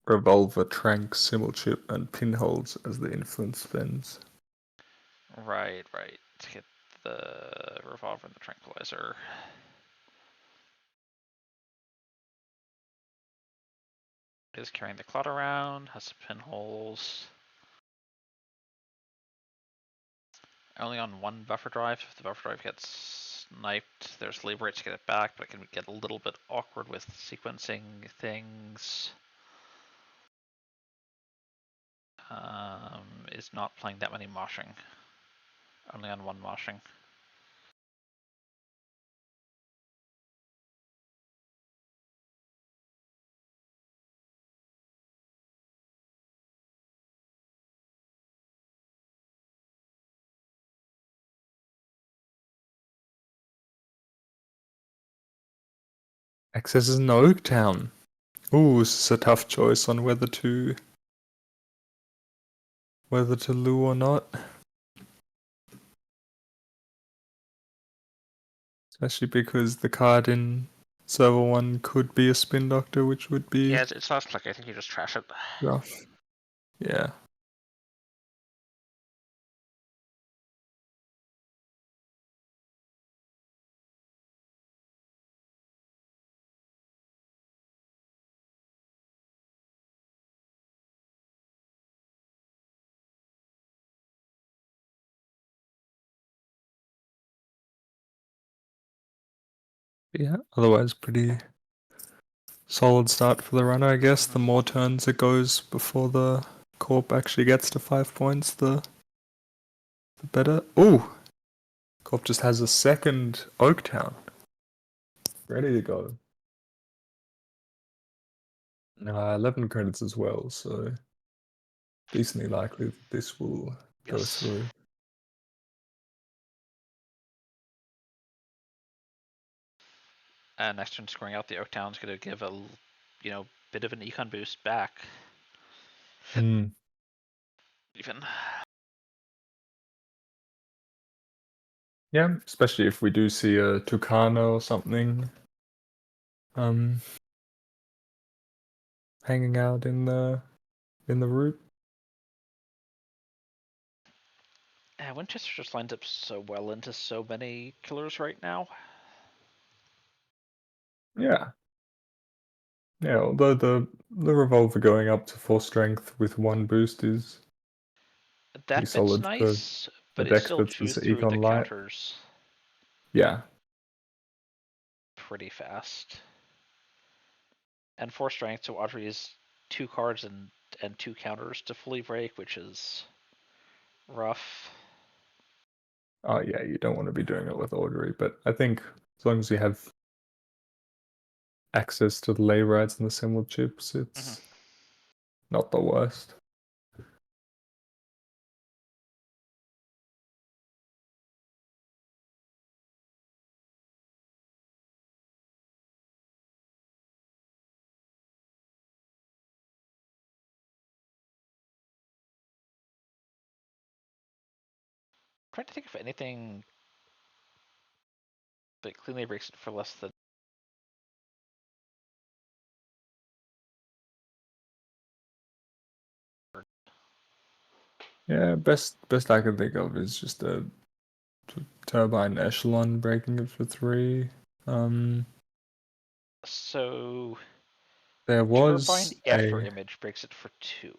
Revolver, Trank, Simulchip, and Pinholes as the influence spends. Right. To get the revolver and the tranquilizer. Is carrying the clot around, has some pinholes. Only on one buffer drive. If the buffer drive gets sniped, there's labor to get it back, but it can get a little bit awkward with sequencing things. Is not playing that many moshing. Only on one moshing. Access is in Oaktown. Ooh, this is a tough choice on whether to lure or not. Especially because the card in server 1 could be a Spin Doctor, which would be Yeah, it's not click. I think you just trash it. rough. Yeah. Yeah, otherwise pretty solid start for the runner, I guess. The more turns it goes before the Corp actually gets to 5 points, the better. Ooh! Corp just has a second Oaktown. Ready to go. 11 credits as well, so decently likely that this will go Yes. through. And next turn scoring out, the Oaktown's going to give a bit of an econ boost back. Hmm. Even. Yeah, especially if we do see a Tucano or something hanging out in the route. Yeah, Winchester just lines up so well into so many killers right now. Yeah. Yeah, although the revolver going up to 4 strength with 1 boost is pretty That bit's solid for nice, but it dex still versus chews through the Econ Light. counters Yeah. pretty fast. And 4 strength, so Audrey is 2 cards and 2 counters to fully break, which is rough. Oh yeah, you don't want to be doing it with Audrey, but I think as long as you have access to the lay rides and the symbol chips, it's not the worst. I'm trying to think of anything that cleanly breaks it for less than. Yeah, best I can think of is just a turbine echelon breaking it for 3. So There Turbine was After a Image breaks it for 2.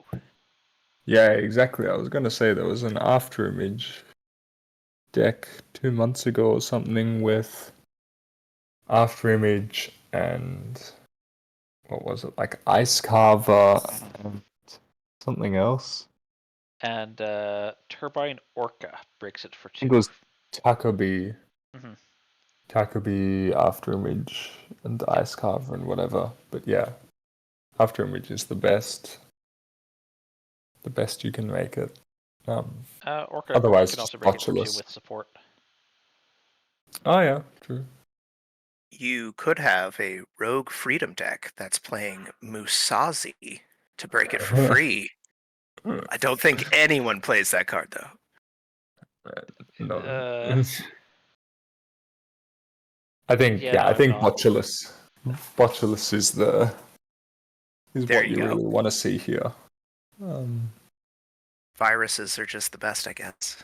yeah, exactly. I was gonna say there was an after image deck 2 months ago or something with after image and what was it, like Ice Carver and something else. And Turbine Orca breaks it for I 2. think it was Takabi. Mm-hmm. Takabi, After Image, and Ice Carver and whatever. But yeah, After Image is the best. The best you can make it. Orca Otherwise, can also just break it for 2 Botulus. with support. Oh yeah, true. You could have a rogue freedom deck that's playing Musashi to break it for free. I don't think anyone plays that card though. No. I think Yeah, no, I I'm think not. Botulus. Botulus is There what you you go. really want to see here. Viruses are just the best, I guess.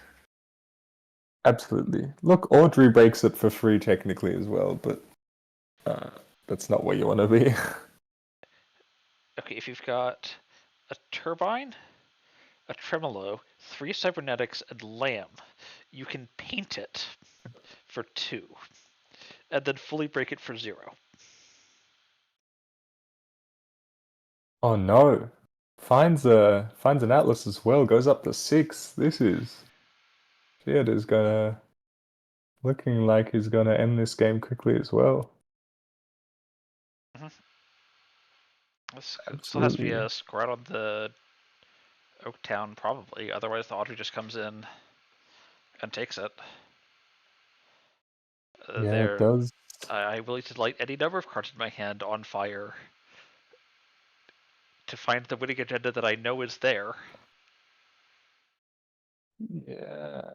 Absolutely. Look, Audrey breaks it for free technically as well, but that's not where you want to be. Okay, if you've got a Turbine, a Tremolo, 3 Cybernetics, and Lamb, you can paint it for 2, and then fully break it for 0. Oh no. Finds an Atlas as well, goes up to 6. Shit is looking like he's gonna end this game quickly as well. This still has to be Absolutely. a square on the Oaktown, probably. Otherwise, the Audrey just comes in and takes it. Yeah, it does. I'm willing to light any number of cards in my hand on fire to find the winning agenda that I know is there. Yeah.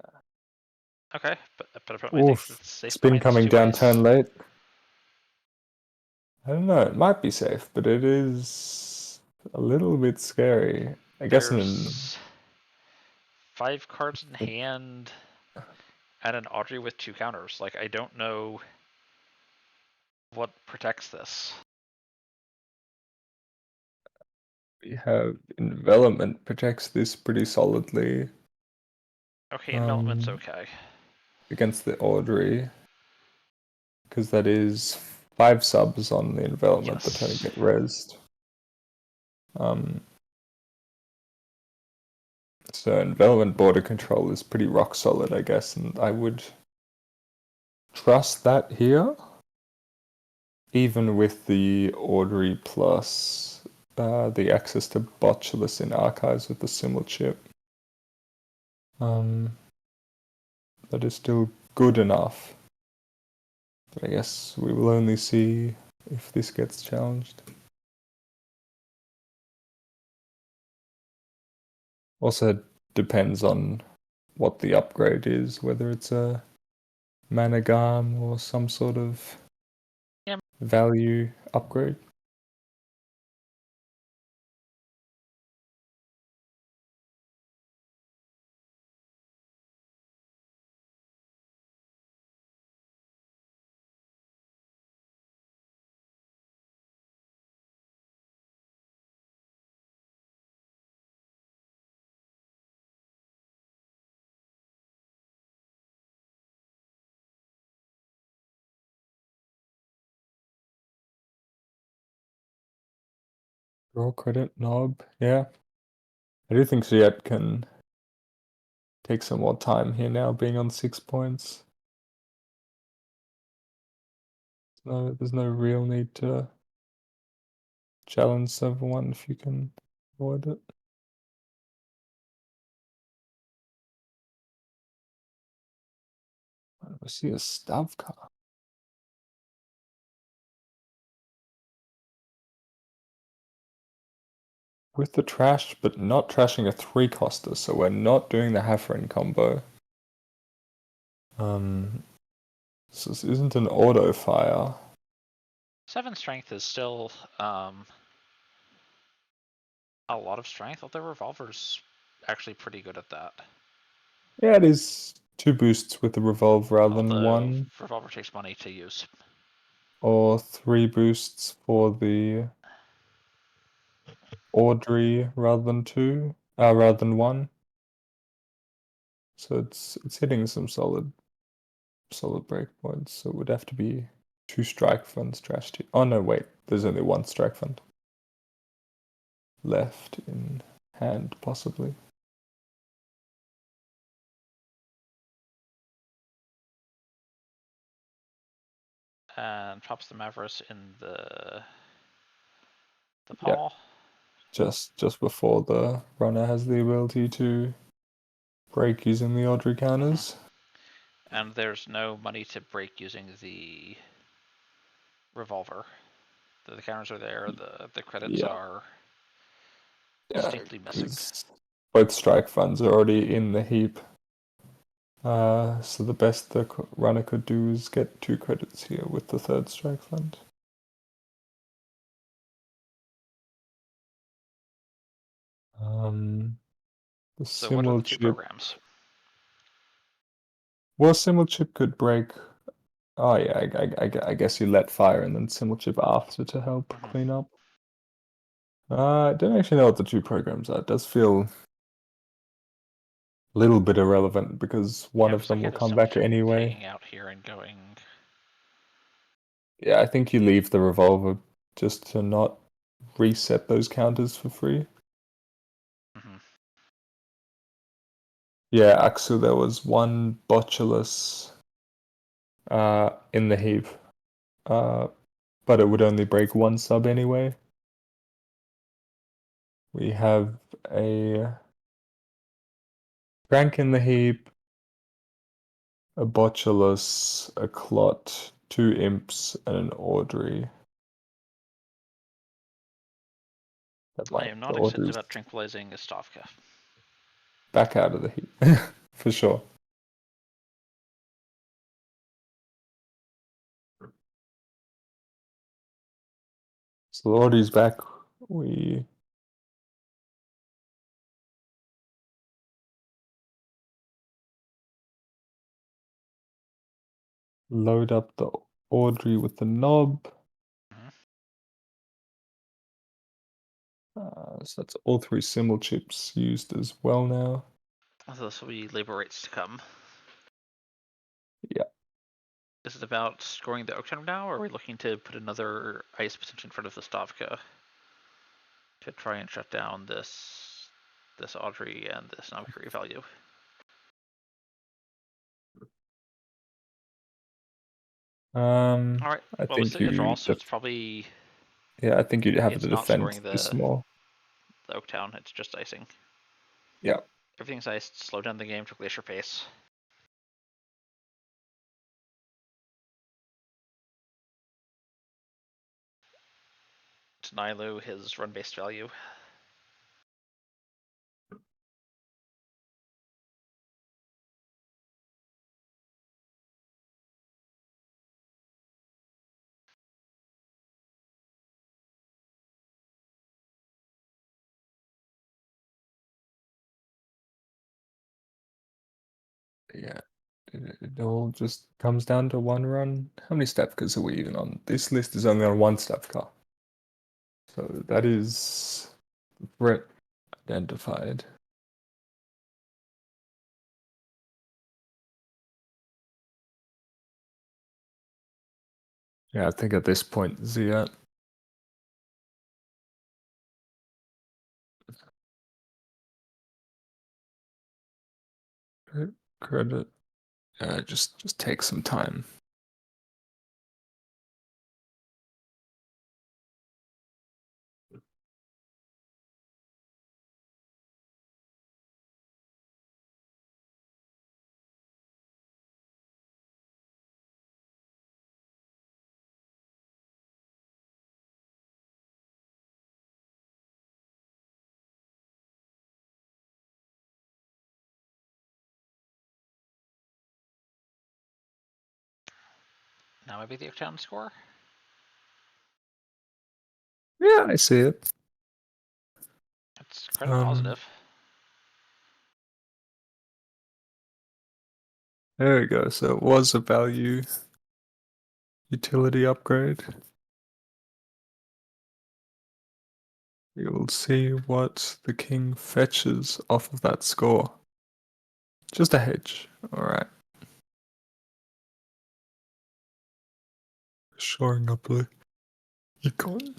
Okay, but apparently thinks Oof. it's safe Spin behind this coming 2 down ice. turn late. I don't know, it might be safe, but it is a little bit scary. I guess There's 5 cards in hand and an Audrey with 2 counters. Like, I don't know what protects this. we have envelopment protects this pretty solidly Okay, envelopment's okay. against the Audrey, because that is 5 subs on the envelopment that don't Yes. get rezzed. So envelopment border control is pretty rock solid, I guess, and I would trust that here, even with the Audrey plus the access to Botulus in Archives with the similar chip. That is still good enough. But I guess we will only see if this gets challenged. Also depends on what the upgrade is, whether it's a Managam or some sort of value upgrade. Draw credit knob, yeah. I do think Ziet can take some more time here now, being on 6 points. There's no real need to challenge server 1 if you can avoid it. I see a Stavka. With the trash, but not trashing a 3-coster, so we're not doing the Hafren combo. So this isn't an auto fire. 7 strength is still a lot of strength, although Revolver's actually pretty good at that. Yeah, it is 2 boosts with the revolve rather than Although 1. Revolver takes money to use. Or 3 boosts for the Audrey rather than 2. Rather than 1. So it's hitting some solid breakpoints. So it would have to be 2 strike funds trashed. Oh no, wait. There's only 1 strike fund left in hand, possibly. And drops the Mavericks in the Yeah. paw. Just before the runner has the ability to break using the Audrey counters. And there's no money to break using the revolver. The counters are there, the credits Yeah. are Yeah, distinctly missing. 'cause both strike funds are already in the heap. So the best the runner could do is get 2 credits here with the third strike fund. The So what are simul the 2 chip. programs? Well, simul chip could break. Oh yeah, I guess you let fire and then simul chip after to help clean up. I don't actually know what the 2 programs are. It does feel a little bit irrelevant because one Yeah, of them will at the come simple back chip anyway. paying out here and going. Yeah, I think you leave the revolver just to not reset those counters for free. Mhm. Yeah, Axu, there was 1 Botulus in the heap. But it would only break 1 sub anyway. We have a Crank in the heap, a Botulus, a Clot, 2 Imps, and an Audrey. I am not excited about tranquilizing a Stavka. Back out of the heap, for sure. So the Audrey's back. We load up the Audrey with the knob. So that's all 3 simul chips used as well now. This will be labor rates to come. Yeah. Is it about scoring the Oak Town now, or are we looking to put another ice potentially in front of the Stavka to try and shut down this Audrey and this Navkuri value? Alright, I well, we're think sitting a draw, so you. it's probably. Yeah, I think you'd have It's to not defend scoring the small. the Oak Town, it's just icing. Yeah. Everything's iced, slow down the game to glacier pace. To Nilu, his run-based value. Yeah. It all just comes down to 1 run. How many Stavkas are we even on? This list is only on 1 Stavka. So that is threat identified. Yeah, I think at this point, Zia. Credit. Just take some time. Now maybe the Oak Town score? Yeah, I see it. It's credit positive. There we go. So it was a value utility upgrade. You'll see what the king fetches off of that score. Just a hedge. Alright. Shoring up the econ.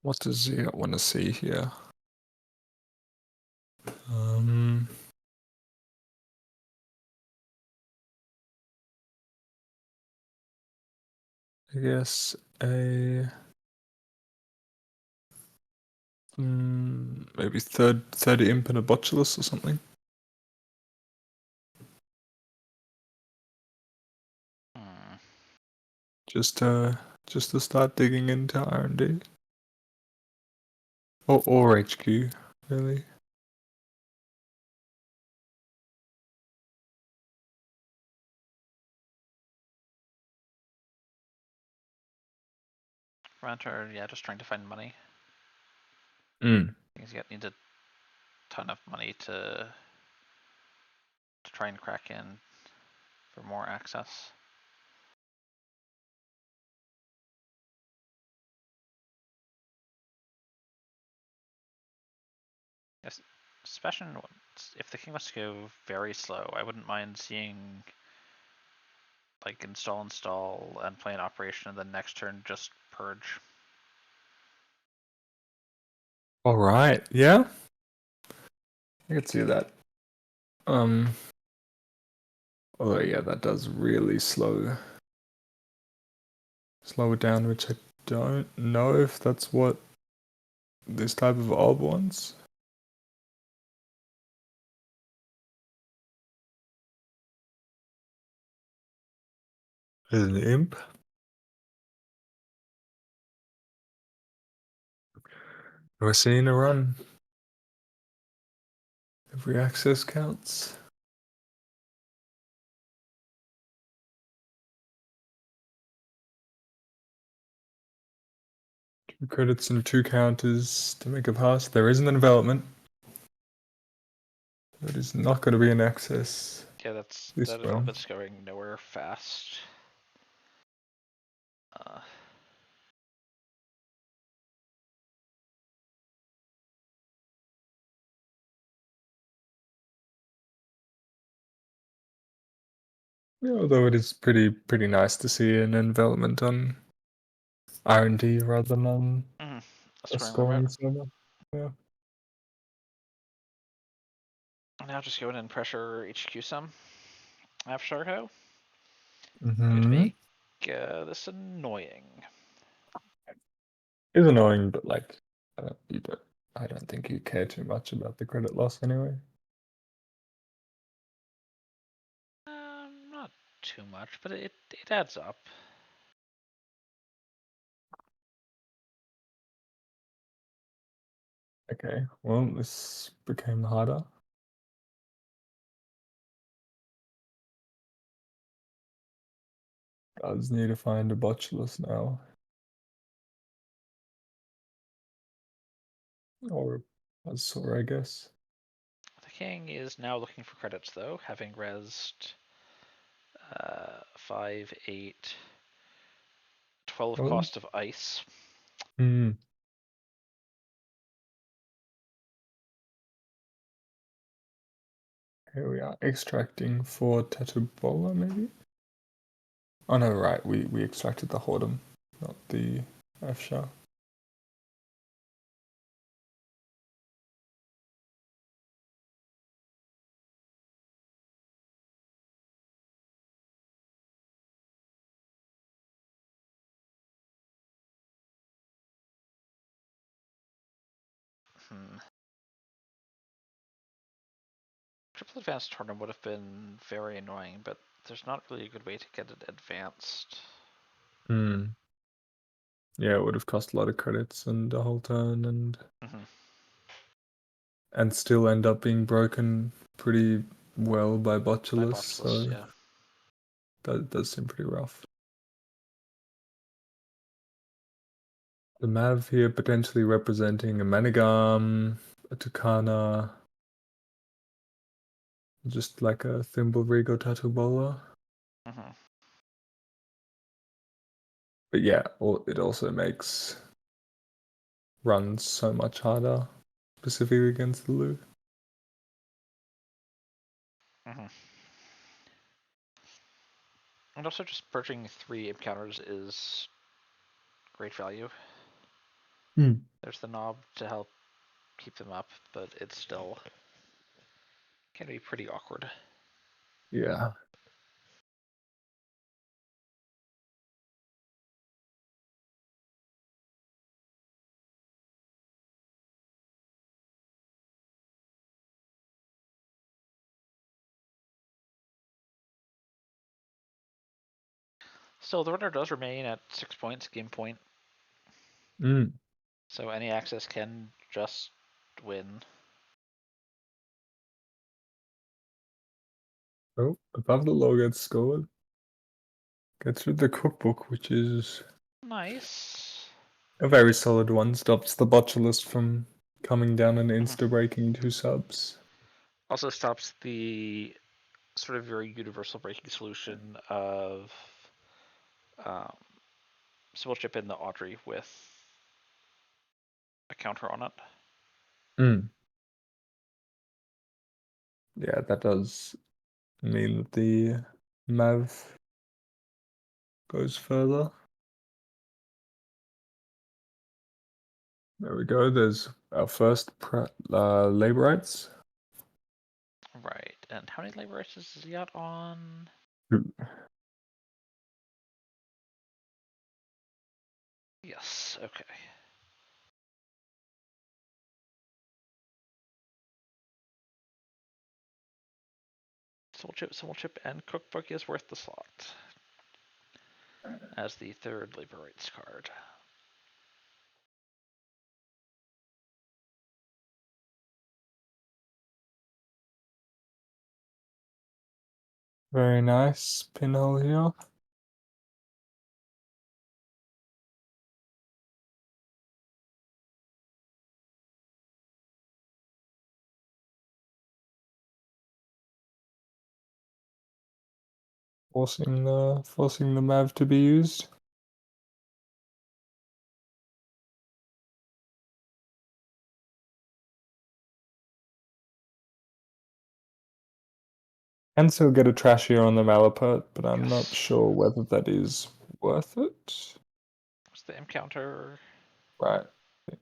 What does Zia want to see here? I guess a maybe third imp and a botulus or something. Hmm. Just to start digging into R&D. Or HQ, really. Renter, yeah, just trying to find money. Mm. He's got needs a ton of money to try and crack in for more access. Yes, especially if the king wants to go very slow, I wouldn't mind seeing like install and play an operation, and then next turn just purge. All right. Yeah. I could see that. Although yeah, that does really slow it down, which I don't know if that's what this type of orb wants. There's an imp. We're seeing a run. Every access counts. 2 credits and 2 counters to make a pass. There isn't a development. It is not going to be an access. Yeah, that development's going nowhere fast. Yeah, although it is pretty nice to see an development on R&D rather than on a scoring server. Yeah. Now just go in and pressure HQ some after Sharko. Mm-hmm. To make this annoying. It's annoying, but like I don't think you care too much about the credit loss anyway. Not too much, but it adds up. Okay, well, this became harder. Does need to find a botulus now. Or a Azor, I guess. The king is now looking for credits, though, having rezzed 5, 8, 12 Oh. cost of ice. Hmm. Here we are, extracting for Tatubola, maybe? Oh no, right, we extracted the Hordem, not the F-Shark. Triple advanced tournament would have been very annoying, but there's not really a good way to get it advanced. Hmm. Yeah, it would have cost a lot of credits and a whole turn and still end up being broken pretty well by Botulus, so yeah. that does seem pretty rough. The Mav here potentially representing a Manigam, a Tucana, just like a Thimblerig or Tatubola. But yeah, it also makes runs so much harder, specifically against the Lu. And also just purging 3 imp counters is great value. There's the knob to help keep them up, but it's still can be pretty awkward. Yeah. So the runner does remain at 6 points, game point. Mm. So any access can just win. Oh, above the law gets scored. Gets rid of the cookbook, which is Nice. a very solid one. Stops the botulist from coming down and insta-breaking 2 subs. Also stops the sort of very universal breaking solution of Sybil Chip in the Audrey with a counter on it. Mm. Yeah, that does mean that the Mav goes further. There we go. There's our first labor rights. Right. And how many labor rights is he got on? Yes, okay. Sybil Chip, and Cookbook is worth the slot as the third labor rights card. Very nice pinhole here. Forcing the Mav to be used. Can still get a trash here on the Malapert, but I'm not Yes. sure whether that is worth it. What's the imp counter? Right. And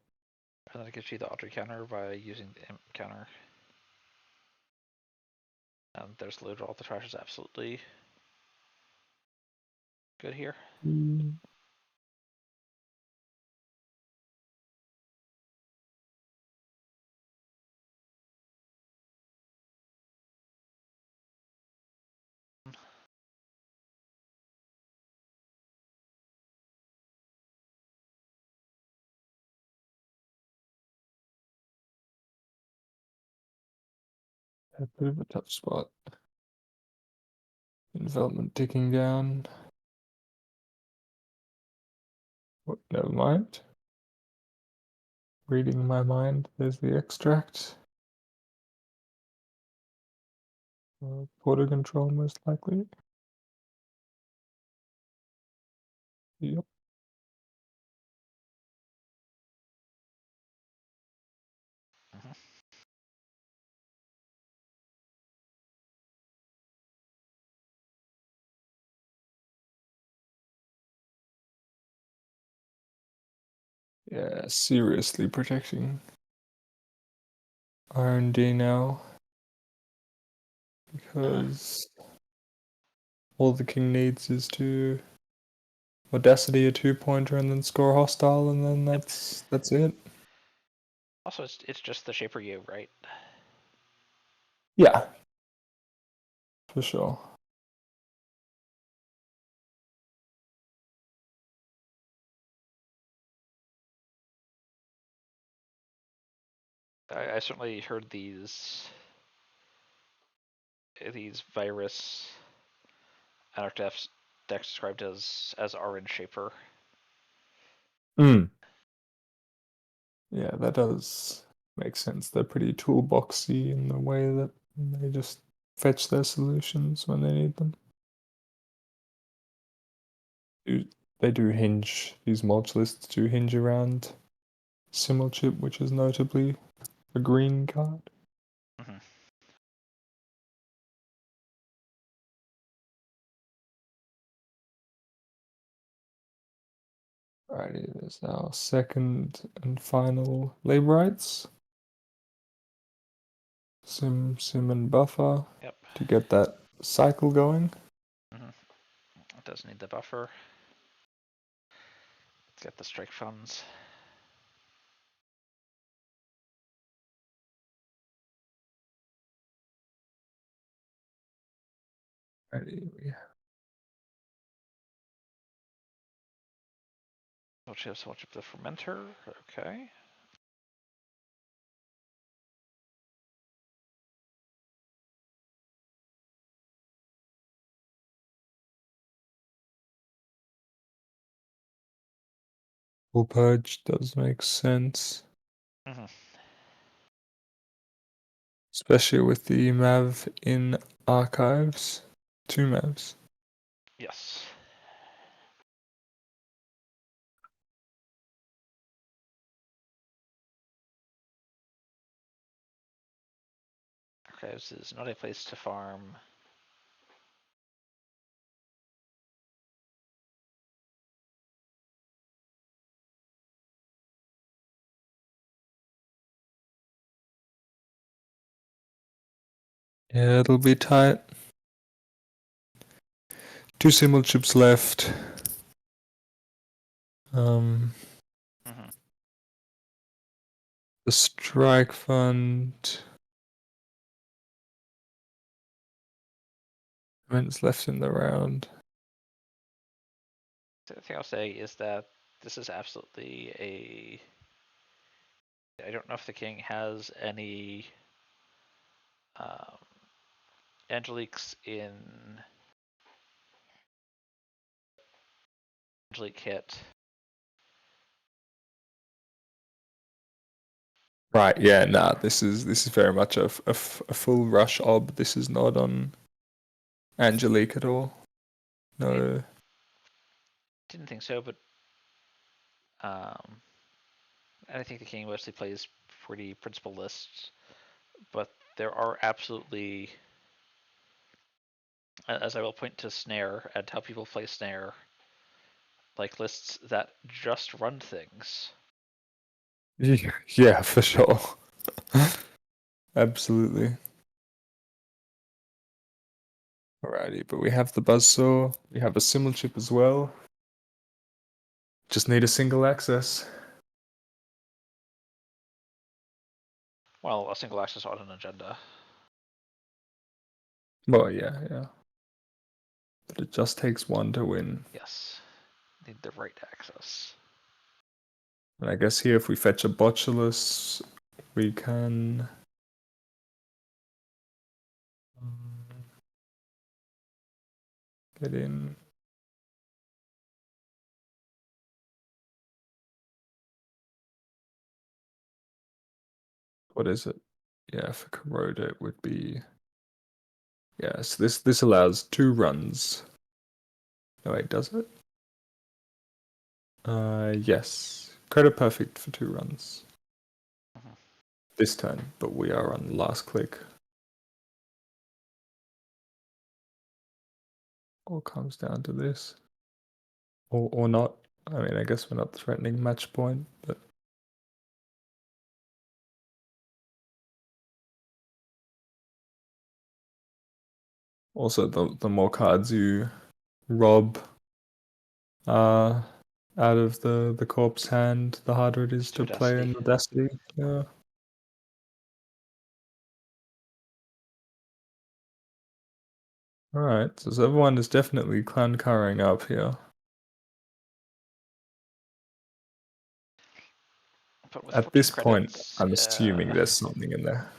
then it gives you the Audrey counter by using the imp counter. And there's load roll. The trash is absolutely good here. Mm. A bit of a tough spot. Development ticking down. What? Never mind. Reading my mind. There's the extract. Porter control, most likely. Yep. Yeah, seriously protecting R&D now. Because all the king needs is to Audacity a 2-pointer and then score hostile, and then that's it. Also, it's just the Shaper U, right? Yeah, for sure. I certainly heard these virus anarch decks described as orange Shaper. Mm. Yeah, that does make sense. They're pretty toolboxy in the way that they just fetch their solutions when they need them. They do hinge, these mulch lists do hinge around Simulchip, which is notably a green card. Mm-hmm. Alrighty, there's our second and final labor rights. Sim, and buffer Yep. to get that cycle going. Mm-hmm. It does need the buffer. Let's get the strike funds. Alrighty, Which has so much of the fermenter. Okay. Full purge does make sense. Mm-hmm. Especially with the Mav in archives. 2 Mavs. Yes. Okay, this is not a place to farm. Yeah, it'll be tight. 2 symbol chips left. Mm-hmm. The strike fund. Minutes left in the round. The thing I'll say is that this is absolutely a. I don't know if the king has any Angeliques in Angelique kit. Right, yeah, nah, this is very much a full rush ob. This is not on Angelique at all. No. Didn't think so, but I think the king mostly plays pretty principal lists, but there are absolutely, as I will point to Snare and how people play Snare, like lists that just run things. Yeah, for sure. Absolutely. Alrighty, but we have the buzzsaw. We have a symbol chip as well. Just need a single access. Well, a single access on an agenda. Well, yeah. But it just takes one to win. Yes. Need the right access. And I guess here, if we fetch a Botulus, we can. Get in. What is it? Yeah, for Corroda it would be. Yeah, so this allows 2 runs. No, wait, does it? Yes. Credit perfect for 2 runs. Mhm. This turn, but we are on the last click. All comes down to this. Or not. I mean, I guess we're not threatening match point, but. Also, the more cards you rob out of the corpse hand, the harder it is to play in Audacity. Yeah. Alright, so everyone is definitely clan carring up here. But with At 14 this point, credits, I'm assuming there's something in there.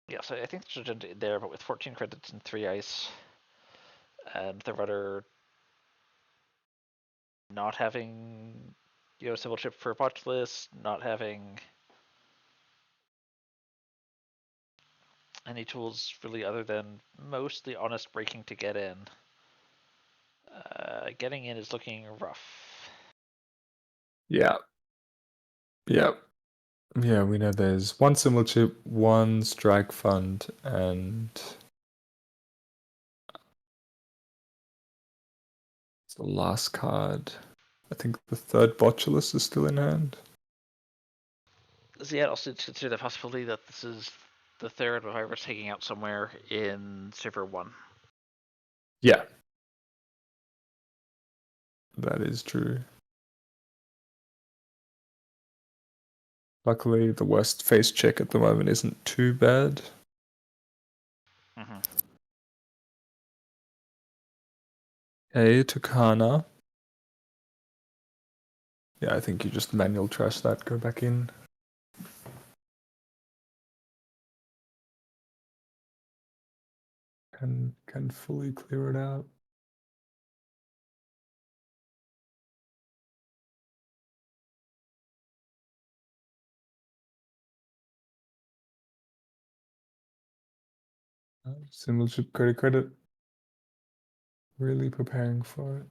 Yeah, so I think there's an agenda in there, but with 14 credits and 3 ice, and the rudder not having, symbol chip for Botulus, not having any tools really other than mostly honest breaking to get in. Getting in is looking rough. Yeah. Yeah, we know there's 1 symbol chip, 1 strike fund, and it's the last card. I think the 3rd Botulus is still in hand. So yeah, also consider the possibility that this is the 3rd of Iris taking out somewhere in server 1. Yeah. That is true. Luckily, the worst face check at the moment isn't too bad. Mm-hmm. Okay, Tukana. Yeah, I think you just manual trash that, go back in. Can fully clear it out. Symbol chip credit. Really preparing for it.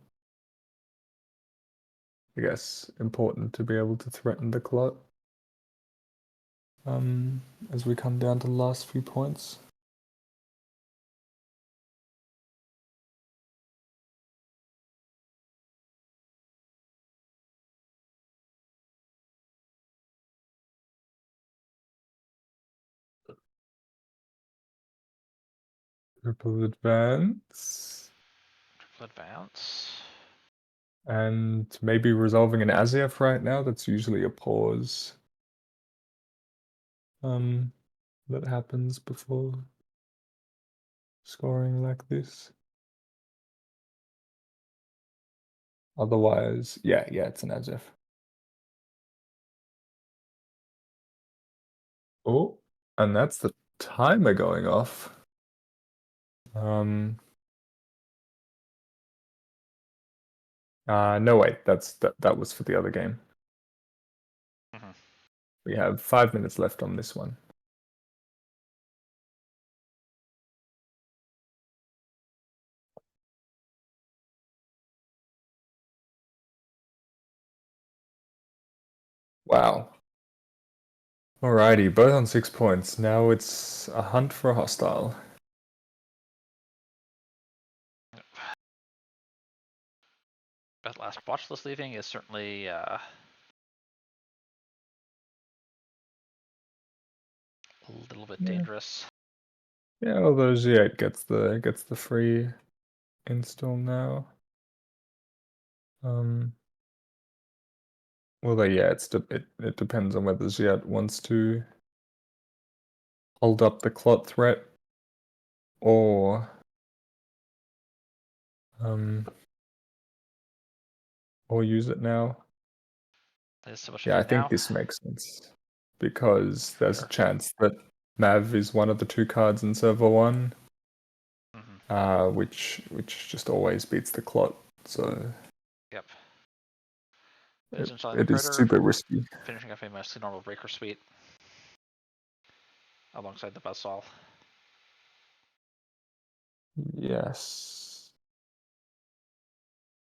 I guess important to be able to threaten the clot. As we come down to the last few points. Triple advance. Triple advance. And maybe resolving an Aziaf right now. That's usually a pause. That happens before scoring like this. Otherwise, yeah, it's an Aziaf. Oh, and that's the timer going off. No, wait, that was for the other game. Mm-hmm. We have 5 minutes left on this one. Wow. Alrighty, both on 6 points. Now it's a hunt for a hostile. That last watchlist leaving is certainly a little bit dangerous. Yeah, although Z8 gets the free install now. Well, yeah, it depends on whether Ziad wants to hold up the clot threat or use it now. There's so much Yeah, I to do think now. this makes sense because there's Sure. a chance that Mav is one of the 2 cards in server 1, Mm-hmm. which just always beats the clot. So Yep. it is super risky. Finishing off a mostly normal breaker suite alongside the buzzsaw. Yes.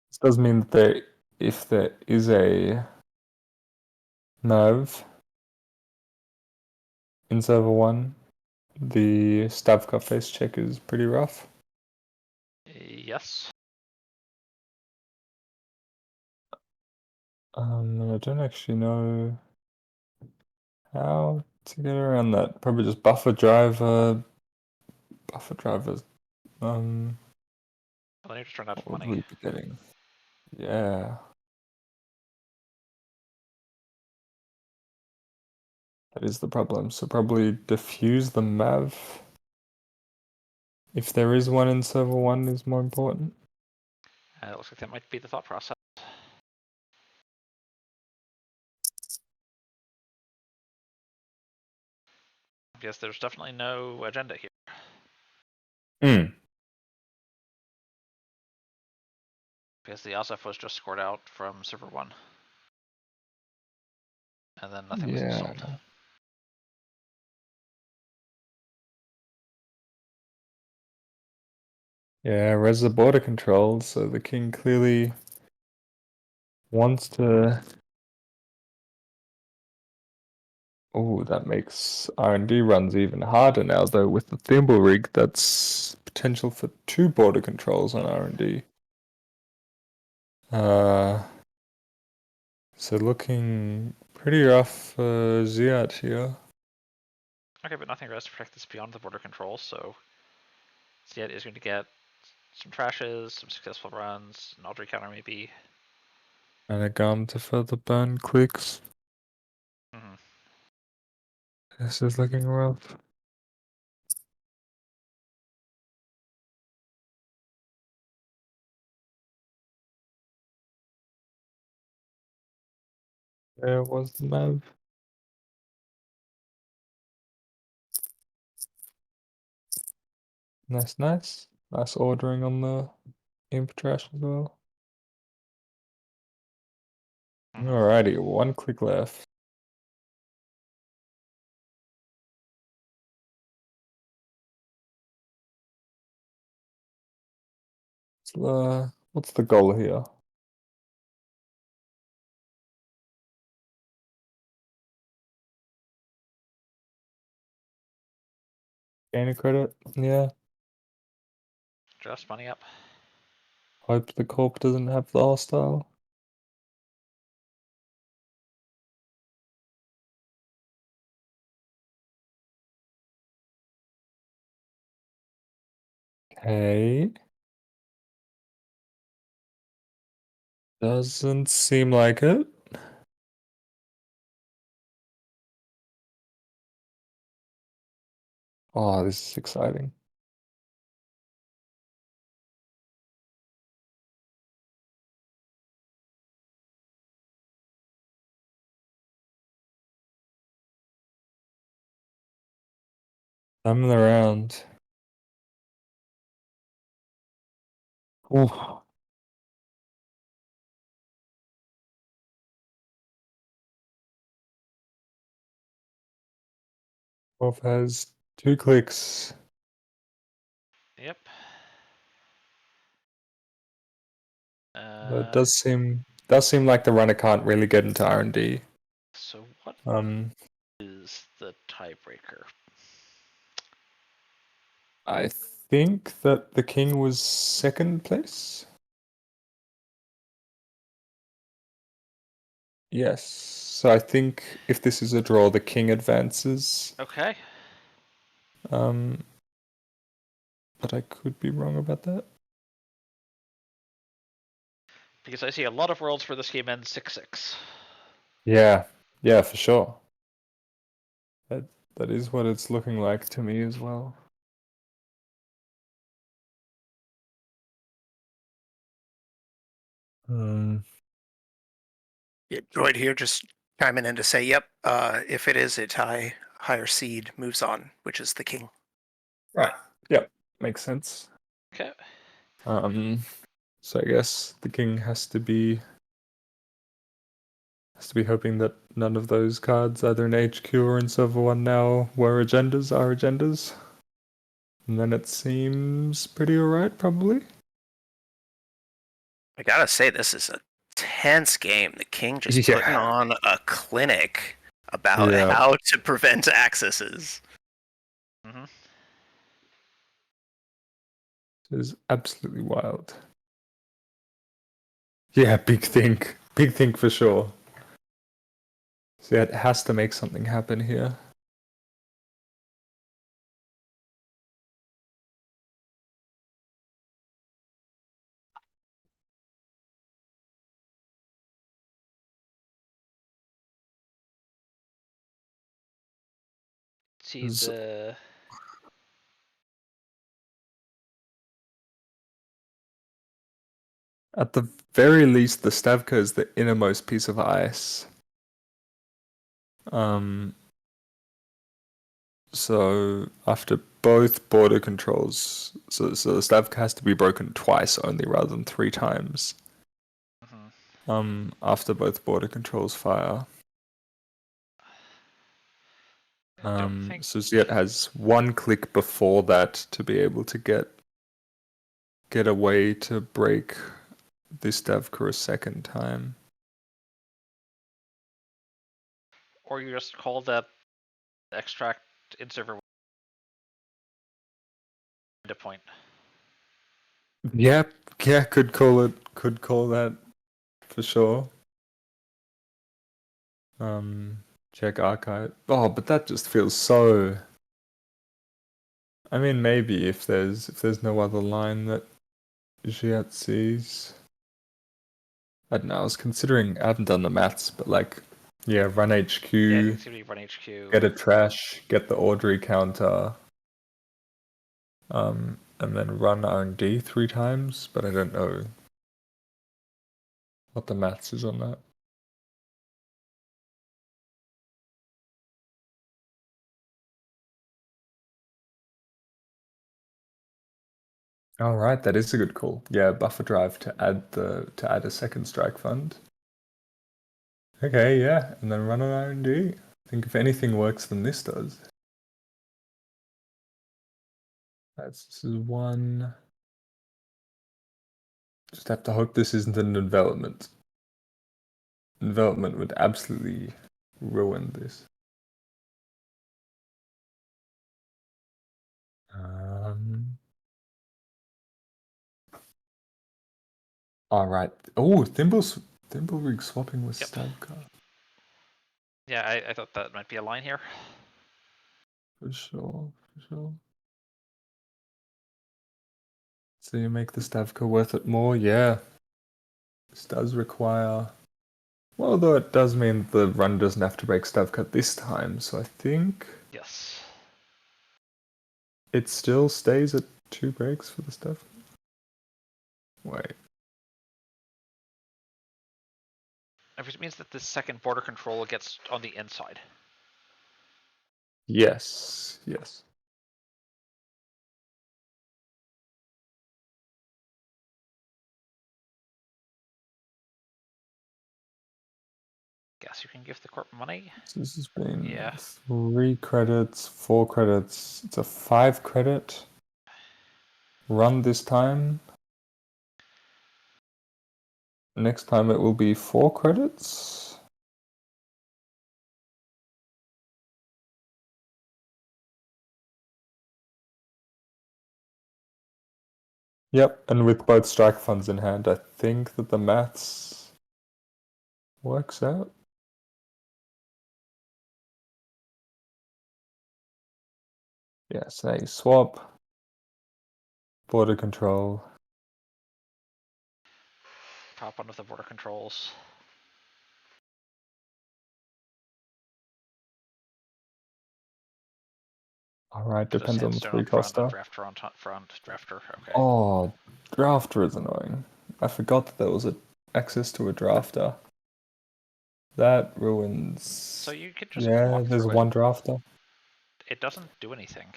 This does mean that if there is a Mav in server 1, the Stavka face check is pretty rough. Yes. I don't actually know how to get around that. Probably just buffer drivers. Well, they just turned out for What would money. we be getting? Yeah. That is the problem. So probably diffuse the Mav. If there is one in server 1 is more important. It looks like that might be the thought process. Yes, there's definitely no agenda here. Because the Azef was just scored out from server 1. And then nothing was installed. Yeah, res the border control, so the king clearly wants to. Oh, that makes R&D runs even harder now, though, with the Thimble rig. That's potential for 2 border controls on R&D. So looking pretty rough for Ziad here. Okay, but nothing rest to protect this beyond the border control, so Ziad is going to get some trashes, some successful runs, an Audrey counter maybe. And a gum to further burn clicks. Mm-hmm. This is looking rough. There was the Mav. Nice, nice. Nice ordering on the Imp Trash as well. Alrighty, one click left. What's the goal here? Gain a credit? Yeah. Just money up. Hope the corp doesn't have the hostile. Okay. Doesn't seem like it. Oh, this is exciting. I'm around. Ooh. Wolf has 2 clicks. Yep. But it does seem like the runner can't really get into R&D. So what is the tiebreaker? I think that the king was 2nd place. Yes. So I think if this is a draw, the king advances. Okay. But I could be wrong about that. Because I see a lot of worlds where this game ends 6-6. Yeah, for sure. That is what it's looking like to me as well. Yeah, Droid here just chiming in to say, yep, if it is a tie, higher seed moves on, which is the king. Right. Yep. Makes sense. Okay. So I guess the king has to be hoping that none of those cards, either in HQ or in Server 1 now, are agendas. And then it seems pretty alright, probably. I gotta say, this is a tense game. The king just Yeah. putting on a clinic about how to prevent accesses. Mm-hmm. It is absolutely wild. Yeah, big think. Big think for sure. So yeah, it has to make something happen here. See the... At the very least, the Stavka is the innermost piece of ice. So after both border controls, so the Stavka has to be broken twice only rather than 3 times. Mm-hmm. After both border controls fire. I don't think... So Ziet has 1 click before that to be able to get a way to break the Stavka a 2nd time. Or you just call that extract in server to point. Yeah, could call that for sure. Check archive. Oh, but that just feels so. I mean, maybe if there's no other line that Jiat sees. I don't know. I was considering. I haven't done the maths, but like, yeah, run HQ. Yeah, you can run HQ. Get a trash. Get the Audrey counter. And then run R&D 3 times, but I don't know what the maths is on that. All right, that is a good call. Yeah, buffer drive to add a second strike fund. Okay, yeah, and then run an R&D. I think if anything works, then this does. This is one. Just have to hope this isn't an envelopment. Envelopment would absolutely ruin this. All right. Oh, Thimbleweed swapping with Yep. Stavka. Yeah, I thought that might be a line here. For sure, for sure. So you make the Stavka worth it more? Yeah. This does require... Well, though it does mean the run doesn't have to break Stavka this time, so I think Yes. it still stays at 2 breaks for the Stavka. Wait. Which means that this second border control gets on the inside. Yes, yes. Guess you can give the corp money. So this has been Yeah. 3 credits, 4 credits. It's a 5 credit run this time. Next time it will be 4 credits. Yep, and with both strike funds in hand, I think that the maths works out. Yeah, so now you swap, border control. Top one of the border controls. Alright, Does depends on the sandstone 3 on front, coster. drafter on front, drafter. Okay. Oh, drafter is annoying. I forgot that there was access to a drafter. That ruins. So you could just Yeah, walk there's through one it. drafter. It doesn't do anything.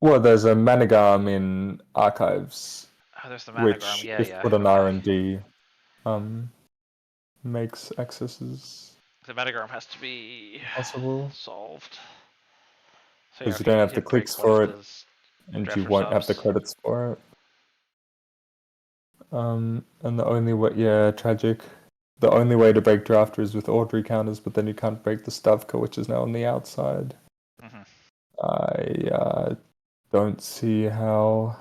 Well, there's a Managarm in Archives, Oh, there's the which, Managarm. Yeah, if yeah. put on Okay. R&D, makes accesses The Metagarm has to be possible. solved. So yeah, Because you okay, don't you have the did break clicks one of for it, his and you drafter won't have the subs. credits for it. And the only way, yeah, tragic. The only way to break drafter is with Audrey counters, but then you can't break the Stavka, which is now on the outside. Mm-hmm. I don't see how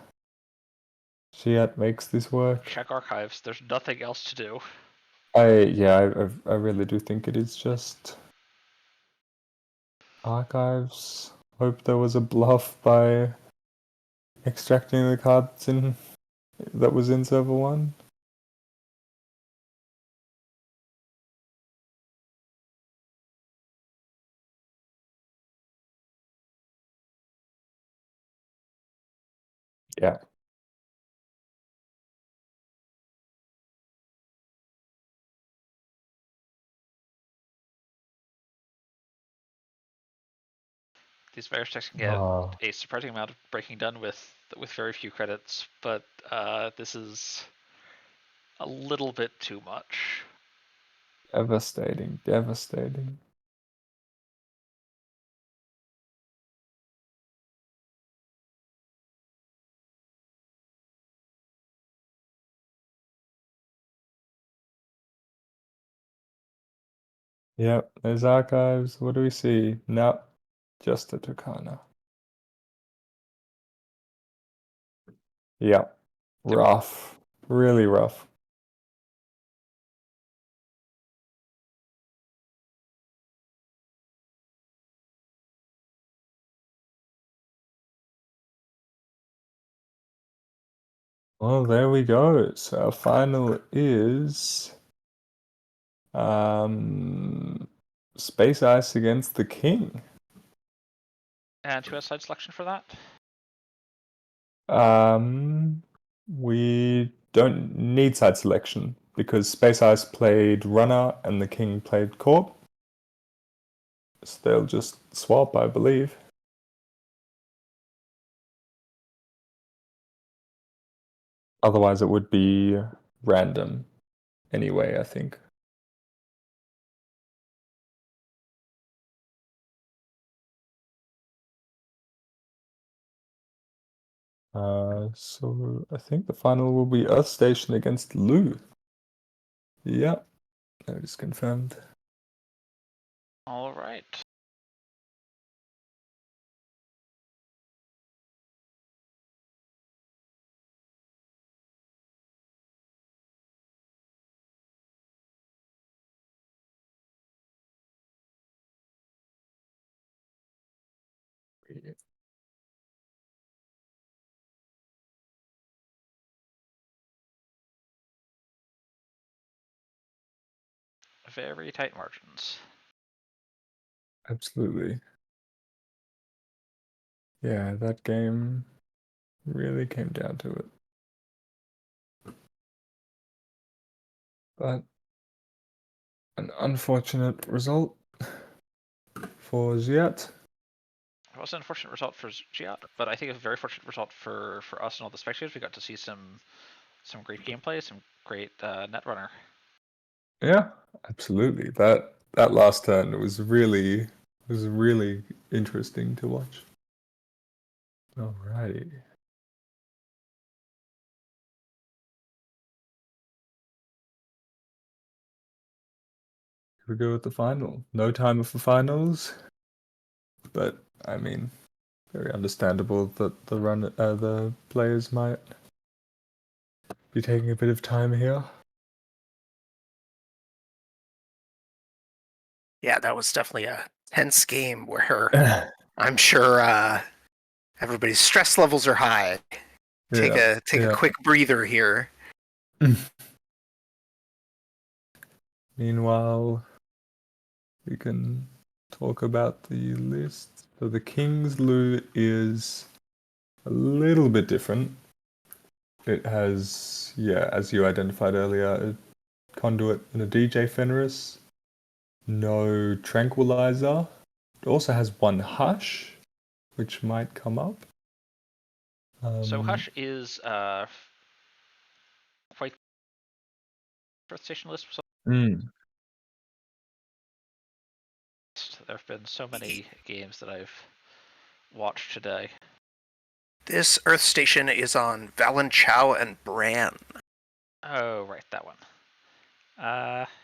Shiat makes this work. Check archives. There's nothing else to do. I really do think it is just Archives. Hope there was a bluff by extracting the cards in that was in server 1. Yeah. These virus checks can get a surprising amount of breaking done with very few credits, but this is a little bit too much. Devastating, devastating. Yep, there's Archives. What do we see? No, just a Tucana. Yep, rough. Really rough. Well, there we go. So our final is Space Ice against the King. And who has side selection for that? We don't need side selection because Space Ice played Runner and the King played Corp. So they'll just swap, I believe. Otherwise, it would be random anyway, I think. So I think the final will be Earth Station against Lu. Yeah, that is confirmed. All right. Very tight margins. Absolutely. Yeah, that game really came down to it. But an unfortunate result for Ziat. It was an unfortunate result for Giat, but I think it's a very fortunate result for us and all the spectators. We got to see some great gameplay, some great Netrunner. Yeah, absolutely. That last turn was really interesting to watch. Alrighty. Here we go with the final. No timer for finals, but I mean, very understandable that the players might be taking a bit of time here. Yeah, that was definitely a tense game where I'm sure everybody's stress levels are high. Take a quick breather here. Meanwhile, we can talk about the list. So the King's Loo is a little bit different. It has, yeah, as you identified earlier, a conduit and a DJ Fenris. No tranquilizer. It also has one hush, which might come up. So Hush is quite Earth Station list. Mm. There have been so many games that I've watched today. This Earth Station is on Valenchow and Bran. Oh, right, that one.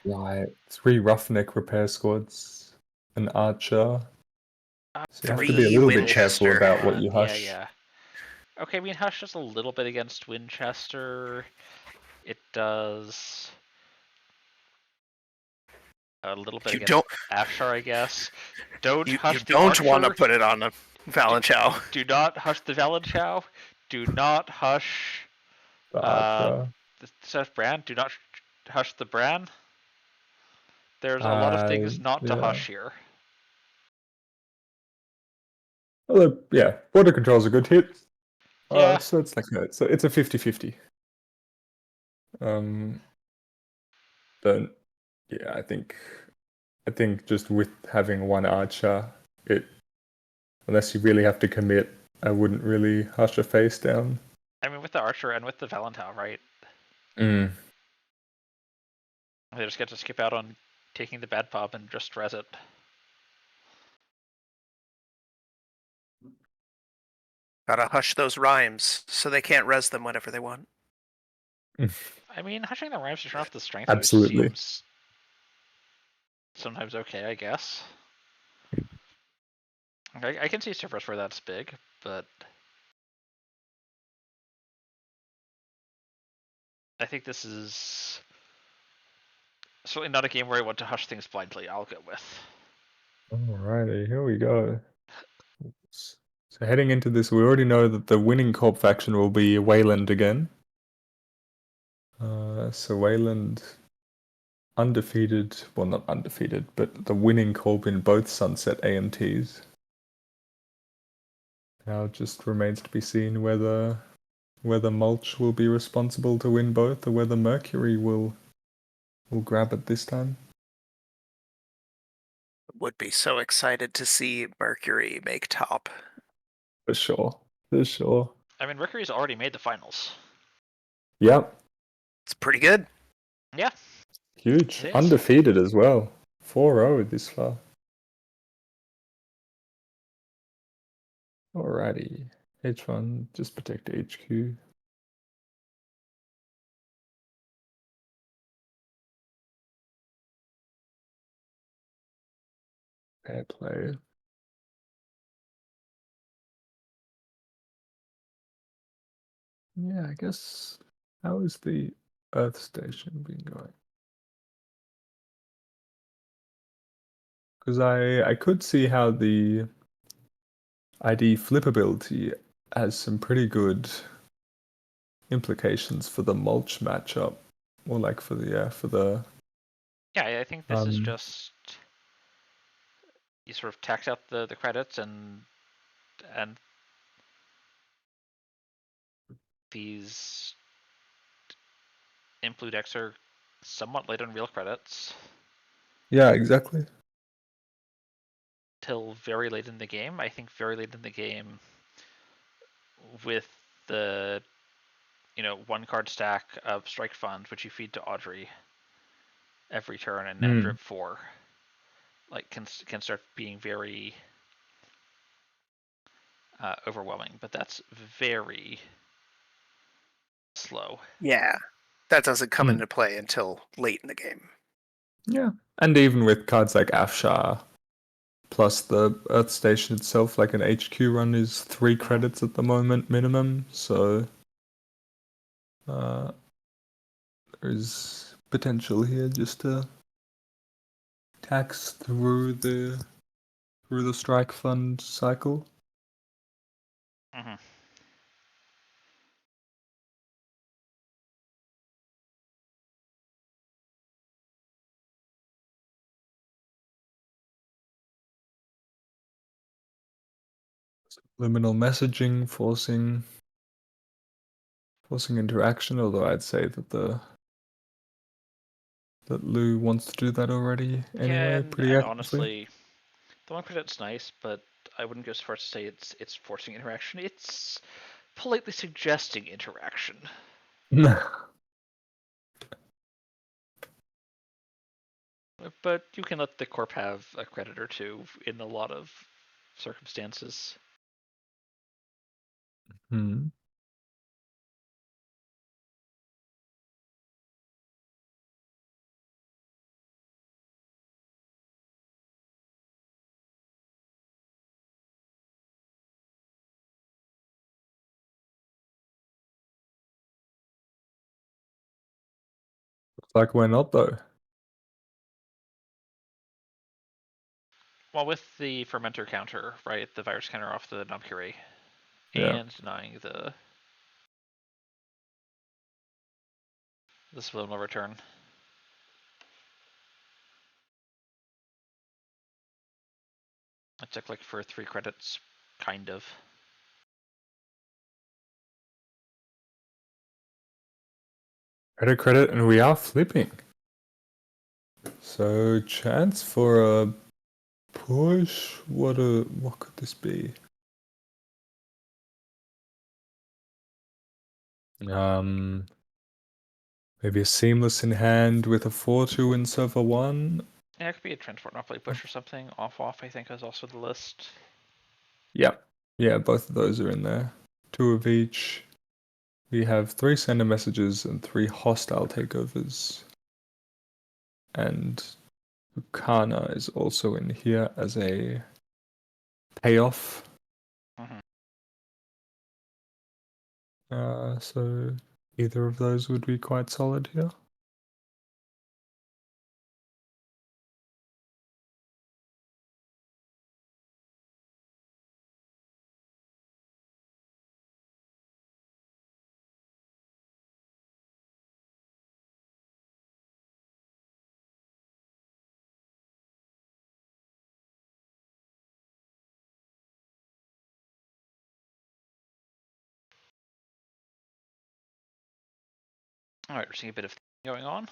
Right. 3 Roughneck repair squads, an archer. So you have to be a 3 little bit careful Winchester. about what you hush. Yeah. Okay, I mean, Hush does a little bit against Winchester. It does a little bit against Afshar, I guess. Don't hush the don't Archer. want to put it on the Valenchow. Do not hush the Valenchow. Do not hush The archer. the Seth Bran. Do not hush the Bran. There's a lot of things not to hush here. Although, yeah, border control's a good hit. Yeah. So it's like it's a 50-50. But yeah, I think just with having one archer, unless you really have to commit, I wouldn't really hush a face down. I mean, with the Archer and with the Valentow, right? Mm. They just get to skip out on taking the bad pop and just res it. Gotta hush those rhymes so they can't res them whenever they want. I mean, hushing the rhymes to turn off the strength Absolutely seems sometimes okay, I guess. I can see servers where that's big, but I think this is certainly not a game where I want to hush things blindly. I'll go with. Alrighty, here we go. So heading into this, we already know that the winning corp faction will be Wayland again. So Wayland undefeated, well, not undefeated, but the winning corp in both Sunset AMTs. Now it just remains to be seen whether Mulch will be responsible to win both, or whether Mercury will grab it this time. Would be so excited to see Mercury make top. For sure. I mean, Mercury's already made the finals. Yep, It's pretty good. Yeah. huge. It is. Undefeated as well. 4-0 this far. Alrighty. H1, just protect HQ. Fair play. Yeah, I guess. How is the Earth station been going? Because I could see how the ID flippability has some pretty good implications for the mulch matchup, or like for the Yeah, I think this is um just you sort of tax out the credits and these Implu decks are somewhat late on real credits yeah, exactly. till very late in the game. I think very late in the game with the one card stack of Strike Fund, which you feed to Audrey every turn, and now drip 4, like can start being very overwhelming. But that's very slow. Yeah, that doesn't come Hmm. into play until late in the game. Yeah. And even with cards like Afshar, plus the Earth Station itself, like an HQ run is 3 credits at the moment minimum, so there's potential here just to tax through the strike fund cycle. Mm-hmm. Liminal messaging forcing interaction, although I'd say that Lou wants to do that already Yeah, anyway, pretty and actively. honestly, the one credit's nice, but I wouldn't go so far as to say it's forcing interaction. It's politely suggesting interaction. But you can let the corp have a credit or two in a lot of circumstances. Hmm. Looks like we're not though. Well, with the fermenter counter, right, the virus counter off the Nomkiri, Yeah. and denying the subliminal return. I took like for 3 credits, kind of. Credit, and we are flipping. So chance for a push. What could this be? Maybe a seamless in hand with a 4-2 in server 1. Yeah, it could be a transport monopoly push or something. Off, I think, is also the list. Yep. Yeah, both of those are in there. 2 of each. We have 3 sender messages and 3 hostile takeovers. And Ukana is also in here as a payoff. Mm-hmm. So either of those would be quite solid here. All right, we're seeing a bit of going on.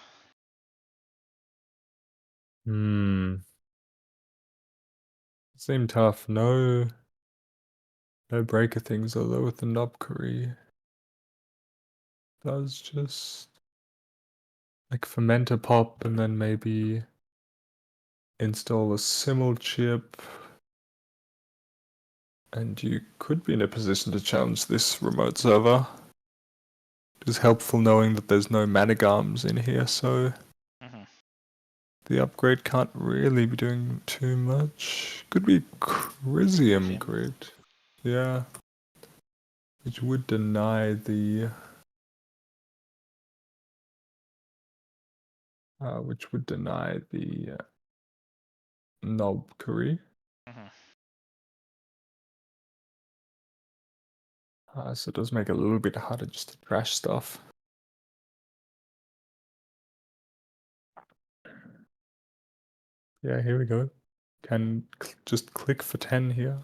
Seem tough. No breaker things, although with the Nobkuri. does just like ferment a pop and then maybe install a simul chip. And you could be in a position to challenge this remote server. It is helpful knowing that there's no Managarms in here, so Mhm. the upgrade can't really be doing too much. Could be Crisium Crisium. Grid. Yeah. Which would deny the Nob Curry. Mhm. So it does make it a little bit harder just to trash stuff. Yeah, here we go. Can just click for 10 here.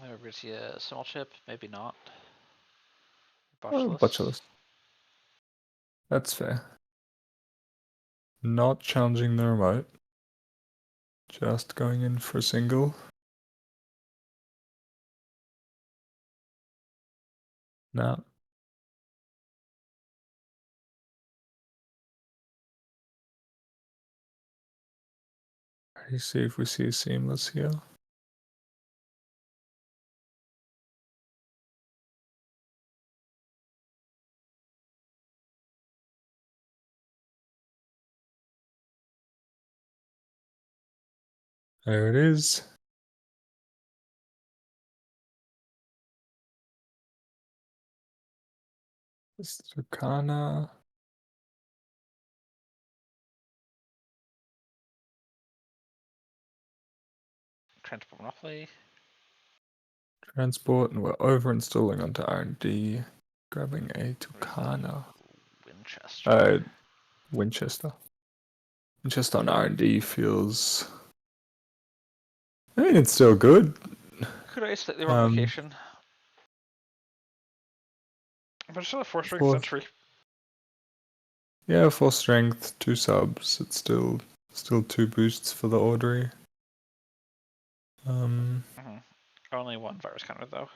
Maybe we're gonna see a small chip, maybe not. Oh, Botulus. Botulus. That's fair. Not challenging the remote. Just going in for a single. Now. Let's see if we see a seamless here. There it is. Tucana. Transport Monopoly. Transport, and we're over installing onto R&D. Grabbing a Tucana. Winchester. Winchester. Winchester on R&D feels... I mean, it's still good. Could I slightly wrong location? But it's still a 4-string Fourth. century. Yeah, 4 strength, 2 subs. It's still 2 boosts for the Audrey. Only 1 virus counter though.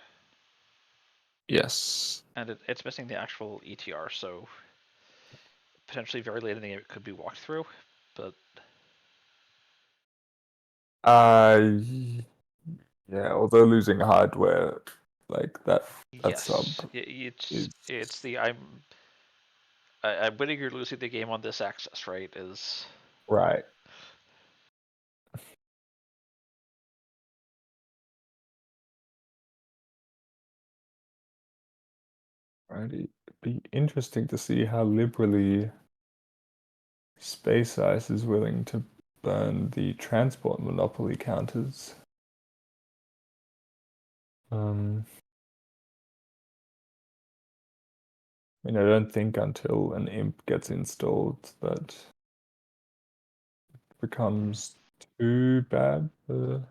Yes. And it's missing the actual ETR, so potentially very late in the game it could be walked through, but Yeah, although losing hardware like that yes, sub is it's the I'm winning or losing the game on this axis, right? Is right. Right. It'd be interesting to see how liberally Space Ice is willing to burn the transport monopoly counters. I mean, I don't think until an imp gets installed that it becomes too bad for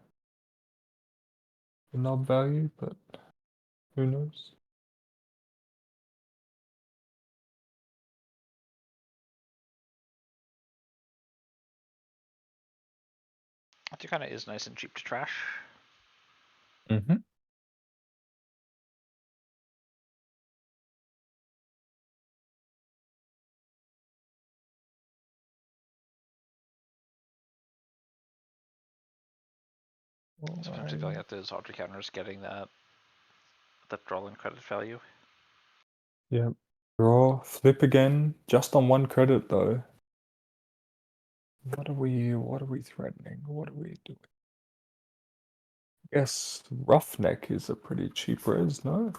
the knob value, but who knows? Tucana is nice and cheap to trash. Mm-hmm. Sometimes I feel like those Audrey counters getting that draw and credit value. Yeah. Draw, flip again, just on 1 credit though. What are we threatening? What are we doing? Yes, Roughneck is a pretty cheap res, no?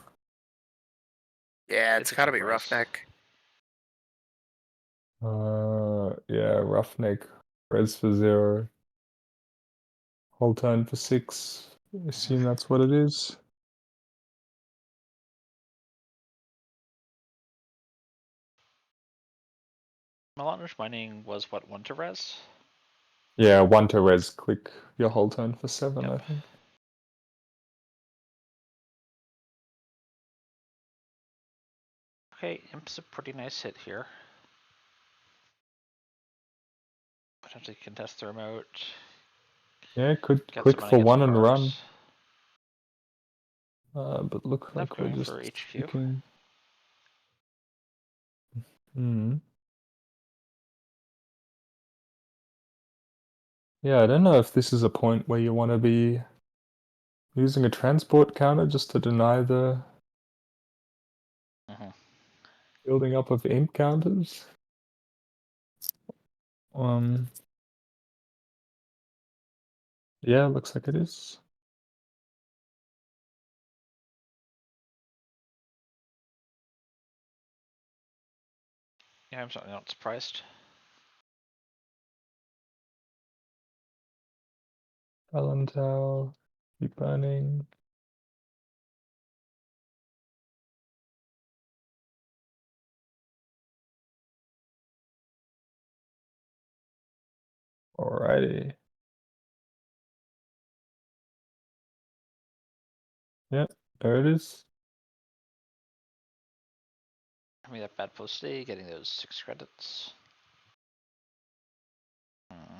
Yeah, It's it's a gotta cheap be res. Roughneck. Yeah, Roughneck, res for 0. Whole turn for 6. I assume that's what it is. Melange Mining was what, 1 to res? Yeah, 1 to res, click your whole turn for 7, I Yep. think. Okay, Imp's a pretty nice hit here. Potentially contest the remote. Yeah, could Get click some money, for get one some and run. bars. But look End up like we're going just for HQ. sticking. Hmm. Yeah, I don't know if this is a point where you want to be using a transport counter just to deny the Mhm. building up of imp counters. Yeah, looks like it is. Yeah, I'm certainly not surprised. Palantal, keep burning. Alrighty. Yep, there it is. I mean, that bad post today, getting those 6 credits. Hmm.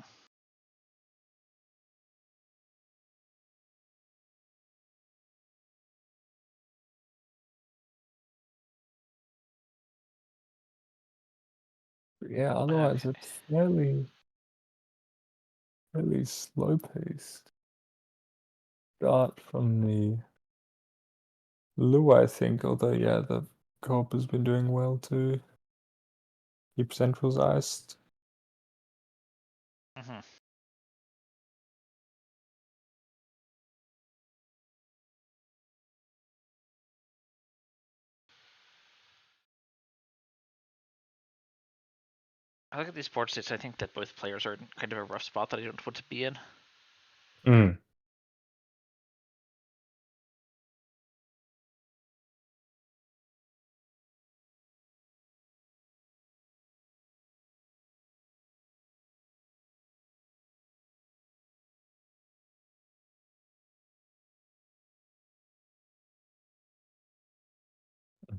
Yeah, otherwise Okay. it's fairly slow paced. Start from the Lu, I think, although yeah, the co-op has been doing well too. Keep centrals iced. Mhm. I look at these board states, I think that both players are in kind of a rough spot that I don't want to be in. Mm.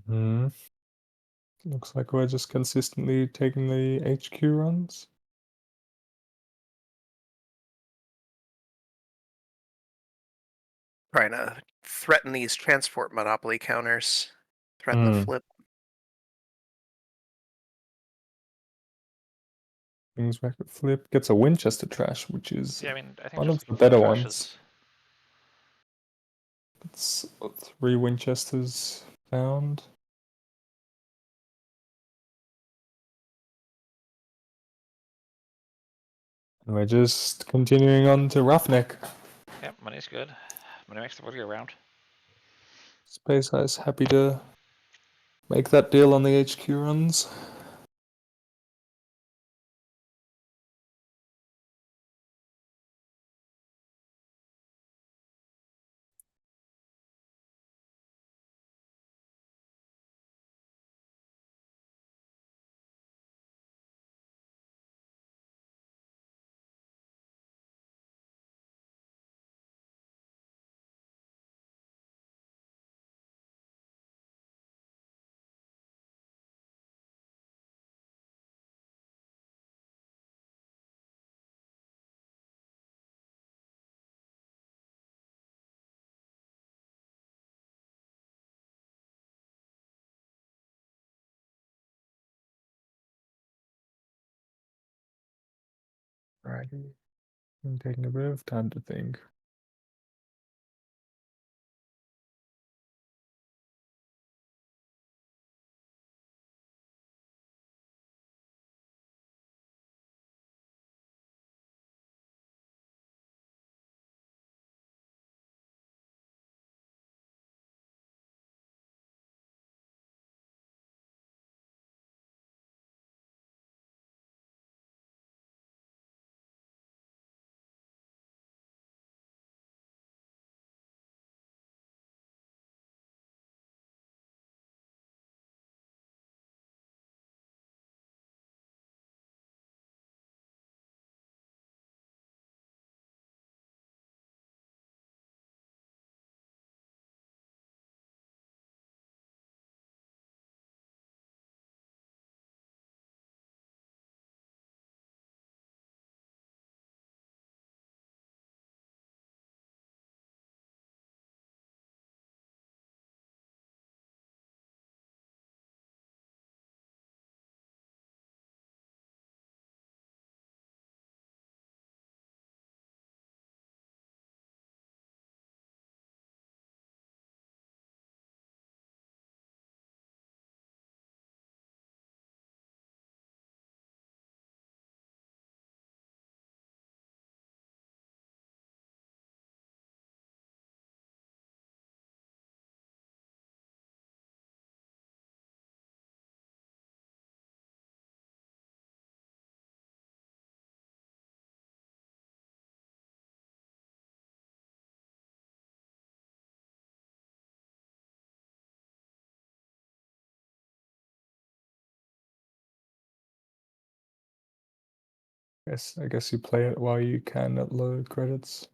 Hmm. Looks like we're just consistently taking the HQ runs. Trying to threaten these transport monopoly counters. Threaten the Mm. flip. Brings back a flip. Gets a Winchester trash, which is Yeah, I mean, I think one just of the looking for better trash ones. is... It's 3 Winchesters found. And we're just continuing on to Roughneck. Yep, money's good. Money makes the world go round. Space Ice happy to make that deal on the HQ runs. Alrighty. I'm taking a bit of time to think. I guess you play it while you can at low credits.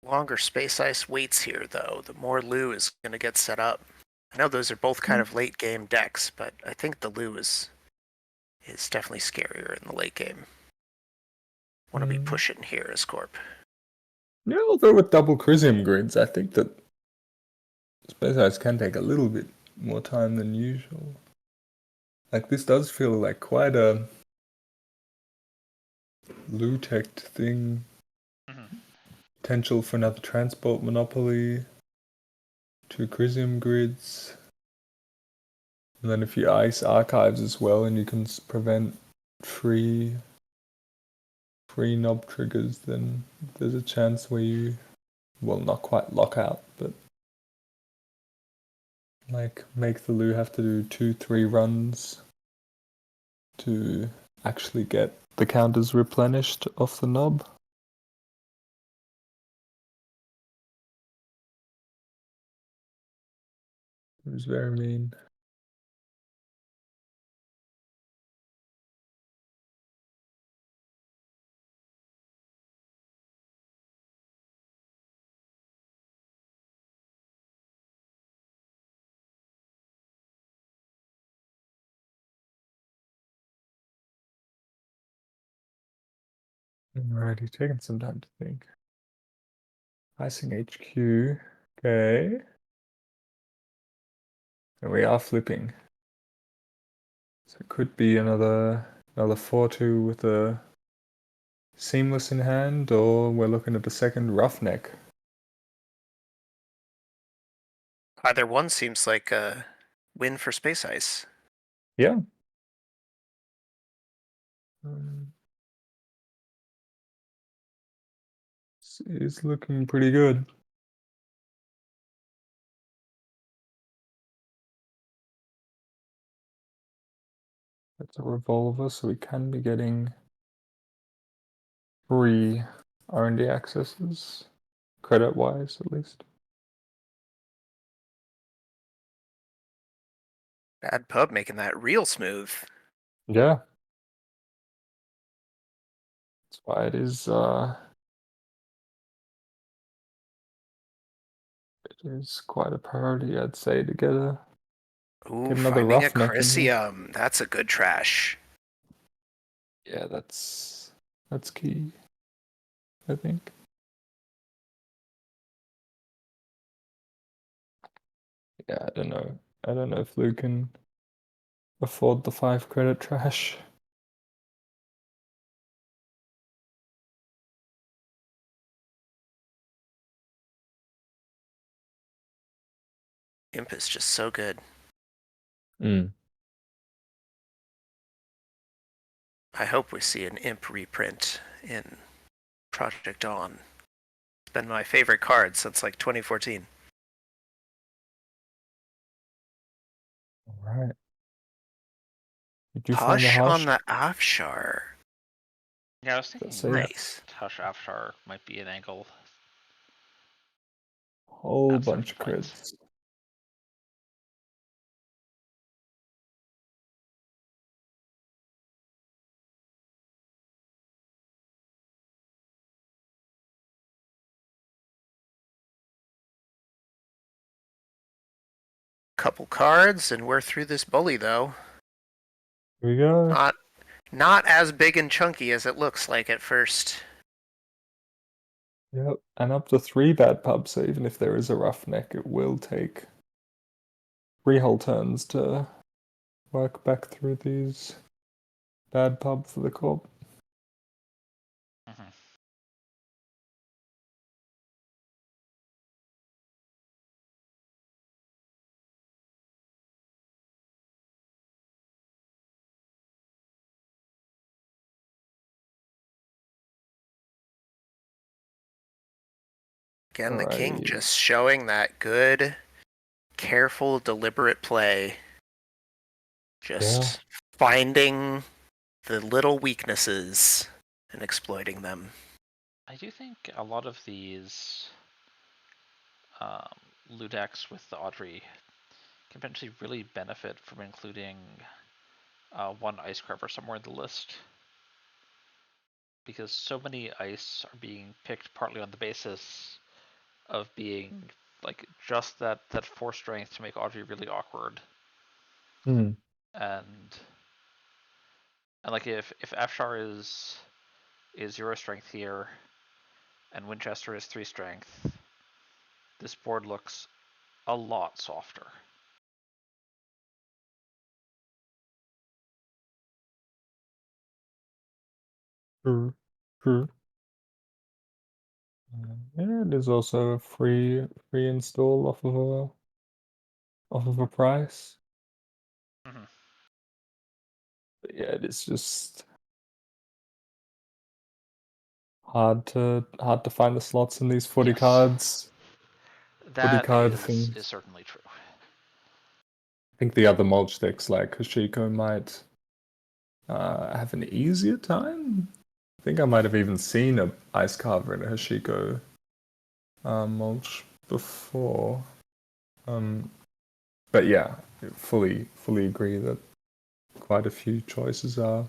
Longer Space Ice waits here, though, the more Lu is going to get set up. I know those are both kind of late game decks, but I think the Lu is definitely scarier in the late game. Want to be pushing here as Corp. Yeah, although with double Crisium grids, I think that Space Ice can take a little bit more time than usual. Like, this does feel like quite a Lu-tech thing. Mhm. Potential for another transport monopoly. 2 Crisium grids. And then if you ice archives as well and you can prevent free knob triggers, then there's a chance where you, well, not quite lock out, but like make the Lu have to do 2-3 runs to actually get the counters replenished off the knob. It was very mean. Alrighty, taking some time to think. Icing HQ. Okay. And we are flipping. So it could be another 4-2 with a Seamless in hand, or we're looking at a second Roughneck. Either one seems like a win for Space Ice. Yeah. It's looking pretty good. That's a revolver, so we can be getting 3 R&D accesses, credit-wise at least. Bad Pub making that real smooth. Yeah. That's why it is quite a priority, I'd say, to get Ooh, another finding a Roughneck in here. Crisium. That's a good trash. Yeah, that's key, I think. Yeah, I don't know. I don't know if Lu can afford the 5 credit trash. Imp is just so good. I hope we see an Imp reprint in Project Dawn. It's been my favorite card since like 2014. Alright. Did you find the Hush on Hush? the Afshar. Yeah, I was thinking Say Nice. Hush Afshar might be an angle. Whole At certain bunch of points. crits. Couple cards, and we're through this bully though. Here we go. Not as big and chunky as it looks like at first. Yep, and up to 3 bad pubs, so even if there is a Roughneck, it will take 3 whole turns to work back through these bad pub for the Corp. Mhm. Again, the king Alrighty. just showing that good, careful, deliberate play. Just finding the little weaknesses and exploiting them. I do think a lot of these Ludex with the Audrey can potentially really benefit from including one ice carver somewhere in the list. Because so many ice are being picked partly on the basis of being like just that 4 strength to make Audrey really awkward. Hmm. And like if Afshar is 0 strength here and Winchester is 3 strength, this board looks a lot softer. True. True. Yeah, there's also a free install off of a price. Mhm. But yeah, it's just hard to find the slots in these 40 Yes. cards. 40 That card is things. certainly true. I think the other mulch decks like Hashiko might have an easier time. I think I might have even seen a ice carver in a Hashiko mulch before. But yeah, fully agree that quite a few choices are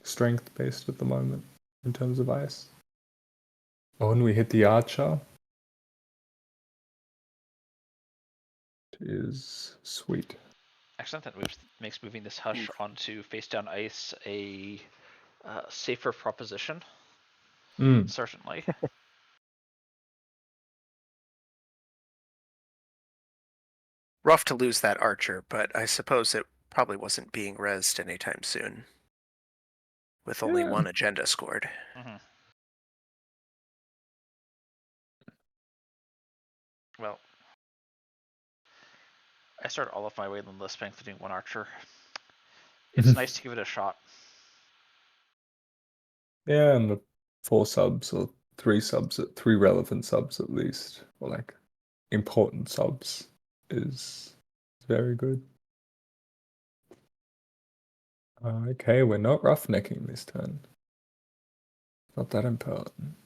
strength based at the moment in terms of ice. Oh, and we hit the archer. It is sweet. Excellent. That makes moving this hush onto face down ice a safer proposition. Certainly. Rough to lose that archer, but I suppose it probably wasn't being rezzed anytime soon. With only Yeah. one agenda scored. Mm-hmm. Well, I start all of my Wayland lists by including one archer. It's nice to give it a shot. Yeah, and the 4 subs or 3 subs, 3 relevant subs at least, or like important subs is very good. Okay, we're not roughnecking this turn. Not that important.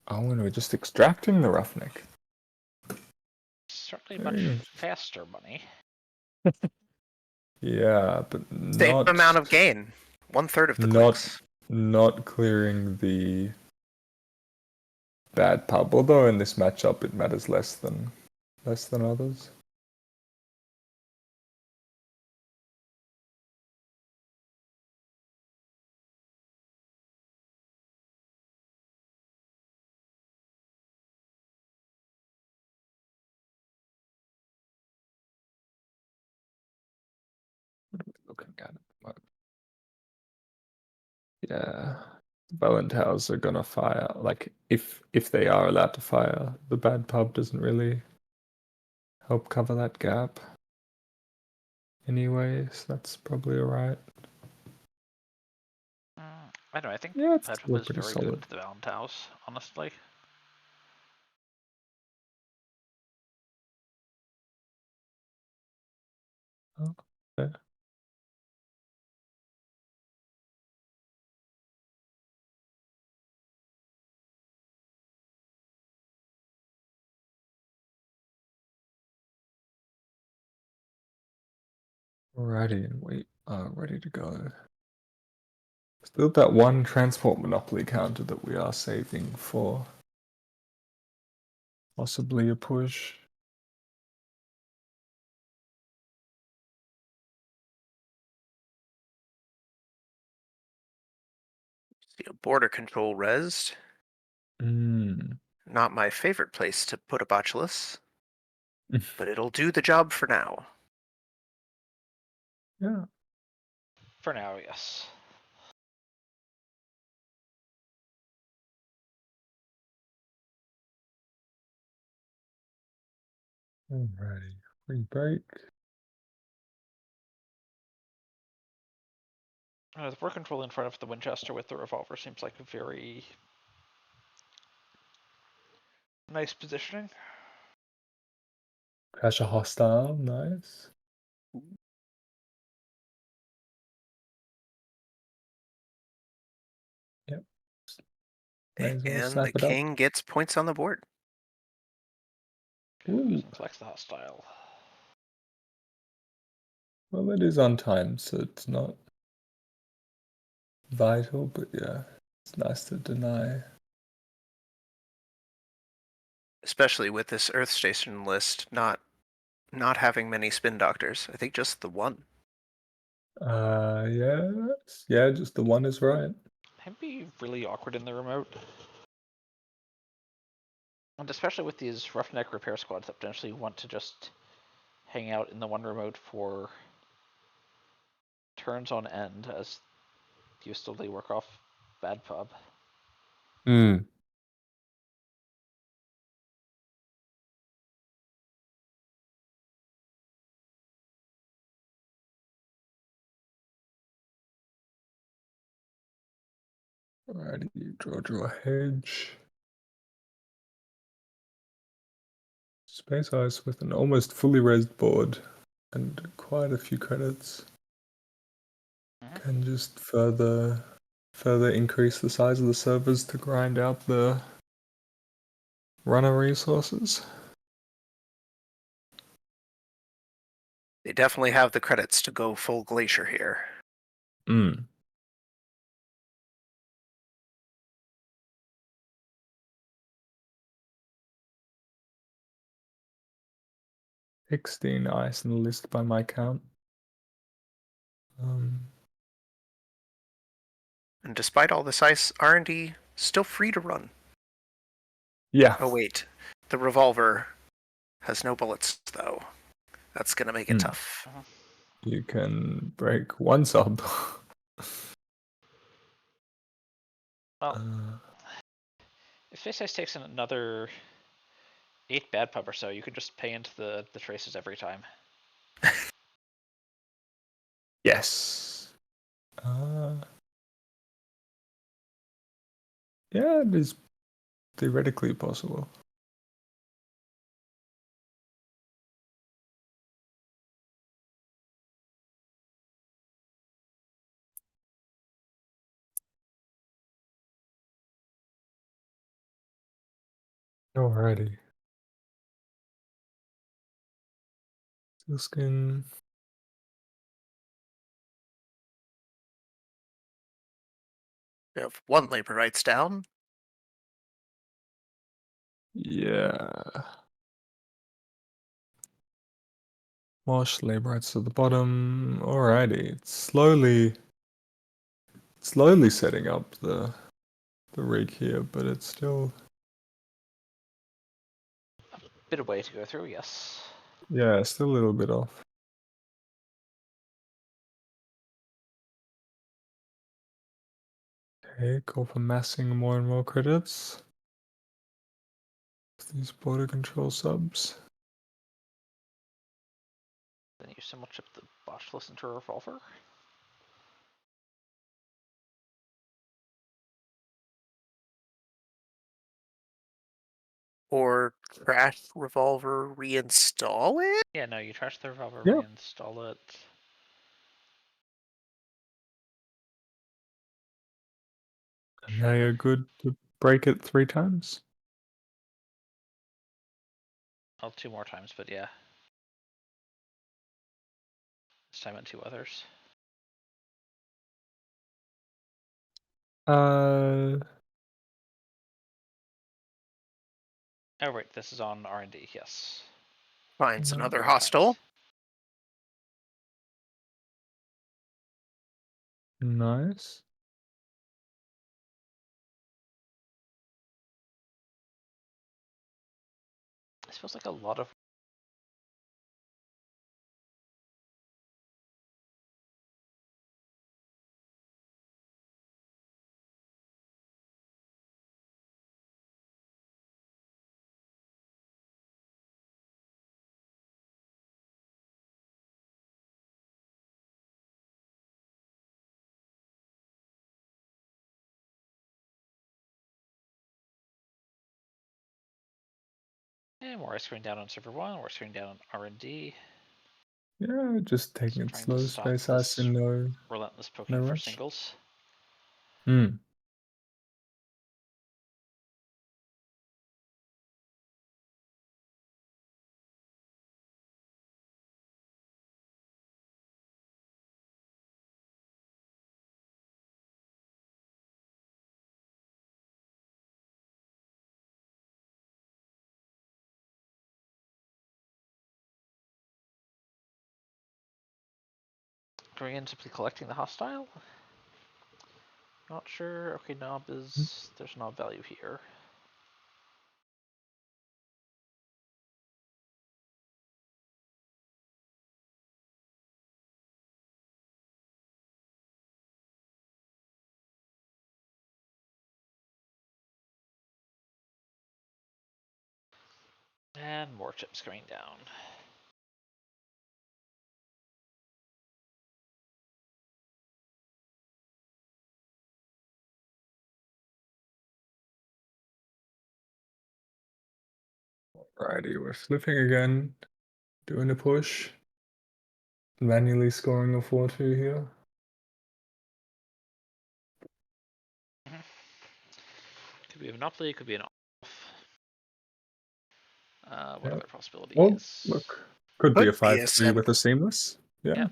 Oh, and we're just extracting the roughneck. Certainly Very much interesting. faster money. Yeah, but Same not amount of gain. 1/3 of the not clicks. not clearing the bad pub. Although in this matchup it matters less than others. Looking at it. Yeah. Valentines are gonna fire. Like if they are allowed to fire, the bad pub doesn't really help cover that gap. Anyways, that's probably alright. I don't know. I think Yeah, it's Bad still Pub is pretty very solid. good to the Valentine's, honestly. Okay. Alrighty, and we are ready to go. Still that one transport monopoly counter that we are saving for possibly a push. See a border control rezzed. Not my favorite place to put a botulus, but it'll do the job for now. Yeah. For now, yes. Alrighty. Free break. The Border Control in front of the Winchester with the revolver seems like a very nice positioning. Crash a hostile, nice. May as well And snap the it up. king gets points on the board. Goes Ooh. and collects the hostile. Well, it is on time, so it's not vital, but yeah, it's nice to deny. Especially with this Earth Station list not having many spin doctors. I think just the one. Yes. Yeah, just the one is right. It'd be really awkward in the remote. And especially with these roughneck repair squads that potentially want to just hang out in the one remote for turns on end as you slowly work off bad pub. Hmm. Alrighty, draw hedge. Space Ice with an almost fully raised board and quite a few credits. Can just further increase the size of the servers to grind out the runner resources. They definitely have the credits to go full glacier here. Hmm. $16 ice in the list by my count. And despite all this ice, R&D still free to run. Yeah. Oh wait, the revolver has no bullets though. That's gonna make it tough. You can break one sub. Well, if Face Ice takes another 8 bad pub or so, you could just pay into the traces every time. Yes. Yeah, it is theoretically possible. Alrighty. Sealskin. We have one labor rights down. Yeah. Wash labor rights at the bottom. Alrighty. It's slowly setting up the rig here, but it's still Bit of way to go through, yes. still a little bit off. Okay, call for massing more and more credits. These border control subs. Then you someone chip the botch list into a revolver. Or crash revolver, reinstall it? Yeah, no, you trash the revolver, Yeah. reinstall it. And now you're good to break it 3 times. Well, 2 more times, but yeah. This time on 2 others. Oh right, this is on R&D, yes. Finds Yeah. another 4 hostile. times. Nice. This feels like a lot of and more ice cream down on server 1, more ice cream down on R&D. Yeah, just taking Just it trying slow. to stop Space Ice this in no relentless poking for rush. singles. going in, simply collecting the hostile. Not sure. Okay, knob is there's knob value here. And more chips going down. Alrighty, we're flipping again. Doing a push. Manually scoring a 4-2 here. Could be a monopoly, could be an off. What Yep. other possibilities? Well, look, could be a Could be a 5-3 sim. with a seamless. Yeah. Yeah.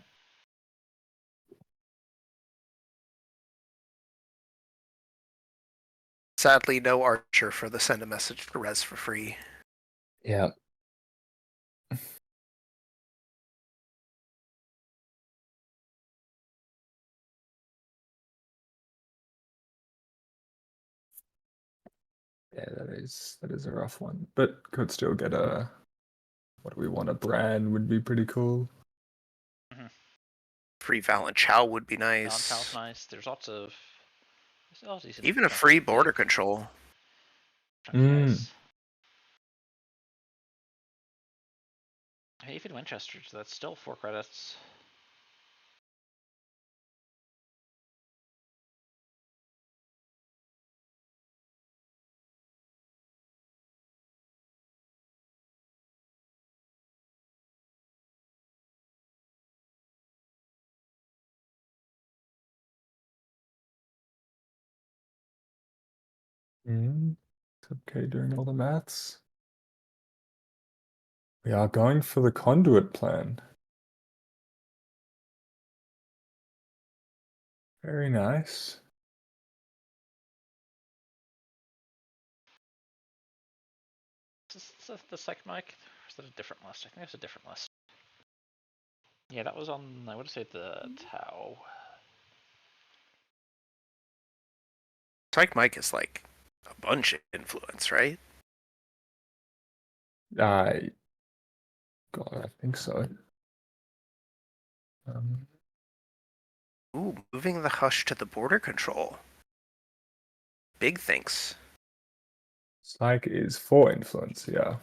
Sadly, no Archer for the send a message to res for free. Yeah. Yeah, that is a rough one, but could still get a. What do we want? A brand would be pretty cool. Free Valen Chow would be Valentine's nice. nice. There's lots of. There's all decent Even a chunks free of border big control. chunks of nice. Hey, even Winchester, so that's still 4 credits. Okay, doing all the maths. We are going for the conduit plan. Very nice. Is this the second mic? Or is that a different list? I think it's a different list. Yeah, that was on, I would say, the Tau. Psych Mike is like a bunch of influence, right? God, I think so. Ooh, moving the hush to the border control. Big thanks. Psych is 4 influence, yeah.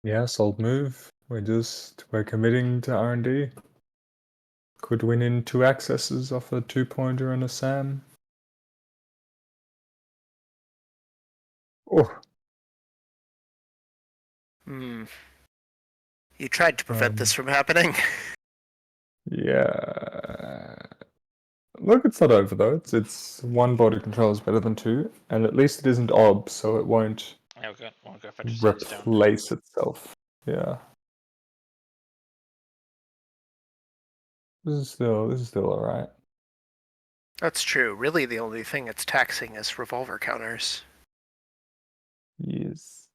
Yeah, sold move. We're committing to R&D. Could win in 2 accesses off a 2-pointer and a SAM. Oh. You tried to prevent this from happening. Yeah. Look, it's not over though. It's 1 border control is better than 2, and at least it isn't OB, so it won't Yeah, we'll go fetch a sandstone. replace itself. Yeah. This is still alright. That's true. Really, the only thing it's taxing is revolver counters. Yes.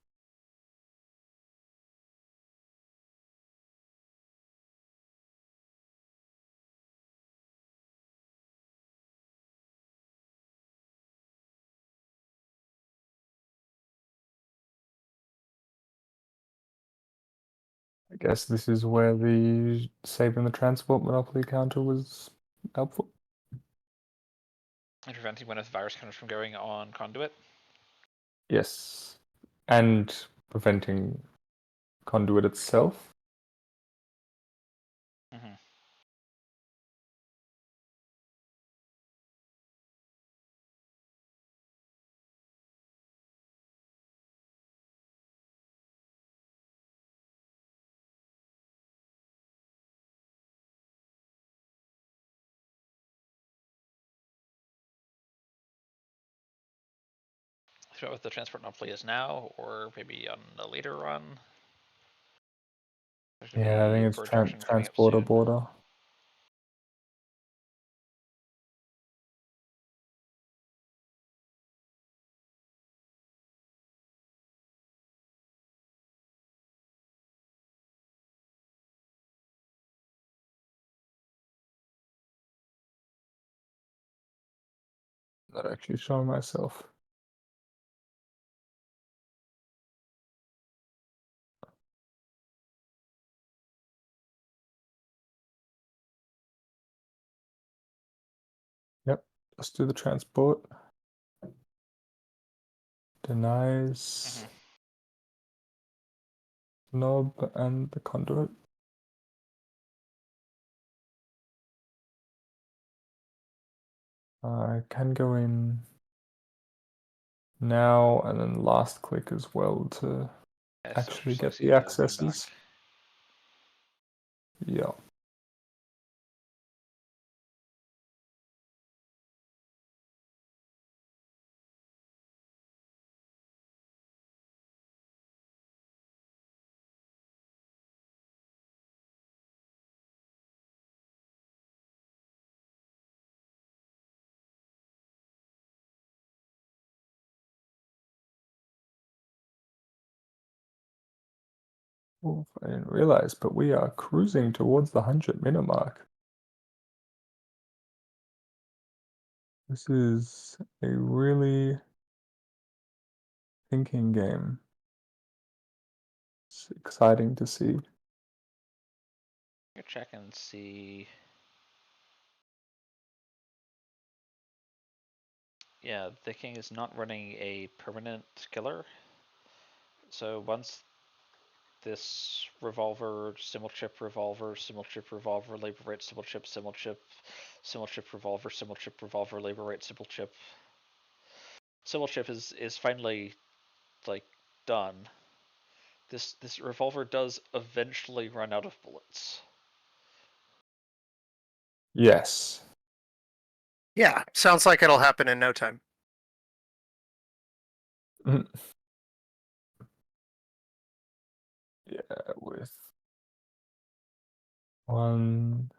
I guess this is where the saving the transport monopoly counter was helpful. And preventing one of the virus counters from going on conduit. Yes. And preventing conduit itself. Throughout what the transport monopoly is now, or maybe on a later run. Yeah, I think it's transporter border. not actually showing myself. Yep, let's do the transport. Denies knob and the conduit. I can go in now and then last click as well to Okay, so actually just get see the the accesses. feedback. Yeah. Oh, I didn't realize, but we are cruising towards the 100 minute mark. This is a really thinking game. It's exciting to see. Check and see. Yeah, the king is not running a permanent killer. So once this revolver, simul-chip revolver, simul-chip revolver, labor rate, simul-chip, simul-chip, simul-chip revolver, simul-chip revolver, labor rate, simul-chip. Simul-chip is finally like done. This revolver does eventually run out of bullets. Yes. Yeah, sounds like it'll happen in no time. Yeah, with one,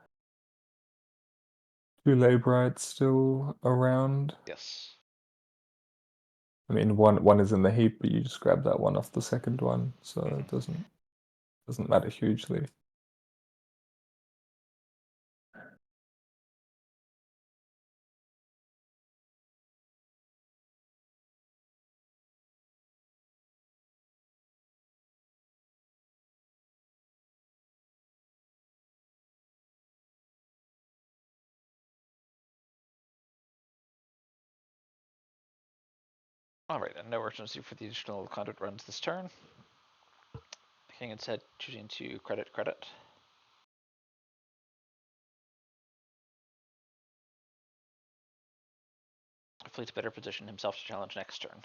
two laborites still around. Yes. I mean, one is in the heap, but you just grab that one off the second one, so it doesn't matter hugely. Alright, and no urgency for the additional conduit runs this turn. King instead choosing to credit. Fleet's better position himself to challenge next turn.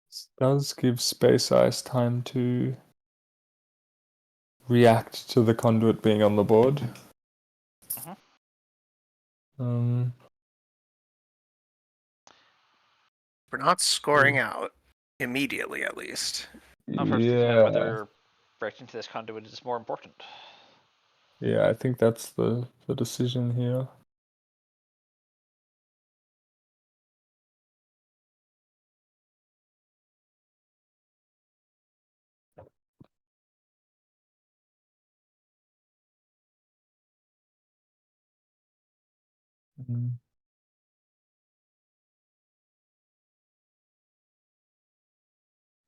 This does give Space Ice time to react to the conduit being on the board. We're not scoring out immediately, at least. Yeah, Whether breaking to this conduit is more important. yeah, I think that's the decision here.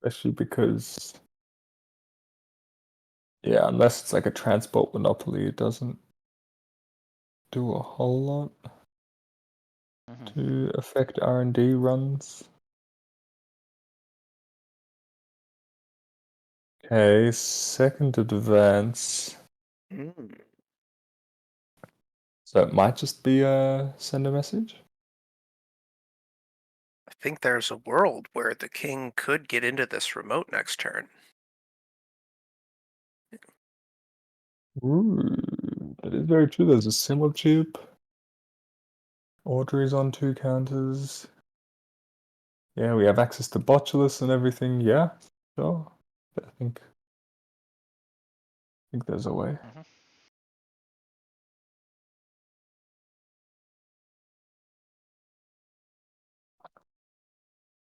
Especially because, yeah, unless it's like a transport monopoly, it doesn't do a whole lot to affect R&D runs. Okay, second advance. So it might just be a send a message. I think there's a world where the king could get into this remote next turn. Ooh, that is very true. There's a simul-chip. Audrey's on 2 counters. Yeah, we have access to Botulus and everything. Yeah, sure. But I think there's a way.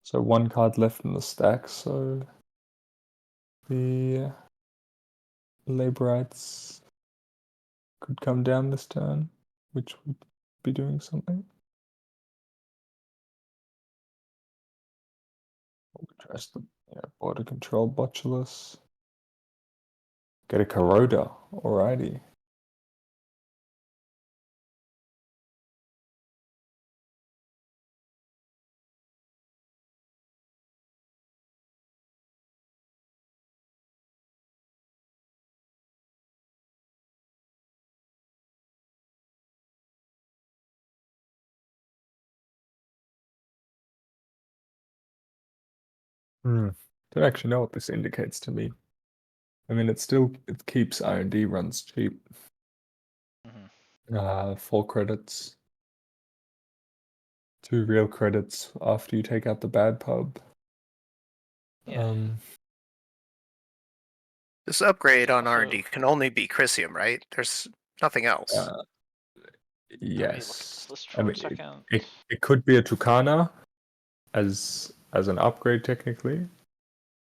So one card left in the stack, so the Laborites could come down this turn, which would be doing something. We trash the border control Botulus. Get a Corroder, alrighty. Don't actually know what this indicates to me. I mean, it keeps R&D runs cheap. 4 credits. 2 real credits after you take out the bad pub. Yeah. This upgrade on Also- R&D can only be Chrysium, right? There's nothing else. Let me look at this Yes. list I for a mean, second. it could be a Tucana as an upgrade technically.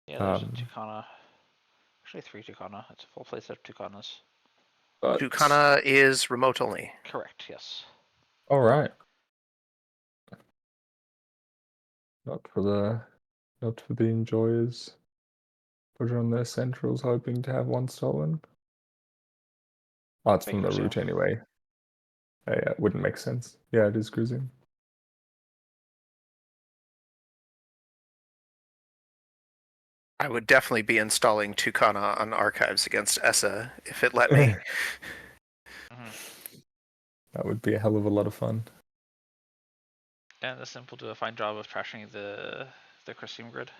Yeah, there's a Um, Tucana. Actually, 3 Tucana. It's a full playset of Tucanas. But Tucana is remote only. Correct, yes. all right. Not for the enjoyers. Put it on their centrals, hoping to have one stolen. Oh, it's from the Cruising. route anyway. Yeah, it wouldn't make sense. Yeah, it is cruising. I would definitely be installing Tucana on archives against Essa if it let me. That would be a hell of a lot of fun. And the Simp will do a fine job of trashing the Chrysium grid.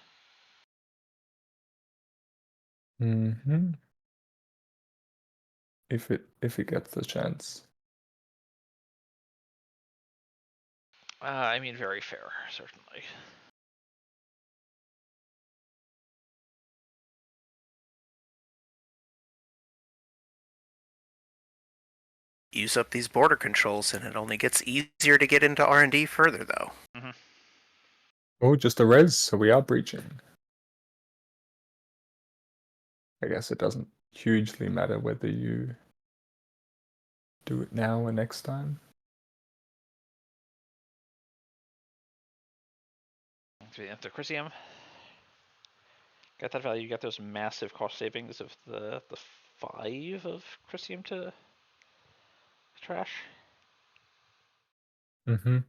If it gets the chance. I mean, very fair, certainly. Use up these border controls, and it only gets easier to get into R&D further, though. Oh, just a res, so we are breaching. I guess it doesn't hugely matter whether you do it now or next time. So we enter Chrysium. Get that value, you get those massive cost savings of the 5 of Chrysium to trash. And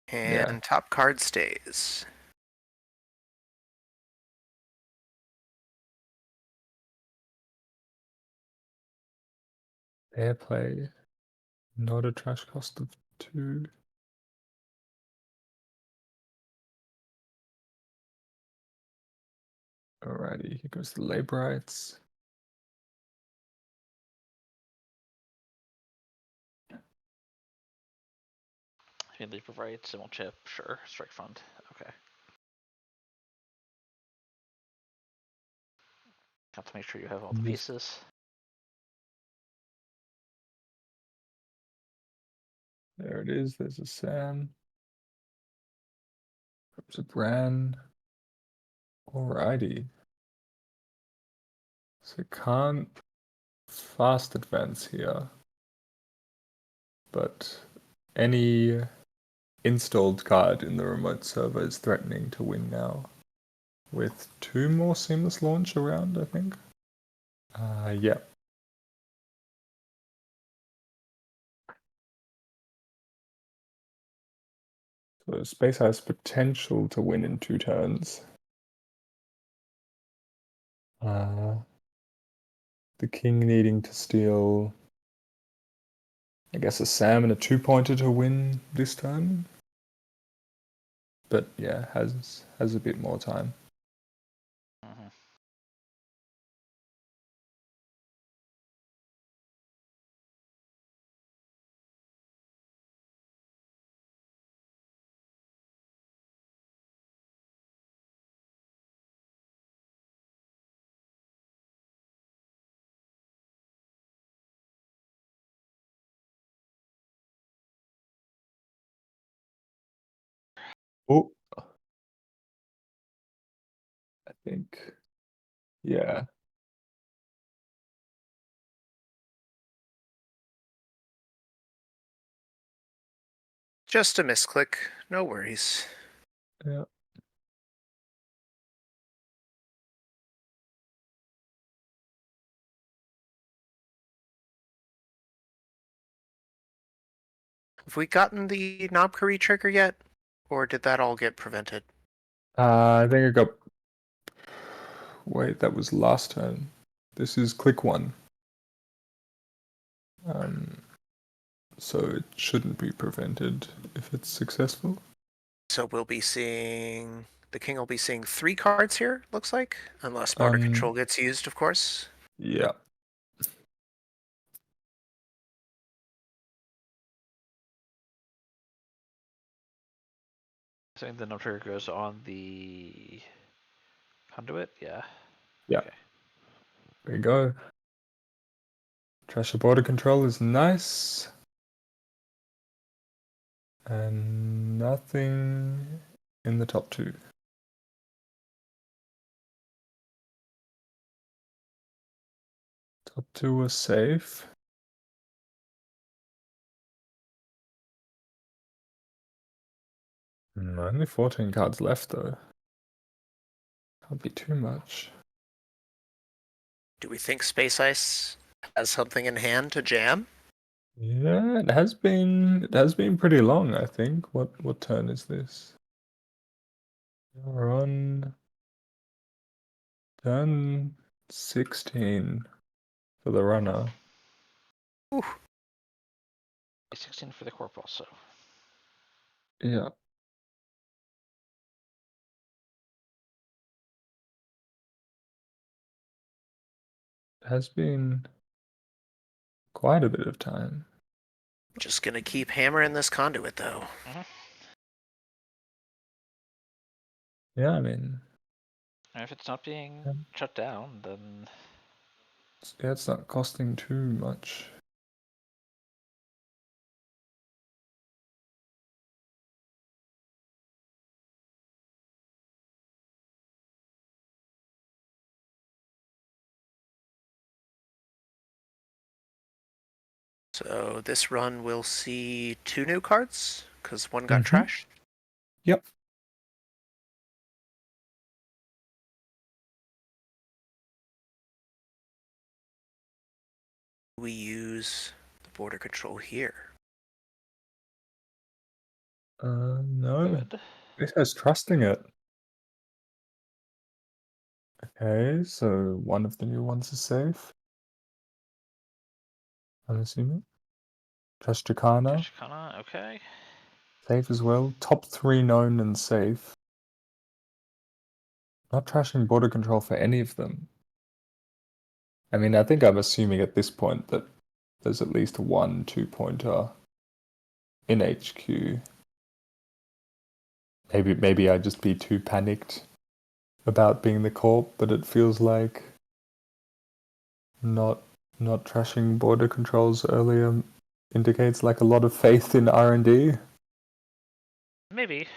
Yeah. top card stays. Airplay. Not a trash cost of 2. Alrighty, here goes the Laborites. Mainly provide Simul chip, sure. Strike fund, okay. Have to make sure you have all the pieces. There it is. There's a Sam. There's a Bran. Alrighty. So can't fast advance here. But any installed card in the remote server is threatening to win now. With 2 more seamless launch around, I think. Yeah. So Space has potential to win in 2 turns. The king needing to steal, I guess, a Sam and a 2-pointer to win this turn. But yeah, has a bit more time. Oh, I think, yeah. Just a misclick. No worries. Yeah. Have we gotten the Knobkery trigger yet? Or did that all get prevented? I think I got. Wait, that was last turn. This is click 1. So it shouldn't be prevented if it's successful. So we'll be seeing... The king will be seeing 3 cards here, looks like. Unless border control gets used, of course. Yeah. I think the no trigger goes on the conduit. Yeah. Yeah. Okay. There you go. Treasure border control is nice. And nothing in the top 2. Top 2 was safe. Only 14 cards left though. Can't be too much. Do we think Space Ice has something in hand to jam? Yeah, it has been pretty long, I think. What turn is this? We're on turn 16 for the runner. Ooh. 16 for the corp also. Yeah. It has been quite a bit of time. Just gonna keep hammering this conduit, though. Yeah, I mean, And if it's not being Yeah. shut down, then yeah, it's not costing too much. So this run will see 2 new cards, because one got trashed. Yep. We use the border control here. No. good. This has trusting it. Okay, so one of the new ones is safe. I'm assuming. Trust Chicana, Chicana, okay. safe as well. Top 3 known and safe. Not trashing border control for any of them. I mean, I think I'm assuming at this point that there's at least one 2-pointer in HQ. Maybe I'd just be too panicked about being the corp, but it feels like not trashing border controls earlier indicates like a lot of faith in R&D. Maybe.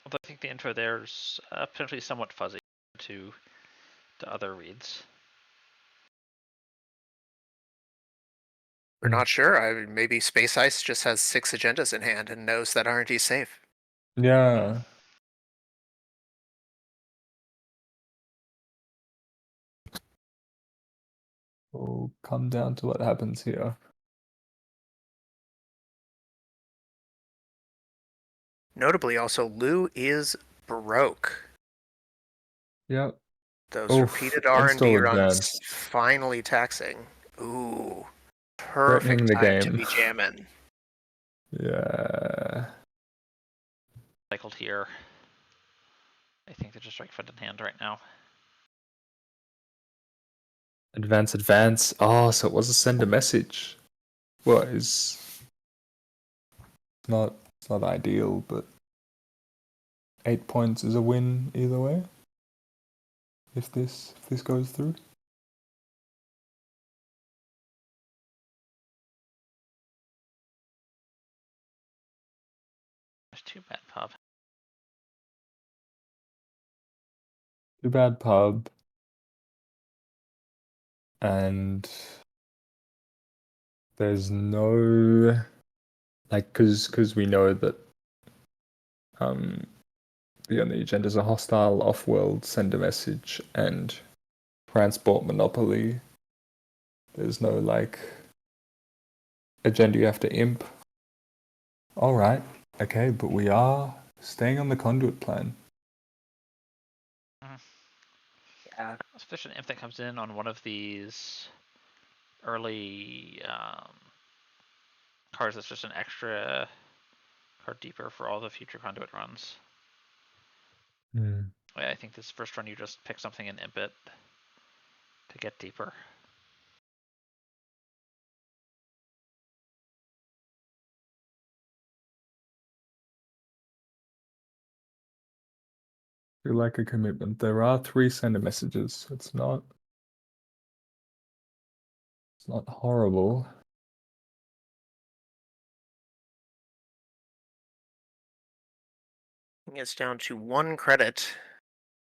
Although I think the intro there's potentially somewhat fuzzy to other reads. We're not sure. Maybe Space Ice just has 6 agendas in hand and knows that R&D is safe. Yeah. We'll come down to what happens here. Notably, also, Lou is broke. Yep. Those repeated R&D install runs advance. finally taxing. Ooh. Threatening Perfect the time to game. be jamming. Yeah. Cycled here. I think they're just strike front in hand right now. Advance. Oh, so it was a send a message. Well, it's not ideal, but 8 points is a win either way. If this goes through. There's too bad pub. Too bad pub. And there's no because we know that the only agendas are hostile, off-world, send a message, and transport monopoly. There's no agenda you have to imp. All right, okay, but we are staying on the conduit plan. Yeah. So if there's an imp that comes in on one of these early cards, that's just an extra card deeper for all the future conduit runs. Yeah, I think this first run you just pick something and imp it to get deeper. Feel like a commitment. There are 3 sender messages. It's not horrible. It's down to 1 credit.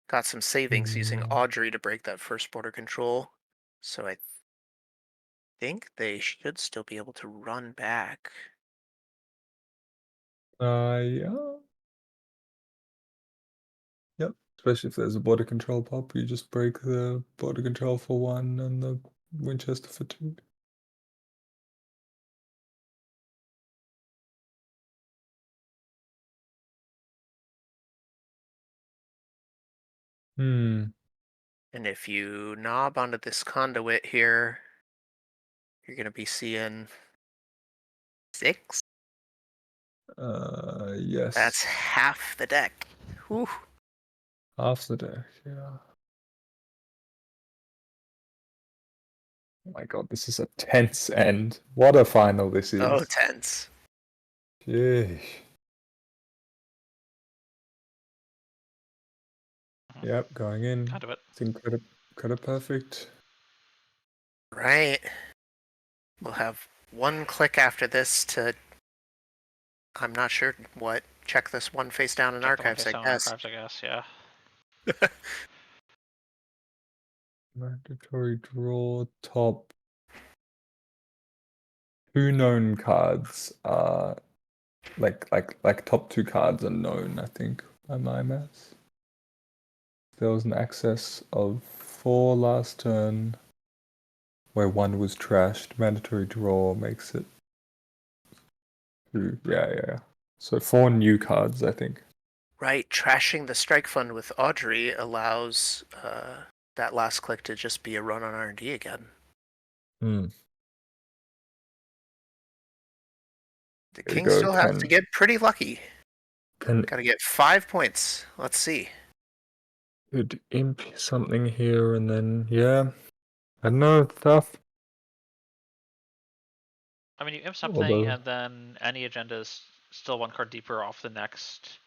Got some savings using Mm. Audrey to break that first border control. So I think they should still be able to run back. Yeah. Yep. Especially if there's a border control pop, you just break the border control for 1 and the Winchester for 2. And if you knob onto this conduit here, you're going to be seeing 6. Yes. That's half the deck. Whew. Half the deck, yeah. Oh my god, this is a tense end. What a final this is. So tense. Jeez. Yep, going in. Conduit. I think could have perfect. Right. We'll have 1 click after this to, I'm not sure what, check this one face down in Check the one archives, face I down guess. archives, I guess, yeah. Mandatory draw top. 2 known cards are like top 2 cards are known, I think, by my maths. There was an excess of 4 last turn where 1 was trashed. Mandatory draw makes it 2. Yeah. So 4 new cards, I think. Right, trashing the strike fund with Audrey allows that last click to just be a run on R&D again. Hmm. The There you King go, still has to 10. get pretty lucky. Can Gotta get 5 points. Let's see. could imp something here and then yeah. I don't know, it's tough. I mean, you imp something, Although and then any agenda is still 1 card deeper off the next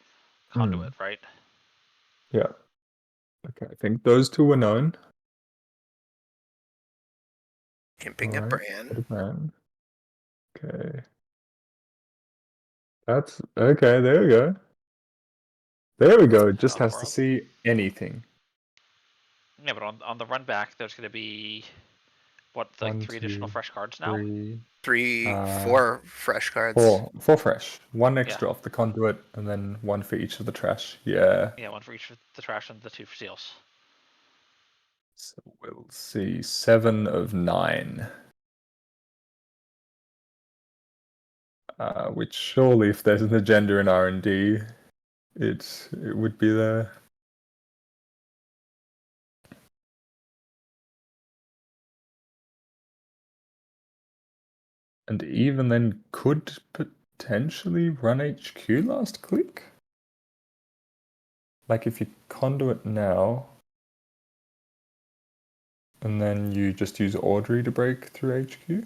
conduit, right? yeah. Okay, I think those 2 were known. Imping a Alright, Bran. got a Bran. Okay. That's okay, there we go. There we go. It just Out of has the to world. see anything. Yeah, but on the run back, there's going to be, what, like 1, 3 additional 2, fresh cards now? 3, 3, uh, 4 fresh cards. 4 fresh. 1 extra off the conduit, and then 1 for each of the trash. Yeah. Yeah, 1 for each of the trash and the 2 for seals. So we'll see 7 of 9. Which surely, if there's an agenda in R&D, it would be there. And even then, could potentially run HQ last click. Like if you conduit now, and then you just use Audrey to break through HQ. I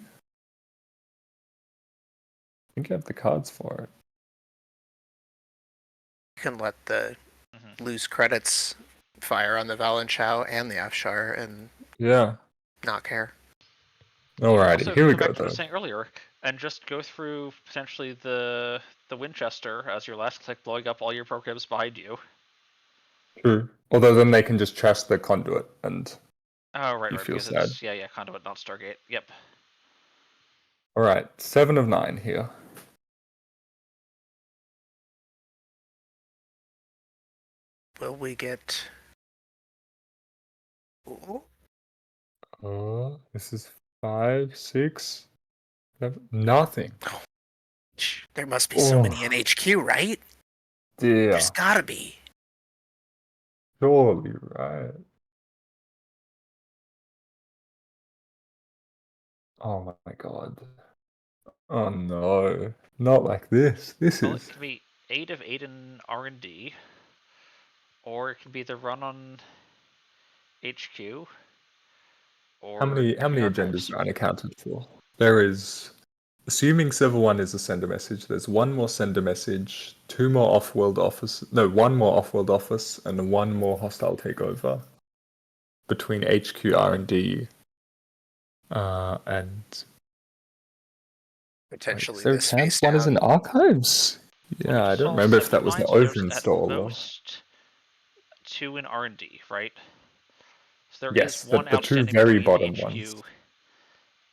think you have the cards for it. You can let the loose credits fire on the Valenchow and the Afshar and not care. Alrighty, Also, here we come go back to what I though. was saying earlier, and just go through potentially the Winchester as your last click, blowing up all your programs behind you. True. Although then they can just trash the conduit and Oh, right, you feel because sad. it's, yeah, Conduit, not Stargate. Yep. All right, 7 of 9 here. Will we get? Ooh. This is 5, 6, 7. Nothing. There must be so many in Oh, HQ, right? dear. There's gotta be. Surely, right? Oh my god. Oh no. Not like this. This Well, is. it could be 8 of 8 in R&D, or it could be the run on HQ, How or many it could be agendas archives. are unaccounted for? There is, assuming server 1 is a sender message, there's one more sender message, two more off-world office, no, one more off-world office, and one more hostile takeover between HQ R&D and Potentially is there a this face chance one is in down. archives? Well, Yeah, it I just don't all remember if that was an reminds you there's at overinstall or... most 2 in R&D, right? So there is Yes, one the two outstanding very between bottom ones. HQ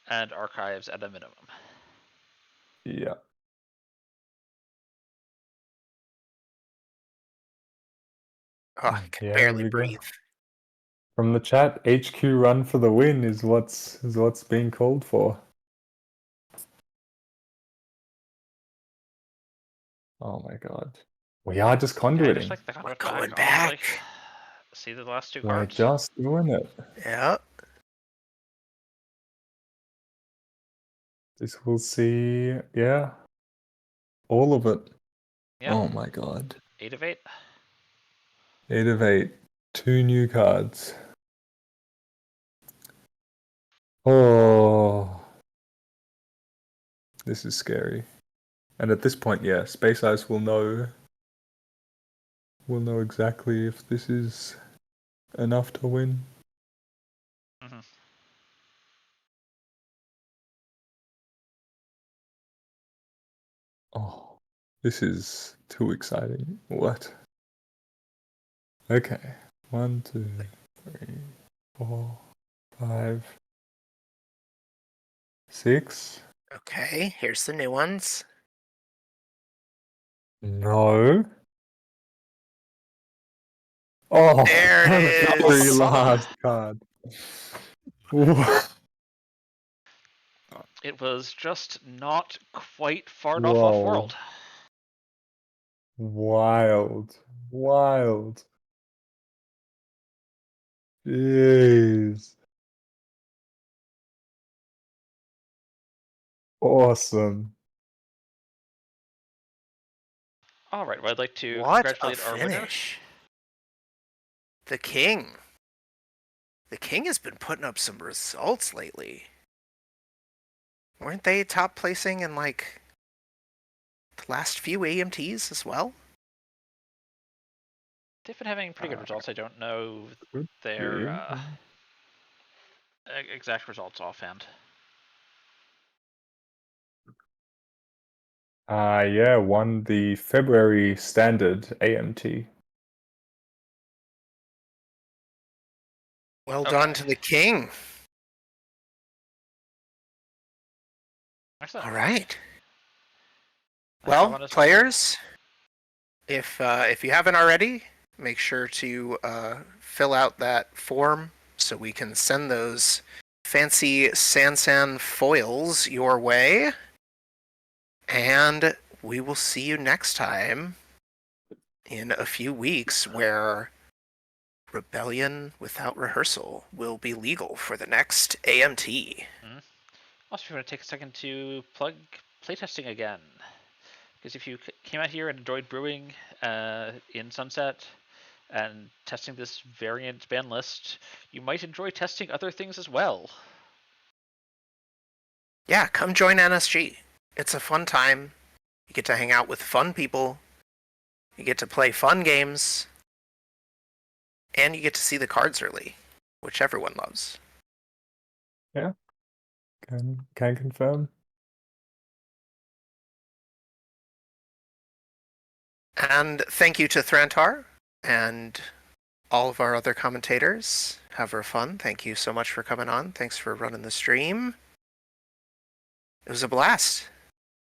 and archives at a minimum. Yeah. Oh, I can Yeah, there barely we go. breathe. From the chat, HQ run for the win is what's being called for. Oh my god. We are just Yeah, I conduiting. just like the We're conduit going back, honestly. back. See the last 2 We're cards? just doing it. Yeah. This will see, yeah, all of it. Yeah. Oh my god. 8 of 8. 8 of 8. 2 new cards. Oh. This is scary. And at this point, yeah, Space Ice will know exactly if this is enough to win. Mm-hmm. Oh, this is too exciting. What? Okay. 1, 2, 3, 4, 5, 6. Okay, here's the new ones. No. Oh, There it the very is. last card. What? It was just not quite far enough Whoa. off-world. Wild. Wild. Jeez. Awesome. Alright, well, I'd like to What a congratulate our winner. finish. The King. The King has been putting up some results lately. Weren't they top placing in like the last few AMTs as well? They've been having pretty good results. I don't know Could their be. exact results offhand. Yeah, won the February standard AMT. Well Okay. done to the King. Excellent. All right. That's all I Well, wanted to say. players, if you haven't already, make sure to fill out that form so we can send those fancy Sansan foils your way. And we will see you next time in a few weeks where Rebellion Without Rehearsal will be legal for the next AMT. Also, if you want to take a second to plug playtesting again, because if you came out here and enjoyed brewing in Sunset and testing this variant ban list, you might enjoy testing other things as well. Yeah, come join NSG. It's a fun time. You get to hang out with fun people. You get to play fun games. And you get to see the cards early, which everyone loves. Yeah. Can confirm. And thank you to Thrantar and all of our other commentators. Have fun. Thank you so much for coming on. Thanks for running the stream. It was a blast.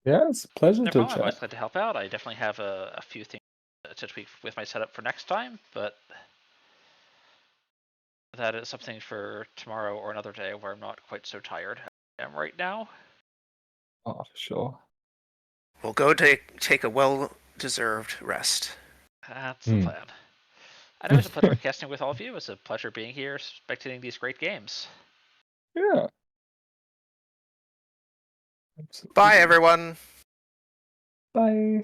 Yeah, it's a pleasure No to problem. I'm always chat. glad to help out. I definitely have a few things to tweak with my setup for next time, but that is something for tomorrow or another day where I'm not quite so tired as I am right now. Oh, for sure. We'll go take a well-deserved rest. That's the plan. I know it was a pleasure casting with all of you. It was a pleasure being here, spectating these great games. Yeah. Absolutely. Bye, everyone. Bye.